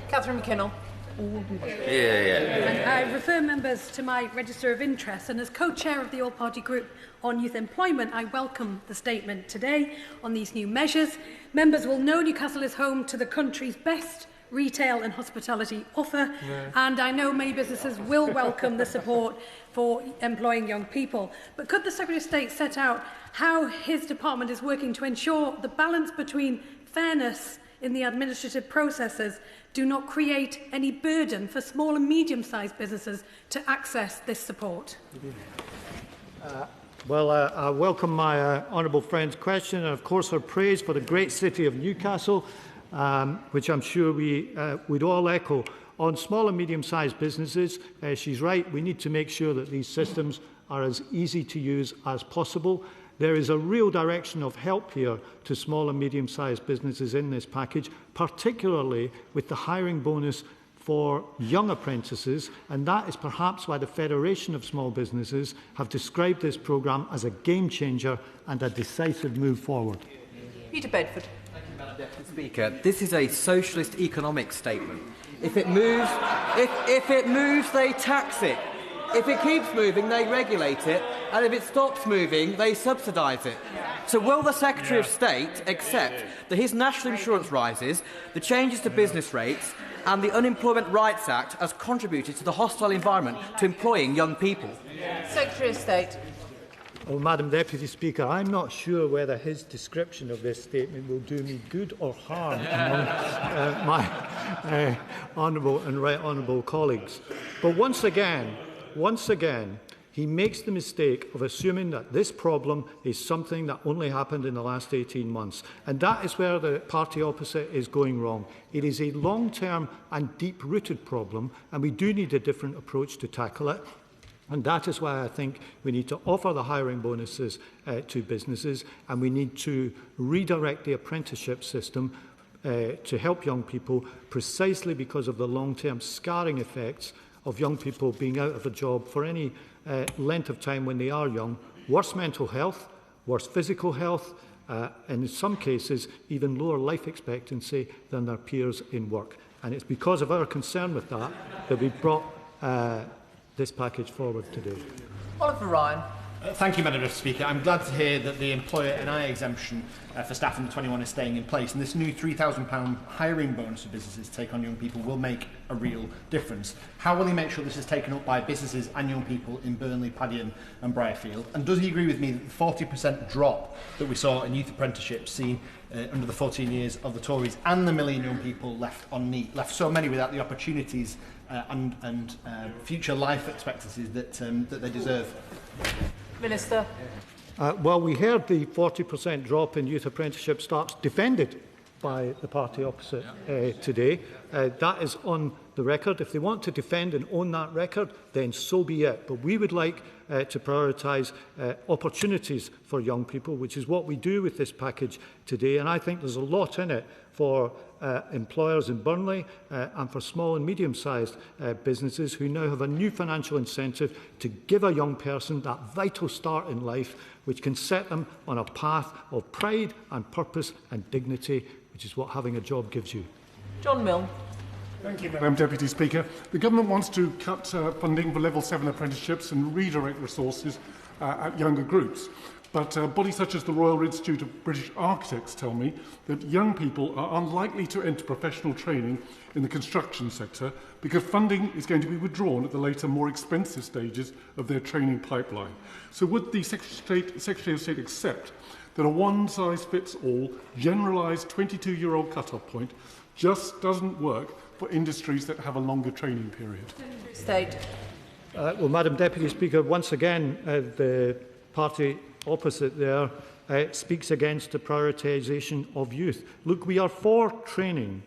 Catherine McKinnell. And I refer members to my register of interest, and as co-chair of the all-party group on youth employment, I welcome the statement today on these new measures. Members will know Newcastle is home to the country's best retail and hospitality offer, and I know many businesses will welcome the support for employing young people. But could the Secretary of State set out how his department is working to ensure the balance between fairness in the administrative processes do not create any burden for small and medium-sized businesses to access this support? I welcome my honourable friend's question, and of course her praise for the great city of Newcastle, which I'm sure we'd all echo. On small and medium-sized businesses, she's right, we need to make sure that these systems are as easy to use as possible. There is a real direction of help here to small and medium-sized businesses in this package, particularly with the hiring bonus for young apprentices, and that is perhaps why the Federation of Small Businesses have described this programme as a game changer and a decisive move forward. Peter Bedford. Thank you, Madam Deputy Speaker. This is a socialist economic statement. If it moves, they tax it. If it keeps moving, they regulate it, and if it stops moving, they subsidise it. So will the Secretary of State accept that his national insurance rises, the changes to business rates, and the Unemployment Rights Act has contributed to the hostile environment to employing young people? Secretary of State. Well, Madam Deputy Speaker, I'm not sure whether his description of this statement will do me good or harm among my honourable and right honourable colleagues. But once again, he makes the mistake of assuming that this problem is something that only happened in the last 18 months. And that is where the party opposite is going wrong. It is a long-term and deep-rooted problem, and we do need a different approach to tackle it. And that is why I think we need to offer the hiring bonuses to businesses, and we need to redirect the apprenticeship system to help young people, precisely because of the long-term scarring effects of young people being out of a job for any length of time when they are young, worse mental health, worse physical health, and in some cases even lower life expectancy than their peers in work. And it's because of our concern with that that we brought this package forward today. Oliver Ryan. Thank you, Madam Speaker. I'm glad to hear that the employer NI exemption for staff under 21 is staying in place, and this new £3,000 hiring bonus for businesses to take on young people will make a real difference. How will he make sure this is taken up by businesses and young people in Burnley, Padiham and Briarfield? And does he agree with me that the 40% drop that we saw in youth apprenticeships seen under the 14 years of the Tories and the million young people left so many without the opportunities and future life expectancies that they deserve? Minister. Well, we heard the 40% drop in youth apprenticeship starts defended by the party opposite today. That is on the record. If they want to defend and own that record, then so be it. But we would like to prioritise opportunities for young people, which is what we do with this package today. And I think there's a lot in it for employers in Burnley and for small and medium-sized businesses who now have a new financial incentive to give a young person that vital start in life, which can set them on a path of pride and purpose and dignity, which is what having a job gives you. John Milne. Thank you, Madam Deputy Speaker. The Government wants to cut funding for Level 7 apprenticeships and redirect resources at younger groups. But bodies such as the Royal Institute of British Architects tell me that young people are unlikely to enter professional training in the construction sector because funding is going to be withdrawn at the later, more expensive stages of their training pipeline. So would the Secretary of State accept that a one-size-fits-all, generalised 22-year-old cut-off point just doesn't work for industries that have a longer training period. State. Well, Madam Deputy Speaker, once again, the party opposite there speaks against the prioritisation of youth. Look, we are for training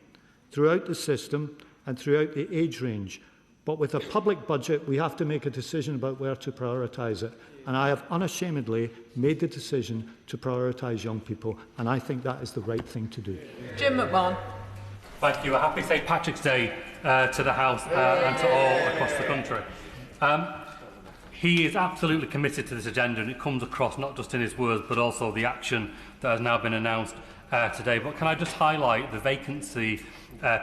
throughout the system and throughout the age range. But with a public budget, we have to make a decision about where to prioritise it. And I have unashamedly made the decision to prioritise young people, and I think that is the right thing to do. Jim McMahon. Thank you. A happy St Patrick's Day to the House and to all across the country. He is absolutely committed to this agenda, and it comes across not just in his words but also the action that has now been announced today. But can I just highlight the vacancy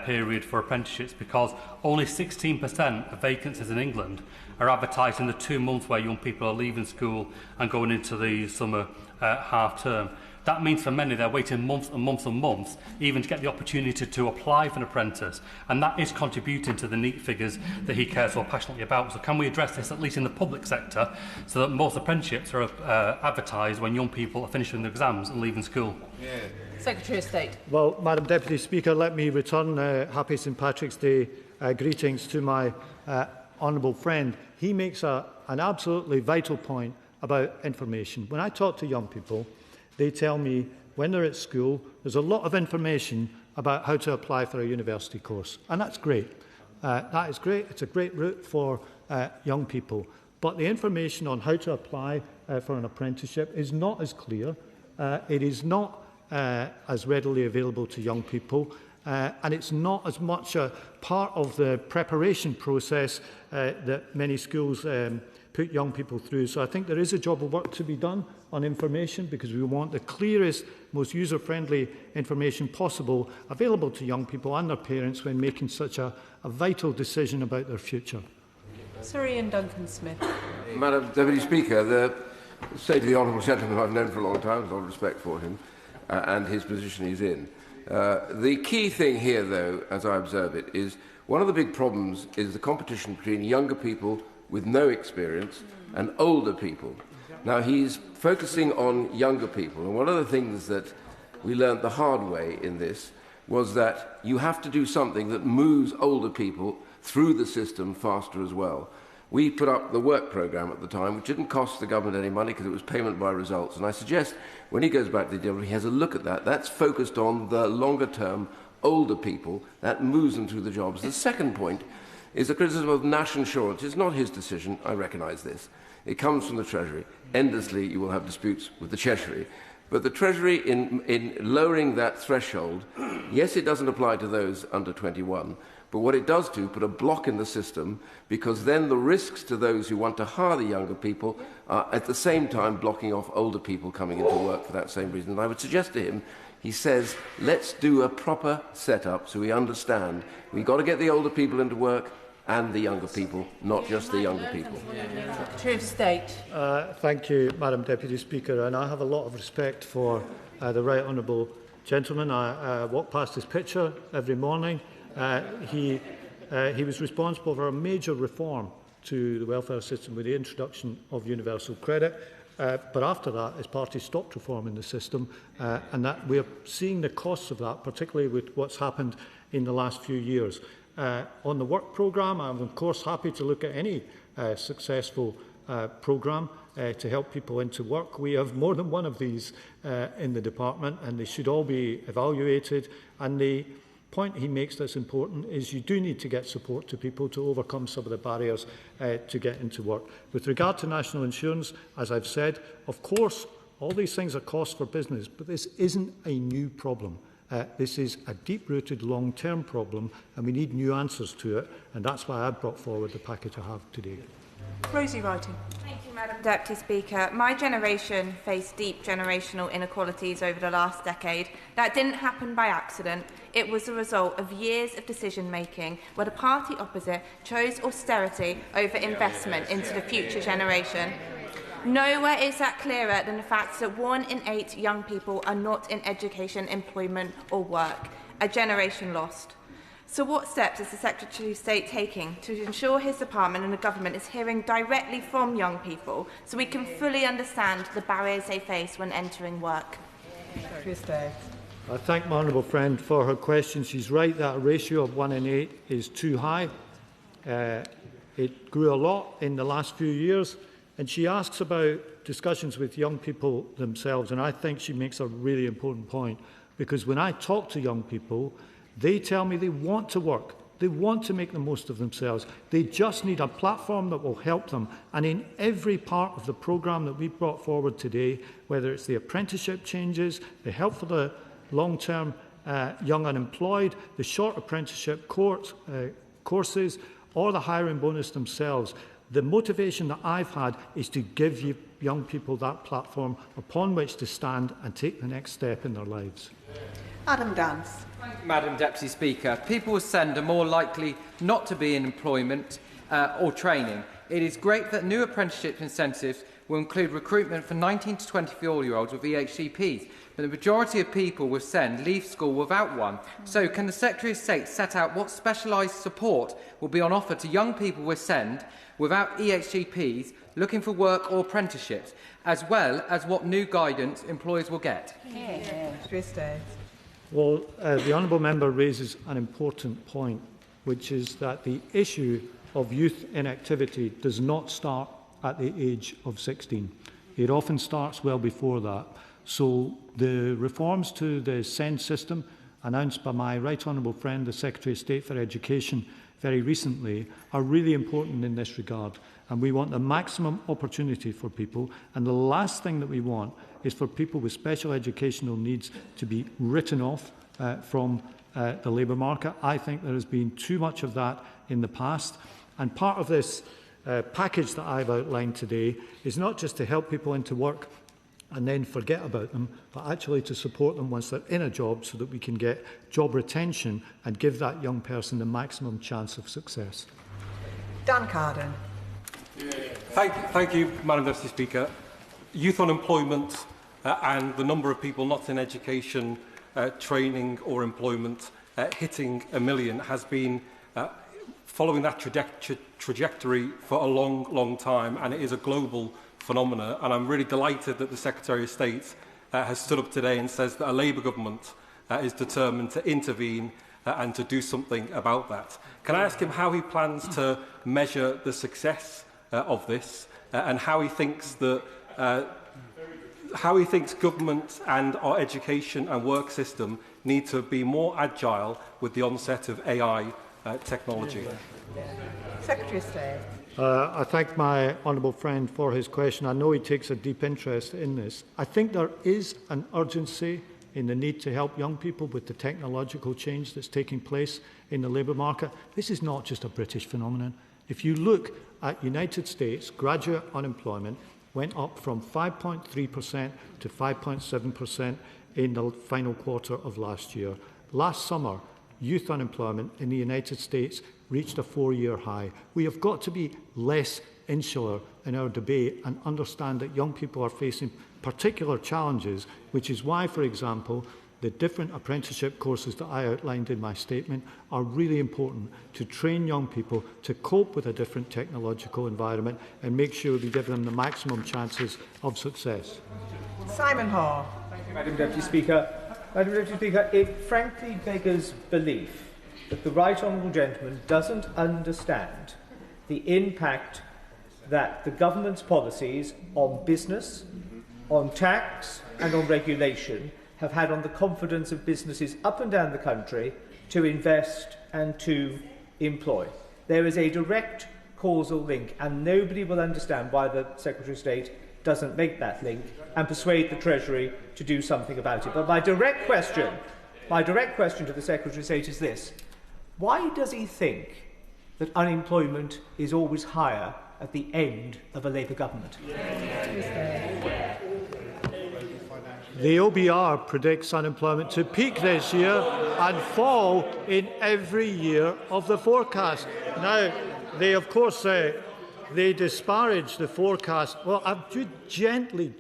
period for apprenticeships, because only 16% of vacancies in England are advertised in the 2 months where young people are leaving school and going into the summer half term. That means for many they're waiting months and months and months even to get the opportunity to apply for an apprentice, and that is contributing to the neat figures that he cares so passionately about. So can we address this at least in the public sector so that most apprenticeships are advertised when young people are finishing their exams and leaving school? Secretary of State. Well, Madam Deputy Speaker, let me return happy St Patrick's Day greetings to my honourable friend. He makes an absolutely vital point about information. When I talk to young people, they tell me when they're at school, there's a lot of information about how to apply for a university course, and that's great. That is great. It's a great route for young people. But the information on how to apply for an apprenticeship is not as clear. It is not as readily available to young people, and it's not as much a part of the preparation process that many schools put young people through. So I think there is a job of work to be done on information, because we want the clearest, most user-friendly information possible available to young people and their parents when making such a vital decision about their future. Sir Ian Duncan-Smith. Madam Deputy Speaker, say to the honourable gentleman I've known for a long time, with all respect for him, and his position he's in. The key thing here, though, as I observe it, is one of the big problems is the competition between younger people with no experience and older people. Now, he's focusing on younger people, and one of the things that we learnt the hard way in this was that you have to do something that moves older people through the system faster as well. We put up the work programme at the time, which didn't cost the government any money because it was payment by results. And I suggest when he goes back to the deal, he has a look at that. That's focused on the longer-term older people. That moves them through the jobs. The second point is the criticism of national insurance. It's not his decision. I recognise this. It comes from the Treasury. Endlessly, you will have disputes with the Treasury. But the Treasury, in lowering that threshold, yes, it doesn't apply to those under 21, but what it does do, put a block in the system, because then the risks to those who want to hire the younger people are at the same time blocking off older people coming into work for that same reason. And I would suggest to him, he says, let's do a proper setup so we understand. We've got to get the older people into work and the younger people, not just the younger people. Secretary of State. Thank you, Madam Deputy Speaker, and I have a lot of respect for the right honourable gentleman. I walk past his picture every morning. He was responsible for a major reform to the welfare system with the introduction of universal credit. But after that, his party stopped reforming the system, and that we're seeing the costs of that, particularly with what's happened in the last few years. On the work programme, I'm of course happy to look at any successful programme to help people into work. We have more than one of these in the department, and they should all be evaluated. And the point he makes that's important is you do need to get support to people to overcome some of the barriers to get into work. With regard to national insurance, as I've said, of course, all these things are costs for business, but this isn't a new problem. This is a deep-rooted, long-term problem, and we need new answers to it, and that's why I brought forward the package I have today. Rosie Wrighting. Thank you, Madam Deputy Speaker. My generation faced deep generational inequalities over the last decade. That didn't happen by accident. It was the result of years of decision-making where the party opposite chose austerity over investment into the future generation. Nowhere is that clearer than the fact that 1 in 8 young people are not in education, employment or work. A generation lost. So what steps is the Secretary of State taking to ensure his department and the government is hearing directly from young people so we can fully understand the barriers they face when entering work? I thank my honourable friend for her question. She's right that a ratio of 1 in 8 is too high. It grew a lot in the last few years, and she asks about discussions with young people themselves, and I think she makes a really important point, because when I talk to young people, they tell me they want to work. They want to make the most of themselves. They just need a platform that will help them. And in every part of the programme that we've brought forward today, whether it's the apprenticeship changes, the help for the long-term young unemployed, the short apprenticeship courses, or the hiring bonus themselves, the motivation that I've had is to give young people that platform upon which to stand and take the next step in their lives. Adam Dance. Madam Deputy Speaker, people with SEND are more likely not to be in employment or training. It is great that new apprenticeship incentives will include recruitment for 19 to 24-year-olds with EHCPs, but the majority of people with SEND leave school without one. So can the Secretary of State set out what specialised support will be on offer to young people with SEND without EHCPs looking for work or apprenticeships, as well as what new guidance employers will get? Well, the honourable member raises an important point, which is that the issue of youth inactivity does not start at the age of 16. It often starts well before that. So the reforms to the SEND system announced by my right honourable friend, the Secretary of State for Education, very recently, are really important in this regard. And we want the maximum opportunity for people. And the last thing that we want is for people with special educational needs to be written off from the labour market. I think there has been too much of that in the past. And part of this package that I've outlined today is not just to help people into work and then forget about them, but actually to support them once they're in a job so that we can get job retention and give that young person the maximum chance of success. Dan Carden. Thank you, Madam Deputy Speaker. Youth unemployment and the number of people not in education, training or employment hitting 1 million has been following that trajectory for a long time, and it is a global phenomenon. And I'm really delighted that the Secretary of State has stood up today and says that a Labour government is determined to intervene and to do something about that. Can I ask him how he plans to measure the success of this and how he thinks that government and our education and work system need to be more agile with the onset of AI technology? Secretary of State. I thank my honourable friend for his question. I know he takes a deep interest in this. I think there is an urgency in the need to help young people with the technological change that's taking place in the labour market. This is not just a British phenomenon. If you look at United States, graduate unemployment went up from 5.3% to 5.7% in the final quarter of last year. Last summer, youth unemployment in the United States reached a 4-year high. We have got to be less insular in our debate and understand that young people are facing particular challenges, which is why, for example, the different apprenticeship courses that I outlined in my statement are really important to train young people to cope with a different technological environment and make sure we give them the maximum chances of success. Simon Hall. Thank you, Madam Deputy Speaker. Madam Deputy Speaker, it frankly beggars belief that the right honourable gentleman doesn't understand the impact that the government's policies on business, on tax and on regulation have had on the confidence of businesses up and down the country to invest and to employ. There is a direct causal link, and nobody will understand why the Secretary of State doesn't make that link and persuade the Treasury to do something about it. But my direct question to the Secretary of State is this: why does he think that unemployment is always higher at the end of a Labour government? The OBR predicts unemployment to peak this year and fall in every year of the forecast. Now, they of course they disparage the forecast. Well, I should gently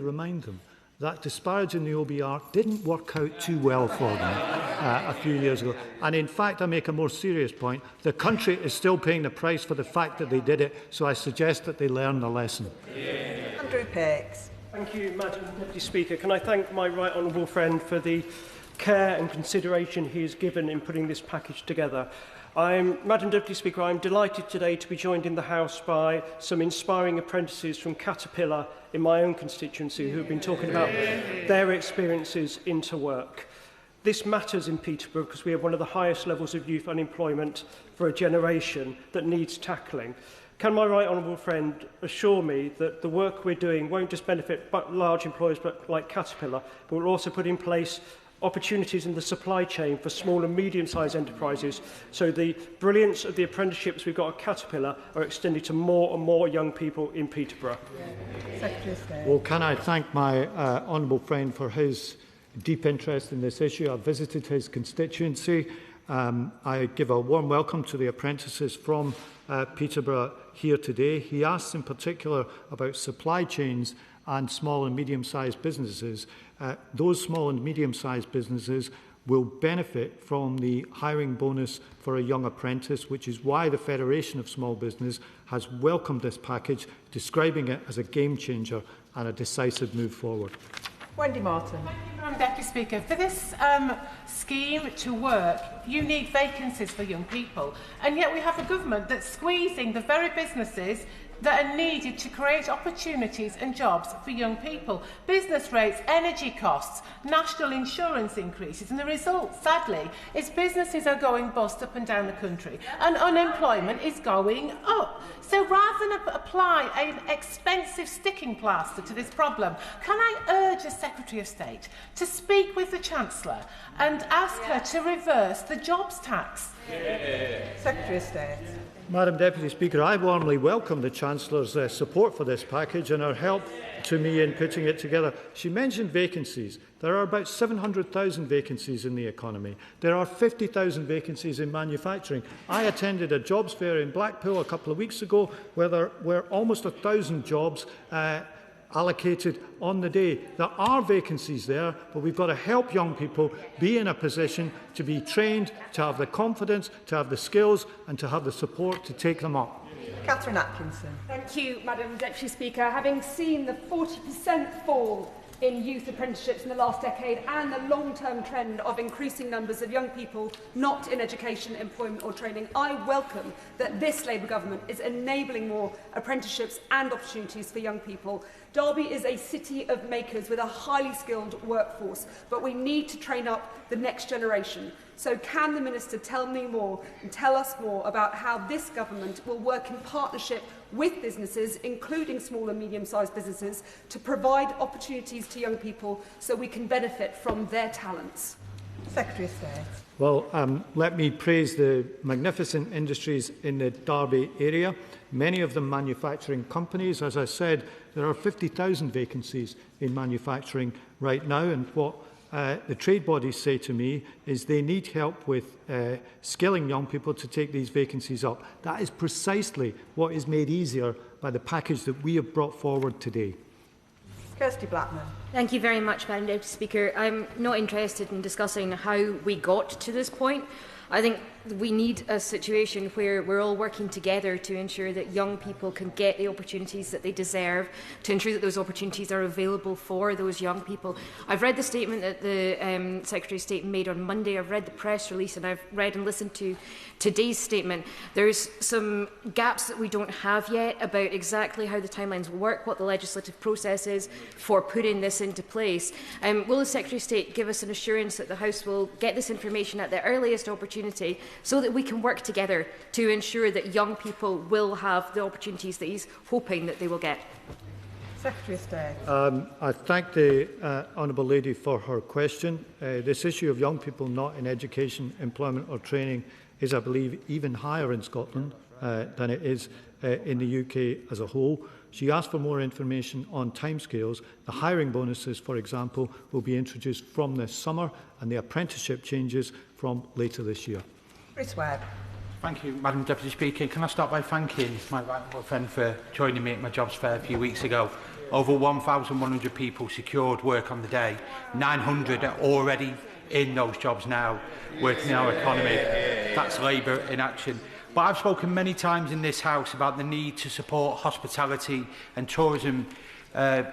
remind them that disparaging the OBR didn't work out too well for them. a few years ago. And in fact, I make a more serious point. The country is still paying the price for the fact that they did it, so I suggest that they learn the lesson. Andrew Pearce. Thank you, Madam Deputy Speaker. Can I thank my right honourable friend for the care and consideration he has given in putting this package together. Madam Deputy Speaker, I am delighted today to be joined in the House by some inspiring apprentices from Caterpillar in my own constituency who have been talking about their experiences into work. This matters in Peterborough because we have one of the highest levels of youth unemployment for a generation that needs tackling. Can my right honourable friend assure me that the work we're doing won't just benefit large employers like Caterpillar, but will also put in place opportunities in the supply chain for small and medium-sized enterprises, so the brilliance of the apprenticeships we've got at Caterpillar are extended to more and more young people in Peterborough? Well, can I thank my honourable friend for his deep interest in this issue. I've visited his constituency. I give a warm welcome to the apprentices from Peterborough here today. He asks in particular about supply chains and small and medium-sized businesses. Those small and medium-sized businesses will benefit from the hiring bonus for a young apprentice, which is why the Federation of Small Business has welcomed this package, describing it as a game changer and a decisive move forward. Wendy Martin. Thank you, Madam Deputy Speaker. For this scheme to work, you need vacancies for young people, and yet we have a government that's squeezing the very businesses that are needed to create opportunities and jobs for young people. Business rates, energy costs, national insurance increases, and the result, sadly, is businesses are going bust up and down the country, and unemployment is going up. So rather than apply an expensive sticking plaster to this problem, can I urge the Secretary of State to speak with the Chancellor and ask her to reverse the jobs tax? Secretary of State. Madam Deputy Speaker, I warmly welcome the Chancellor's support for this package and her help to me in putting it together. She mentioned vacancies. There are about 700,000 vacancies in the economy. There are 50,000 vacancies in manufacturing. I attended a jobs fair in Blackpool a couple of weeks ago where there were almost 1,000 jobs allocated on the day. There are vacancies there, but we've got to help young people be in a position to be trained, to have the confidence, to have the skills and to have the support to take them up. Catherine Atkinson. Thank you, Madam Deputy Speaker. Having seen the 40% fall in youth apprenticeships in the last decade and the long-term trend of increasing numbers of young people not in education, employment or training, I welcome that this Labour government is enabling more apprenticeships and opportunities for young people. Derby is a city of makers with a highly skilled workforce, but we need to train up the next generation. So can the Minister tell me more and tell us more about how this government will work in partnership with businesses, including small and medium-sized businesses, to provide opportunities to young people so we can benefit from their talents? Secretary of State. Well, let me praise the magnificent industries in the Derby area, many of them manufacturing companies. As I said, there are 50,000 vacancies in manufacturing right now, and what the trade bodies say to me is they need help with skilling young people to take these vacancies up. That is precisely what is made easier by the package that we have brought forward today. Kirsty Blackman. Thank you very much, Madam Deputy Speaker. I'm not interested in discussing how we got to this point. I think we need a situation where we're all working together to ensure that young people can get the opportunities that they deserve, to ensure that those opportunities are available for those young people. I've read the statement that the Secretary of State made on Monday. I've read the press release and I've read and listened to today's statement. There's some gaps that we don't have yet about exactly how the timelines will work, what the legislative process is for putting this into place. Will the Secretary of State give us an assurance that the House will get this information at the earliest opportunity so that we can work together to ensure that young people will have the opportunities that he's hoping that they will get? Secretary of State. I thank the Honourable Lady for her question. This issue of young people not in education, employment or training is, I believe, even higher in Scotland than it is in the UK as a whole. She asked for more information on timescales. The hiring bonuses, for example, will be introduced from this summer and the apprenticeship changes from later this year. Chris Webb. Thank you, Madam Deputy Speaker. Can I start by thanking my friend for joining me at my jobs fair a few weeks ago. Over 1,100 people secured work on the day. 900 are already in those jobs now, working in our economy. That's Labour in action. But I've spoken many times in this House about the need to support hospitality and tourism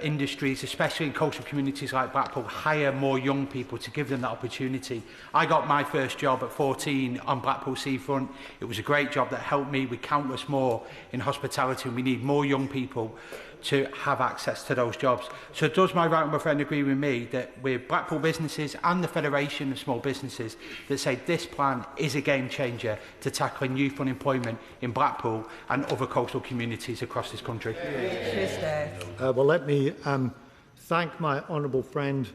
industries, especially in coastal communities like Blackpool, hire more young people to give them that opportunity. I got my first job at 14 on Blackpool seafront. It was a great job that helped me with countless more in hospitality, and we need more young people to have access to those jobs. So does my right honourable friend agree with me that with Blackpool businesses and the Federation of Small Businesses that say this plan is a game changer to tackling youth unemployment in Blackpool and other coastal communities across this country? Well, let me thank my honourable friend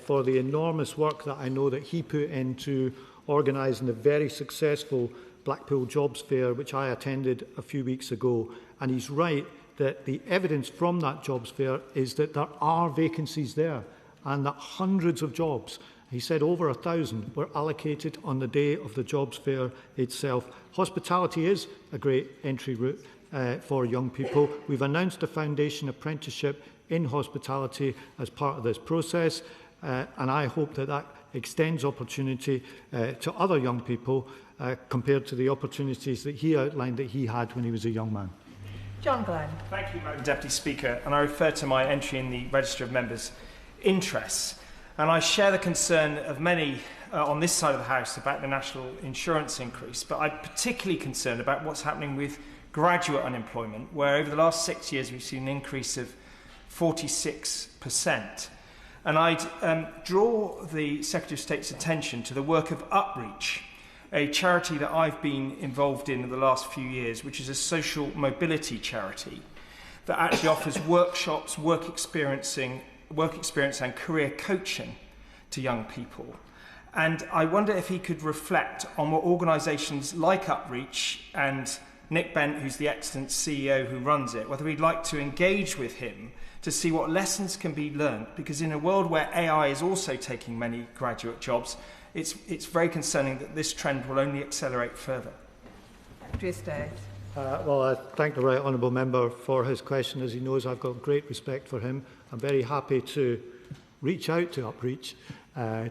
for the enormous work that I know that he put into organising the very successful Blackpool Jobs Fair, which I attended a few weeks ago. And he's right that the evidence from that jobs fair is that there are vacancies there and that hundreds of jobs, he said over 1,000, were allocated on the day of the jobs fair itself. Hospitality is a great entry route for young people. We've announced a foundation apprenticeship in hospitality as part of this process, and I hope that that extends opportunity to other young people compared to the opportunities that he outlined that he had when he was a young man. John Glenn. Thank you, Madam Deputy Speaker. And I refer to my entry in the Register of Members' interests. And I share the concern of many on this side of the House about the national insurance increase. But I'm particularly concerned about what's happening with graduate unemployment, where over the last 6 years we've seen an increase of 46%. And I'd draw the Secretary of State's attention to the work of Upreach, a charity that I've been involved in the last few years, which is a social mobility charity that actually offers workshops, work experience and career coaching to young people. And I wonder if he could reflect on what organisations like Upreach and Nick Bent, who's the excellent CEO who runs it, whether he'd like to engage with him to see what lessons can be learned, because in a world where AI is also taking many graduate jobs, it's very concerning that this trend will only accelerate further. Secretary of State. Well, I thank the right honourable member for his question. As he knows, I've got great respect for him. I'm very happy to reach out to Upreach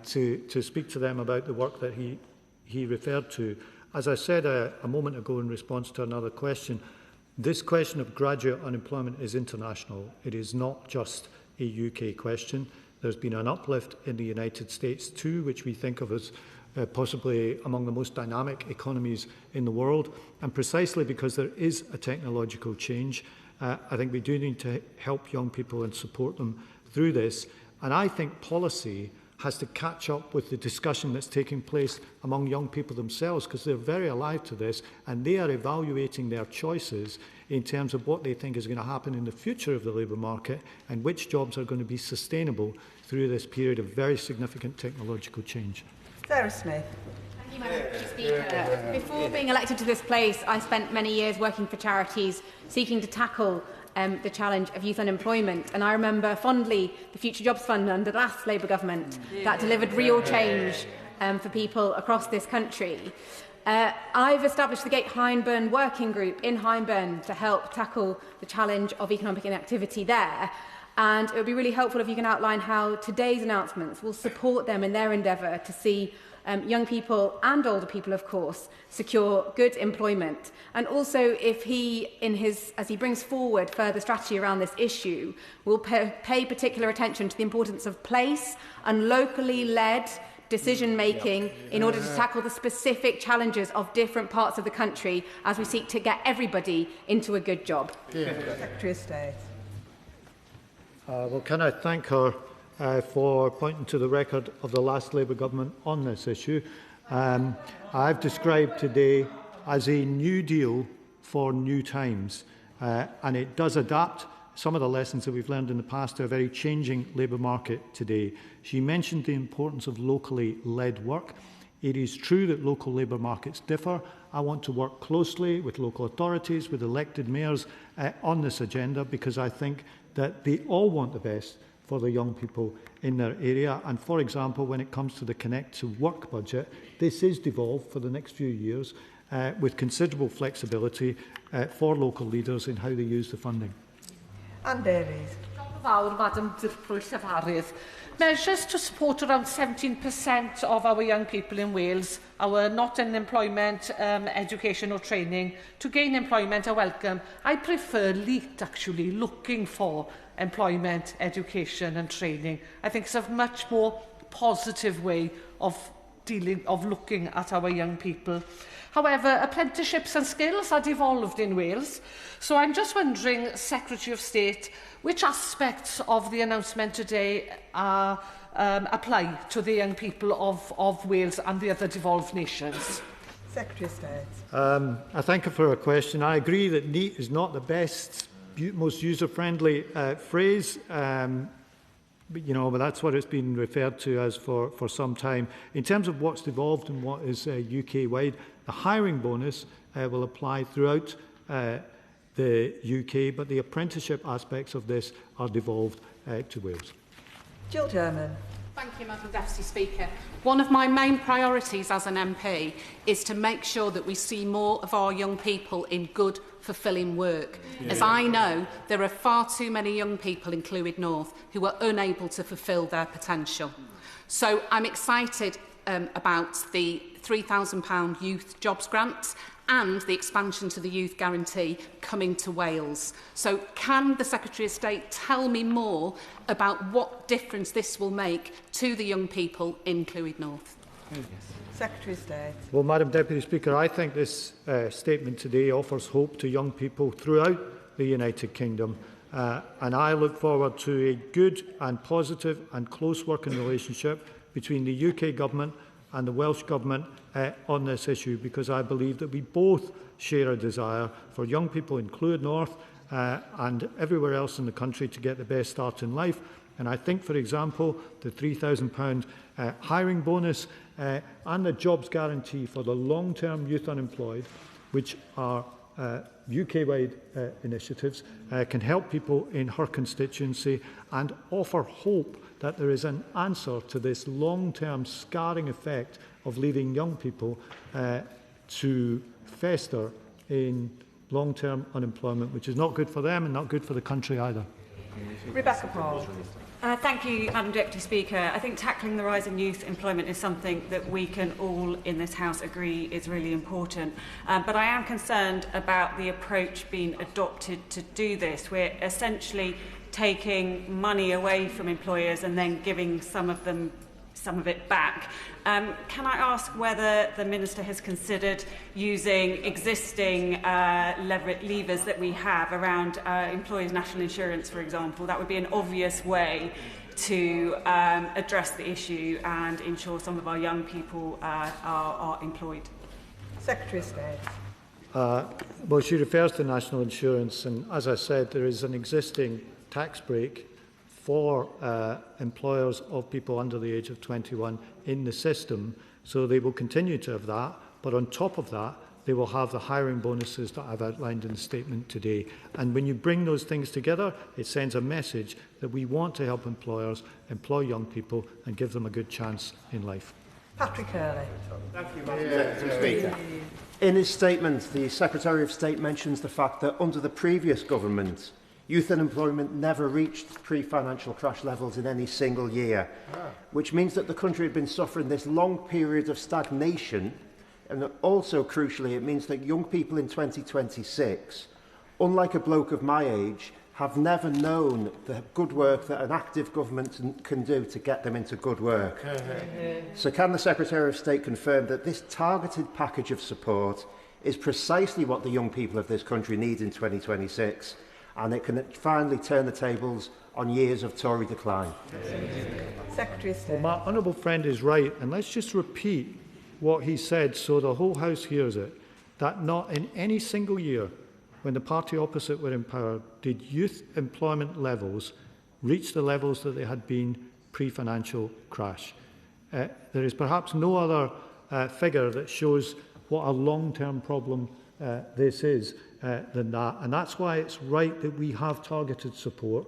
to speak to them about the work that he referred to. As I said a moment ago in response to another question, this question of graduate unemployment is international. It is not just a UK question. There's been an uplift in the United States too, which we think of as possibly among the most dynamic economies in the world. And precisely because there is a technological change, I think we do need to help young people and support them through this. And I think policy has to catch up with the discussion that's taking place among young people themselves, because they're very alive to this and they are evaluating their choices in terms of what they think is going to happen in the future of the labour market and which jobs are going to be sustainable through this period of very significant technological change. Sarah Smith. Thank you, Madam Speaker. Before being elected to this place, I spent many years working for charities seeking to tackle the challenge of youth unemployment. And I remember fondly the Future Jobs Fund under the last Labour government that delivered real change for people across this country. I've established the Gate Hyndburn Working Group in Hyndburn to help tackle the challenge of economic inactivity there. And it would be really helpful if you can outline how today's announcements will support them in their endeavour to see young people and older people, of course, secure good employment. And also if he, as he brings forward further strategy around this issue, will pay particular attention to the importance of place and locally led decision-making in order to tackle the specific challenges of different parts of the country as we seek to get everybody into a good job. Secretary of State. Well, can I thank her for pointing to the record of the last Labour government on this issue. I've described today as a new deal for new times, and it does adapt some of the lessons that we've learned in the past to a very changing labour market today. She mentioned the importance of locally led work. It is true that local labour markets differ. I want to work closely with local authorities, with elected mayors on this agenda, because I think that they all want the best for the young people in their area. And for example, when it comes to the Connect to Work budget, this is devolved for the next few years with considerable flexibility for local leaders in how they use the funding. Anne Davies. fawr, Madam Dirprwy-Llefarydd. Measures to support around 17% of our young people in Wales, our not in employment, education or training, to gain employment are welcome. I prefer LEAT, actually, looking for employment, education and training. I think it's a much more positive way of looking at our young people. However, apprenticeships and skills are devolved in Wales. So I'm just wondering, Secretary of State, which aspects of the announcement today apply to the young people of Wales and the other devolved nations? Secretary of State. I thank you for her question. I agree that NEAT is not the best, most user-friendly phrase. But that's what it's been referred to as for some time. In terms of what's devolved and what is UK-wide, the hiring bonus will apply throughout the UK, but the apprenticeship aspects of this are devolved to Wales. Jill German. Thank you, Madam Deputy Speaker. One of my main priorities as an MP is to make sure that we see more of our young people in good, fulfilling work. As I know, there are far too many young people in Clwyd North who are unable to fulfil their potential. So I'm excited about the £3,000 youth jobs grant and the expansion to the Youth Guarantee coming to Wales. So can the Secretary of State tell me more about what difference this will make to the young people in Clwyd North? Secretary of State. Well, Madam Deputy Speaker, I think this statement today offers hope to young people throughout the United Kingdom. And I look forward to a good and positive and close working relationship between the UK Government and the Welsh Government on this issue, because I believe that we both share a desire for young people in Clwyd North and everywhere else in the country to get the best start in life. And I think, for example, the £3,000 hiring bonus and the jobs guarantee for the long-term youth unemployed, which are UK-wide initiatives, can help people in her constituency and offer hope that there is an answer to this long-term scarring effect of leaving young people to fester in long-term unemployment, which is not good for them and not good for the country either. Rebecca Paul. Thank you, Madam Deputy Speaker. I think tackling the rise in youth employment is something that we can all in this House agree is really important. But I am concerned about the approach being adopted to do this. We're essentially taking money away from employers and then giving some of it back. Can I ask whether the Minister has considered using existing levers that we have around employers' national insurance, for example? That would be an obvious way to address the issue and ensure some of our young people are employed. Secretary of State. Well, she refers to national insurance, and as I said, there is an existing tax break for employers of people under the age of 21 in the system. So they will continue to have that, but on top of that, they will have the hiring bonuses that I've outlined in the statement today. And when you bring those things together, it sends a message that we want to help employers employ young people and give them a good chance in life. Patrick Hurley. Thank you, Madam Secretary Speaker. In his statement, the Secretary of State mentions the fact that under the previous government, youth unemployment never reached pre-financial crash levels in any single year, which means that the country had been suffering this long period of stagnation. And also, crucially, it means that young people in 2026, unlike a bloke of my age, have never known the good work that an active government can do to get them into good work. So can the Secretary of State confirm that this targeted package of support is precisely what the young people of this country need in 2026, and it can finally turn the tables on years of Tory decline? Secretary of State. Well, my honourable friend is right, and let's just repeat what he said so the whole House hears it, that not in any single year when the party opposite were in power did youth employment levels reach the levels that they had been pre-financial crash. There is perhaps no other figure that shows what a long-term problem this is than that. And that's why it's right that we have targeted support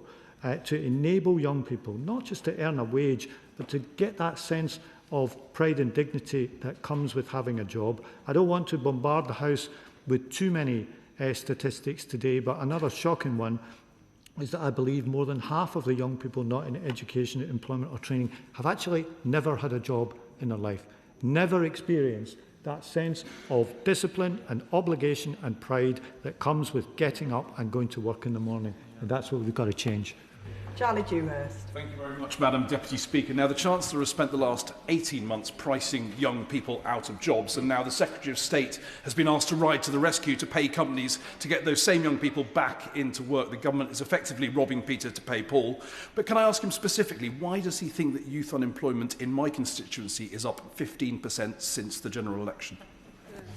to enable young people, not just to earn a wage, but to get that sense of pride and dignity that comes with having a job. I don't want to bombard the House with too many statistics today, but another shocking one is that I believe more than half of the young people not in education, employment or training have actually never had a job in their life, never experienced that sense of discipline and obligation and pride that comes with getting up and going to work in the morning. And that's what we've got to change. Charlie Dewhurst. Thank you very much, Madam Deputy Speaker. Now, the Chancellor has spent the last 18 months pricing young people out of jobs, and now the Secretary of State has been asked to ride to the rescue to pay companies to get those same young people back into work. The government is effectively robbing Peter to pay Paul. But can I ask him specifically, why does he think that youth unemployment in my constituency is up 15% since the general election?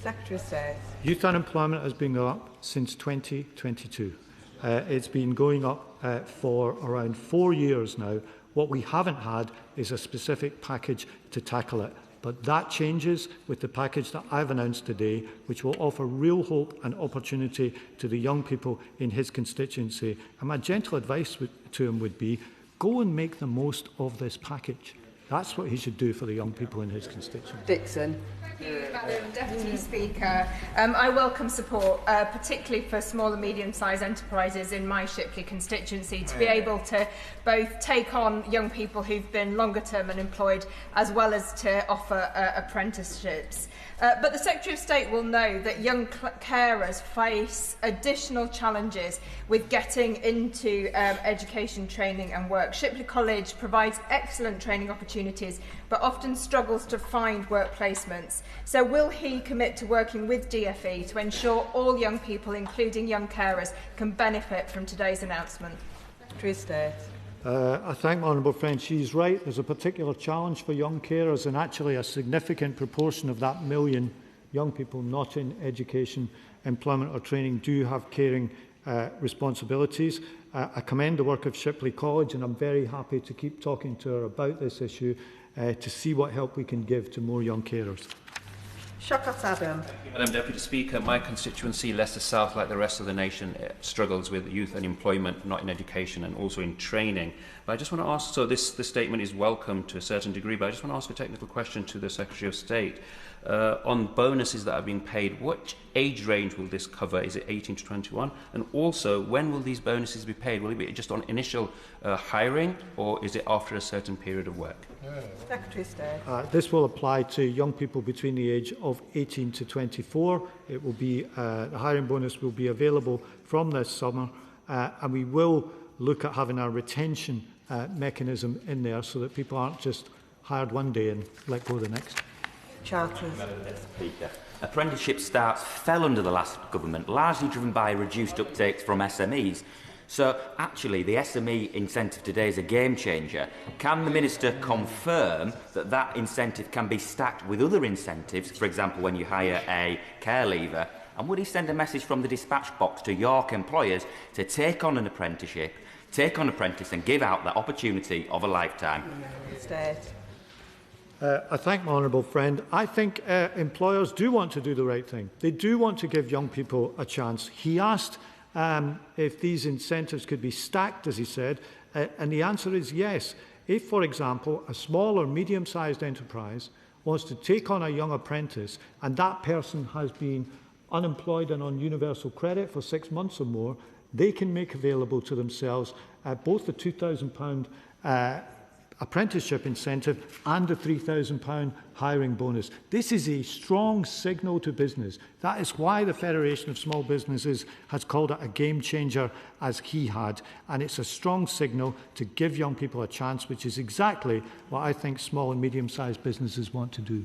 Secretary of State. Youth unemployment has been up since 2022. It's been going up for around 4 years now. What we haven't had is a specific package to tackle it. But that changes with the package that I've announced today, which will offer real hope and opportunity to the young people in his constituency. And my gentle advice to him would be, go and make the most of this package. That's what he should do for the young people in his constituency. Dixon. Thank you, Madam Deputy Speaker. I welcome support, particularly for small and medium-sized enterprises in my Shipley constituency, to be able to both take on young people who've been longer-term unemployed, as well as to offer apprenticeships. But the Secretary of State will know that young carers face additional challenges with getting into education, training and work. Shipley College provides excellent training opportunities, but often struggles to find work placements. So will he commit to working with DFE to ensure all young people, including young carers, can benefit from today's announcement? Secretary of State. I thank my honourable friend. She's right. There's a particular challenge for young carers, and actually a significant proportion of that million young people not in education, employment or training do have caring responsibilities. I commend the work of Shipley College, and I'm very happy to keep talking to her about this issue to see what help we can give to more young carers. Shaukat Adam. Madam Deputy Speaker, my constituency, Leicester South, like the rest of the nation, struggles with youth unemployment, not in education and also in training. But I just want to ask, so this statement is welcome to a certain degree, but I just want to ask a technical question to the Secretary of State. On bonuses that are being paid, what age range will this cover? Is it 18 to 21? And also, when will these bonuses be paid? Will it be just on initial hiring, or is it after a certain period of work? Secretary of State. This will apply to young people between the age of 18 to 24. It will be the hiring bonus will be available from this summer, and we will look at having a retention mechanism in there so that people aren't just hired one day and let go the next. Charters. Speaker. Apprenticeship starts fell under the last government, largely driven by reduced uptakes from SMEs. So, actually, the SME incentive today is a game changer. Can the Minister confirm that that incentive can be stacked with other incentives, for example, when you hire a care leaver? And would he send a message from the dispatch box to York employers to take on an apprenticeship, take on an apprentice and give out that opportunity of a lifetime? State. I thank my honourable friend. I think employers do want to do the right thing. They do want to give young people a chance. He asked if these incentives could be stacked, as he said, and the answer is yes. If, for example, a small or medium-sized enterprise wants to take on a young apprentice and that person has been unemployed and on universal credit for 6 months or more, they can make available to themselves both the £2,000 apprenticeship incentive and the £3,000 hiring bonus. This is a strong signal to business. That is why the Federation of Small Businesses has called it a game changer, as he had. And it's a strong signal to give young people a chance, which is exactly what I think small and medium-sized businesses want to do.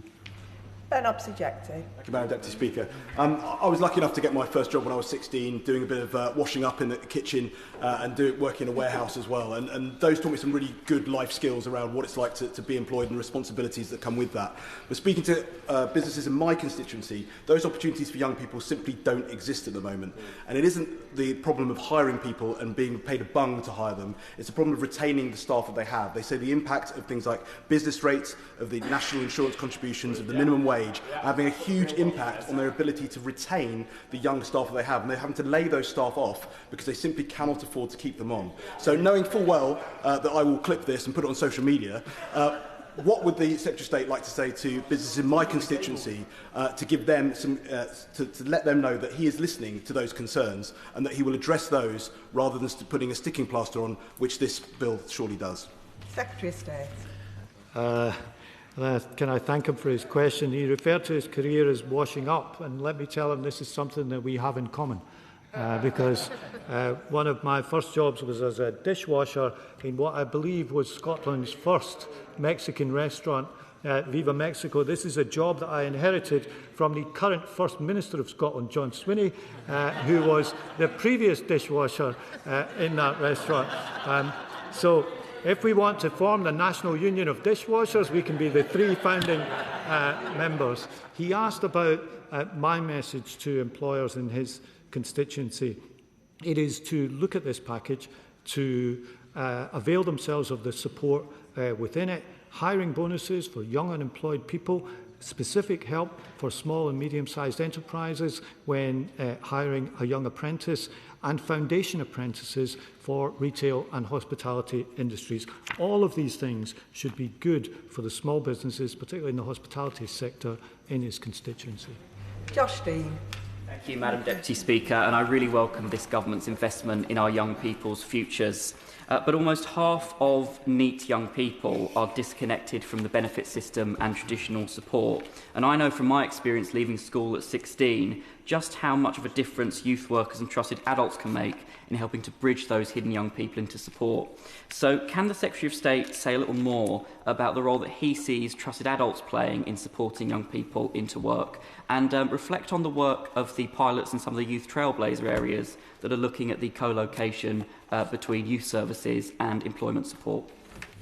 Ben Obsejecti. Thank you, Madam Deputy Speaker. I was lucky enough to get my first job when I was 16, doing a bit of washing up in the kitchen and working in a warehouse as well. And those taught me some really good life skills around what it's like to be employed and responsibilities that come with that. But speaking to businesses in my constituency, those opportunities for young people simply don't exist at the moment. And it isn't the problem of hiring people and being paid a bung to hire them. It's a problem of retaining the staff that they have. They say the impact of things like business rates, of the national insurance contributions, of the minimum wage, having a huge impact on their ability to retain the young staff that they have, and they're having to lay those staff off because they simply cannot afford to keep them on. So knowing full well that I will clip this and put it on social media, what would the Secretary of State like to say to businesses in my constituency to give them some, to let them know that he is listening to those concerns and that he will address those rather than putting a sticking plaster on, which this bill surely does? Secretary of State. Can I thank him for his question? He referred to his career as washing up, and let me tell him this is something that we have in common. Because one of my first jobs was as a dishwasher in what I believe was Scotland's first Mexican restaurant, Viva Mexico. This is a job that I inherited from the current First Minister of Scotland, John Swinney, who was the previous dishwasher in that restaurant. So if we want to form the National Union of Dishwashers, we can be the 3 founding members. He asked about my message to employers in his constituency. It is to look at this package, to avail themselves of the support within it, hiring bonuses for young unemployed people, specific help for small and medium-sized enterprises when hiring a young apprentice, and foundation apprentices for retail and hospitality industries. All of these things should be good for the small businesses, particularly in the hospitality sector, in his constituency. Josh Dean. Thank you, Madam Deputy Speaker, and I really welcome this government's investment in our young people's futures. But almost half of NEET young people are disconnected from the benefit system and traditional support. And I know from my experience leaving school at 16 just how much of a difference youth workers and trusted adults can make in helping to bridge those hidden young people into support. So can the Secretary of State say a little more about the role that he sees trusted adults playing in supporting young people into work, and reflect on the work of the pilots in some of the youth trailblazer areas that are looking at the co-location between youth services and employment support?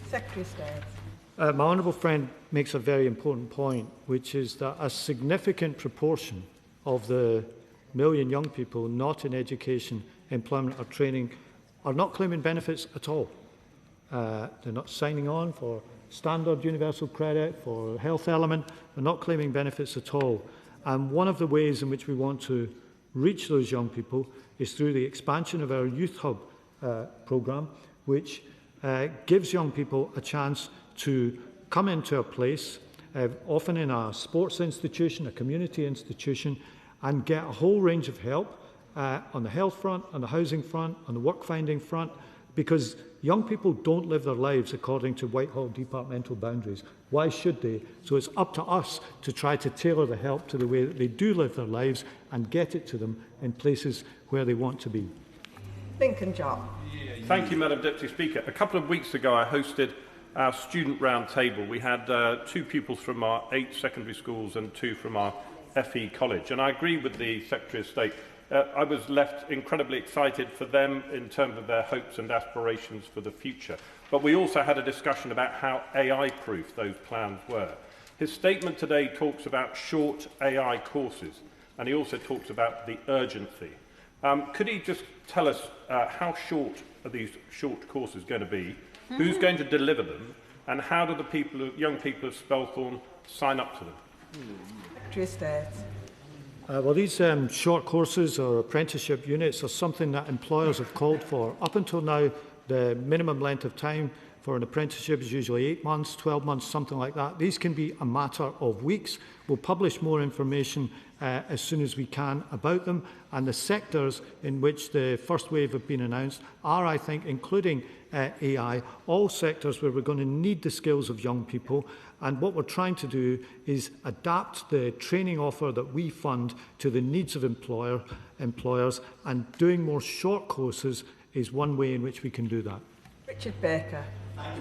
Secretary of State. My honourable friend makes a very important point, which is that a significant proportion of the million young people not in education, employment or training are not claiming benefits at all. They're not signing on for standard universal credit, for health element. They're not claiming benefits at all. And one of the ways in which we want to reach those young people is through the expansion of our Youth Hub programme, which gives young people a chance to come into a place, often in a sports institution, a community institution, and get a whole range of help on the health front, on the housing front, on the work-finding front, because young people don't live their lives according to Whitehall departmental boundaries. Why should they? So it's up to us to try to tailor the help to the way that they do live their lives and get it to them in places where they want to be. Lincoln Job. Thank you, Madam Deputy Speaker. A couple of weeks ago, I hosted our student round table. We had 2 pupils from our 8 secondary schools and 2 from our FE college. And I agree with the Secretary of State. I was left incredibly excited for them in terms of their hopes and aspirations for the future. But we also had a discussion about how AI-proof those plans were. His statement today talks about short AI courses, and he also talks about the urgency. Could he just tell us how short are these short courses going to be, who's going to deliver them, and how do the young people of Spelthorne sign up to them? Secretary of State. Well, these short courses or apprenticeship units are something that employers have called for. Up until now, the minimum length of time for an apprenticeship is usually 8 months, 12 months, something like that. These can be a matter of weeks. We'll publish more information as soon as we can about them. And the sectors in which the first wave have been announced are, I think, including AI, all sectors where we're going to need the skills of young people. And what we're trying to do is adapt the training offer that we fund to the needs of employers, and doing more short courses is one way in which we can do that. Richard Baker.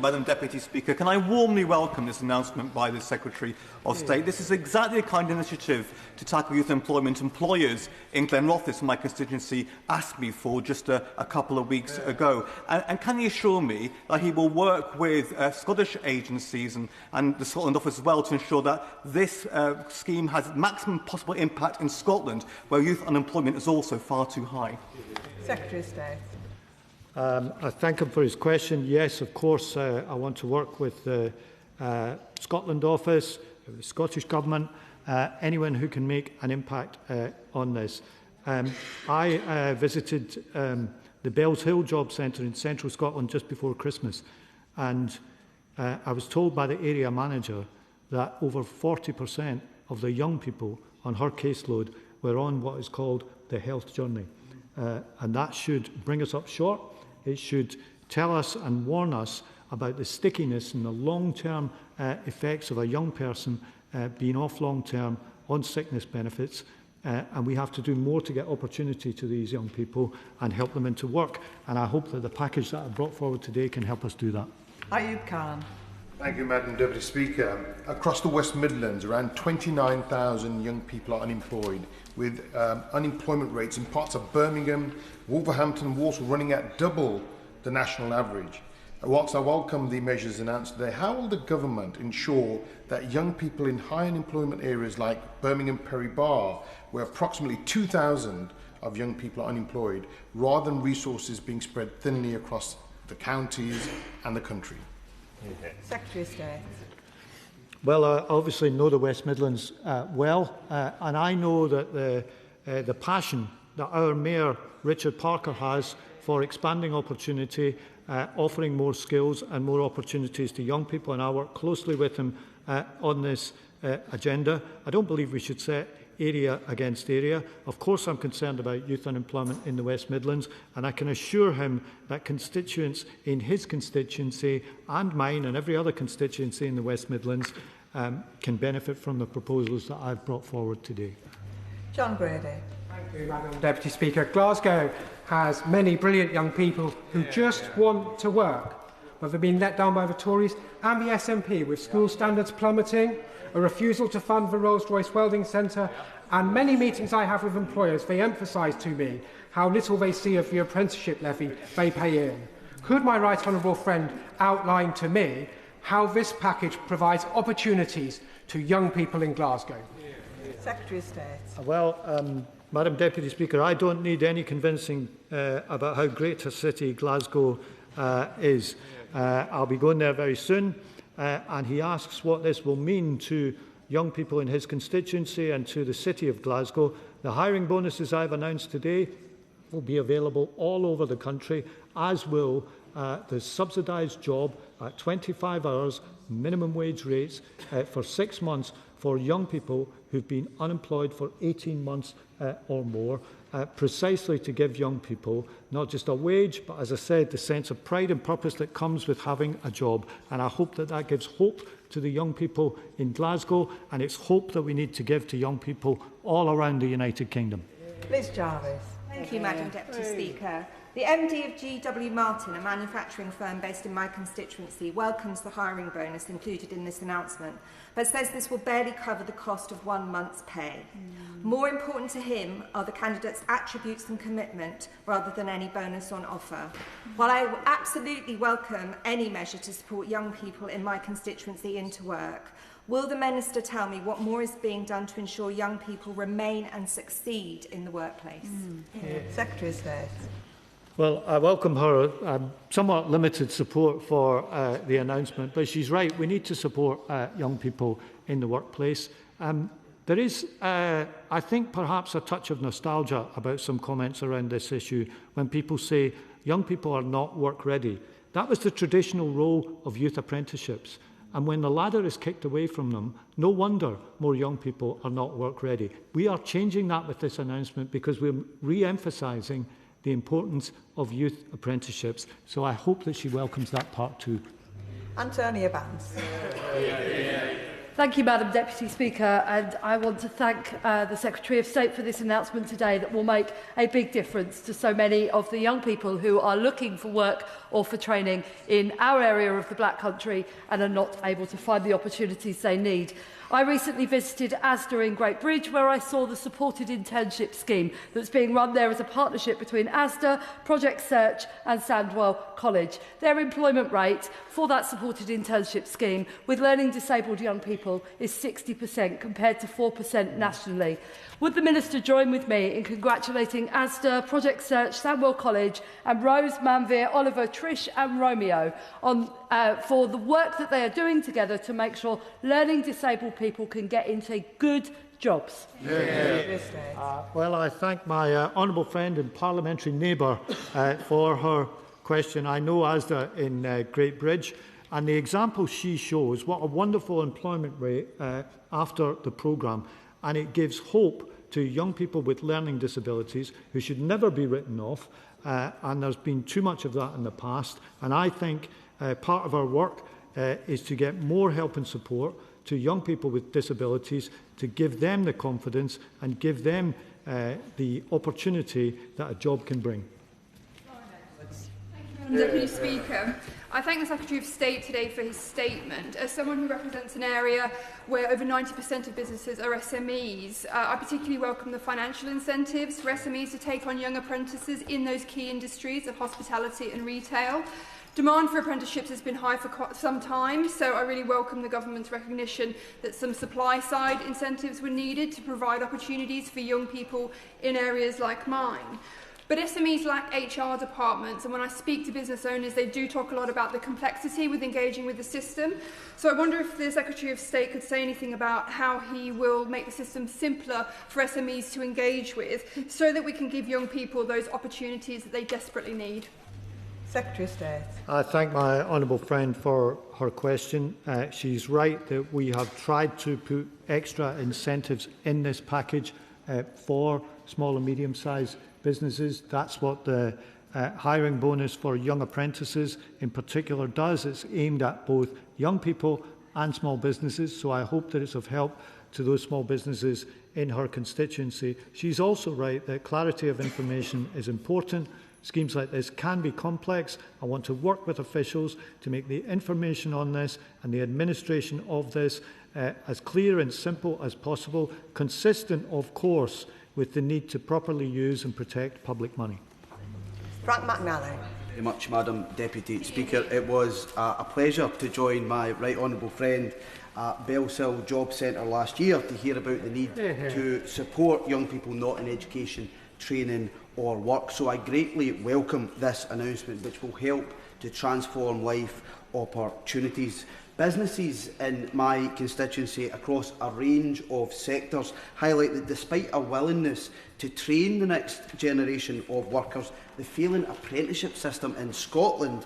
Madam Deputy Speaker, can I warmly welcome this announcement by the Secretary of State. This is exactly the kind of initiative to tackle youth employment employers in Glenrothes, my constituency, asked me for just a couple of weeks ago. And can he assure me that he will work with Scottish agencies and the Scotland Office as well to ensure that this scheme has maximum possible impact in Scotland, where youth unemployment is also far too high? Secretary of State. I thank him for his question. Yes, of course, I want to work with the Scotland Office, the Scottish Government, anyone who can make an impact on this. I visited the Bells Hill Job Centre in central Scotland just before Christmas, and I was told by the area manager that over 40% of the young people on her caseload were on what is called the health journey. And that should bring us up short. It should tell us and warn us about the stickiness and the long-term effects of a young person being off long-term on sickness benefits. And we have to do more to get opportunity to these young people and help them into work. And I hope that the package that I brought forward today can help us do that. Ayub Khan. Thank you, Madam Deputy Speaker. Across the West Midlands, around 29,000 young people are unemployed, with unemployment rates in parts of Birmingham, Wolverhampton and Walsall running at double the national average. Whilst I welcome the measures announced today, how will the government ensure that young people in high unemployment areas like Birmingham Perry Bar, where approximately 2,000 of young people are unemployed, rather than resources being spread thinly across the counties and the country? Secretary of State. Well, I obviously know the West Midlands well, and I know that the passion that our Mayor Richard Parker has for expanding opportunity, offering more skills and more opportunities to young people, and I work closely with him on this agenda. I don't believe we should set area against area. Of course, I'm concerned about youth unemployment in the West Midlands, and I can assure him that constituents in his constituency and mine and every other constituency in the West Midlands can benefit from the proposals that I've brought forward today. John Brady. Thank you, Madam Deputy Speaker. Glasgow has many brilliant young people who just want to work, but they've been let down by the Tories and the SNP, with school standards plummeting, a refusal to fund the Rolls-Royce Welding Centre, and many meetings I have with employers, they emphasise to me how little they see of the apprenticeship levy they pay in. Could my right honourable friend outline to me how this package provides opportunities to young people in Glasgow? Secretary of State. Well, Madam Deputy Speaker, I don't need any convincing about how great a city Glasgow is. I'll be going there very soon. And he asks what this will mean to young people in his constituency and to the City of Glasgow. The hiring bonuses I've announced today will be available all over the country, as will the subsidised job at 25 hours, minimum wage rates for 6 months for young people who've been unemployed for 18 months or more, precisely to give young people not just a wage, but, as I said, the sense of pride and purpose that comes with having a job. And I hope that that gives hope to the young people in Glasgow, and it's hope that we need to give to young people all around the United Kingdom. Liz Jarvis. Thank you, Madam Deputy Speaker. The MD of GW Martin, a manufacturing firm based in my constituency, welcomes the hiring bonus included in this announcement, but says this will barely cover the cost of 1 month's pay. More important to him are the candidates' attributes and commitment rather than any bonus on offer. While I absolutely welcome any measure to support young people in my constituency into work, will the Minister tell me what more is being done to ensure young people remain and succeed in the workplace? Secretary of State. Well, I welcome her somewhat limited support for the announcement, but she's right. We need to support young people in the workplace. There is, I think, perhaps a touch of nostalgia about some comments around this issue when people say young people are not work ready. That was the traditional role of youth apprenticeships. And when the ladder is kicked away from them, no wonder more young people are not work ready. We are changing that with this announcement because we're re-emphasising the importance of youth apprenticeships. So I hope that she welcomes that part too. Antonia Vance. Thank you, Madam Deputy Speaker, and I want to thank the Secretary of State for this announcement today that will make a big difference to so many of the young people who are looking for work or for training in our area of the Black Country and are not able to find the opportunities they need. I recently visited Asda in Great Bridge, where I saw the supported internship scheme that's being run there as a partnership between Asda, Project Search and Sandwell College. Their employment rate for that supported internship scheme with learning disabled young people is 60% compared to 4% nationally. Would the Minister join with me in congratulating Asda, Project Search, Sandwell College and Rose, Manvir, Oliver, Trish and Romeo on, for the work that they are doing together to make sure learning disabled people can get into good jobs? Well, I thank my honourable friend and parliamentary neighbour for her question. I know Asda in Great Bridge. And the example she shows what a wonderful employment rate after the programme, and it gives hope to young people with learning disabilities who should never be written off, and there's been too much of that in the past. And I think part of our work is to get more help and support to young people with disabilities, to give them the confidence and give them the opportunity that a job can bring. Deputy Speaker, I thank the Secretary of State today for his statement. As someone who represents an area where over 90% of businesses are SMEs, I particularly welcome the financial incentives for SMEs to take on young apprentices in those key industries of hospitality and retail. Demand for apprenticeships has been high for some time, so I really welcome the government's recognition that some supply-side incentives were needed to provide opportunities for young people in areas like mine. But SMEs lack HR departments, and when I speak to business owners, they do talk a lot about the complexity with engaging with the system. So I wonder if the Secretary of State could say anything about how he will make the system simpler for SMEs to engage with, so that we can give young people those opportunities that they desperately need. Secretary of State. I thank my honourable friend for her question. She's right that we have tried to put extra incentives in this package for small and medium-sized businesses. That's what the hiring bonus for young apprentices in particular does. It's aimed at both young people and small businesses, so I hope that it's of help to those small businesses in her constituency. She's also right that clarity of information is important. Schemes like this can be complex. I want to work with officials to make the information on this and the administration of this as clear and simple as possible, consistent, of course, with the need to properly use and protect public money. Frank McNally. Thank you very much, Madam Deputy Speaker. It was a pleasure to join my right honourable friend at Bellshill Job Centre last year to hear about the need to support young people not in education, training or work. So I greatly welcome this announcement, which will help to transform life opportunities. Businesses in my constituency across a range of sectors highlight that despite a willingness to train the next generation of workers, the failing apprenticeship system in Scotland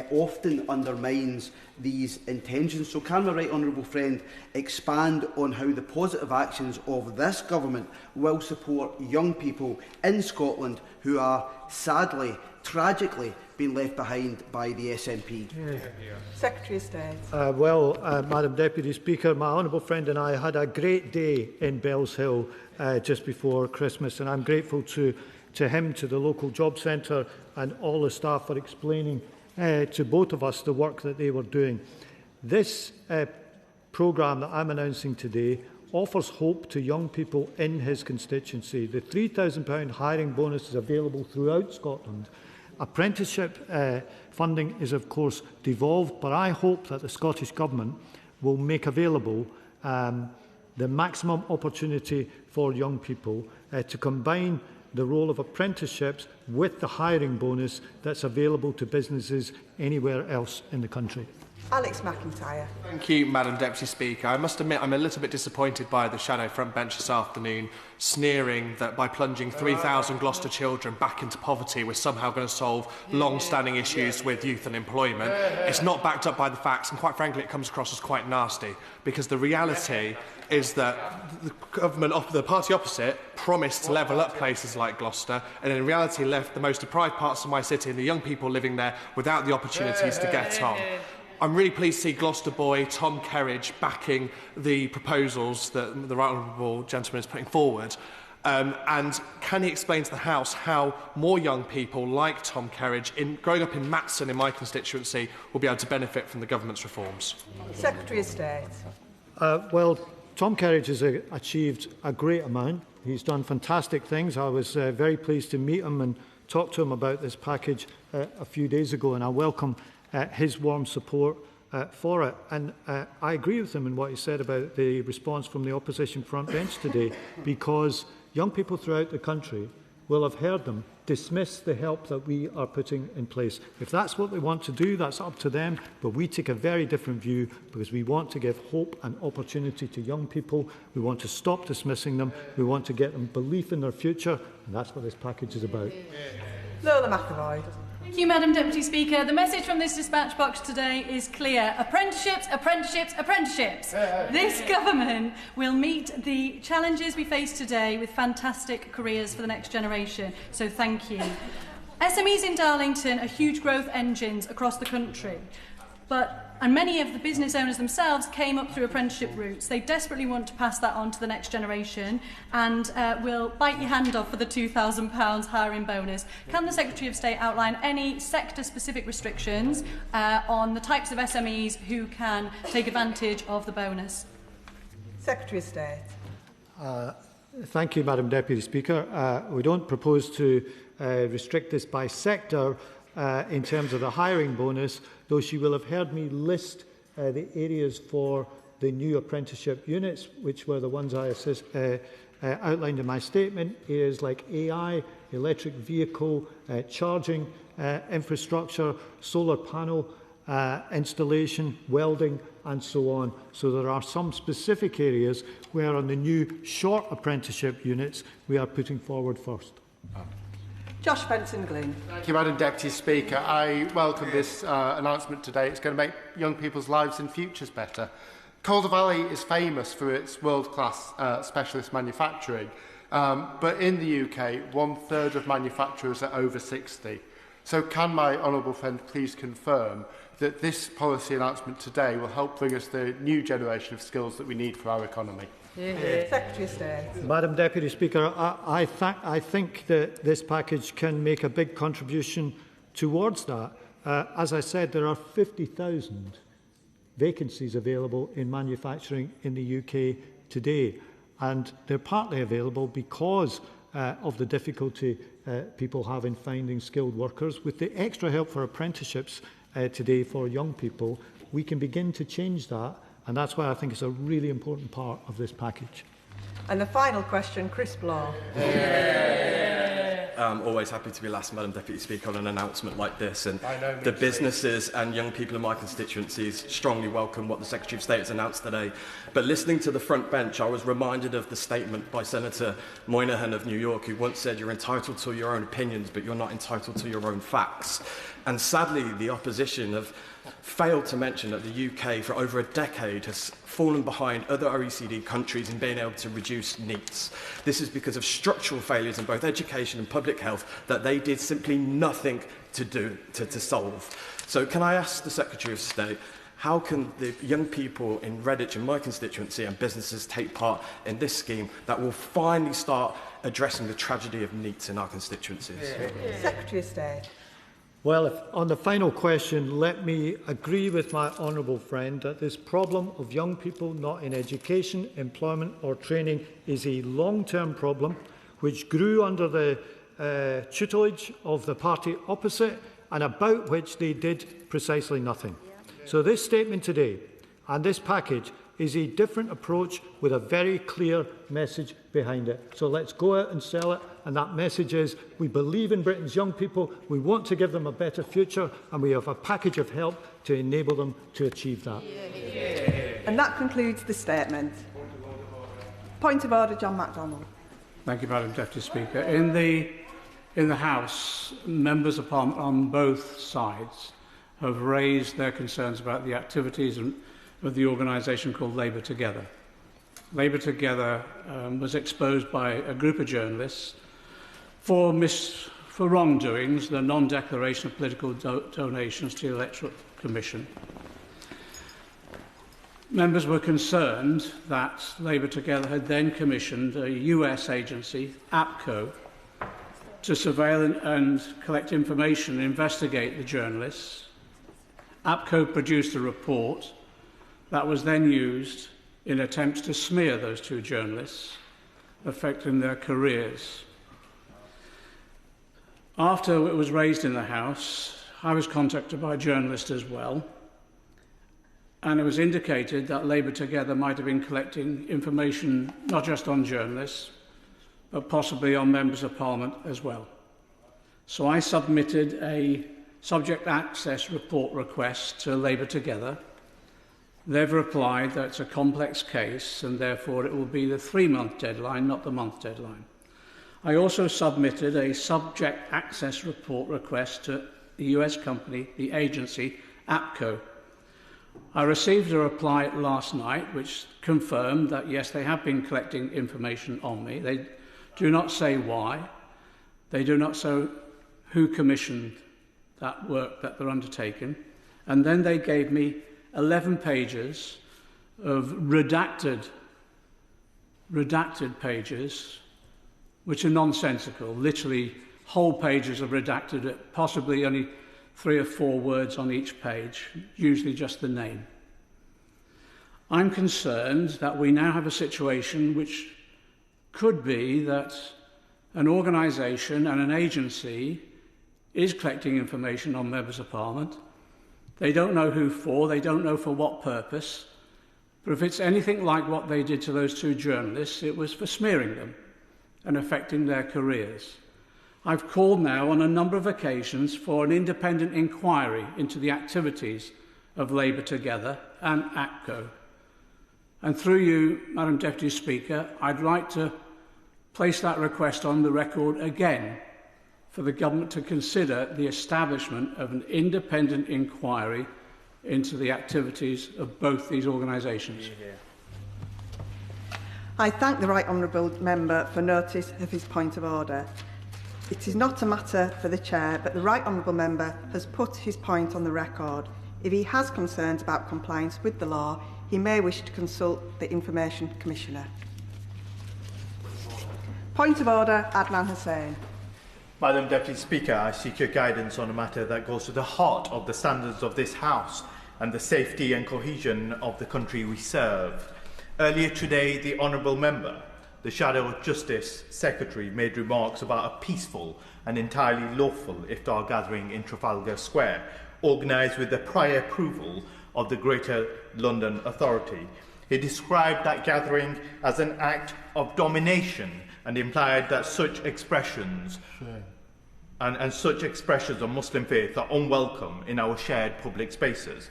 often undermines these intentions. So can my right honourable friend expand on how the positive actions of this government will support young people in Scotland who are sadly, tragically being left behind by the SNP? Secretary of State. Madam Deputy Speaker, my honourable friend and I had a great day in Bellshill just before Christmas, and I'm grateful to him, to the local job centre and all the staff for explaining to both of us the work that they were doing. This programme that I'm announcing today offers hope to young people in his constituency. The £3,000 hiring bonus is available throughout Scotland. Apprenticeship funding is, of course, devolved, but I hope that the Scottish Government will make available the maximum opportunity for young people to combine the role of apprenticeships with the hiring bonus that's available to businesses anywhere else in the country. Alex McIntyre. Thank you, Madam Deputy Speaker. I must admit I'm a little bit disappointed by the shadow front bench this afternoon, sneering that by plunging 3,000 Gloucester children back into poverty we're somehow going to solve long-standing issues with youth unemployment. It's not backed up by the facts, and quite frankly it comes across as quite nasty, because the reality is that the government, the party opposite, promised to level up places like Gloucester, and in reality left the most deprived parts of my city and the young people living there without the opportunities to get on. I'm really pleased to see Gloucester boy Tom Kerridge backing the proposals that the right honourable gentleman is putting forward. And can he explain to the House how more young people like Tom Kerridge, growing up in Matson in my constituency, will be able to benefit from the government's reforms? Secretary of State. Tom Kerridge has achieved a great amount. He's done fantastic things. I was very pleased to meet him and talk to him about this package a few days ago, and I welcome his warm support for it. And I agree with him in what he said about the response from the opposition front bench today, because young people throughout the country will have heard them dismiss the help that we are putting in place. If that's what they want to do, that's up to them, but we take a very different view because we want to give hope and opportunity to young people. We want to stop dismissing them. We want to get them belief in their future, and that's what this package is about. Lola McAvoy. Thank you, Madam Deputy Speaker. The message from this dispatch box today is clear. Apprenticeships, apprenticeships, apprenticeships. This government will meet the challenges we face today with fantastic careers for the next generation. So thank you. SMEs in Darlington are huge growth engines across the country. And many of the business owners themselves came up through apprenticeship routes. They desperately want to pass that on to the next generation and will bite your hand off for the £2,000 hiring bonus. Can the Secretary of State outline any sector-specific restrictions on the types of SMEs who can take advantage of the bonus? Secretary of State. Thank you, Madam Deputy Speaker. We don't propose to restrict this by sector in terms of the hiring bonus, though she will have heard me list the areas for the new apprenticeship units, which were the ones I outlined in my statement, areas like AI, electric vehicle, charging infrastructure, solar panel installation, welding, and so on. So there are some specific areas where on the new short apprenticeship units we are putting forward first. Josh Benson-Glynn. Thank you, Madam Deputy Speaker. I welcome this announcement today. It's going to make young people's lives and futures better. Calder Valley is famous for its world-class specialist manufacturing, but in the UK, 1/3 of manufacturers are over 60. So can my honourable friend please confirm that this policy announcement today will help bring us the new generation of skills that we need for our economy? Secretary of State. Madam Deputy Speaker, I think that this package can make a big contribution towards that. As I said, there are 50,000 vacancies available in manufacturing in the UK today, and they're partly available because of the difficulty people have in finding skilled workers. With the extra help for apprenticeships today for young people, we can begin to change that. And that's why I think it's a really important part of this package. And the final question, Chris Blaw. I'm always happy to be last, Madam Deputy Speaker, on an announcement like this. And the businesses and young people in my constituencies strongly welcome what the Secretary of State has announced today. But listening to the front bench, I was reminded of the statement by Senator Moynihan of New York, who once said, "You're entitled to your own opinions, but you're not entitled to your own facts." And sadly, the opposition have failed to mention that the UK for over a decade has fallen behind other OECD countries in being able to reduce NEETs. This is because of structural failures in both education and public health that they did simply nothing to solve. So can I ask the Secretary of State, how can the young people in Redditch and my constituency and businesses take part in this scheme that will finally start addressing the tragedy of NEETs in our constituencies? Secretary of State. Well, on the final question, let me agree with my honourable friend that this problem of young people not in education, employment or training is a long-term problem which grew under the tutelage of the party opposite and about which they did precisely nothing. So this statement today and this package is a different approach with a very clear message behind it. So let's go out and sell it. And that message is, we believe in Britain's young people, we want to give them a better future, and we have a package of help to enable them to achieve that. And that concludes the statement. Point of order, John MacDonald. Thank you, Madam Deputy Speaker. In the House, members of Parliament on both sides have raised their concerns about the activities of the organisation called Labour Together. Labour Together was exposed by a group of journalists for wrongdoings, the non-declaration of political donations to the Electoral Commission. Members were concerned that Labour Together had then commissioned a US agency, APCO, to surveil and collect information and investigate the journalists. APCO produced a report that was then used in attempts to smear those two journalists, affecting their careers. After it was raised in the House, I was contacted by a journalist as well, and it was indicated that Labour Together might have been collecting information not just on journalists, but possibly on members of Parliament as well. So I submitted a subject access report request to Labour Together. They've replied that it's a complex case and therefore it will be the 3-month deadline, not the month deadline. I also submitted a subject access report request to the US company, the agency, APCO. I received a reply last night which confirmed that, yes, they have been collecting information on me. They do not say why. They do not say who commissioned that work that they're undertaking. And then they gave me 11 pages of redacted pages, which are nonsensical, literally whole pages of redacted, possibly only 3 or 4 words on each page, usually just the name. I'm concerned that we now have a situation which could be that an organisation and an agency is collecting information on members of Parliament. They don't know who for, they don't know for what purpose, but if it's anything like what they did to those 2 journalists, it was for smearing them and affecting their careers. I've called now on a number of occasions for an independent inquiry into the activities of Labour Together and APCO. And through you, Madam Deputy Speaker, I'd like to place that request on the record again for the government to consider the establishment of an independent inquiry into the activities of both these organisations. I thank the Right Honourable Member for notice of his point of order. It is not a matter for the Chair, but the Right Honourable Member has put his point on the record. If he has concerns about compliance with the law, he may wish to consult the Information Commissioner. Point of order, Adnan Hussain. Madam Deputy Speaker, I seek your guidance on a matter that goes to the heart of the standards of this House and the safety and cohesion of the country we serve. Earlier today, the Honourable Member, the Shadow Justice Secretary, made remarks about a peaceful and entirely lawful iftar gathering in Trafalgar Square, organised with the prior approval of the Greater London Authority. He described that gathering as an act of domination and implied that such expressions and such expressions of Muslim faith are unwelcome in our shared public spaces.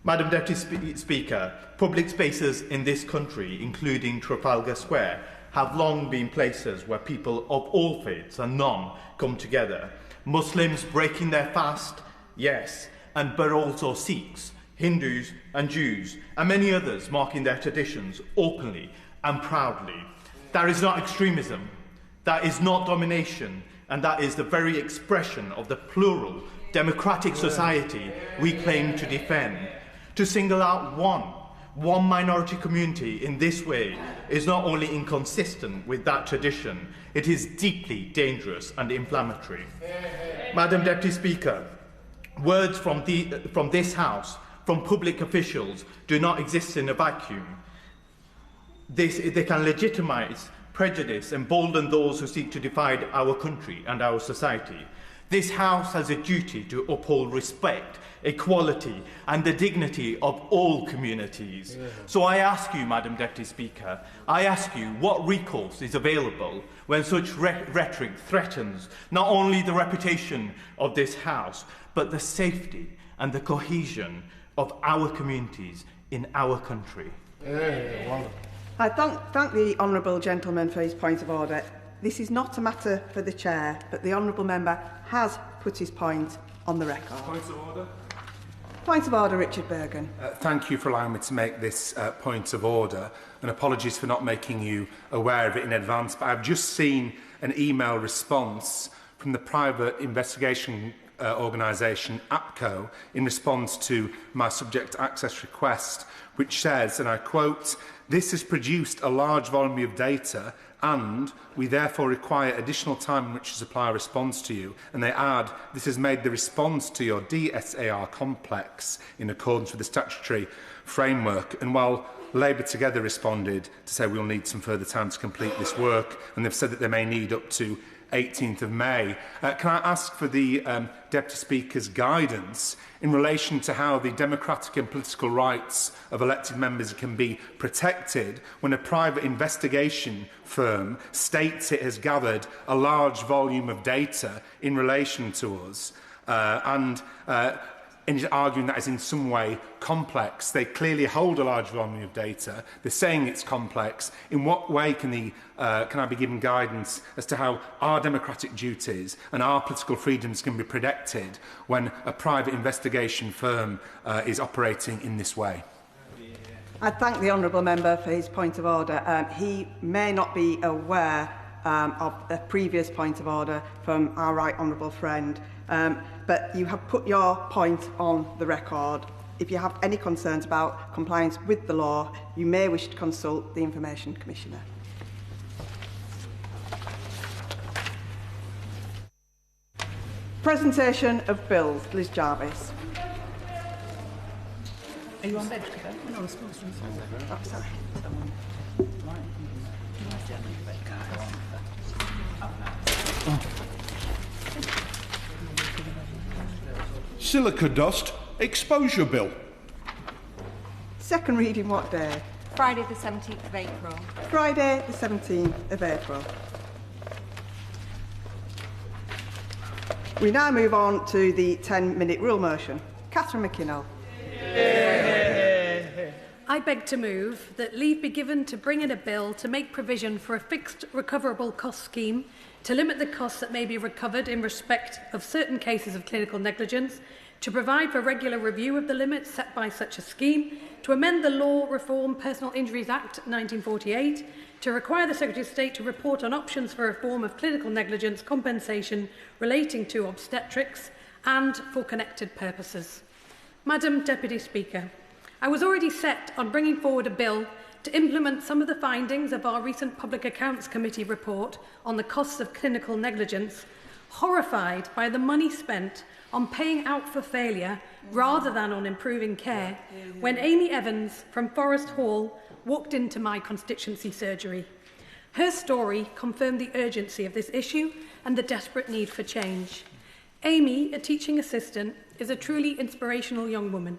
Madam Deputy Speaker, public spaces in this country, including Trafalgar Square, have long been places where people of all faiths and none come together. Muslims breaking their fast, yes, but also Sikhs, Hindus and Jews, and many others marking their traditions openly and proudly. That is not extremism, that is not domination, and that is the very expression of the plural, democratic society we claim to defend. To single out one minority community in this way is not only inconsistent with that tradition, it is deeply dangerous and inflammatory. Madam Deputy Speaker, words from this House, from public officials, do not exist in a vacuum. They can legitimise prejudice, embolden those who seek to divide our country and our society. This House has a duty to uphold respect, equality and the dignity of all communities. So I ask you, Madam Deputy Speaker, I ask you what recourse is available when such rhetoric threatens not only the reputation of this House, but the safety and the cohesion of our communities in our country. I thank the Honourable Gentleman for his point of order. This is not a matter for the Chair, but the Honourable Member has put his point on the record. Point of order. Point of order, Richard Bergen. Thank you for allowing me to make this point of order, and apologies for not making you aware of it in advance, but I've just seen an email response from the private investigation organisation APCO in response to my subject access request, which says, and I quote, "This has produced a large volume of data and we therefore require additional time in which to supply a response to you." And they add, "This has made the response to your DSAR complex in accordance with the statutory framework." And while Labour Together responded to say we'll need some further time to complete this work, and they've said that they may need up to 18th of May. Can I ask for the Deputy Speaker's guidance in relation to how the democratic and political rights of elected members can be protected when a private investigation firm states it has gathered a large volume of data in relation to us? and is arguing that is in some way complex. They clearly hold a large volume of data. They're saying it's complex. In what way can I be given guidance as to how our democratic duties and our political freedoms can be protected when a private investigation firm is operating in this way? I thank the honourable member for his point of order. He may not be aware of a previous point of order from our right honourable friend, but you have put your point on the record. If you have any concerns about compliance with the law, you may wish to consult the Information Commissioner. Presentation of bills. Liz Jarvis. Are you on bench today? No, I'm supposed to. Oh, sorry. Silica dust exposure bill. Second reading what day? Friday the 17th of April. Friday the 17th of April. We now move on to the 10-minute rule motion. Catherine McKinnell. I beg to move that leave be given to bring in a bill to make provision for a fixed recoverable cost scheme to limit the costs that may be recovered in respect of certain cases of clinical negligence, to provide for regular review of the limits set by such a scheme, to amend the Law Reform Personal Injuries Act 1948, to require the Secretary of State to report on options for a form of clinical negligence compensation relating to obstetrics, and for connected purposes. Madam Deputy Speaker, I was already set on bringing forward a bill to implement some of the findings of our recent Public Accounts Committee report on the costs of clinical negligence, horrified by the money spent on paying out for failure rather than on improving care, when Amy Evans from Forest Hall walked into my constituency surgery. Her story confirmed the urgency of this issue and the desperate need for change. Amy, a teaching assistant, is a truly inspirational young woman.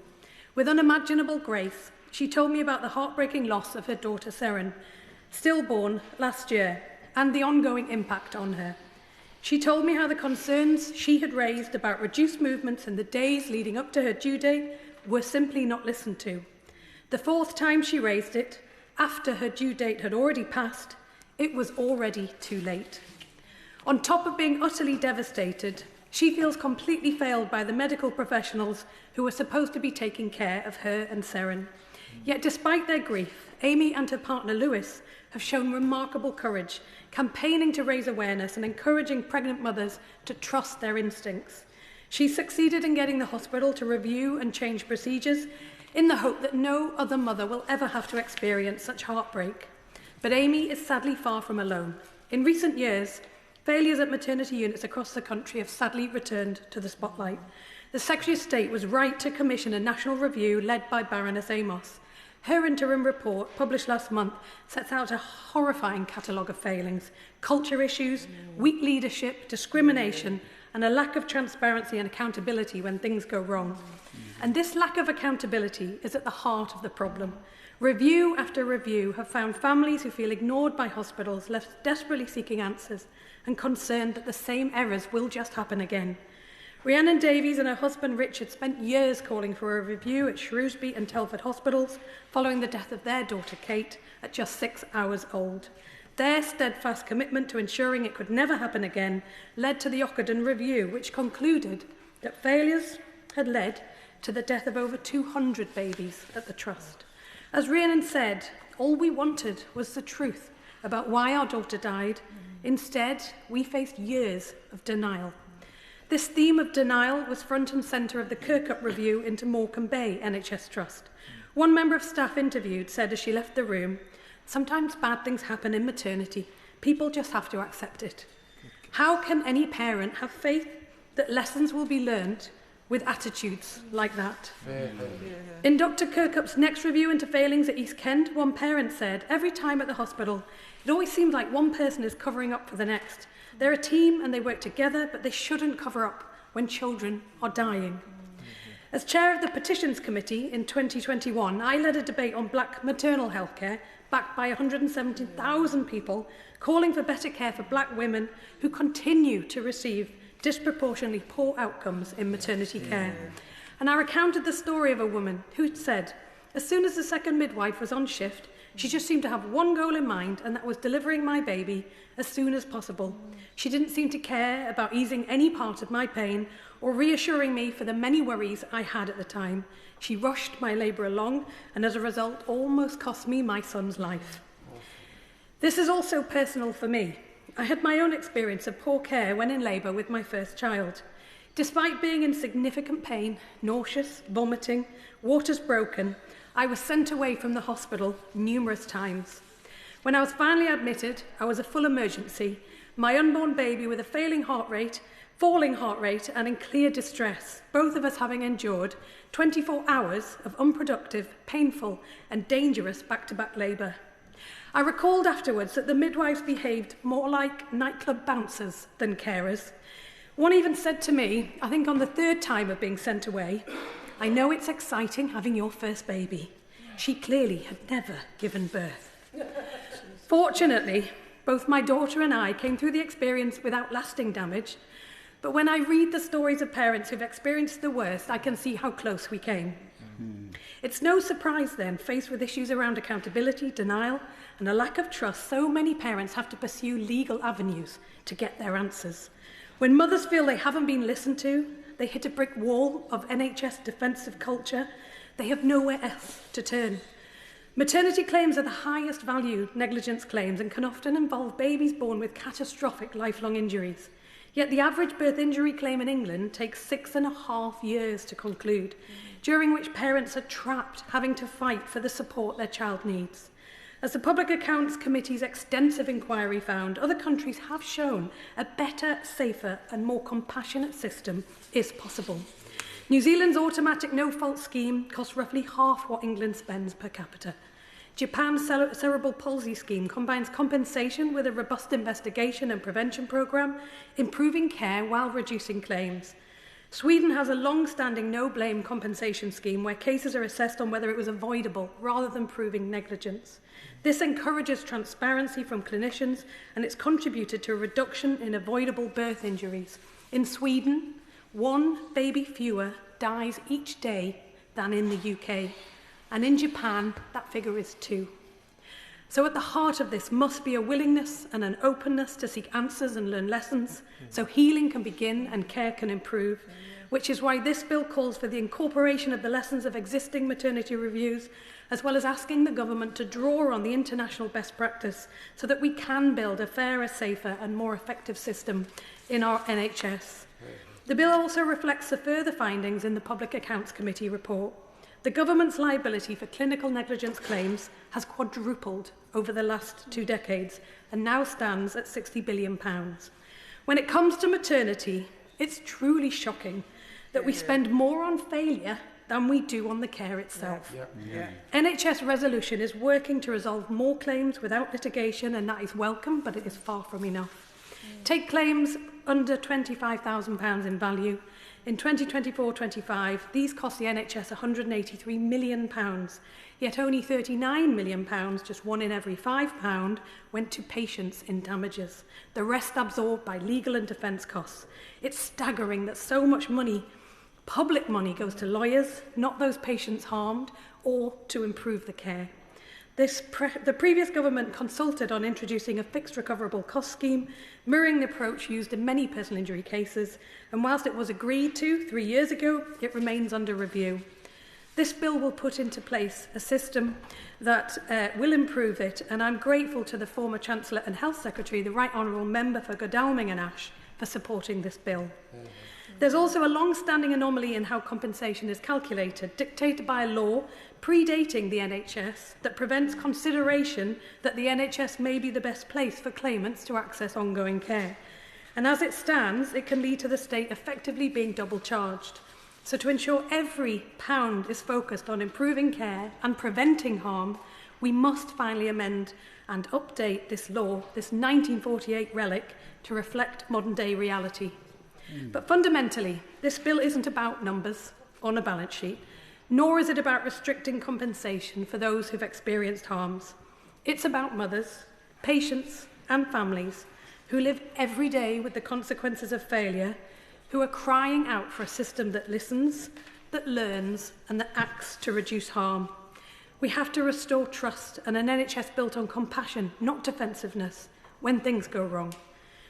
With unimaginable grace, she told me about the heartbreaking loss of her daughter Seren, stillborn last year, and the ongoing impact on her. She told me how the concerns she had raised about reduced movements in the days leading up to her due date were simply not listened to. The fourth time she raised it, after her due date had already passed, it was already too late. On top of being utterly devastated, she feels completely failed by the medical professionals who were supposed to be taking care of her and Seren. Yet despite their grief, Amy and her partner Lewis have shown remarkable courage, campaigning to raise awareness and encouraging pregnant mothers to trust their instincts. She succeeded in getting the hospital to review and change procedures in the hope that no other mother will ever have to experience such heartbreak. But Amy is sadly far from alone. In recent years, failures at maternity units across the country have sadly returned to the spotlight. The Secretary of State was right to commission a national review led by Baroness Amos. Her interim report, published last month, sets out a horrifying catalogue of failings, culture issues, weak leadership, discrimination, and a lack of transparency and accountability when things go wrong. And this lack of accountability is at the heart of the problem. Review after review have found families who feel ignored by hospitals, left desperately seeking answers, and concerned that the same errors will just happen again. Rhiannon Davies and her husband Richard spent years calling for a review at Shrewsbury and Telford hospitals following the death of their daughter Kate at just 6 hours old. Their steadfast commitment to ensuring it could never happen again led to the Ockenden review, which concluded that failures had led to the death of over 200 babies at the Trust. As Rhiannon said, all we wanted was the truth about why our daughter died. Instead, we faced years of denial. This theme of denial was front and centre of the Kirkup review into Morecambe Bay NHS Trust. One member of staff interviewed said as she left the room, "Sometimes bad things happen in maternity. People just have to accept it." How can any parent have faith that lessons will be learned with attitudes like that? In Dr. Kirkup's next review into failings at East Kent, one parent said, "Every time at the hospital, it always seems like one person is covering up for the next. They're a team and they work together, but they shouldn't cover up when children are dying." As chair of the Petitions Committee in 2021, I led a debate on black maternal health care, backed by 170,000 people, calling for better care for black women who continue to receive disproportionately poor outcomes in maternity care. And I recounted the story of a woman who said, as soon as the second midwife was on shift, she just seemed to have one goal in mind, and that was delivering my baby as soon as possible. She didn't seem to care about easing any part of my pain or reassuring me for the many worries I had at the time. She rushed my labour along, and as a result, almost cost me my son's life. This is also personal for me. I had my own experience of poor care when in labour with my first child. Despite being in significant pain, nauseous, vomiting, waters broken, I was sent away from the hospital numerous times. When I was finally admitted, I was a full emergency, my unborn baby with a falling heart rate, and in clear distress, both of us having endured 24 hours of unproductive, painful, and dangerous back-to-back labour. I recalled afterwards that the midwives behaved more like nightclub bouncers than carers. One even said to me, I think on the third time of being sent away, I know it's exciting having your first baby. She clearly had never given birth. Fortunately, both my daughter and I came through the experience without lasting damage, but when I read the stories of parents who've experienced the worst, I can see how close we came. It's no surprise then, faced with issues around accountability, denial, and a lack of trust, so many parents have to pursue legal avenues to get their answers. When mothers feel they haven't been listened to, they hit a brick wall of NHS defensive culture. They have nowhere else to turn. Maternity claims are the highest value negligence claims and can often involve babies born with catastrophic lifelong injuries. Yet the average birth injury claim in England takes 6.5 years to conclude, during which parents are trapped having to fight for the support their child needs. As the Public Accounts Committee's extensive inquiry found, other countries have shown a better, safer and more compassionate system is possible. New Zealand's automatic no-fault scheme costs roughly half what England spends per capita. Japan's cerebral palsy scheme combines compensation with a robust investigation and prevention programme, improving care while reducing claims. Sweden has a long-standing no-blame compensation scheme where cases are assessed on whether it was avoidable rather than proving negligence. This encourages transparency from clinicians, and it's contributed to a reduction in avoidable birth injuries. In Sweden, 1 baby fewer dies each day than in the UK. And in Japan, that figure is 2. So at the heart of this must be a willingness and an openness to seek answers and learn lessons, so healing can begin and care can improve, which is why this bill calls for the incorporation of the lessons of existing maternity reviews, as well as asking the government to draw on the international best practice so that we can build a fairer, safer and more effective system in our NHS. The bill also reflects the further findings in the Public Accounts Committee report. The government's liability for clinical negligence claims has quadrupled over the last 2 decades and now stands at £60 billion. When it comes to maternity, it's truly shocking that we spend more on failure than we do on the care itself. NHS Resolution is working to resolve more claims without litigation, and that is welcome, but it is far from enough. Take claims under £25,000 in value. In 2024-25, these cost the NHS £183 million, yet only £39 million, just 1 in every £5, went to patients in damages. The rest absorbed by legal and defence costs. It's staggering that so much money, public money, goes to lawyers, not those patients harmed, or to improve the care. The previous government consulted on introducing a fixed recoverable cost scheme, mirroring the approach used in many personal injury cases, and whilst it was agreed to 3 years ago, it remains under review. This bill will put into place a system that will improve it, and I'm grateful to the former Chancellor and Health Secretary, the Right Honourable Member for Godalming and Ash, for supporting this bill. There's also a long-standing anomaly in how compensation is calculated, dictated by a law predating the NHS that prevents consideration that the NHS may be the best place for claimants to access ongoing care. And as it stands, it can lead to the state effectively being double charged. So to ensure every pound is focused on improving care and preventing harm, we must finally amend and update this law, this 1948 relic, to reflect modern-day reality. But fundamentally, this bill isn't about numbers on a balance sheet, nor is it about restricting compensation for those who've experienced harms. It's about mothers, patients and families who live every day with the consequences of failure, who are crying out for a system that listens, that learns and that acts to reduce harm. We have to restore trust and an NHS built on compassion, not defensiveness, when things go wrong.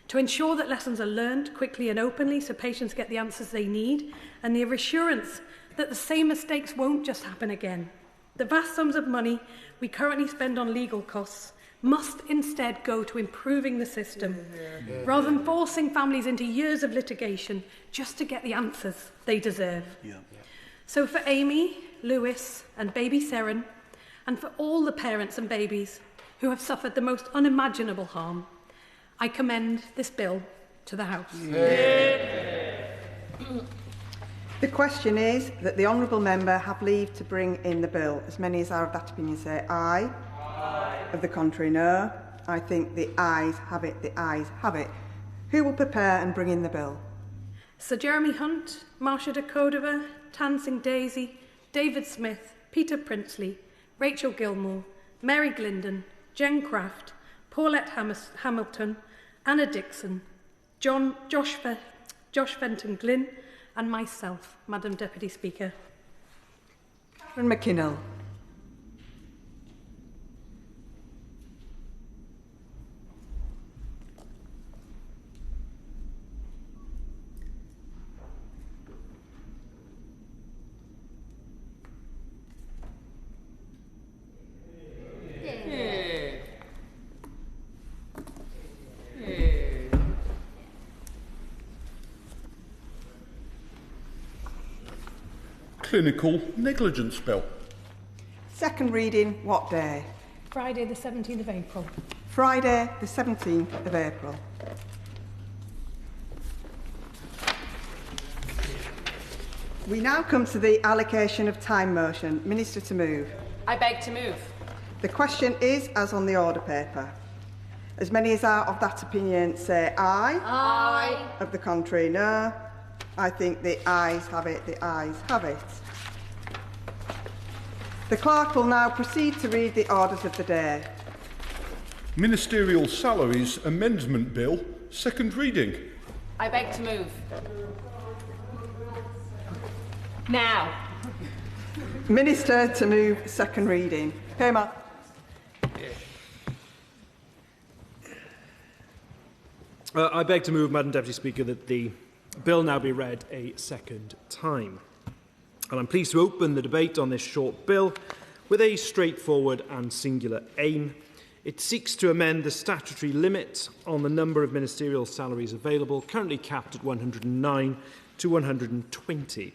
To ensure that lessons are learned quickly and openly so patients get the answers they need, and the reassurance that the same mistakes won't just happen again. The vast sums of money we currently spend on legal costs must instead go to improving the system, rather than forcing families into years of litigation just to get the answers they deserve. So for Amy, Lewis and baby Seren, and for all the parents and babies who have suffered the most unimaginable harm, I commend this bill to the House. The question is that the honourable member have leave to bring in the bill. As many as are of that opinion say aye. Aye. Of the contrary, no. I think the ayes have it. The ayes have it. Who will prepare and bring in the bill? Sir Jeremy Hunt, Marsha de Cordova, Tansing Daisy, David Smith, Peter Princely, Rachel Gilmore, Mary Glindon, Jen Craft, Paulette Hamilton, Anna Dixon, Josh Fenton Glynn, and myself, Madam Deputy Speaker. Catherine McKinnell. Clinical negligence bill. Second reading, what day? Friday the 17th of April. Friday the 17th of April. We now come to the allocation of time motion. Minister to move. I beg to move. The question is as on the order paper. As many as are of that opinion say aye. Aye. Of the contrary, no. I think the ayes have it. The ayes have it. The clerk will now proceed to read the orders of the day. Ministerial Salaries Amendment Bill, second reading. I beg to move. Now. Minister to move second reading. Pema. I beg to move, Madam Deputy Speaker, that the bill now be read a second time. And I'm pleased to open the debate on this short bill with a straightforward and singular aim. It seeks to amend the statutory limit on the number of ministerial salaries available, currently capped at 109, to 120.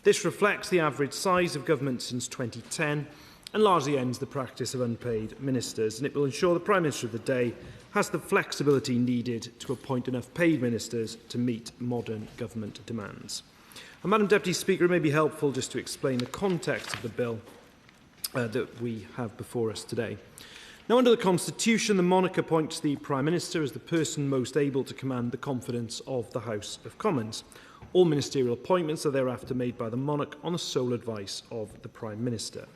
This reflects the average size of government since 2010 and largely ends the practice of unpaid ministers, and it will ensure the Prime Minister of the day has the flexibility needed to appoint enough paid ministers to meet modern government demands. And Madam Deputy Speaker, it may be helpful just to explain the context of the bill that we have before us today. Now, under the Constitution, the monarch appoints the Prime Minister as the person most able to command the confidence of the House of Commons. All ministerial appointments are thereafter made by the monarch on the sole advice of the Prime Minister.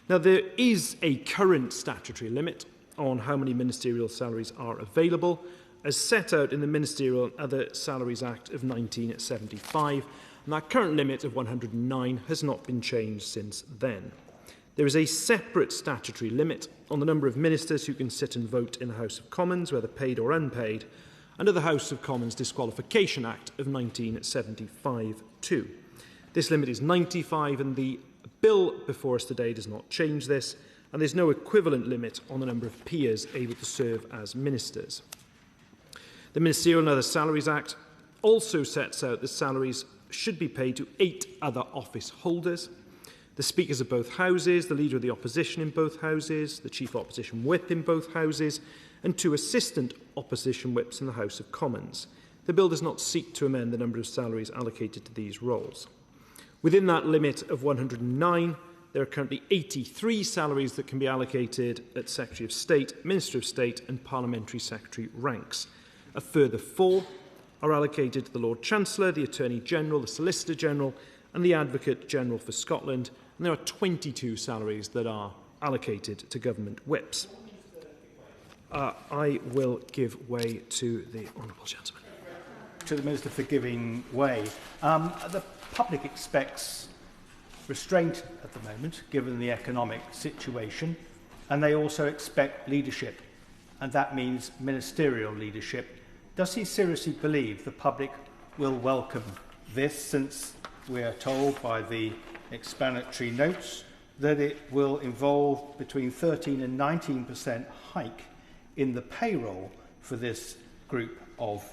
Now, there is a current statutory limit on how many ministerial salaries are available, as set out in the Ministerial and Other Salaries Act of 1975, and that current limit of 109 has not been changed since then. There is a separate statutory limit on the number of ministers who can sit and vote in the House of Commons, whether paid or unpaid, under the House of Commons Disqualification Act of 1975 too. This limit is 95, and the bill before us today does not change this, and there's no equivalent limit on the number of peers able to serve as ministers. The Ministerial and Other Salaries Act also sets out that salaries should be paid to 8 other office holders: the Speakers of both Houses, the Leader of the Opposition in both Houses, the Chief Opposition Whip in both Houses, and 2 Assistant Opposition Whips in the House of Commons. The bill does not seek to amend the number of salaries allocated to these roles. Within that limit of 109, there are currently 83 salaries that can be allocated at Secretary of State, Minister of State and Parliamentary Secretary ranks. A further 4 are allocated to the Lord Chancellor, the Attorney General, the Solicitor General and the Advocate General for Scotland, and there are 22 salaries that are allocated to government whips. I will give way to the Honourable Gentleman. To the Minister for giving way. The public expects restraint at the moment, given the economic situation, and they also expect leadership, and that means ministerial leadership. Does he seriously believe the public will welcome this, since we are told by the explanatory notes that it will involve between 13 and 19% hike in the payroll for this group of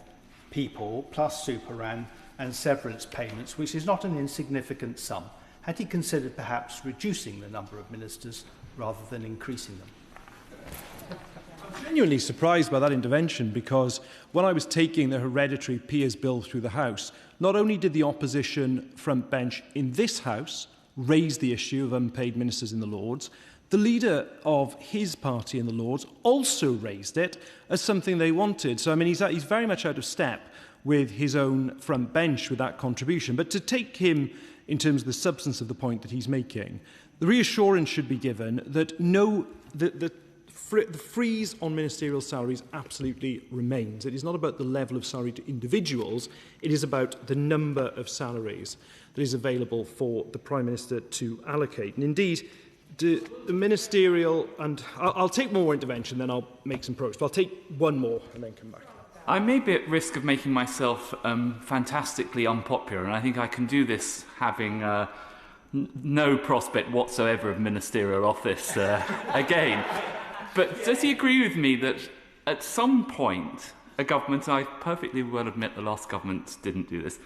people, plus superann and severance payments, which is not an insignificant sum? Had he considered perhaps reducing the number of ministers rather than increasing them? I'm genuinely surprised by that intervention, because when I was taking the hereditary peers bill through the House, not only did the opposition front bench in this House raise the issue of unpaid ministers in the Lords, the leader of his party in the Lords also raised it as something they wanted. So, I mean, he's very much out of step with his own front bench with that contribution. But to take him in terms of the substance of the point that he's making, the reassurance should be given that the freeze on ministerial salaries absolutely remains. It is not about the level of salary to individuals, it is about the number of salaries that is available for the Prime Minister to allocate. And indeed, the ministerial, and I'll take more intervention, then I'll make some progress, but I'll take one more and then come back. I may be at risk of making myself fantastically unpopular, and I think I can do this having no prospect whatsoever of ministerial office again. But does he agree with me that at some point a government, and I perfectly well admit the last government didn't do this,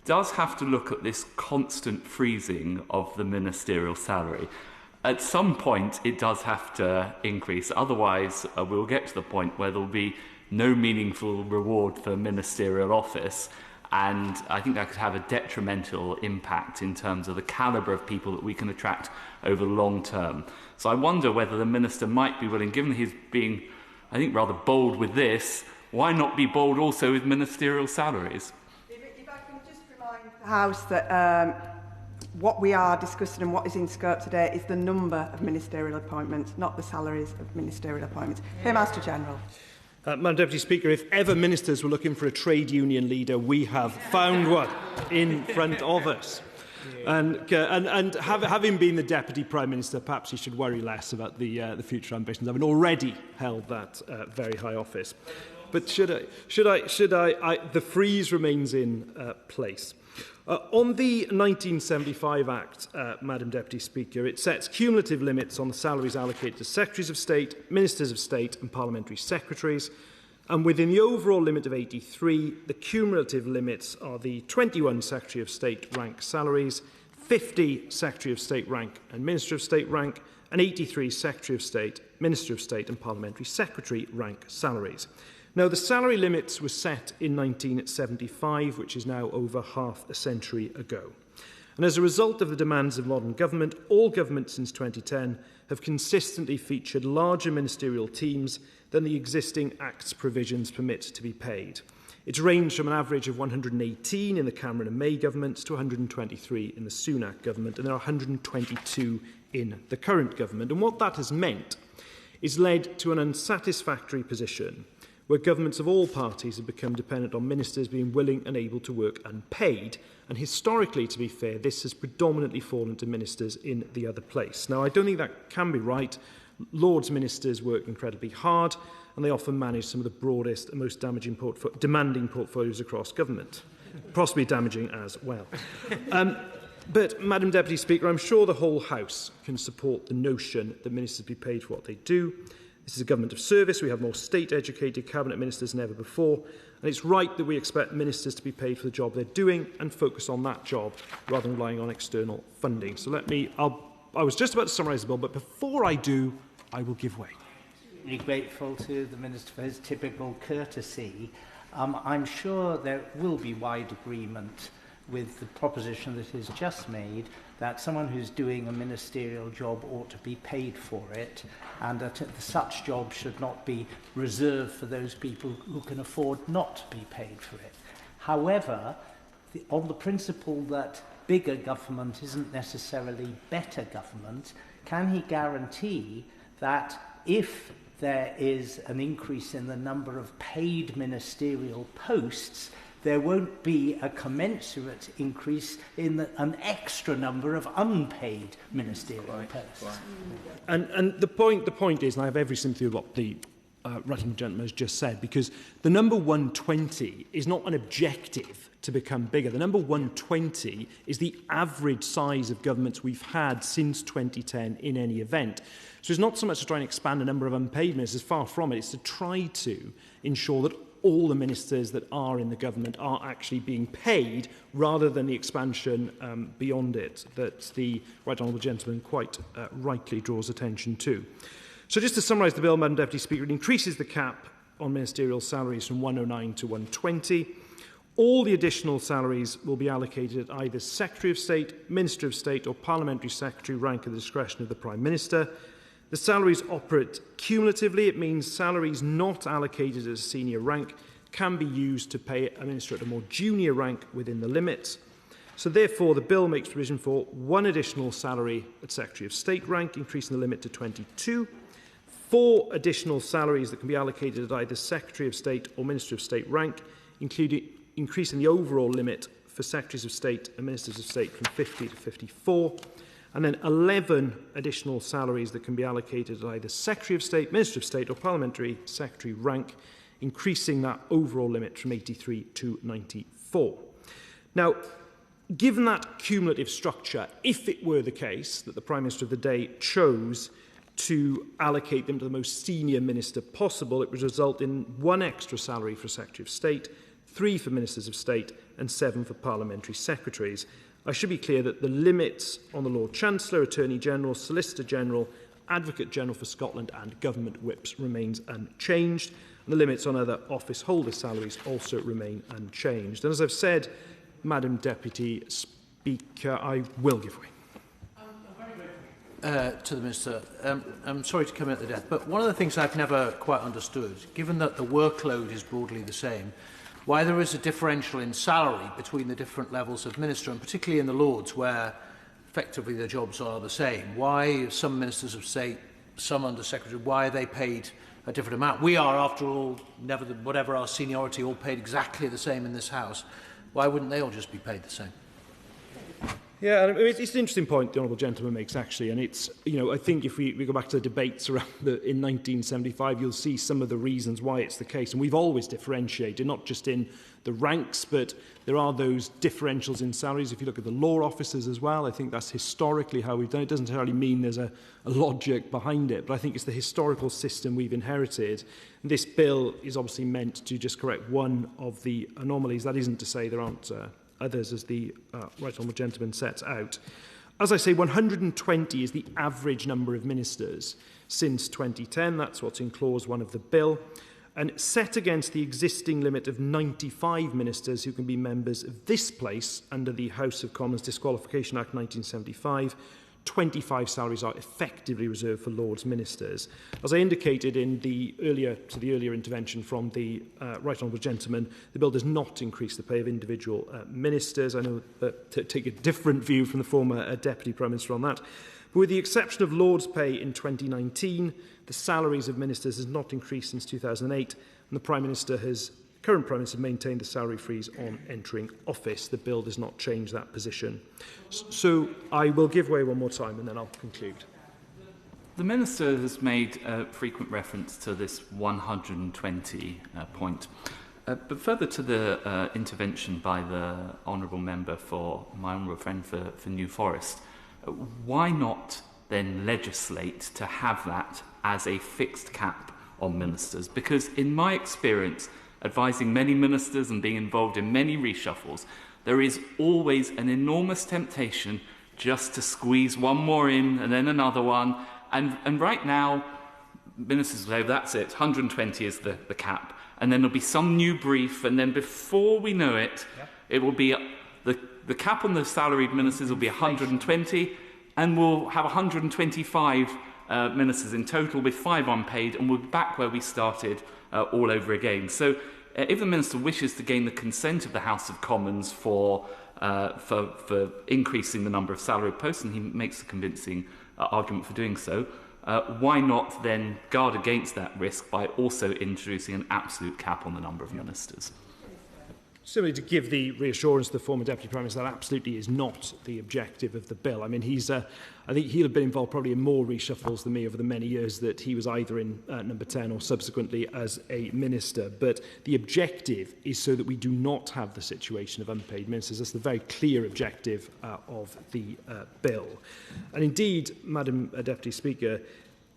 does have to look at this constant freezing of the ministerial salary? At some point it does have to increase, otherwise we'll get to the point where there will be no meaningful reward for ministerial office, and I think that could have a detrimental impact in terms of the calibre of people that we can attract over the long term. So I wonder whether the Minister might be willing, given he's being, I think, rather bold with this, why not be bold also with ministerial salaries? If I can just remind the House that what we are discussing and what is in scope today is the number of ministerial appointments, not the salaries of ministerial appointments. Master General. Madam Deputy Speaker, if ever ministers were looking for a trade union leader, we have found one in front of us. And having been the Deputy Prime Minister, perhaps he should worry less about the future ambitions, having already held that very high office. But the freeze remains in place. On the 1975 Act, Madam Deputy Speaker, it sets cumulative limits on the salaries allocated to Secretaries of State, Ministers of State and Parliamentary Secretaries. And within the overall limit of 83, the cumulative limits are the 21 Secretary of State rank salaries, 50 Secretary of State rank and Minister of State rank, and 83 Secretary of State, Minister of State and Parliamentary Secretary rank salaries. Now, the salary limits were set in 1975, which is now over half a century ago. And as a result of the demands of modern government, all governments since 2010 have consistently featured larger ministerial teams than the existing Act's provisions permit to be paid. It's ranged from an average of 118 in the Cameron and May governments to 123 in the Sunak government, and there are 122 in the current government. And what that has meant is led to an unsatisfactory position where governments of all parties have become dependent on ministers being willing and able to work unpaid. And historically, to be fair, this has predominantly fallen to ministers in the other place. Now, I don't think that can be right. Lords ministers work incredibly hard, and they often manage some of the broadest and most demanding portfolios across government, possibly damaging as well. But, Madam Deputy Speaker, I'm sure the whole House can support the notion that ministers be paid for what they do. This is a government of service. We have more state-educated cabinet ministers than ever before, and it's right that we expect ministers to be paid for the job they're doing and focus on that job rather than relying on external funding. So I was just about to summarise the bill, but before I do, I will give way. Really grateful to the Minister for his typical courtesy. I'm sure there will be wide agreement with the proposition that is just made that someone who's doing a ministerial job ought to be paid for it, and that such job should not be reserved for those people who can afford not to be paid for it. However, on the principle that bigger government isn't necessarily better government, can he guarantee that if there is an increase in the number of paid ministerial posts, there won't be a commensurate increase in an extra number of unpaid ministerial posts. And the point is, and I have every sympathy with what the right honourable gentleman has just said, because the number 120 is not an objective to become bigger. The number 120 is the average size of governments we've had since 2010 in any event. So it's not so much to try and expand the number of unpaid ministers, far from it. It's to try to ensure that all the ministers that are in the government are actually being paid, rather than the expansion beyond it that the right honourable gentleman quite rightly draws attention to. So just to summarise the bill, Madam Deputy Speaker, it increases the cap on ministerial salaries from 109 to 120. All the additional salaries will be allocated at either Secretary of State, Minister of State or Parliamentary Secretary rank at the discretion of the Prime Minister. The salaries operate cumulatively. It means salaries not allocated at a senior rank can be used to pay a minister at a more junior rank within the limits. So therefore, the bill makes provision for one additional salary at Secretary of State rank, increasing the limit to 22, 4 additional salaries that can be allocated at either Secretary of State or Minister of State rank, including increasing the overall limit for Secretaries of State and Ministers of State from 50 to 54, and then 11 additional salaries that can be allocated at either Secretary of State, Minister of State or Parliamentary Secretary rank, increasing that overall limit from 83 to 94. Now, given that cumulative structure, if it were the case that the Prime Minister of the day chose to allocate them to the most senior minister possible, it would result in 1 extra salary for Secretary of State, 3 for Ministers of State and 7 for Parliamentary Secretaries. I should be clear that the limits on the Lord Chancellor, Attorney General, Solicitor General, Advocate General for Scotland and Government Whips remains unchanged. And the limits on other office holder salaries also remain unchanged. And as I've said, Madam Deputy Speaker, I will give way. To the Minister, I'm sorry to come at the death, but one of the things I've never quite understood, given that the workload is broadly the same, why there is a differential in salary between the different levels of minister, and particularly in the Lords, where effectively the jobs are the same. Why some Ministers of State, some Under Secretary, why are they paid a different amount? We are, after all, whatever our seniority, all paid exactly the same in this House. Why wouldn't they all just be paid the same? Yeah, it's an interesting point the honourable gentleman makes, actually, and it's, I think if we go back to the debates around in 1975, you'll see some of the reasons why it's the case, and we've always differentiated, not just in the ranks, but there are those differentials in salaries. If you look at the law officers as well, I think that's historically how we've done it. It doesn't necessarily mean there's a logic behind it, but I think it's the historical system we've inherited. And this bill is obviously meant to just correct one of the anomalies. That isn't to say there aren't others, as the right honourable gentleman sets out. As I say, 120 is the average number of ministers since 2010. That's what's in clause 1 of the bill. And set against the existing limit of 95 ministers who can be members of this place under the House of Commons Disqualification Act 1975, 25 salaries are effectively reserved for Lords ministers. As I indicated in the earlier intervention from the right honourable gentleman, the bill does not increase the pay of individual ministers. I know to take a different view from the former Deputy Prime Minister on that. But with the exception of Lords pay in 2019, the salaries of ministers has not increased since 2008, and the current Prime Minister maintained the salary freeze on entering office. The bill does not change that position. So I will give way one more time and then I'll conclude. The Minister has made frequent reference to this 120 point. But further to the intervention by the Honourable Member for my honourable friend for New Forest, why not then legislate to have that as a fixed cap on ministers? Because in my experience, advising many ministers and being involved in many reshuffles, there is always an enormous temptation just to squeeze one more in and then another one. And right now, ministers will say, that's it, 120 is the cap. And then there'll be some new brief, and then before we know it, it will be the cap on the salaried ministers will be 120, and we'll have 125 ministers in total with 5 unpaid, and we'll be back where we started all over again. So if the Minister wishes to gain the consent of the House of Commons for increasing the number of salaried posts, and he makes a convincing argument for doing so, why not then guard against that risk by also introducing an absolute cap on the number of ministers? Simply to give the reassurance to the former Deputy Prime Minister, that absolutely is not the objective of the bill. I mean, I think he'll have been involved probably in more reshuffles than me over the many years that he was either in Number 10 or subsequently as a minister. But the objective is so that we do not have the situation of unpaid ministers. That's the very clear objective of the bill. And indeed, Madam Deputy Speaker,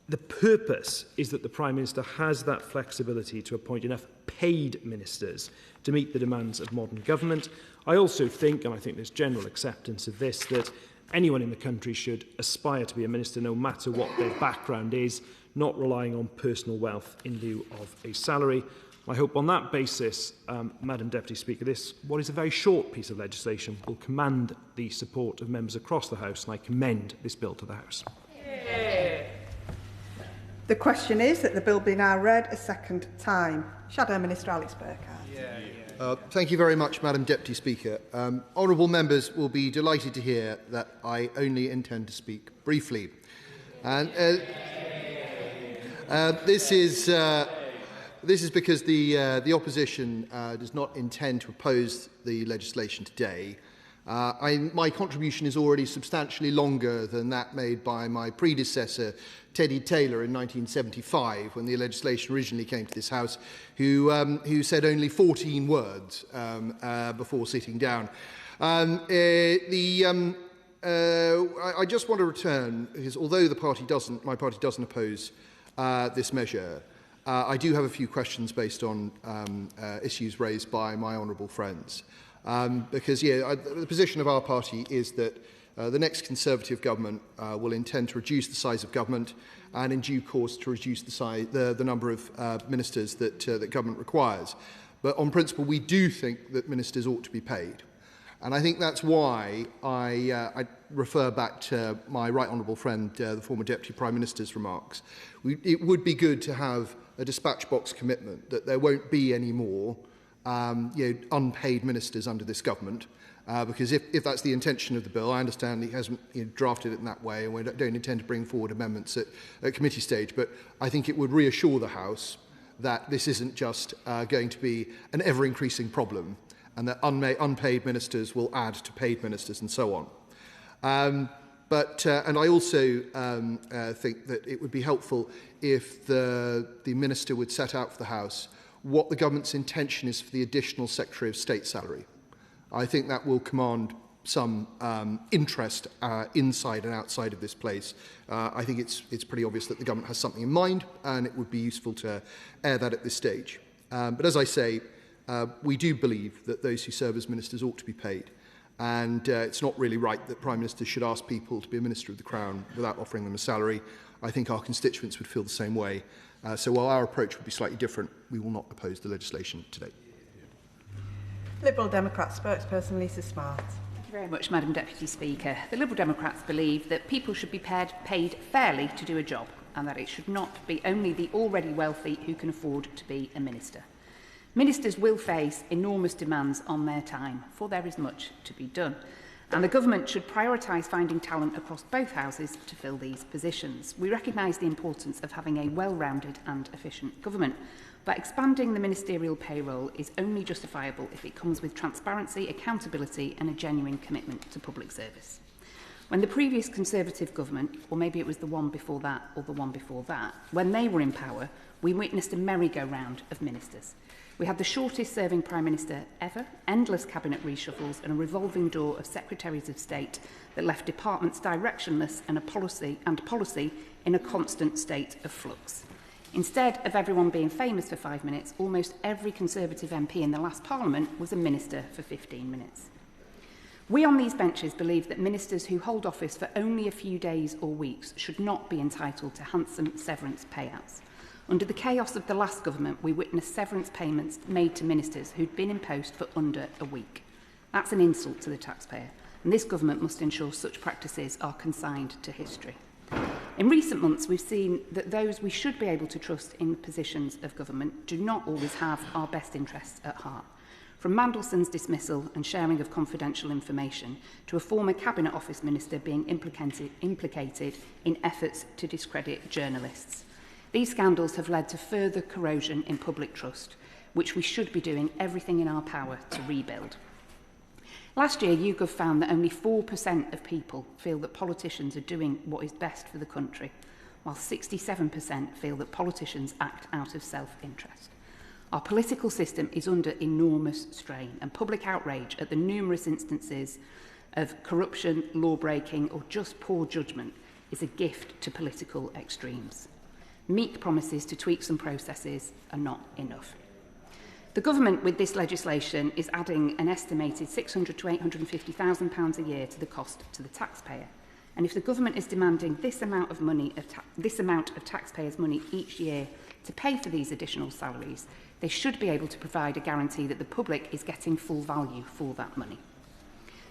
the purpose is that the Prime Minister has that flexibility to appoint enough paid ministers to meet the demands of modern government. I also think, and I think there's general acceptance of this, that anyone in the country should aspire to be a minister no matter what their background is, not relying on personal wealth in lieu of a salary. I hope on that basis, Madam Deputy Speaker, this, what is a very short piece of legislation, will command the support of members across the House, and I commend this bill to the House. Yeah. The question is that the bill be now read a second time. Shadow Minister Alex Burkhardt. Thank you very much, Madam Deputy Speaker. Honourable members will be delighted to hear that I only intend to speak briefly. And this is because the opposition does not intend to oppose the legislation today. My contribution is already substantially longer than that made by my predecessor, Teddy Taylor, in 1975, when the legislation originally came to this House, who said only 14 words before sitting down. I just want to return, because although my party doesn't oppose this measure, I do have a few questions based on issues raised by my honourable friends. Because the position of our party is that the next Conservative government will intend to reduce the size of government and in due course to reduce the number of ministers that government requires. But on principle, we do think that ministers ought to be paid. And I think that's why I refer back to my right honourable friend, the former Deputy Prime Minister's remarks. It would be good to have a dispatch box commitment that there won't be any more unpaid ministers under this government, because if that's the intention of the bill, I understand he hasn't drafted it in that way, and we don't intend to bring forward amendments at committee stage, but I think it would reassure the House that this isn't just going to be an ever-increasing problem, and that unpaid ministers will add to paid ministers and so on. And I also think that it would be helpful if the minister would set out for the House what the government's intention is for the additional Secretary of State salary. I think that will command some interest inside and outside of this place. I think it's pretty obvious that the government has something in mind, and it would be useful to air that at this stage. But as I say, we do believe that those who serve as ministers ought to be paid. And it's not really right that Prime Ministers should ask people to be a Minister of the Crown without offering them a salary. I think our constituents would feel the same way. So while our approach would be slightly different, we will not oppose the legislation today. Liberal Democrat spokesperson Lisa Smart. Thank you very much, Madam Deputy Speaker. The Liberal Democrats believe that people should be paid fairly to do a job, and that it should not be only the already wealthy who can afford to be a minister. Ministers will face enormous demands on their time, for there is much to be done. And the government should prioritise finding talent across both houses to fill these positions. We recognise the importance of having a well-rounded and efficient government, but expanding the ministerial payroll is only justifiable if it comes with transparency, accountability and a genuine commitment to public service. When the previous Conservative government, or maybe it was the one before that or the one before that, when they were in power, we witnessed a merry-go-round of ministers. We had the shortest serving Prime Minister ever, endless cabinet reshuffles and a revolving door of Secretaries of State that left departments directionless and policy in a constant state of flux. Instead of everyone being famous for 5 minutes, almost every Conservative MP in the last Parliament was a minister for 15 minutes. We on these benches believe that ministers who hold office for only a few days or weeks should not be entitled to handsome severance payouts. Under the chaos of the last government, we witnessed severance payments made to ministers who'd been in post for under a week. That's an insult to the taxpayer, and this government must ensure such practices are consigned to history. In recent months, we've seen that those we should be able to trust in positions of government do not always have our best interests at heart. From Mandelson's dismissal and sharing of confidential information to a former Cabinet Office Minister being implicated in efforts to discredit journalists. These scandals have led to further corrosion in public trust. which we should be doing everything in our power to rebuild. Last year, YouGov found that only 4% of people feel that politicians are doing what is best for the country, while 67% feel that politicians act out of self-interest. Our political system is under enormous strain, and public outrage at the numerous instances of corruption, law-breaking or just poor judgment is a gift to political extremes. Meek promises to tweak some processes are not enough. The government, with this legislation, is adding an estimated £600,000 to £850,000 a year to the cost to the taxpayer. And if the government is demanding this amount of taxpayers' money each year to pay for these additional salaries, they should be able to provide a guarantee that the public is getting full value for that money.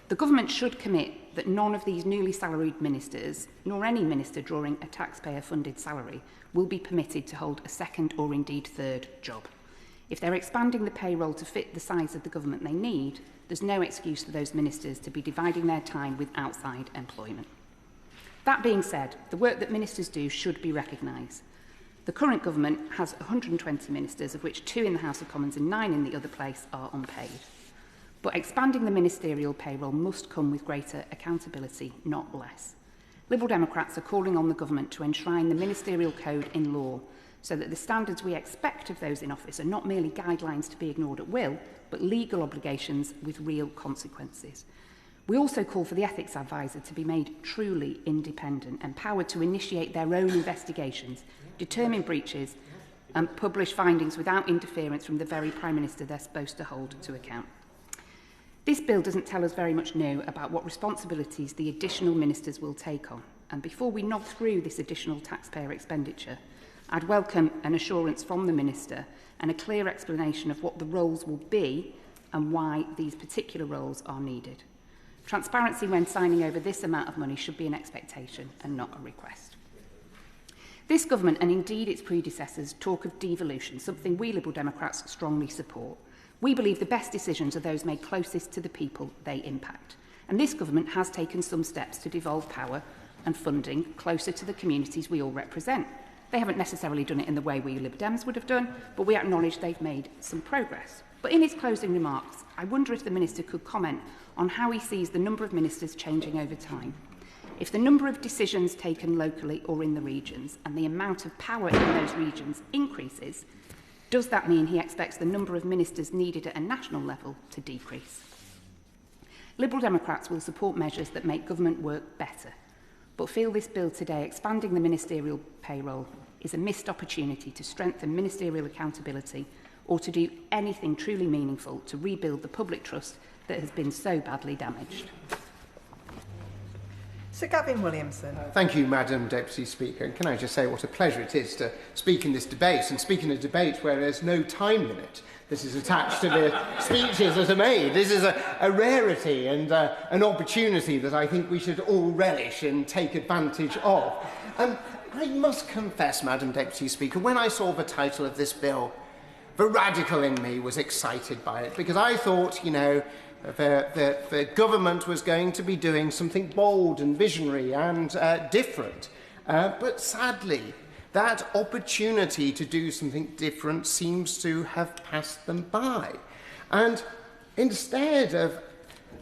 The government should commit that none of these newly salaried ministers, nor any minister drawing a taxpayer-funded salary, will be permitted to hold a second or indeed third job. If they're expanding the payroll to fit the size of the government they need, there's no excuse for those ministers to be dividing their time with outside employment. That being said, the work that ministers do should be recognised. The current government has 120 ministers, of which 2 in the House of Commons and 9 in the other place are unpaid. But expanding the ministerial payroll must come with greater accountability, not less. Liberal Democrats are calling on the government to enshrine the ministerial code in law so that the standards we expect of those in office are not merely guidelines to be ignored at will, but legal obligations with real consequences. We also call for the ethics advisor to be made truly independent, empowered to initiate their own investigations, determine breaches and publish findings without interference from the very Prime Minister they're supposed to hold to account. This bill doesn't tell us very much new about what responsibilities the additional ministers will take on. And before we nod through this additional taxpayer expenditure, I'd welcome an assurance from the Minister and a clear explanation of what the roles will be and why these particular roles are needed. Transparency when signing over this amount of money should be an expectation and not a request. This government, and indeed its predecessors, talk of devolution, something we Liberal Democrats strongly support. We believe the best decisions are those made closest to the people they impact. And this government has taken some steps to devolve power and funding closer to the communities we all represent. They haven't necessarily done it in the way we Lib Dems would have done, but we acknowledge they've made some progress. But in his closing remarks, I wonder if the Minister could comment on how he sees the number of ministers changing over time. If the number of decisions taken locally or in the regions and the amount of power in those regions increases, does that mean he expects the number of ministers needed at a national level to decrease? Liberal Democrats will support measures that make government work better, but feel this bill today, expanding the ministerial payroll, is a missed opportunity to strengthen ministerial accountability or to do anything truly meaningful to rebuild the public trust that has been so badly damaged. Sir Gavin Williamson. Thank you, Madam Deputy Speaker. And can I just say what a pleasure it is to speak in this debate, and speak in a debate where there's no time limit that is attached to the speeches that are made. This is a rarity and an opportunity that I think we should all relish and take advantage of. I must confess, Madam Deputy Speaker, when I saw the title of this bill, the radical in me was excited by it, because I thought, you know, the government was going to be doing something bold and visionary and different. But sadly, that opportunity to do something different seems to have passed them by. And instead of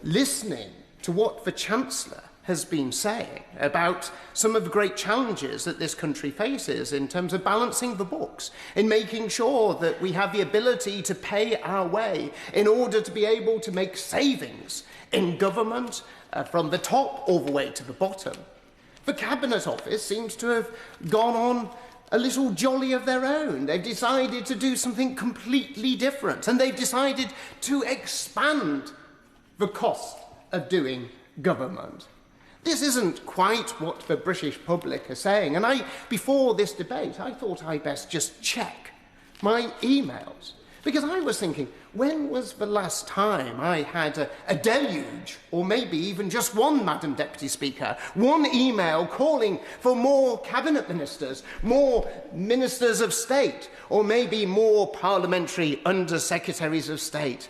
listening to what the Chancellor has been saying about some of the great challenges that this country faces in terms of balancing the books, in making sure that we have the ability to pay our way in order to be able to make savings in government from the top all the way to the bottom, the Cabinet Office seems to have gone on a little jolly of their own. They've decided to do something completely different, and they've decided to expand the cost of doing government. This isn't quite what the British public are saying, and before this debate, I thought I'd best just check my emails, because I was thinking, when was the last time I had a deluge, or maybe even just one, Madam Deputy Speaker, one email calling for more cabinet ministers, more ministers of state, or maybe more parliamentary under-secretaries of state?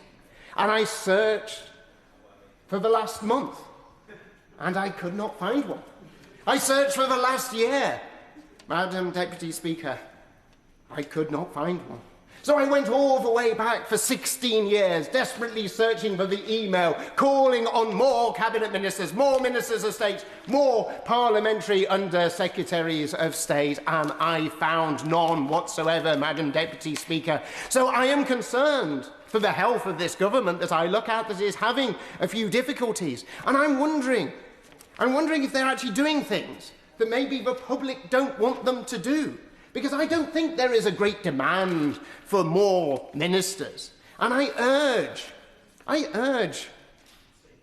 And I searched for the last month, and I could not find one. I searched for the last year. Madam Deputy Speaker, I could not find one. So I went all the way back for 16 years, desperately searching for the email, calling on more cabinet ministers, more ministers of state, more parliamentary under-secretaries of state, and I found none whatsoever, Madam Deputy Speaker. So I am concerned for the health of this government that I look at that is having a few difficulties. And I'm wondering if they're actually doing things that maybe the public don't want them to do. Because I don't think there is a great demand for more ministers. And I urge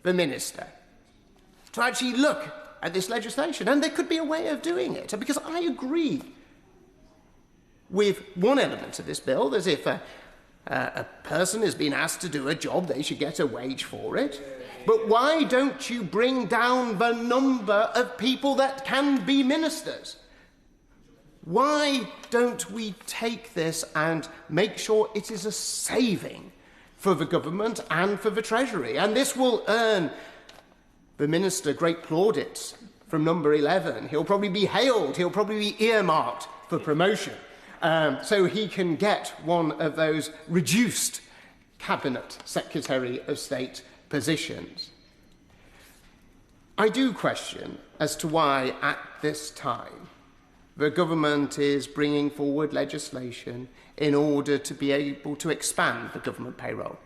the minister to actually look at this legislation. And there could be a way of doing it. Because I agree with one element of this bill, that if a person has been asked to do a job, they should get a wage for it. But why don't you bring down the number of people that can be ministers? Why don't we take this and make sure it is a saving for the government and for the Treasury? And this will earn the minister great plaudits from number 11. He'll probably be hailed, he'll probably be earmarked for promotion, so he can get one of those reduced Cabinet Secretary of State positions. I do question as to why at this time the government is bringing forward legislation in order to be able to expand the government payroll.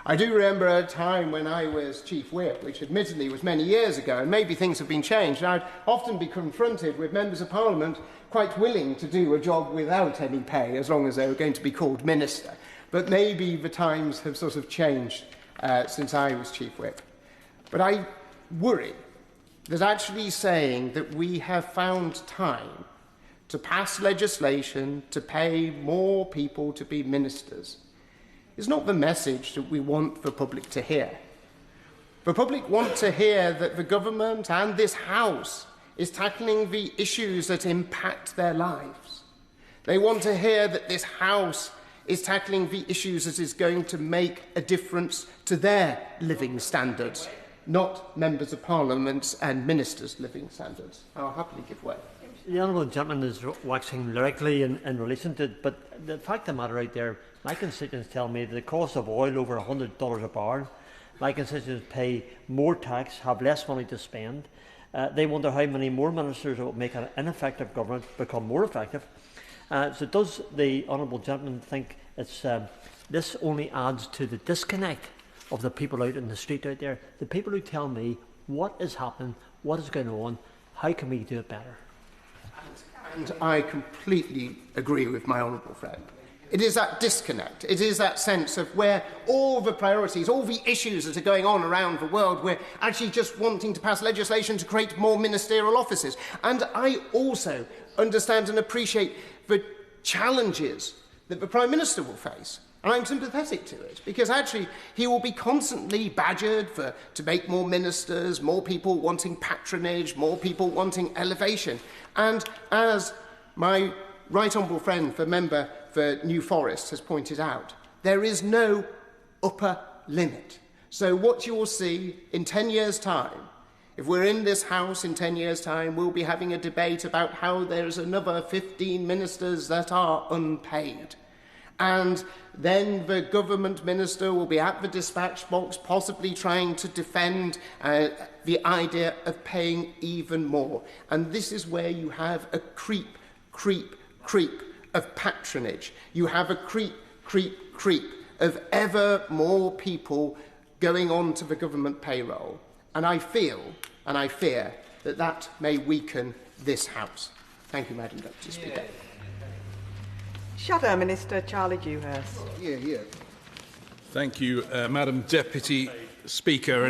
I do remember a time when I was Chief Whip, which admittedly was many years ago, and maybe things have been changed, and I'd often be confronted with members of Parliament quite willing to do a job without any pay, as long as they were going to be called minister. But maybe the times have sort of changed since I was Chief Whip. But I worry that actually saying that we have found time to pass legislation to pay more people to be ministers is not the message that we want the public to hear. The public want to hear that the government and this House is tackling the issues that impact their lives. They want to hear that this House is tackling the issues that is going to make a difference to their living standards, not members of Parliament and ministers' living standards. I'll happily give way. The honourable gentleman is waxing lyrically in relation to it, but the fact of the matter out there, my constituents tell me the cost of oil over $100 a barrel. My constituents pay more tax, have less money to spend. They wonder how many more ministers that will make an ineffective government become more effective. So does the honourable gentleman think this only adds to the disconnect of the people out in the street out there? The people who tell me what is happening, what is going on, how can we do it better? And I completely agree with my honourable friend. It is that disconnect. It is that sense of where all the priorities, all the issues that are going on around the world, we're actually just wanting to pass legislation to create more ministerial offices. And I also understand and appreciate the challenges that the Prime Minister will face. And I'm sympathetic to it, because actually he will be constantly badgered to make more ministers, more people wanting patronage, more people wanting elevation. And as my right honourable friend, the member for New Forest, has pointed out, there is no upper limit. So what you will see in 10 years' time, if we're in this House in 10 years' time, we'll be having a debate about how there's another 15 ministers that are unpaid. And then the government minister will be at the dispatch box, possibly trying to defend the idea of paying even more. And this is where you have a creep of patronage. You have a creep of ever more people going on to the government payroll. And I feel and I fear that that may weaken this House. Thank you, Madam Deputy Speaker. Shadow Minister Charlie Dewhurst. Thank you, Madam Deputy Speaker.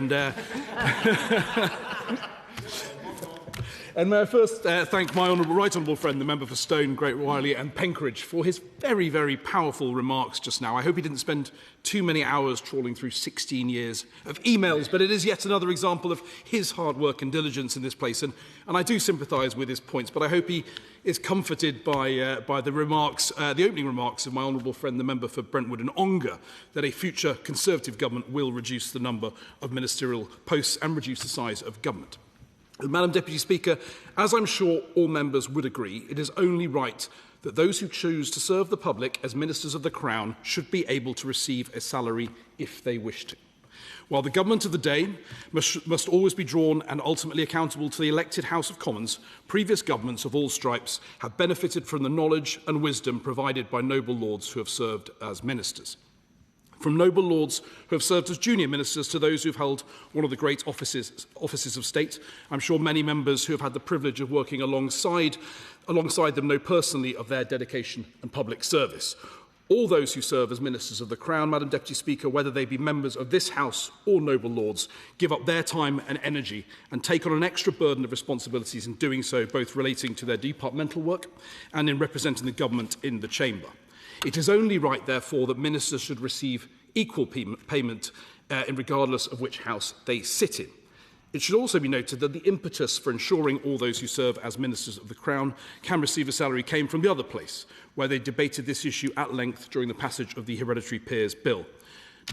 And may I first thank my right honourable friend, the member for Stone, Great Wiley and Penkridge, for his very, very powerful remarks just now. I hope he didn't spend too many hours trawling through 16 years of emails, but it is yet another example of his hard work and diligence in this place. And I do sympathise with his points, but I hope he is comforted by the remarks, the opening remarks of my honourable friend, the member for Brentwood and Ongar, that a future Conservative government will reduce the number of ministerial posts and reduce the size of government. Madam Deputy Speaker, as I'm sure all members would agree, it is only right that those who choose to serve the public as ministers of the Crown should be able to receive a salary if they wish to. While the government of the day must always be drawn and ultimately accountable to the elected House of Commons, previous governments of all stripes have benefited from the knowledge and wisdom provided by noble lords who have served as ministers. From noble lords who have served as junior ministers to those who have held one of the great offices of state, I'm sure many members who have had the privilege of working alongside them know personally of their dedication and public service. All those who serve as ministers of the Crown, Madam Deputy Speaker, whether they be members of this House or noble lords, give up their time and energy and take on an extra burden of responsibilities in doing so, both relating to their departmental work and in representing the government in the chamber. It is only right, therefore, that ministers should receive equal payment regardless of which house they sit in. It should also be noted that the impetus for ensuring all those who serve as ministers of the Crown can receive a salary came from the other place, where they debated this issue at length during the passage of the Hereditary Peers Bill.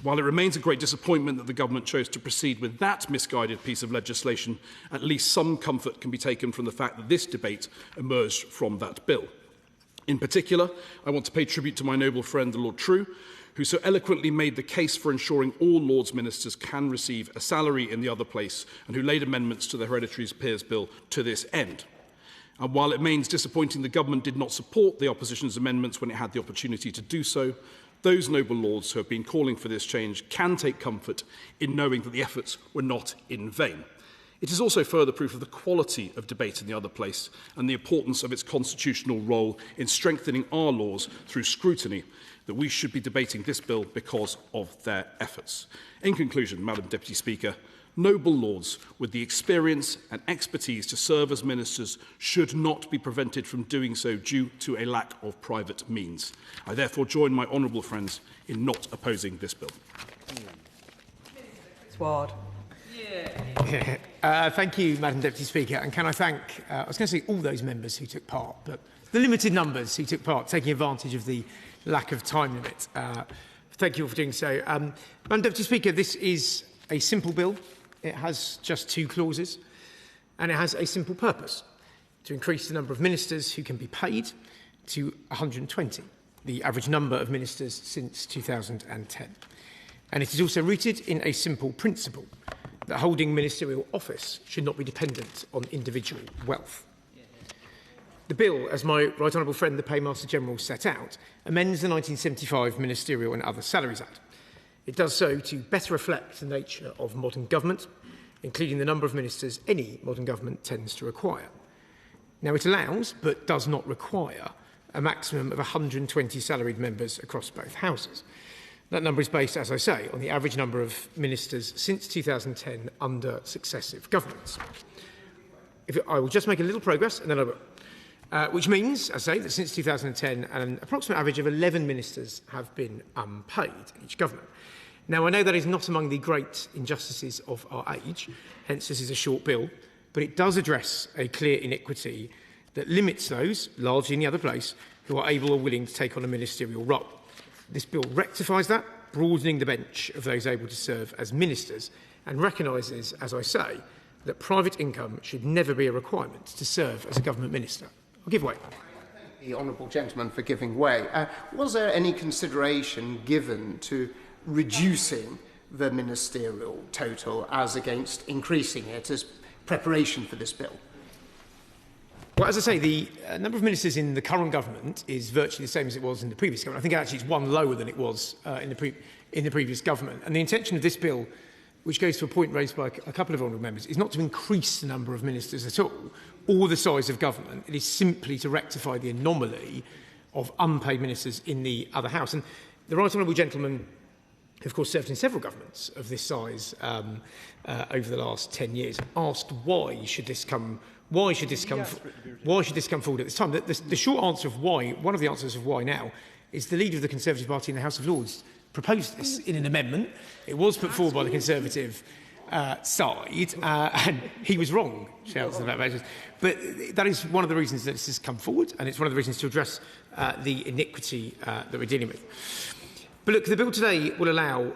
While it remains a great disappointment that the government chose to proceed with that misguided piece of legislation, at least some comfort can be taken from the fact that this debate emerged from that bill. In particular, I want to pay tribute to my noble friend, the Lord True, who so eloquently made the case for ensuring all Lords Ministers can receive a salary in the other place and who laid amendments to the Hereditary Peers Bill to this end. And while it remains disappointing the government did not support the opposition's amendments when it had the opportunity to do so, those noble lords who have been calling for this change can take comfort in knowing that the efforts were not in vain. It is also further proof of the quality of debate in the other place and the importance of its constitutional role in strengthening our laws through scrutiny that we should be debating this bill because of their efforts. In conclusion, Madam Deputy Speaker, noble lords with the experience and expertise to serve as ministers should not be prevented from doing so due to a lack of private means. I therefore join my honourable friends in not opposing this bill. Ward. Thank you, Madam Deputy Speaker. And can I thank, I was going to say all those members who took part, but the limited numbers who took part, taking advantage of the lack of time limit. Thank you all for doing so. Madam Deputy Speaker, this is a simple bill. It has just 2 clauses, and it has a simple purpose: to increase the number of ministers who can be paid to 120, the average number of ministers since 2010. And it is also rooted in a simple principle that holding ministerial office should not be dependent on individual wealth. The bill, as my Right Honourable friend the Paymaster General set out, amends the 1975 Ministerial and Other Salaries Act. It does so to better reflect the nature of modern government, including the number of ministers any modern government tends to require. Now, it allows, but does not require, a maximum of 120 salaried members across both houses. That number is based, as I say, on the average number of ministers since 2010 under successive governments. I will just make a little progress, and then I will. Which means, as I say, that since 2010, an approximate average of 11 ministers have been unpaid in each government. Now, I know that is not among the great injustices of our age, hence this is a short bill, but it does address a clear inequity that limits those, largely in the other place, who are able or willing to take on a ministerial role. This bill rectifies that, broadening the bench of those able to serve as ministers, and recognises, as I say, that private income should never be a requirement to serve as a government minister. I'll give way. The honourable gentleman for giving way. Was there any consideration given to reducing the ministerial total as against increasing it as preparation for this bill? Well, as I say, the number of ministers in the current government is virtually the same as it was in the previous government. I think actually it's one lower than it was in the previous government. And the intention of this bill, which goes to a point raised by a couple of honourable members, is not to increase the number of ministers at all, or the size of government. It is simply to rectify the anomaly of unpaid ministers in the other house. And the Right Honourable gentleman, of course, served in several governments of this size over the last 10 years, asked why should this come forward at this time. The short answer of why, one of the answers of why now, is the leader of the Conservative Party in the House of Lords proposed this in an amendment. It was put forward by the Conservative side, and he was wrong, shouts on that basis. But that is one of the reasons that this has come forward, and it's one of the reasons to address the iniquity that we're dealing with. But look, the bill today will allow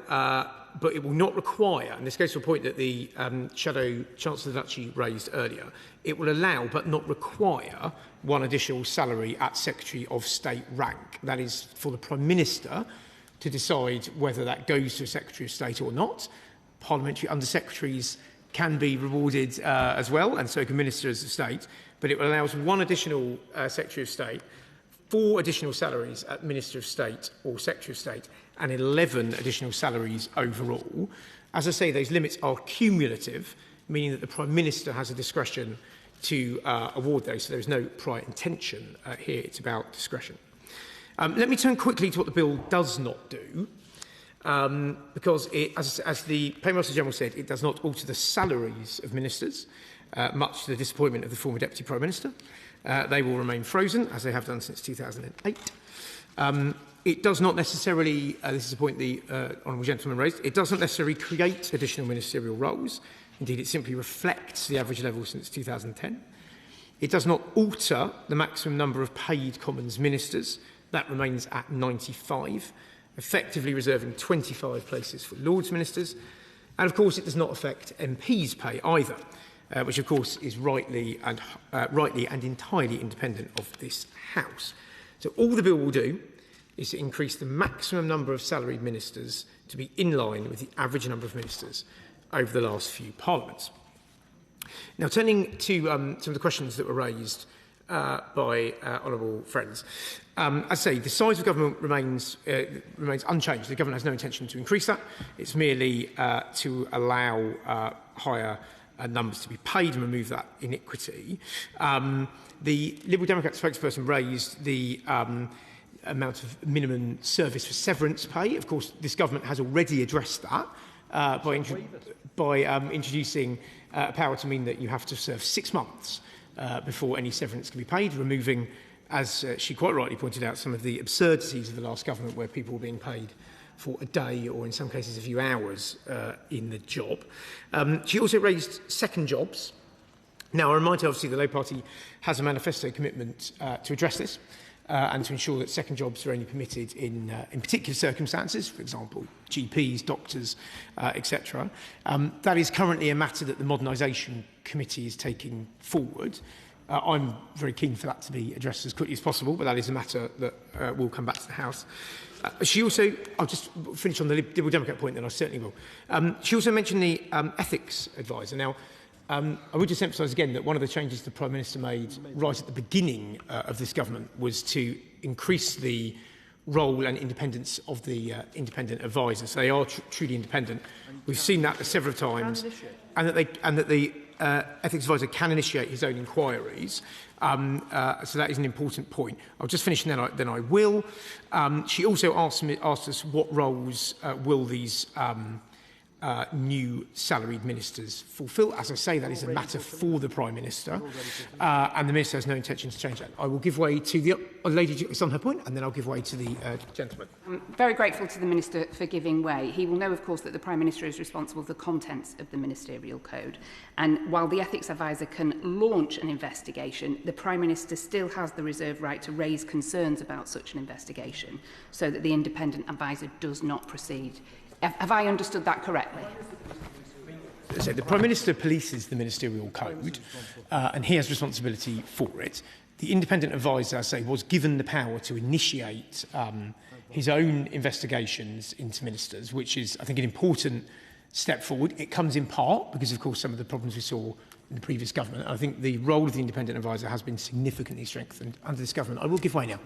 but it will not require, and this goes to a point that the Shadow Chancellor of the Duchy raised earlier, it will allow but not require one additional salary at Secretary of State rank. That is for the Prime Minister to decide whether that goes to a Secretary of State or not. Parliamentary Under-Secretaries can be rewarded as well, and so can Ministers of State, but it allows one additional Secretary of State, 4 additional salaries at Minister of State or Secretary of State, and 11 additional salaries overall. As I say, those limits are cumulative, meaning that the Prime Minister has a discretion to award those, so there is no prior intention here, it's about discretion. Let me turn quickly to what the bill does not do, because it, as the Paymaster General said, it does not alter the salaries of ministers, much to the disappointment of the former Deputy Prime Minister. They will remain frozen, as they have done since 2008. It does not necessarily, this is a point the Honourable Gentleman raised, it doesn't necessarily create additional ministerial roles. Indeed, it simply reflects the average level since 2010. It does not alter the maximum number of paid Commons ministers. That remains at 95, effectively reserving 25 places for Lords ministers. And of course, it does not affect MPs' pay either, which of course is rightly and entirely independent of this House. So all the bill will do is to increase the maximum number of salaried ministers to be in line with the average number of ministers over the last few parliaments. Now, turning to some of the questions that were raised by honourable friends. As I say, the size of government remains unchanged. The government has no intention to increase that. It's merely to allow higher numbers to be paid and remove that iniquity. The Liberal Democrat spokesperson raised the amount of minimum service for severance pay. Of course, this government has already addressed that by introducing a power to mean that you have to serve 6 months before any severance can be paid, removing, as she quite rightly pointed out, some of the absurdities of the last government where people were being paid for a day or in some cases a few hours in the job. She also raised second jobs. Now, I remind you, obviously, the Labour Party has a manifesto commitment to address this and to ensure that second jobs are only permitted in particular circumstances, for example, GPs, doctors, etc. That is currently a matter that the Modernisation Committee is taking forward. I'm very keen for that to be addressed as quickly as possible, but that is a matter that will come back to the House. She also, I'll just finish on the Liberal Democrat point, then I certainly will. She also mentioned the ethics advisor. Now, I would just emphasise again that one of the changes the Prime Minister made right at the beginning of this government was to increase the role and independence of the independent advisors. So they are truly independent. We've seen that several times, and that the ethics advisor can initiate his own inquiries. So that is an important point. I'll just finish and then I will. She also asked us what roles will these new salaried ministers fulfil. As I say, that is a matter for the Prime Minister, and the Minister has no intention to change that. I will give way to the lady who's on her point, and then I'll give way to the gentleman. I'm very grateful to the Minister for giving way. He will know, of course, that the Prime Minister is responsible for the contents of the Ministerial Code. And while the Ethics Advisor can launch an investigation, the Prime Minister still has the reserved right to raise concerns about such an investigation so that the Independent Advisor does not proceed. Have I understood that correctly? So the Prime Minister polices the Ministerial Code, and he has responsibility for it. The Independent Advisor, as I say, was given the power to initiate his own investigations into ministers, which is, I think, an important step forward. It comes in part because, of course, some of the problems we saw in the previous government. I think the role of the Independent Advisor has been significantly strengthened under this government. I will give way now.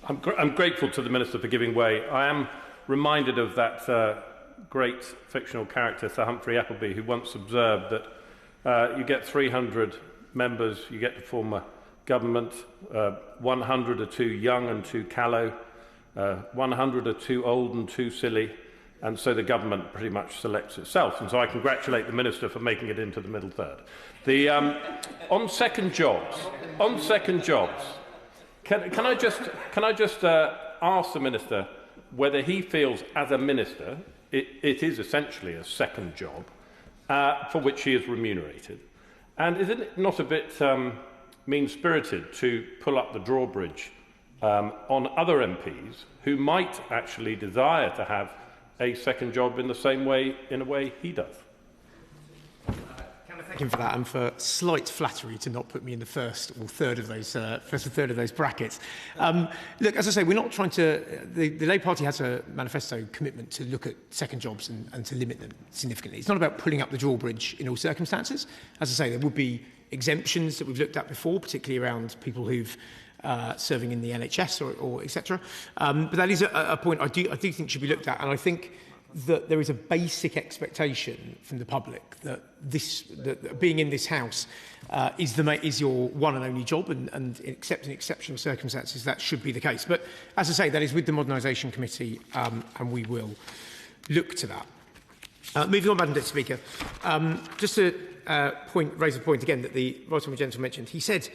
I'm grateful to the Minister for giving way. I am reminded of that great fictional character, Sir Humphrey Appleby, who once observed that you get 300 members, you get to form a government, 100 are too young and too callow, 100 are too old and too silly, and so the government pretty much selects itself. And so I congratulate the Minister for making it into the middle third. The, on second jobs, can I just ask the Minister whether he feels, as a Minister, it is essentially a second job for which he is remunerated. And is it not a bit mean-spirited to pull up the drawbridge on other MPs who might actually desire to have a second job in a way he does. Thank him for that, and for slight flattery to not put me in the first or third of those brackets. Look, as I say, we're not trying to. The Labour Party has a manifesto commitment to look at second jobs and to limit them significantly. It's not about pulling up the drawbridge in all circumstances. As I say, there would be exemptions that we've looked at before, particularly around people who've serving in the NHS or etc. But that is a point I do think should be looked at, and I think that there is a basic expectation from the public that being in this House is your one and only job, and except in exceptional circumstances, that should be the case. But as I say, that is with the Modernisation Committee, and we will look to that. Moving on, Madam Deputy Speaker, just to raise a point again that the right honourable gentleman mentioned. He said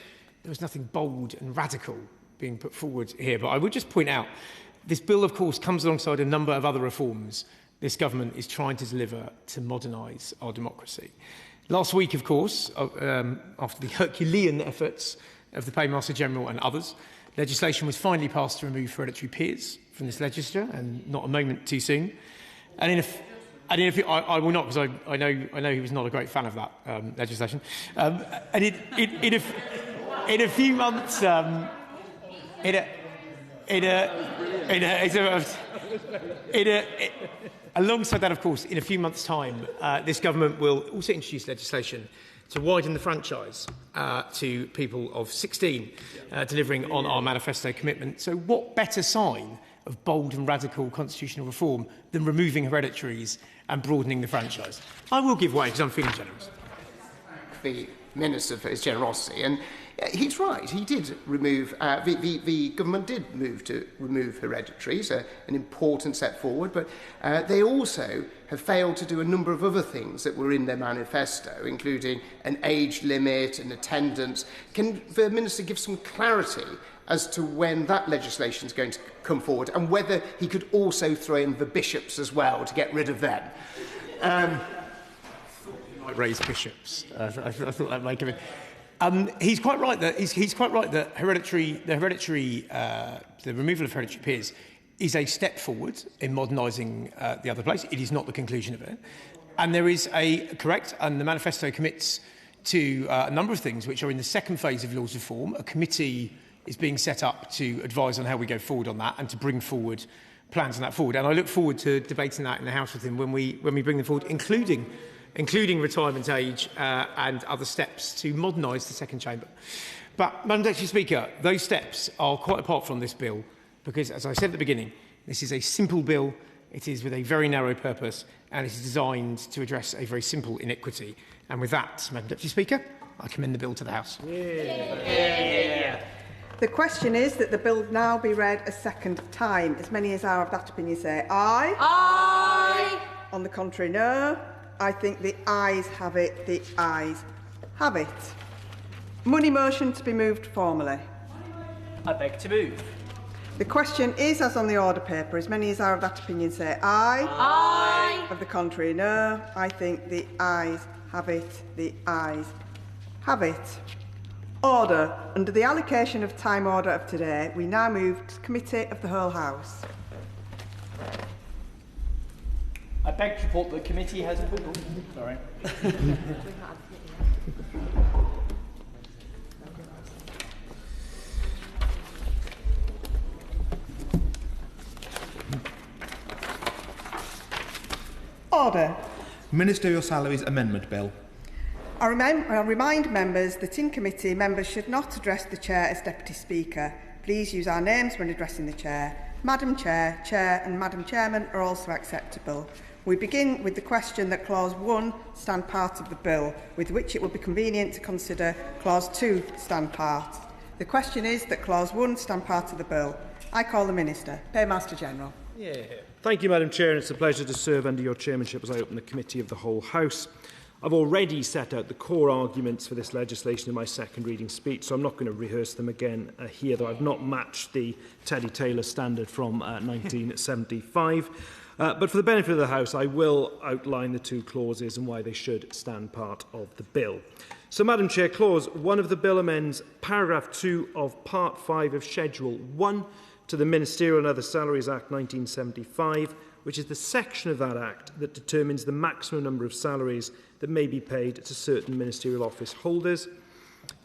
there was nothing bold and radical being put forward here, but I would just point out this bill, of course, comes alongside a number of other reforms this government is trying to deliver to modernise our democracy. Last week, of course, after the Herculean efforts of the Paymaster General and others, legislation was finally passed to remove hereditary peers from this legislature, and not a moment too soon. And I will not, because I know he was not a great fan of that legislation. And in a few months, alongside that, of course, in a few months' time, this government will also introduce legislation to widen the franchise to people of 16, delivering on our manifesto commitment. So what better sign of bold and radical constitutional reform than removing hereditaries and broadening the franchise? I will give way, because I'm feeling generous. The Minister for his generosity, and he's right, he did remove, the government did move to remove hereditaries, an important step forward, but they also have failed to do a number of other things that were in their manifesto, including an age limit and attendance. Can the Minister give some clarity as to when that legislation is going to come forward, and whether he could also throw in the bishops as well to get rid of them? Raise bishops. I thought that might come in. He's quite right that the removal of hereditary peers is a step forward in modernising the other place. It is not the conclusion of it, and there is and the manifesto commits to a number of things which are in the second phase of Laws Reform. A committee is being set up to advise on how we go forward on that and to bring forward plans on that forward. And I look forward to debating that in the House with him when we bring them forward, including retirement age and other steps to modernise the second chamber. But, Madam Deputy Speaker, those steps are quite apart from this bill, because, as I said at the beginning, this is a simple bill, it is with a very narrow purpose, and it is designed to address a very simple inequity. And with that, Madam Deputy Speaker, I commend the bill to the House. Yeah. The question is that the bill now be read a second time. As many as are of that opinion say aye. Aye. On the contrary, no. I think the ayes have it. The ayes have it. Money motion to be moved formally. I beg to move. The question is as on the order paper. As many as are of that opinion say aye. Aye. Of the contrary, no. I think the ayes have it. The ayes have it. Order. Under the allocation of time order of today, we now move to Committee of the Whole House. I beg to report that the committee has... Sorry. Order. Ministerial Salaries Amendment Bill. I remind members that in committee, members should not address the Chair as Deputy Speaker. Please use our names when addressing the Chair. Madam Chair, Chair and Madam Chairman are also acceptable. We begin with the question that Clause 1 stand part of the bill, with which it would be convenient to consider Clause 2 stand part. The question is that Clause 1 stand part of the bill. I call the Minister. Paymaster General. Yeah. Thank you, Madam Chair, and it's a pleasure to serve under your chairmanship as I open the Committee of the Whole House. I've already set out the core arguments for this legislation in my second reading speech, so I'm not going to rehearse them again here, though I've not matched the Teddy Taylor standard from 1975. But for the benefit of the House, I will outline the two clauses and why they should stand part of the bill. So, Madam Chair, Clause 1 of the bill amends paragraph 2 of Part 5 of Schedule 1 to the Ministerial and Other Salaries Act 1975 which is the section of that Act that determines the maximum number of salaries that may be paid to certain ministerial office holders.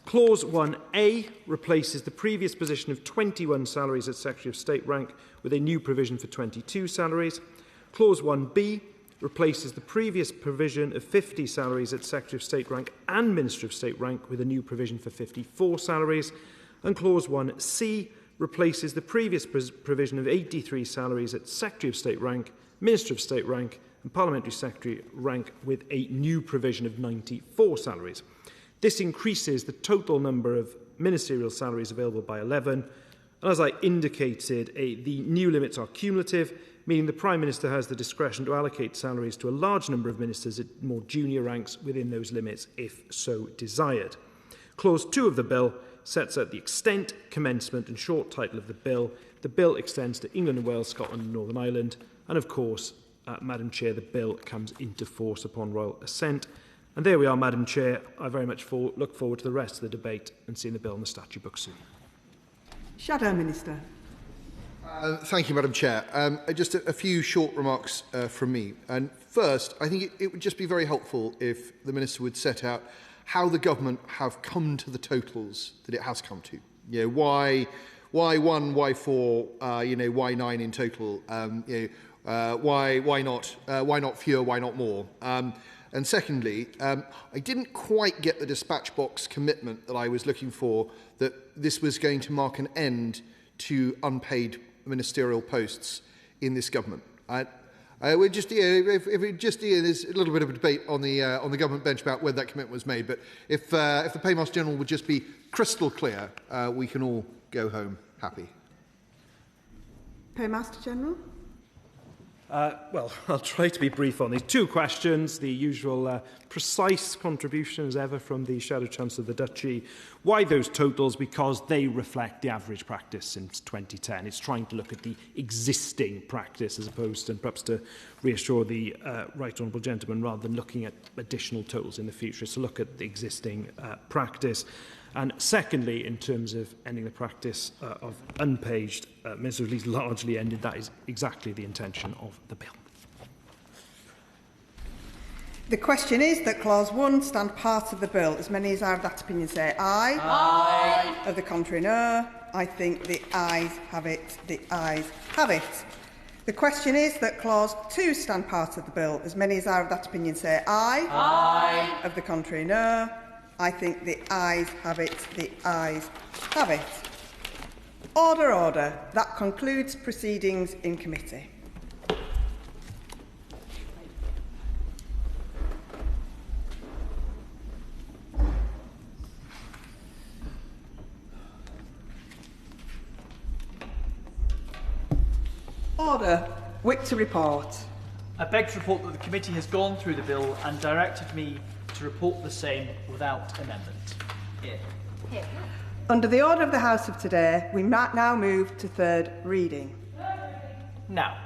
Clause 1A replaces the previous position of 21 salaries at Secretary of State rank with a new provision for 22 salaries. Clause 1B replaces the previous provision of 50 salaries at Secretary of State rank and Minister of State rank with a new provision for 54 salaries. And Clause 1C replaces the previous provision of 83 salaries at Secretary of State rank, Minister of State rank and Parliamentary Secretary rank with a new provision of 94 salaries. This increases the total number of ministerial salaries available by 11. And as I indicated, the new limits are cumulative, meaning the Prime Minister has the discretion to allocate salaries to a large number of ministers at more junior ranks within those limits, if so desired. Clause 2 of the Bill sets out the extent, commencement and short title of the Bill. The Bill extends to England and Wales, Scotland and Northern Ireland. And of course, Madam Chair, the Bill comes into force upon royal assent. And there we are, Madam Chair. I very much look forward to the rest of the debate and seeing the Bill in the statute book soon. Shadow Minister. Thank you, Madam Chair. Just a few short remarks from me. And first, I think it would just be very helpful if the Minister would set out how the government have come to the totals that it has come to. You know, why 1, why 4, why 9 in total? Why not fewer, why not more? And secondly, I didn't quite get the dispatch box commitment that I was looking for, that this was going to mark an end to unpaid ministerial posts in this government. We're just there's a little bit of a debate on the government bench about whether that commitment was made. But if the Paymaster General would just be crystal clear, we can all go home happy. Paymaster General. Well, I'll try to be brief on these. 2 questions. The usual precise contribution, as ever, from the Shadow Chancellor of the Duchy. Why those totals? Because they reflect the average practice since 2010. It's trying to look at the existing practice as opposed to, and perhaps to reassure the Right Honourable Gentleman, rather than looking at additional totals in the future. So look at the existing practice. And secondly, in terms of ending the practice of unpaid ministers, at least largely ended, that is exactly the intention of the bill. The question is that Clause 1 stand part of the bill. As many as are of that opinion say aye. Aye. Of the contrary, no. I think the ayes have it. The ayes have it. The question is that Clause 2 stand part of the bill. As many as are of that opinion say aye. Aye. Of the contrary, no. I think the ayes have it. The ayes have it. Order, order. That concludes proceedings in committee. Order. Wick to report. I beg to report that the committee has gone through the bill and directed me to report the same without amendment. Here. Here. Under the order of the House of today, we might now move to third reading. Now.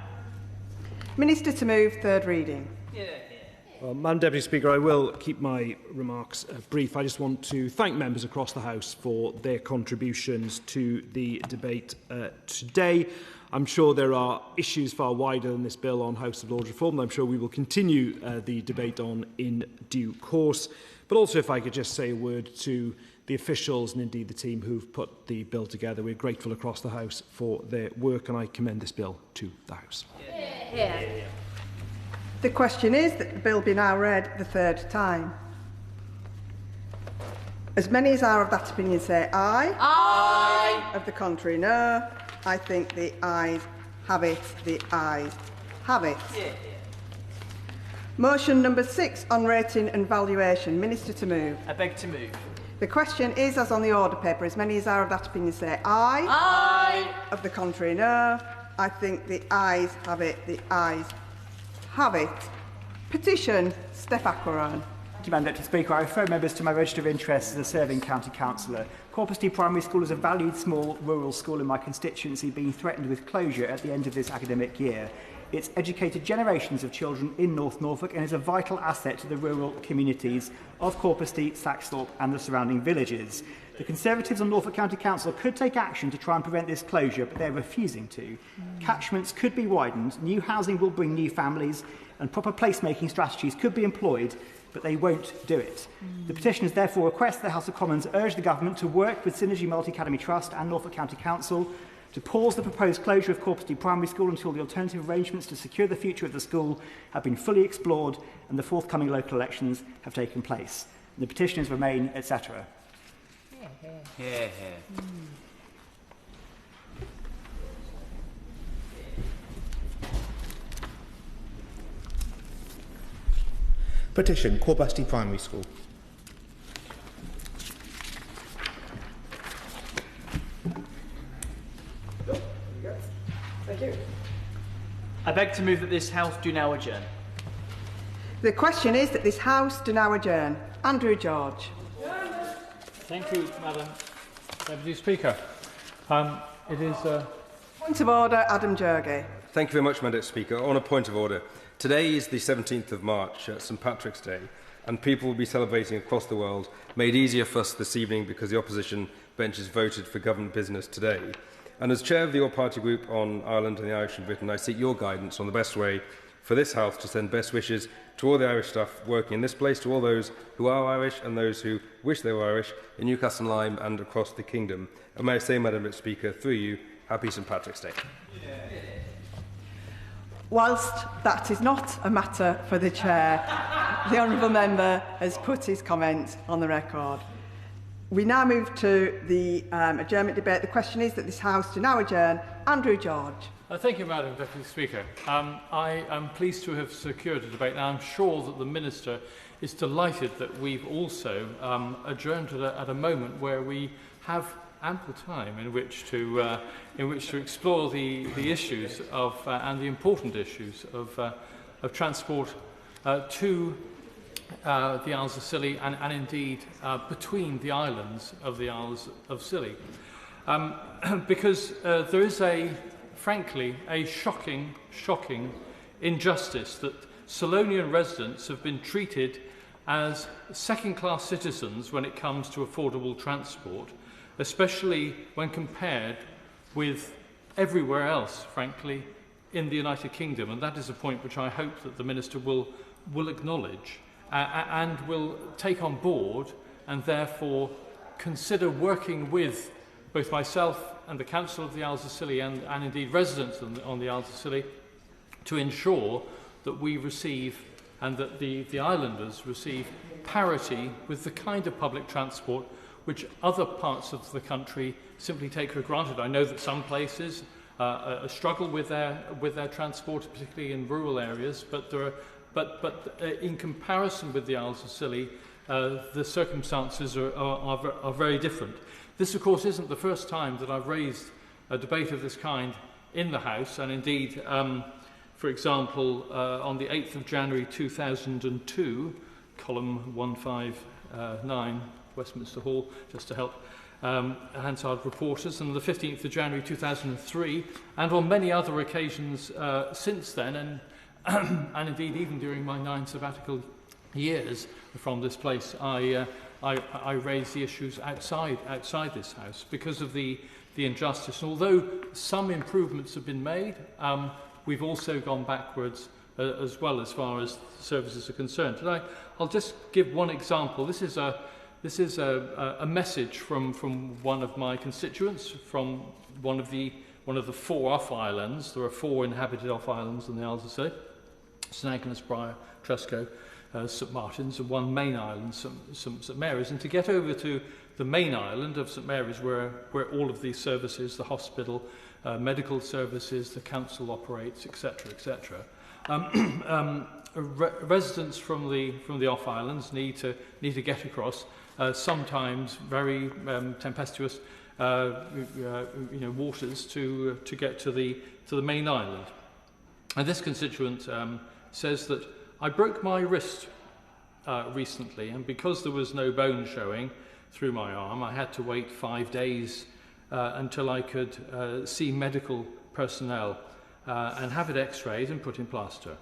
Minister to move third reading. Well, Madam Deputy Speaker, I will keep my remarks brief. I just want to thank members across the House for their contributions to the debate today. I'm sure there are issues far wider than this bill on House of Lords reform that I'm sure we will continue the debate on in due course. But also, if I could just say a word to the officials and indeed the team who've put the bill together. We're grateful across the House for their work, and I commend this bill to the House. Yeah. The question is that the bill be now read the third time. As many as are of that opinion say aye. Aye. Of the contrary, no. I think the ayes have it. The ayes have it. Motion number 6 on rating and valuation. Minister to move. I beg to move. The question is as on the order paper. As many as are of that opinion say aye. Aye. Of the contrary, no. I think the ayes have it. The ayes have it. Petition, Steph Aquaron. Thank you, Madam Deputy Speaker. I refer members to my register of interests as a serving county councillor. Corpus Dee Primary School is a valued small rural school in my constituency being threatened with closure at the end of this academic year. It's educated generations of children in North Norfolk and is a vital asset to the rural communities of Corpusty, Saxthorpe and the surrounding villages. The Conservatives on Norfolk County Council could take action to try and prevent this closure, but they're refusing to. Catchments could be widened, new housing will bring new families, and proper placemaking strategies could be employed, but they won't do it. The petitioners therefore request the House of Commons urge the Government to work with Synergy Multi-Academy Trust and Norfolk County Council to pause the proposed closure of Corpusty Primary School until the alternative arrangements to secure the future of the school have been fully explored and the forthcoming local elections have taken place. And the petitioners remain, etc. Petition, Corpusty Primary School. Thank you. I beg to move that this House do now adjourn. The question is that this House do now adjourn. Andrew George. Thank you, Madam Deputy Speaker. It is Point of order, Adam Jurgey. Thank you very much, Madam Speaker. On a point of order, today is the 17th of March, St Patrick's Day, and people will be celebrating across the world, made easier for us this evening because the opposition benches voted for government business today. And as chair of the all-party group on Ireland and the Irish in Britain, I seek your guidance on the best way for this House to send best wishes to all the Irish staff working in this place, to all those who are Irish and those who wish they were Irish in Newcastle and Lyme and across the kingdom. And may I say, Madam Speaker, through you, happy St Patrick's Day. Whilst that is not a matter for the chair, the honourable member has put his comment on the record. We now move to the adjournment debate. The question is that this House do now adjourn. Andrew George. thank you, Madam Deputy Speaker. I am pleased to have secured a debate, and I'm sure that the Minister is delighted that we've also adjourned at a moment where we have ample time in which to explore the issues of and the important issues of transport to the Isles of Scilly and indeed between the islands of the Isles of Scilly, because there is frankly a shocking injustice that Solonian residents have been treated as second-class citizens when it comes to affordable transport, especially when compared with everywhere else, frankly, in the United Kingdom. And that is a point which I hope that the Minister will acknowledge and will take on board, and therefore consider working with both myself and the Council of the Isles of Scilly and indeed residents on the Isles of Scilly to ensure that we receive and that the islanders receive parity with the kind of public transport which other parts of the country simply take for granted. I know that some places struggle with their transport, particularly in rural areas, but in comparison with the Isles of Scilly, the circumstances are very different. This, of course, isn't the first time that I've raised a debate of this kind in the House, and indeed, for example, on the 8th of January 2002, column 159, Westminster Hall, just to help Hansard reporters, and the 15th of January 2003, and on many other occasions since then, and indeed even during my 9 sabbatical years from this place, I raised the issues outside this House because of the injustice. And although some improvements have been made, we've also gone backwards as well as far as services are concerned. And I'll just give one example. This is a message from one of my constituents, from one of the 4 off-islands. There are 4 inhabited off-islands in the Isles of Scilly: St Agnes, Briar, Tresco, St Martin's, and one main island, St Mary's. And to get over to the main island of St Mary's, where all of these services, the hospital, medical services, the council operates, etc., etc., residents from the off islands need to get across sometimes very tempestuous waters to get to the main island. And this constituent says that I broke my wrist recently, and because there was no bone showing through my arm, I had to wait 5 days until I could see medical personnel and have it x-rayed and put in plaster.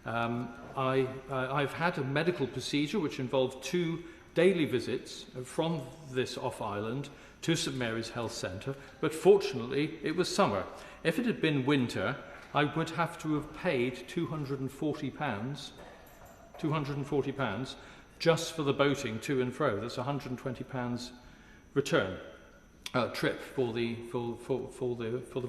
I've had a medical procedure which involved 2 daily visits from this off-island to St Mary's Health Centre, but fortunately it was summer. If it had been winter, I would have to have paid £240 just for the boating to and fro. That's £120 return trip for the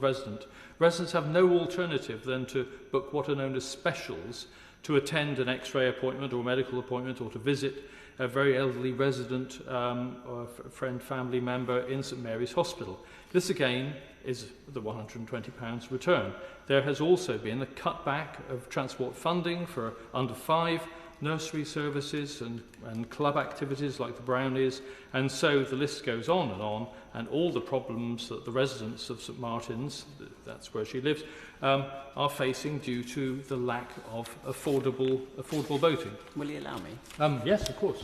resident. Residents have no alternative than to book what are known as specials to attend an x-ray appointment or medical appointment, or to visit a very elderly resident or a friend, family member in St Mary's Hospital. This again is the £120 return. There has also been a cutback of transport funding for under 5 nursery services and club activities like the Brownies, and so the list goes on, and all the problems that the residents of St Martin's, that's where she lives, are facing due to the lack of affordable boating. Will you allow me? Yes, of course.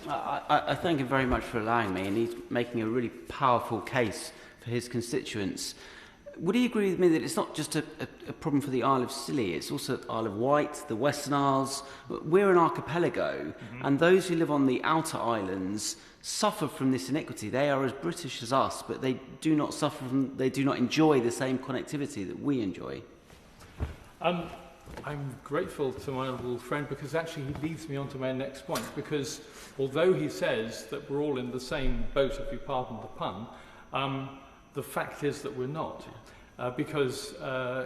I thank him very much for allowing me, and he's making a really powerful case for his constituents. Would he agree with me that it's not just a problem for the Isle of Scilly, it's also Isle of Wight, the Western Isles? We're an archipelago, and those who live on the outer islands suffer from this inequity. They are as British as us, but they do not enjoy the same connectivity that we enjoy. I'm grateful to my honourable friend, because actually he leads me on to my next point, because although he says that we're all in the same boat, if you pardon the pun, the fact is that we're not, because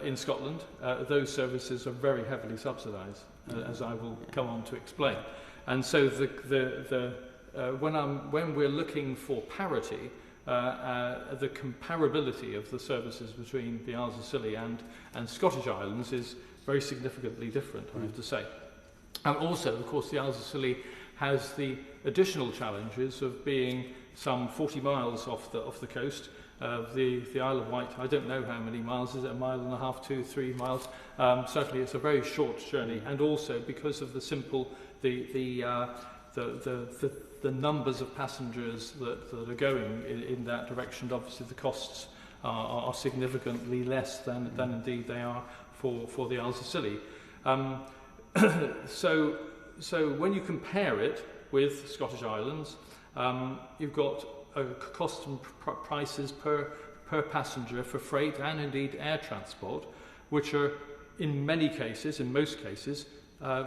in Scotland those services are very heavily subsidised, as I will come on to explain. And so when we're looking for parity, the comparability of the services between the Isles of Scilly and Scottish Islands is very significantly different, I have to say. And also, of course, the Isles of Scilly has the additional challenges of being some 40 miles off the coast. The Isle of Wight, I don't know how many miles, is it 1.5 miles, 2, 3 miles? Certainly it's a very short journey, and also because of the numbers of passengers that are going in that direction, obviously the costs are significantly less than indeed they are for the Isles of Scilly. So when you compare it with Scottish Islands, you've got cost and prices per passenger for freight and indeed air transport, which are in most cases,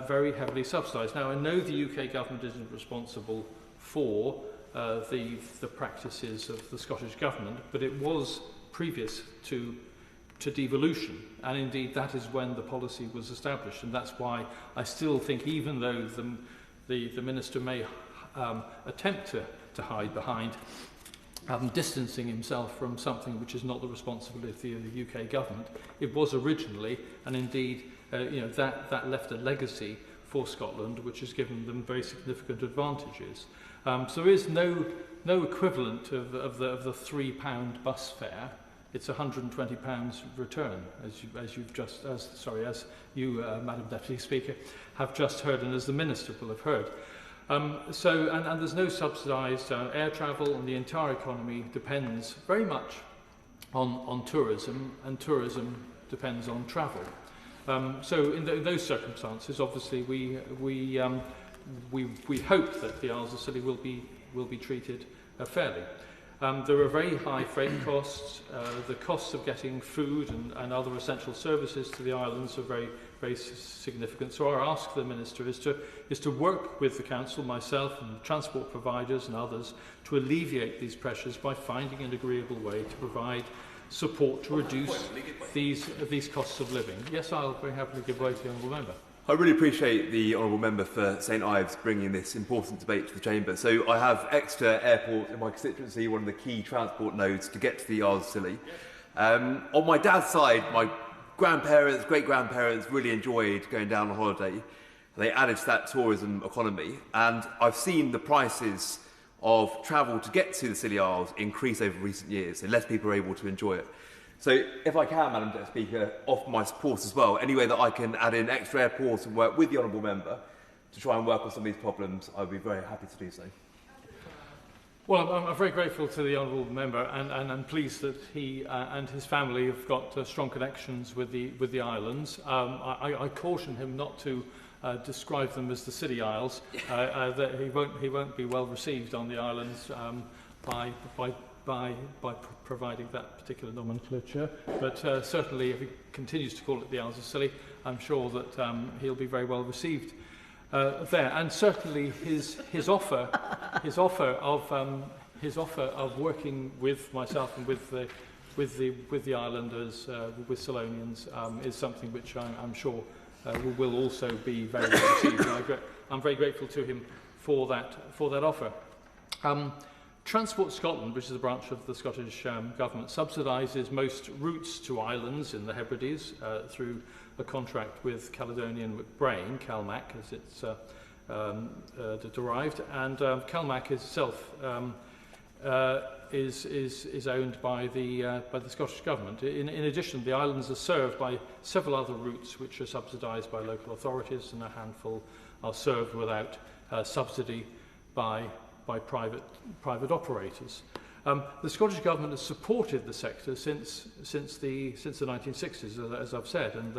very heavily subsidised. Now, I know the UK government isn't responsible for the practices of the Scottish government, but it was previous to devolution, and indeed that is when the policy was established, and that's why I still think, even though the Minister may attempt to hide behind distancing himself from something which is not the responsibility of the UK government, it was originally, and indeed that left a legacy for Scotland which has given them very significant advantages. So there is no equivalent of the £3 bus fare. It's £120 return, as you, Madam Deputy Speaker, have just heard, and as the Minister will have heard. And there's no subsidised air travel, and the entire economy depends very much on tourism, and tourism depends on travel. So in those circumstances, obviously, we hope that the Isles of Scilly will be treated fairly. There are very high freight costs. The costs of getting food and other essential services to the islands are very, very significant. So our ask to the Minister is to work with the Council, myself and transport providers and others, to alleviate these pressures by finding an agreeable way to provide support to reduce these costs of living. Yes, I'll very happily give way to the Honourable Member. I really appreciate the Honourable Member for St Ives bringing this important debate to the Chamber. So I have Exeter Airport in my constituency, one of the key transport nodes to get to the Isles of Scilly. On my dad's side, my grandparents, great-grandparents really enjoyed going down on holiday. They added to that tourism economy, and I've seen the prices of travel to get to the Scilly Isles increase over recent years, so less people are able to enjoy it. So if I can, Madam Deputy Speaker, offer my support as well, any way that I can add in extra airports and work with the Honourable Member to try and work on some of these problems, I would be very happy to do so. Well, I'm very grateful to the honourable member, and I'm pleased that he and his family have got strong connections with the islands. I caution him not to describe them as the Scilly Isles. That he won't be well received on the islands by providing that particular nomenclature. But certainly, if he continues to call it the Isles of Scilly, I'm sure that he'll be very well received there. And certainly, his offer of working with myself and with the islanders, with Salonians, is something which I'm sure will also be very well received. I'm very grateful to him for that offer. Transport Scotland, which is a branch of the Scottish Government, subsidises most routes to islands in the Hebrides through a contract with Caledonian McBrain, CalMac as it's derived, and CalMac itself is owned by the Scottish Government. In addition, the islands are served by several other routes which are subsidised by local authorities, and a handful are served without subsidy by private operators. The Scottish Government has supported the sector since the 1960s, as I've said, and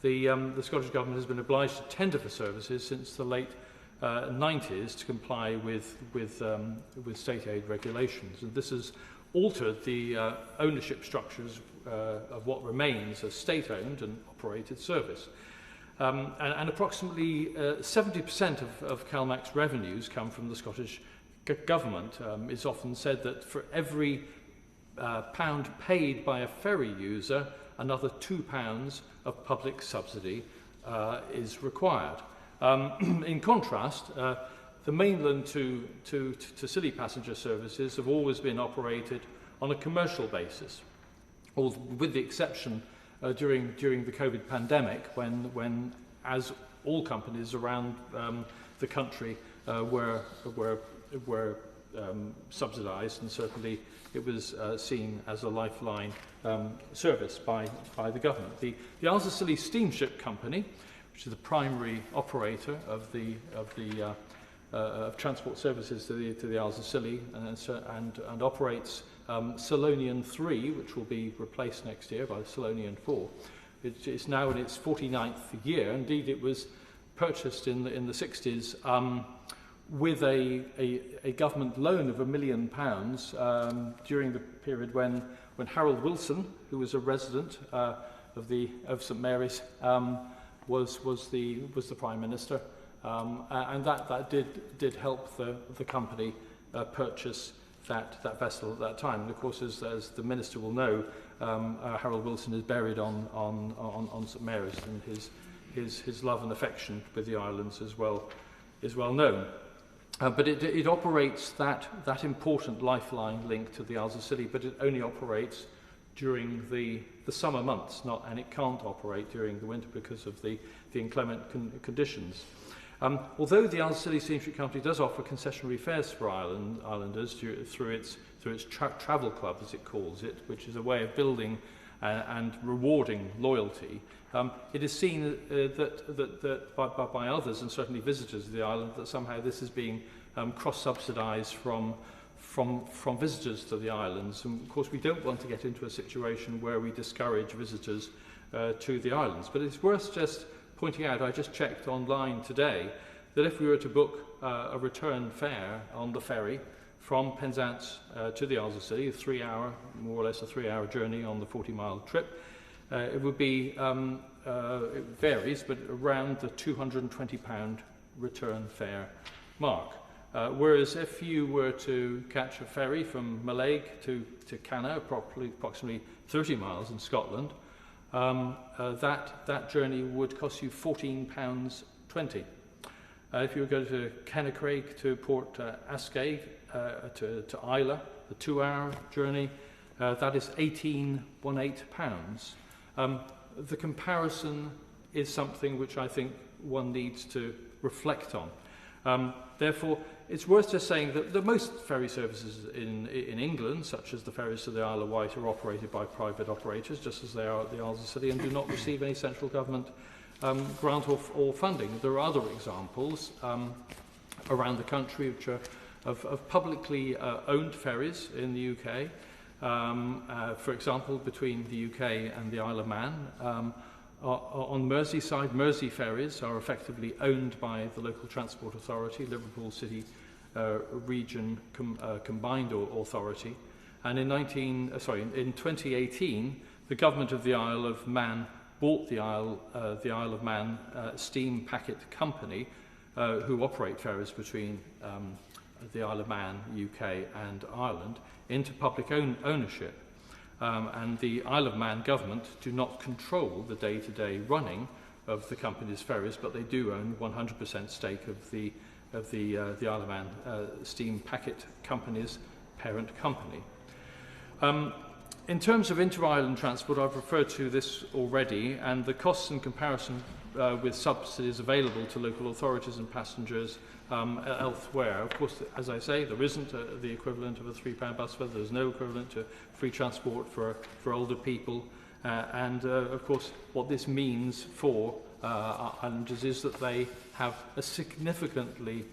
the Scottish Government has been obliged to tender for services since the late 90s to comply with state aid regulations, and this has altered the ownership structures of what remains a state-owned and operated service. And approximately 70% of CalMac's revenues come from the Scottish Government. It's often said that for every pound paid by a ferry user, another £2 of public subsidy is required. In contrast, the mainland to Scilly passenger services have always been operated on a commercial basis, with the exception during the COVID pandemic, when as all companies around the country were subsidised, and certainly it was seen as a lifeline service by the government. The Isles of Scilly Steamship Company, which is the primary operator of transport services to the Isles of Scilly, and operates Salonian 3, which will be replaced next year by Salonian 4. It's now in its 49th year. Indeed, it was purchased in the 60s with a government loan of £1 million during the period when Harold Wilson, who was a resident of St Mary's, was the Prime Minister, and that did help the company purchase that vessel at that time. And of course, as the Minister will know, Harold Wilson is buried on St Mary's, and his love and affection with the islands is well known. But it operates that important lifeline link to the Isles of Scilly, but it only operates during the summer months, and it can't operate during the winter because of the inclement conditions. Although the Isles of Scilly Steamship Company does offer concessionary fares for islanders through its travel club, as it calls it, which is a way of building and rewarding loyalty, it is seen that by others, and certainly visitors of the island, that somehow this is being cross-subsidised from visitors to the islands. And of course, we don't want to get into a situation where we discourage visitors to the islands. But it's worth just pointing out, I just checked online today, that if we were to book a return fare on the ferry from Penzance to the Isles of Scilly, more or less a 3-hour journey on the 40-mile trip, it would be, it varies, but around the £220 return fare mark. Whereas if you were to catch a ferry from Mallaig to Canna, approximately 30 miles in Scotland, that journey would cost you £14.20. If you were to go to Kennecraig to Port Ascay to Isla, the 2-hour journey, that is £18.18. The comparison is something which I think one needs to reflect on. Therefore, it's worth just saying that the most ferry services in England, such as the ferries to the Isle of Wight, are operated by private operators, just as they are at the Isles of Scilly, and do not receive any central government grant or funding. There are other examples around the country which are of publicly owned ferries in the UK. For example, between the UK and the Isle of Man. On Merseyside, Mersey ferries are effectively owned by the local transport authority, Liverpool City Region Combined Authority. And in 2018, the government of the Isle of Man bought the Isle of Man Steam Packet Company, who operate ferries between the Isle of Man, UK and Ireland, into public ownership. And the Isle of Man government do not control the day-to-day running of the company's ferries, but they do own 100% stake of the Isle of Man Steam Packet Company's parent company. In terms of inter-island transport, I've referred to this already, and the costs in comparison with subsidies available to local authorities and passengers elsewhere. Of course, as I say, there isn't the equivalent of a £3 bus fare. There's no equivalent to free transport for older people. Of course, what this means for islanders is that they have a significantly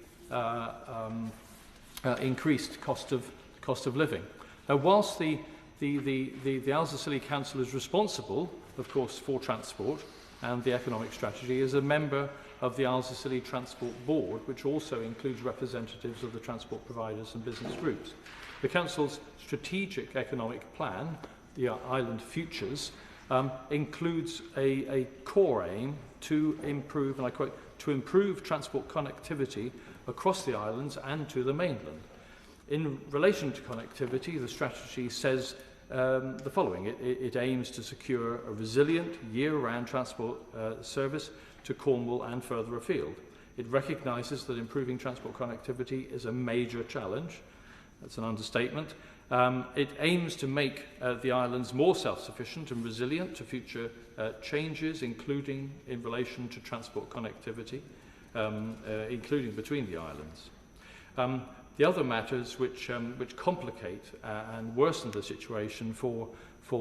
increased cost of living. Now, whilst the Isles of Scilly Council is responsible, of course, for transport and the economic strategy, is a member of the Isles of Scilly Transport Board, which also includes representatives of the transport providers and business groups. The Council's strategic economic plan, the Island Futures, includes a core aim to improve, and I quote, to improve transport connectivity across the islands and to the mainland. In relation to connectivity, the strategy says the following. It aims to secure a resilient year-round transport service to Cornwall and further afield. It recognises that improving transport connectivity is a major challenge. That's an understatement. It aims to make the islands more self-sufficient and resilient to future changes, including in relation to transport connectivity, including between the islands. The other matters which complicate and worsen the situation for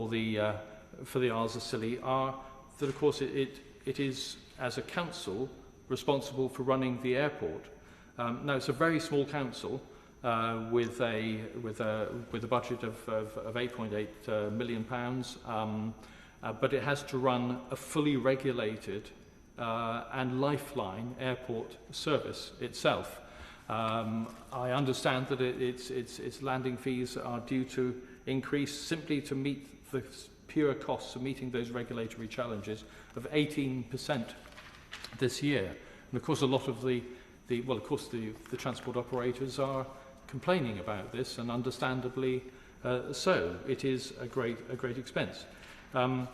the Isles of Scilly are that, of course, it is, as a council, responsible for running the airport. Now, it's a very small council with a budget of £8.8 million, but it has to run a fully regulated and lifeline airport service itself. I understand that its landing fees are due to increase simply to meet the pure costs of meeting those regulatory challenges of 18% this year. And of course, a lot of the transport operators are complaining about this, and understandably so. It is a great expense. When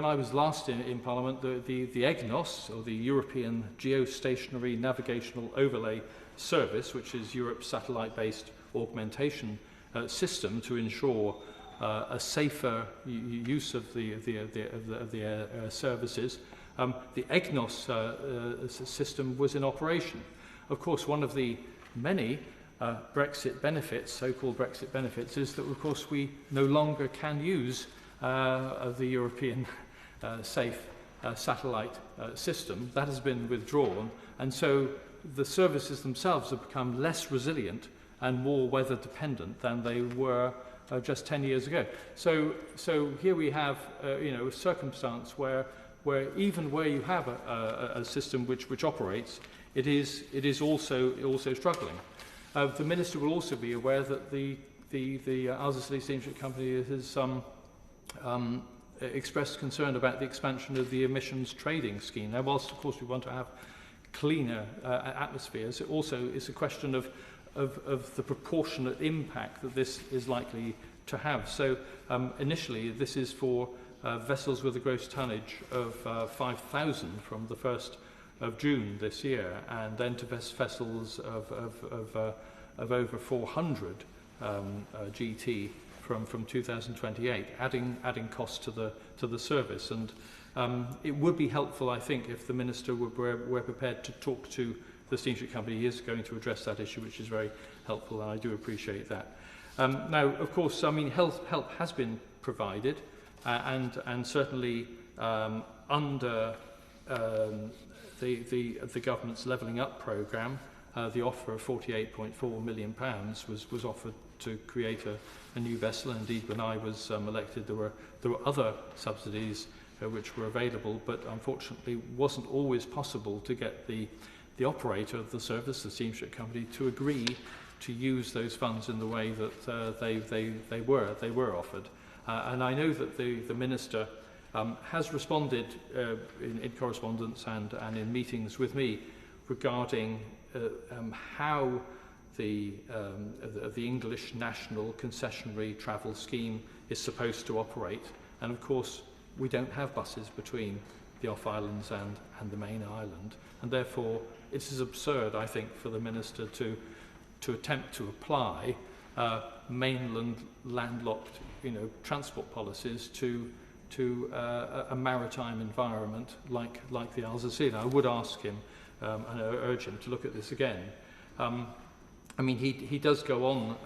I was last in Parliament, the EGNOS, or the European Geostationary Navigational Overlay Service, which is Europe's satellite-based augmentation system to ensure a safer use of the services, the EGNOS system was in operation. Of course, one of the many Brexit benefits, so-called Brexit benefits, is that, of course, we no longer can use of the European safe satellite system. That has been withdrawn, and so the services themselves have become less resilient and more weather dependent than they were just 10 years ago. So here we have a circumstance where even where you have a system which operates, it is also struggling. The Minister will also be aware that the Isles of Scilly Steamship Company has expressed concern about the expansion of the emissions trading scheme. Now, whilst, of course, we want to have cleaner atmospheres, it also is a question of the proportionate impact that this is likely to have. So, initially, this is for vessels with a gross tonnage of 5,000 from the 1st of June this year, and then to vessels of over 400 GT from 2028, adding costs to the service. And it would be helpful, I think, if the Minister were prepared to talk to the steamship company. He is going to address that issue, which is very helpful, and I do appreciate that. Now, of course, I mean, help has been provided, and certainly under the government's Levelling Up programme, the offer of £48.4 million was offered to create a new vessel. And indeed, when I was elected, there were other subsidies which were available, but unfortunately wasn't always possible to get the operator of the service, the steamship company, to agree to use those funds in the way that they were offered. And I know that the Minister has responded in correspondence and in meetings with me regarding how the English National Concessionary Travel Scheme is supposed to operate. And of course, we don't have buses between the off-islands and the main island. And therefore, it is absurd, I think, for the Minister to attempt to apply mainland landlocked transport policies to a maritime environment like the Isles of Scilly. I would ask him and urge him to look at this again. I mean, he does go on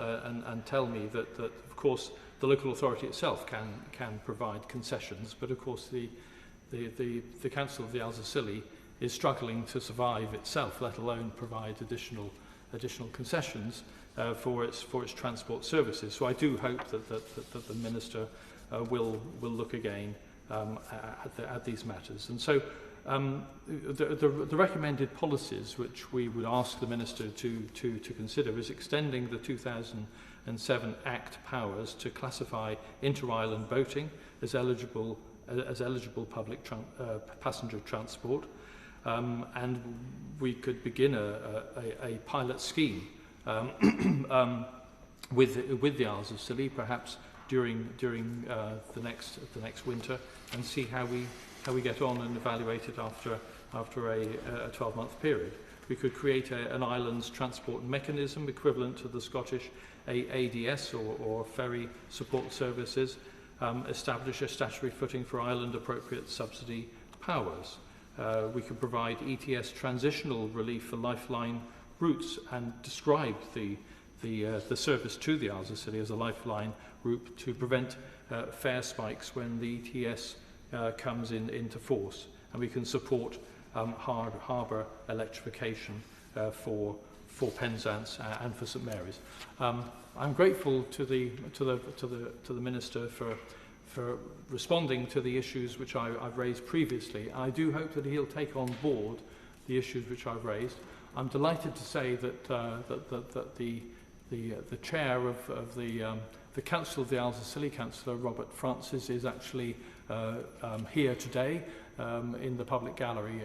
and tell me that of course the local authority itself can provide concessions, but of course the Council of the Isles of Scilly is struggling to survive itself, let alone provide additional concessions for its transport services. So I do hope that the Minister will look again at these matters. And so the recommended policies which we would ask the Minister to consider is extending the 2007 Act powers to classify inter-island boating as eligible public passenger transport, and we could begin a pilot scheme with the Isles of Scilly, perhaps during the next winter, and see how we get on and evaluate it after a 12-month period. We could create an islands transport mechanism equivalent to the Scottish ADS or ferry support services, establish a statutory footing for island appropriate subsidy powers. We could provide ETS transitional relief for lifeline routes and describe the service to the Isles of Scilly as a lifeline route to prevent fare spikes when the ETS comes into force. And we can support harbour electrification for Penzance and for St Mary's. I'm grateful to the Minister for responding to the issues which I've raised previously. I do hope that he'll take on board the issues which I've raised. I'm delighted to say that the chair of the Council of the Isles of Scilly, Councillor Robert Francis, is actually here today in the public gallery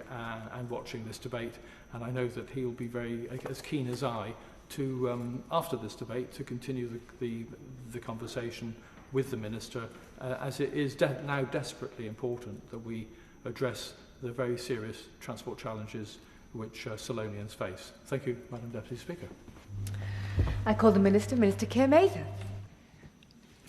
and watching this debate. And I know that he'll be very as keen as I to, after this debate, to continue the conversation with the Minister, as it is now desperately important that we address the very serious transport challenges which Salonians face. Thank you, Madam Deputy Speaker. I call the Minister, Minister Keir Mather.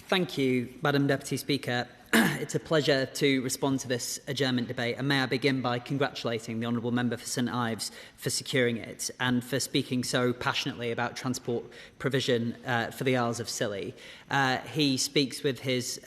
Thank you, Madam Deputy Speaker. It's a pleasure to respond to this adjournment debate, and may I begin by congratulating the Honourable Member for St Ives for securing it and for speaking so passionately about transport provision for the Isles of Scilly. He speaks with his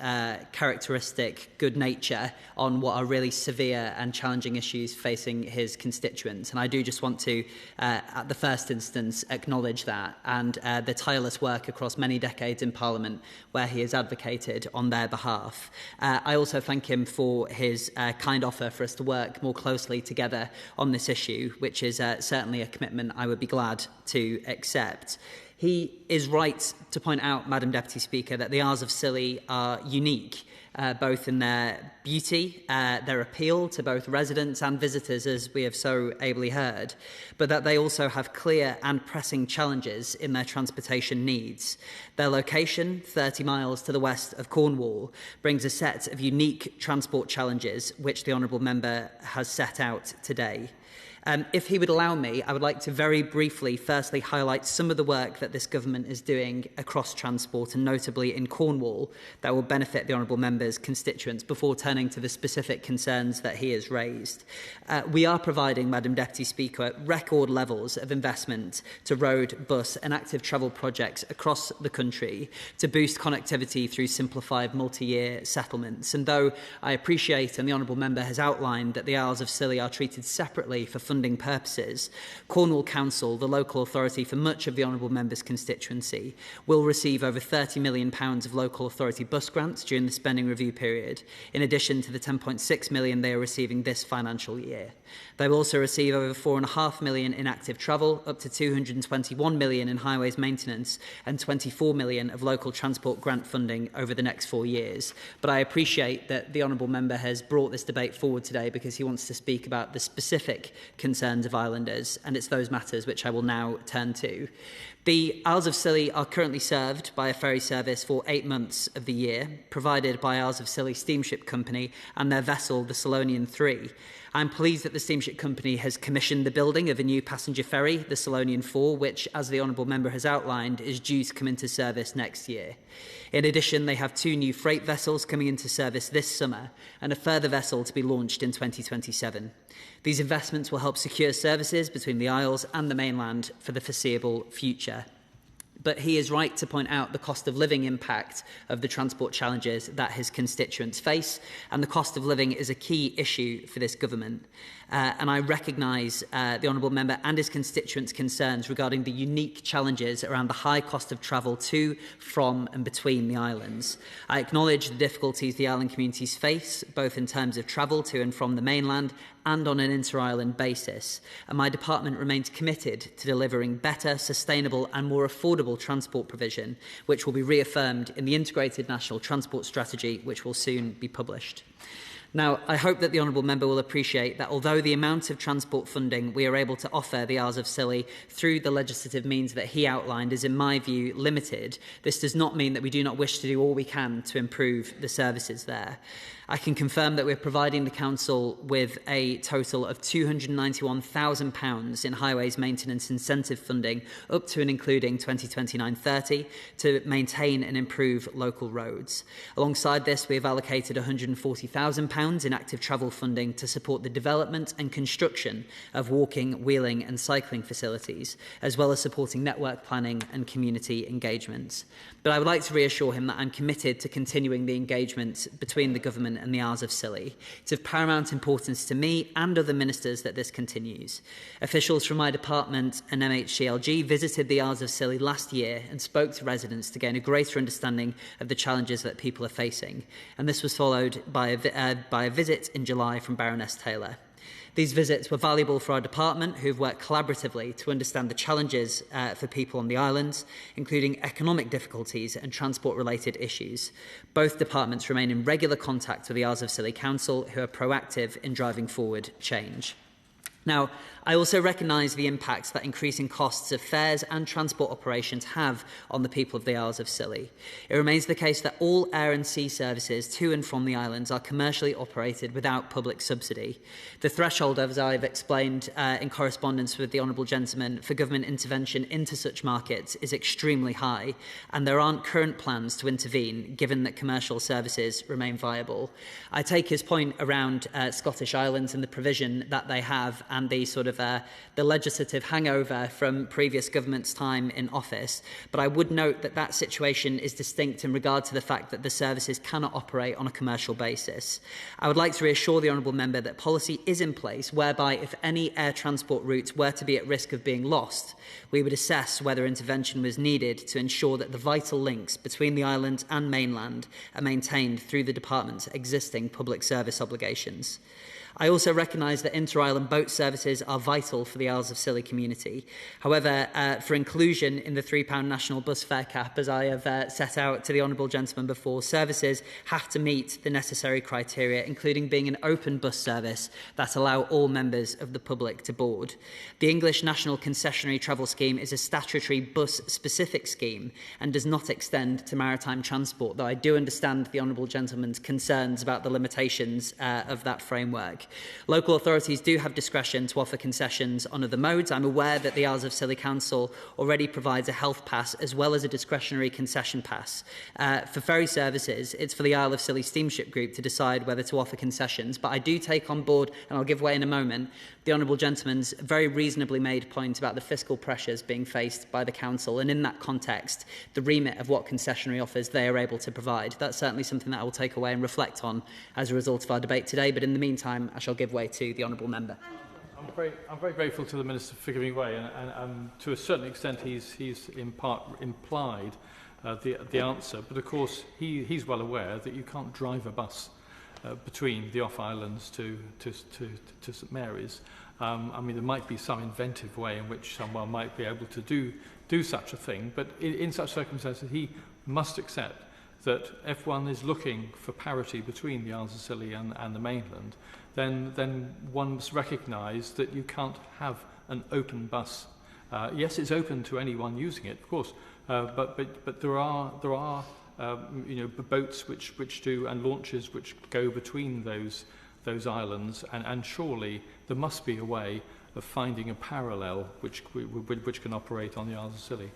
characteristic good nature on what are really severe and challenging issues facing his constituents, and I do just want to, at the first instance, acknowledge that and the tireless work across many decades in Parliament where he has advocated on their behalf. I also thank him for his kind offer for us to work more closely together on this issue, which is certainly a commitment I would be glad to accept. He is right to point out, Madam Deputy Speaker, that the Isles of Scilly are unique, both in their beauty, their appeal to both residents and visitors, as we have so ably heard, but that they also have clear and pressing challenges in their transportation needs. Their location, 30 miles to the west of Cornwall, brings a set of unique transport challenges which the Honourable Member has set out today. If he would allow me, I would like to very briefly firstly highlight some of the work that this government is doing across transport, and notably in Cornwall, that will benefit the Honourable Member's constituents, before turning to the specific concerns that he has raised. We are providing, Madam Deputy Speaker, record levels of investment to road, bus and active travel projects across the country to boost connectivity through simplified multi-year settlements. And though I appreciate, and the Honourable Member has outlined, that the Isles of Scilly are treated separately for funding purposes, Cornwall Council, the local authority for much of the Honourable Member's constituency, will receive over £30 million of local authority bus grants during the spending review period, in addition to the £10.6 million they are receiving this financial year. They will also receive over £4.5 million in active travel, up to £221 million in highways maintenance, and £24 million of local transport grant funding over the next 4 years. But I appreciate that the Honourable Member has brought this debate forward today because he wants to speak about the specific concerns of islanders, and it's those matters which I will now turn to. The Isles of Scilly are currently served by a ferry service for 8 months of the year, provided by Isles of Scilly Steamship Company and their vessel, the Solonian 3. I'm pleased that the steamship company has commissioned the building of a new passenger ferry, the Solonian 4, which, as the Honourable Member has outlined, is due to come into service next year. In addition, they have 2 new freight vessels coming into service this summer and a further vessel to be launched in 2027. These investments will help secure services between the Isles and the mainland for the foreseeable future. But he is right to point out the cost of living impact of the transport challenges that his constituents face, and the cost of living is a key issue for this government. And I recognise the Honourable Member and his constituents' concerns regarding the unique challenges around the high cost of travel to, from and between the islands. I acknowledge the difficulties the island communities face, both in terms of travel to and from the mainland and on an inter-island basis, and my department remains committed to delivering better, sustainable and more affordable transport provision, which will be reaffirmed in the Integrated National Transport Strategy, which will soon be published. Now, I hope that the Honourable Member will appreciate that although the amount of transport funding we are able to offer the Isles of Scilly through the legislative means that he outlined is, in my view, limited, this does not mean that we do not wish to do all we can to improve the services there. I can confirm that we're providing the Council with a total of £291,000 in highways maintenance incentive funding up to and including 2029-30 to maintain and improve local roads. Alongside this, we have allocated £140,000 in active travel funding to support the development and construction of walking, wheeling and cycling facilities, as well as supporting network planning and community engagement. But I would like to reassure him that I'm committed to continuing the engagement between the Government and the Isles of Scilly. It's of paramount importance to me and other ministers that this continues. Officials from my department and MHCLG visited the Isles of Scilly last year and spoke to residents to gain a greater understanding of the challenges that people are facing. And this was followed by a visit in July from Baroness Taylor. These visits were valuable for our department, who have worked collaboratively to understand the challenges for people on the islands, including economic difficulties and transport-related issues. Both departments remain in regular contact with the Isles of Scilly Council, who are proactive in driving forward change. Now, I also recognise the impacts that increasing costs of fares and transport operations have on the people of the Isles of Scilly. It remains the case that all air and sea services to and from the islands are commercially operated without public subsidy. The threshold, as I've explained in correspondence with the Honourable Gentleman, for government intervention into such markets is extremely high, and there aren't current plans to intervene, given that commercial services remain viable. I take his point around Scottish Islands and the provision that they have and the sort of the legislative hangover from previous government's time in office, but I would note that that situation is distinct in regard to the fact that the services cannot operate on a commercial basis. I would like to reassure the Honourable Member that policy is in place whereby if any air transport routes were to be at risk of being lost, we would assess whether intervention was needed to ensure that the vital links between the island and mainland are maintained through the Department's existing public service obligations. I also recognise that inter-island boat services are vital for the Isles of Scilly community. However, for inclusion in the £3 national bus fare cap, as I have set out to the Honourable Gentleman before, services have to meet the necessary criteria, including being an open bus service that allow all members of the public to board. The English National Concessionary Travel Scheme is a statutory bus-specific scheme and does not extend to maritime transport, though I do understand the Honourable Gentleman's concerns about the limitations of that framework. Local authorities do have discretion to offer concessions on other modes. I'm aware that the Isles of Scilly Council already provides a health pass as well as a discretionary concession pass. For ferry services, it's for the Isle of Scilly Steamship Group to decide whether to offer concessions, but I do take on board, and I'll give way in a moment, the Honourable Gentleman's very reasonably made point about the fiscal pressures being faced by the Council, and in that context, the remit of what concessionary offers they are able to provide. That's certainly something that I will take away and reflect on as a result of our debate today, but in the meantime, I shall give way to the Honourable Member. I'm very grateful to the Minister for giving way, and to a certain extent he's in part implied the answer. But of course he's well aware that you can't drive a bus between the off islands to St Mary's. I mean, there might be some inventive way in which someone might be able to do such a thing, but in such circumstances he must accept that if one is looking for parity between the Isles of Scilly and the mainland, then one must recognise that you can't have an open bus. Yes, it's open to anyone using it, of course, but there are boats which do, and launches which go between those islands, and surely there must be a way of finding a parallel which can operate on the Isles of Scilly.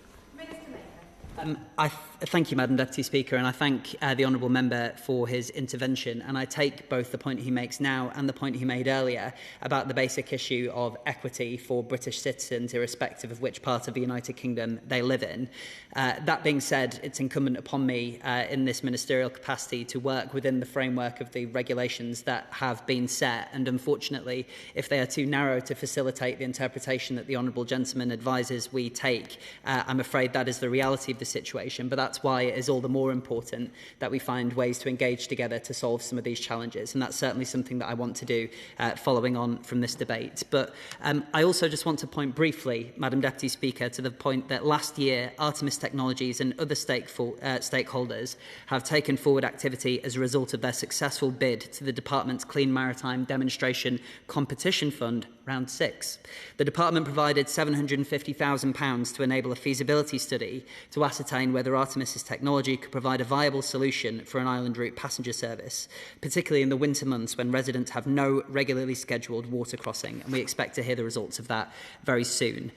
Thank you, Madam Deputy Speaker, and I thank the Honourable Member for his intervention. And I take both the point he makes now and the point he made earlier about the basic issue of equity for British citizens, irrespective of which part of the United Kingdom they live in. That being said, it's incumbent upon me in this ministerial capacity to work within the framework of the regulations that have been set. And unfortunately, if they are too narrow to facilitate the interpretation that the Honourable Gentleman advises we take, I'm afraid that is the reality of the situation. But that's why it is all the more important that we find ways to engage together to solve some of these challenges. And that's certainly something that I want to do following on from this debate. But I also just want to point briefly, Madam Deputy Speaker, to the point that last year Artemis Technologies and other stakeholders have taken forward activity as a result of their successful bid to the Department's Clean Maritime Demonstration Competition Fund, Round 6. The Department provided £750,000 to enable a feasibility study to ascertain whether Artemis's technology could provide a viable solution for an island route passenger service, particularly in the winter months when residents have no regularly scheduled water crossing, and we expect to hear the results of that very soon.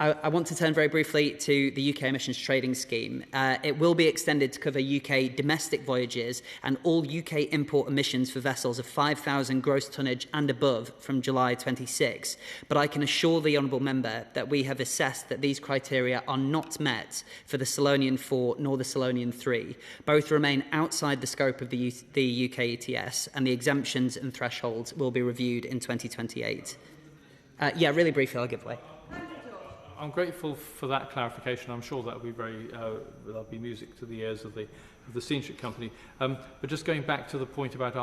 I want to turn very briefly to the UK Emissions Trading Scheme. It will be extended to cover UK domestic voyages and all UK import emissions for vessels of 5,000 gross tonnage and above from July 26. But I can assure the Honourable Member that we have assessed that these criteria are not met for the Solonian 4 nor the Solonian 3. Both remain outside the scope of the UK ETS, and the exemptions and thresholds will be reviewed in 2028. Really briefly, I'll give way. I'm grateful for that clarification. I'm sure that will be that'll be music to the ears of the steamship company. But just going back to the point about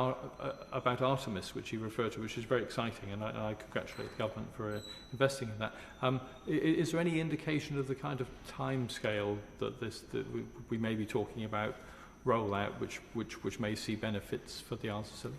Artemis, which you referred to, which is very exciting, and I congratulate the government for investing in that. Is there any indication of the kind of timescale that we may be talking about rollout, which may see benefits for the Isles of Scilly?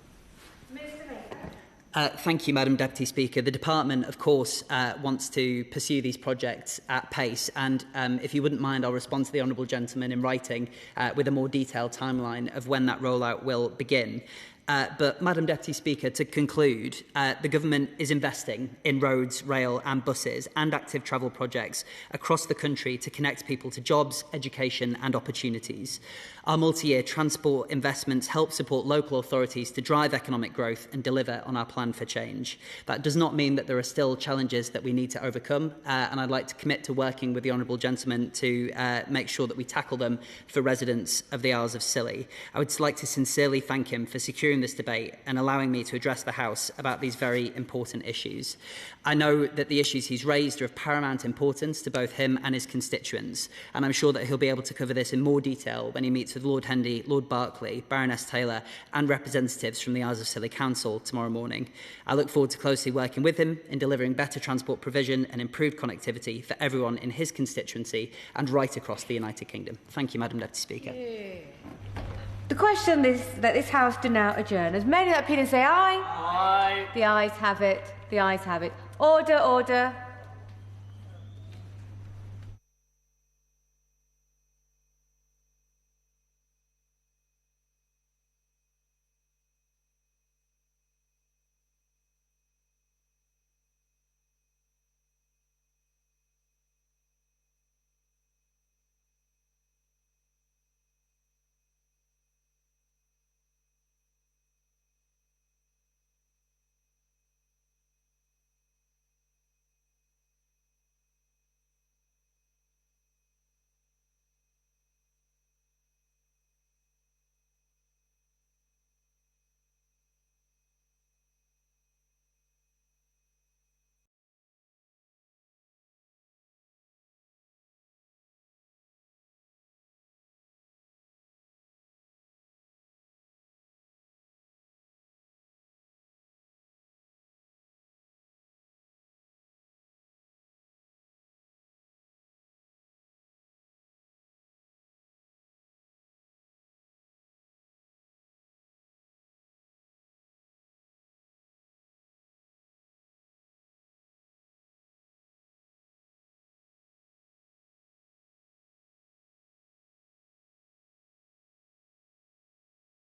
Thank you, Madam Deputy Speaker. The Department, of course, wants to pursue these projects at pace, and if you wouldn't mind, I'll respond to the Honourable Gentleman in writing with a more detailed timeline of when that rollout will begin. But, Madam Deputy Speaker, to conclude, the Government is investing in roads, rail and buses and active travel projects across the country to connect people to jobs, education and opportunities. Our multi-year transport investments help support local authorities to drive economic growth and deliver on our plan for change. That does not mean that there are still challenges that we need to overcome, and I'd like to commit to working with the Honourable Gentleman to make sure that we tackle them for residents of the Isles of Scilly. I would like to sincerely thank him for securing this debate and allowing me to address the House about these very important issues. I know that the issues he's raised are of paramount importance to both him and his constituents, and I'm sure that he'll be able to cover this in more detail when he meets with Lord Hendy, Lord Berkeley, Baroness Taylor and representatives from the Isles of Scilly Council tomorrow morning. I look forward to closely working with him in delivering better transport provision and improved connectivity for everyone in his constituency and right across the United Kingdom. Thank you, Madam Deputy Speaker. The question is that this House do now adjourn. As many that appear and say aye. Aye. The ayes have it. The ayes have it. Order, order.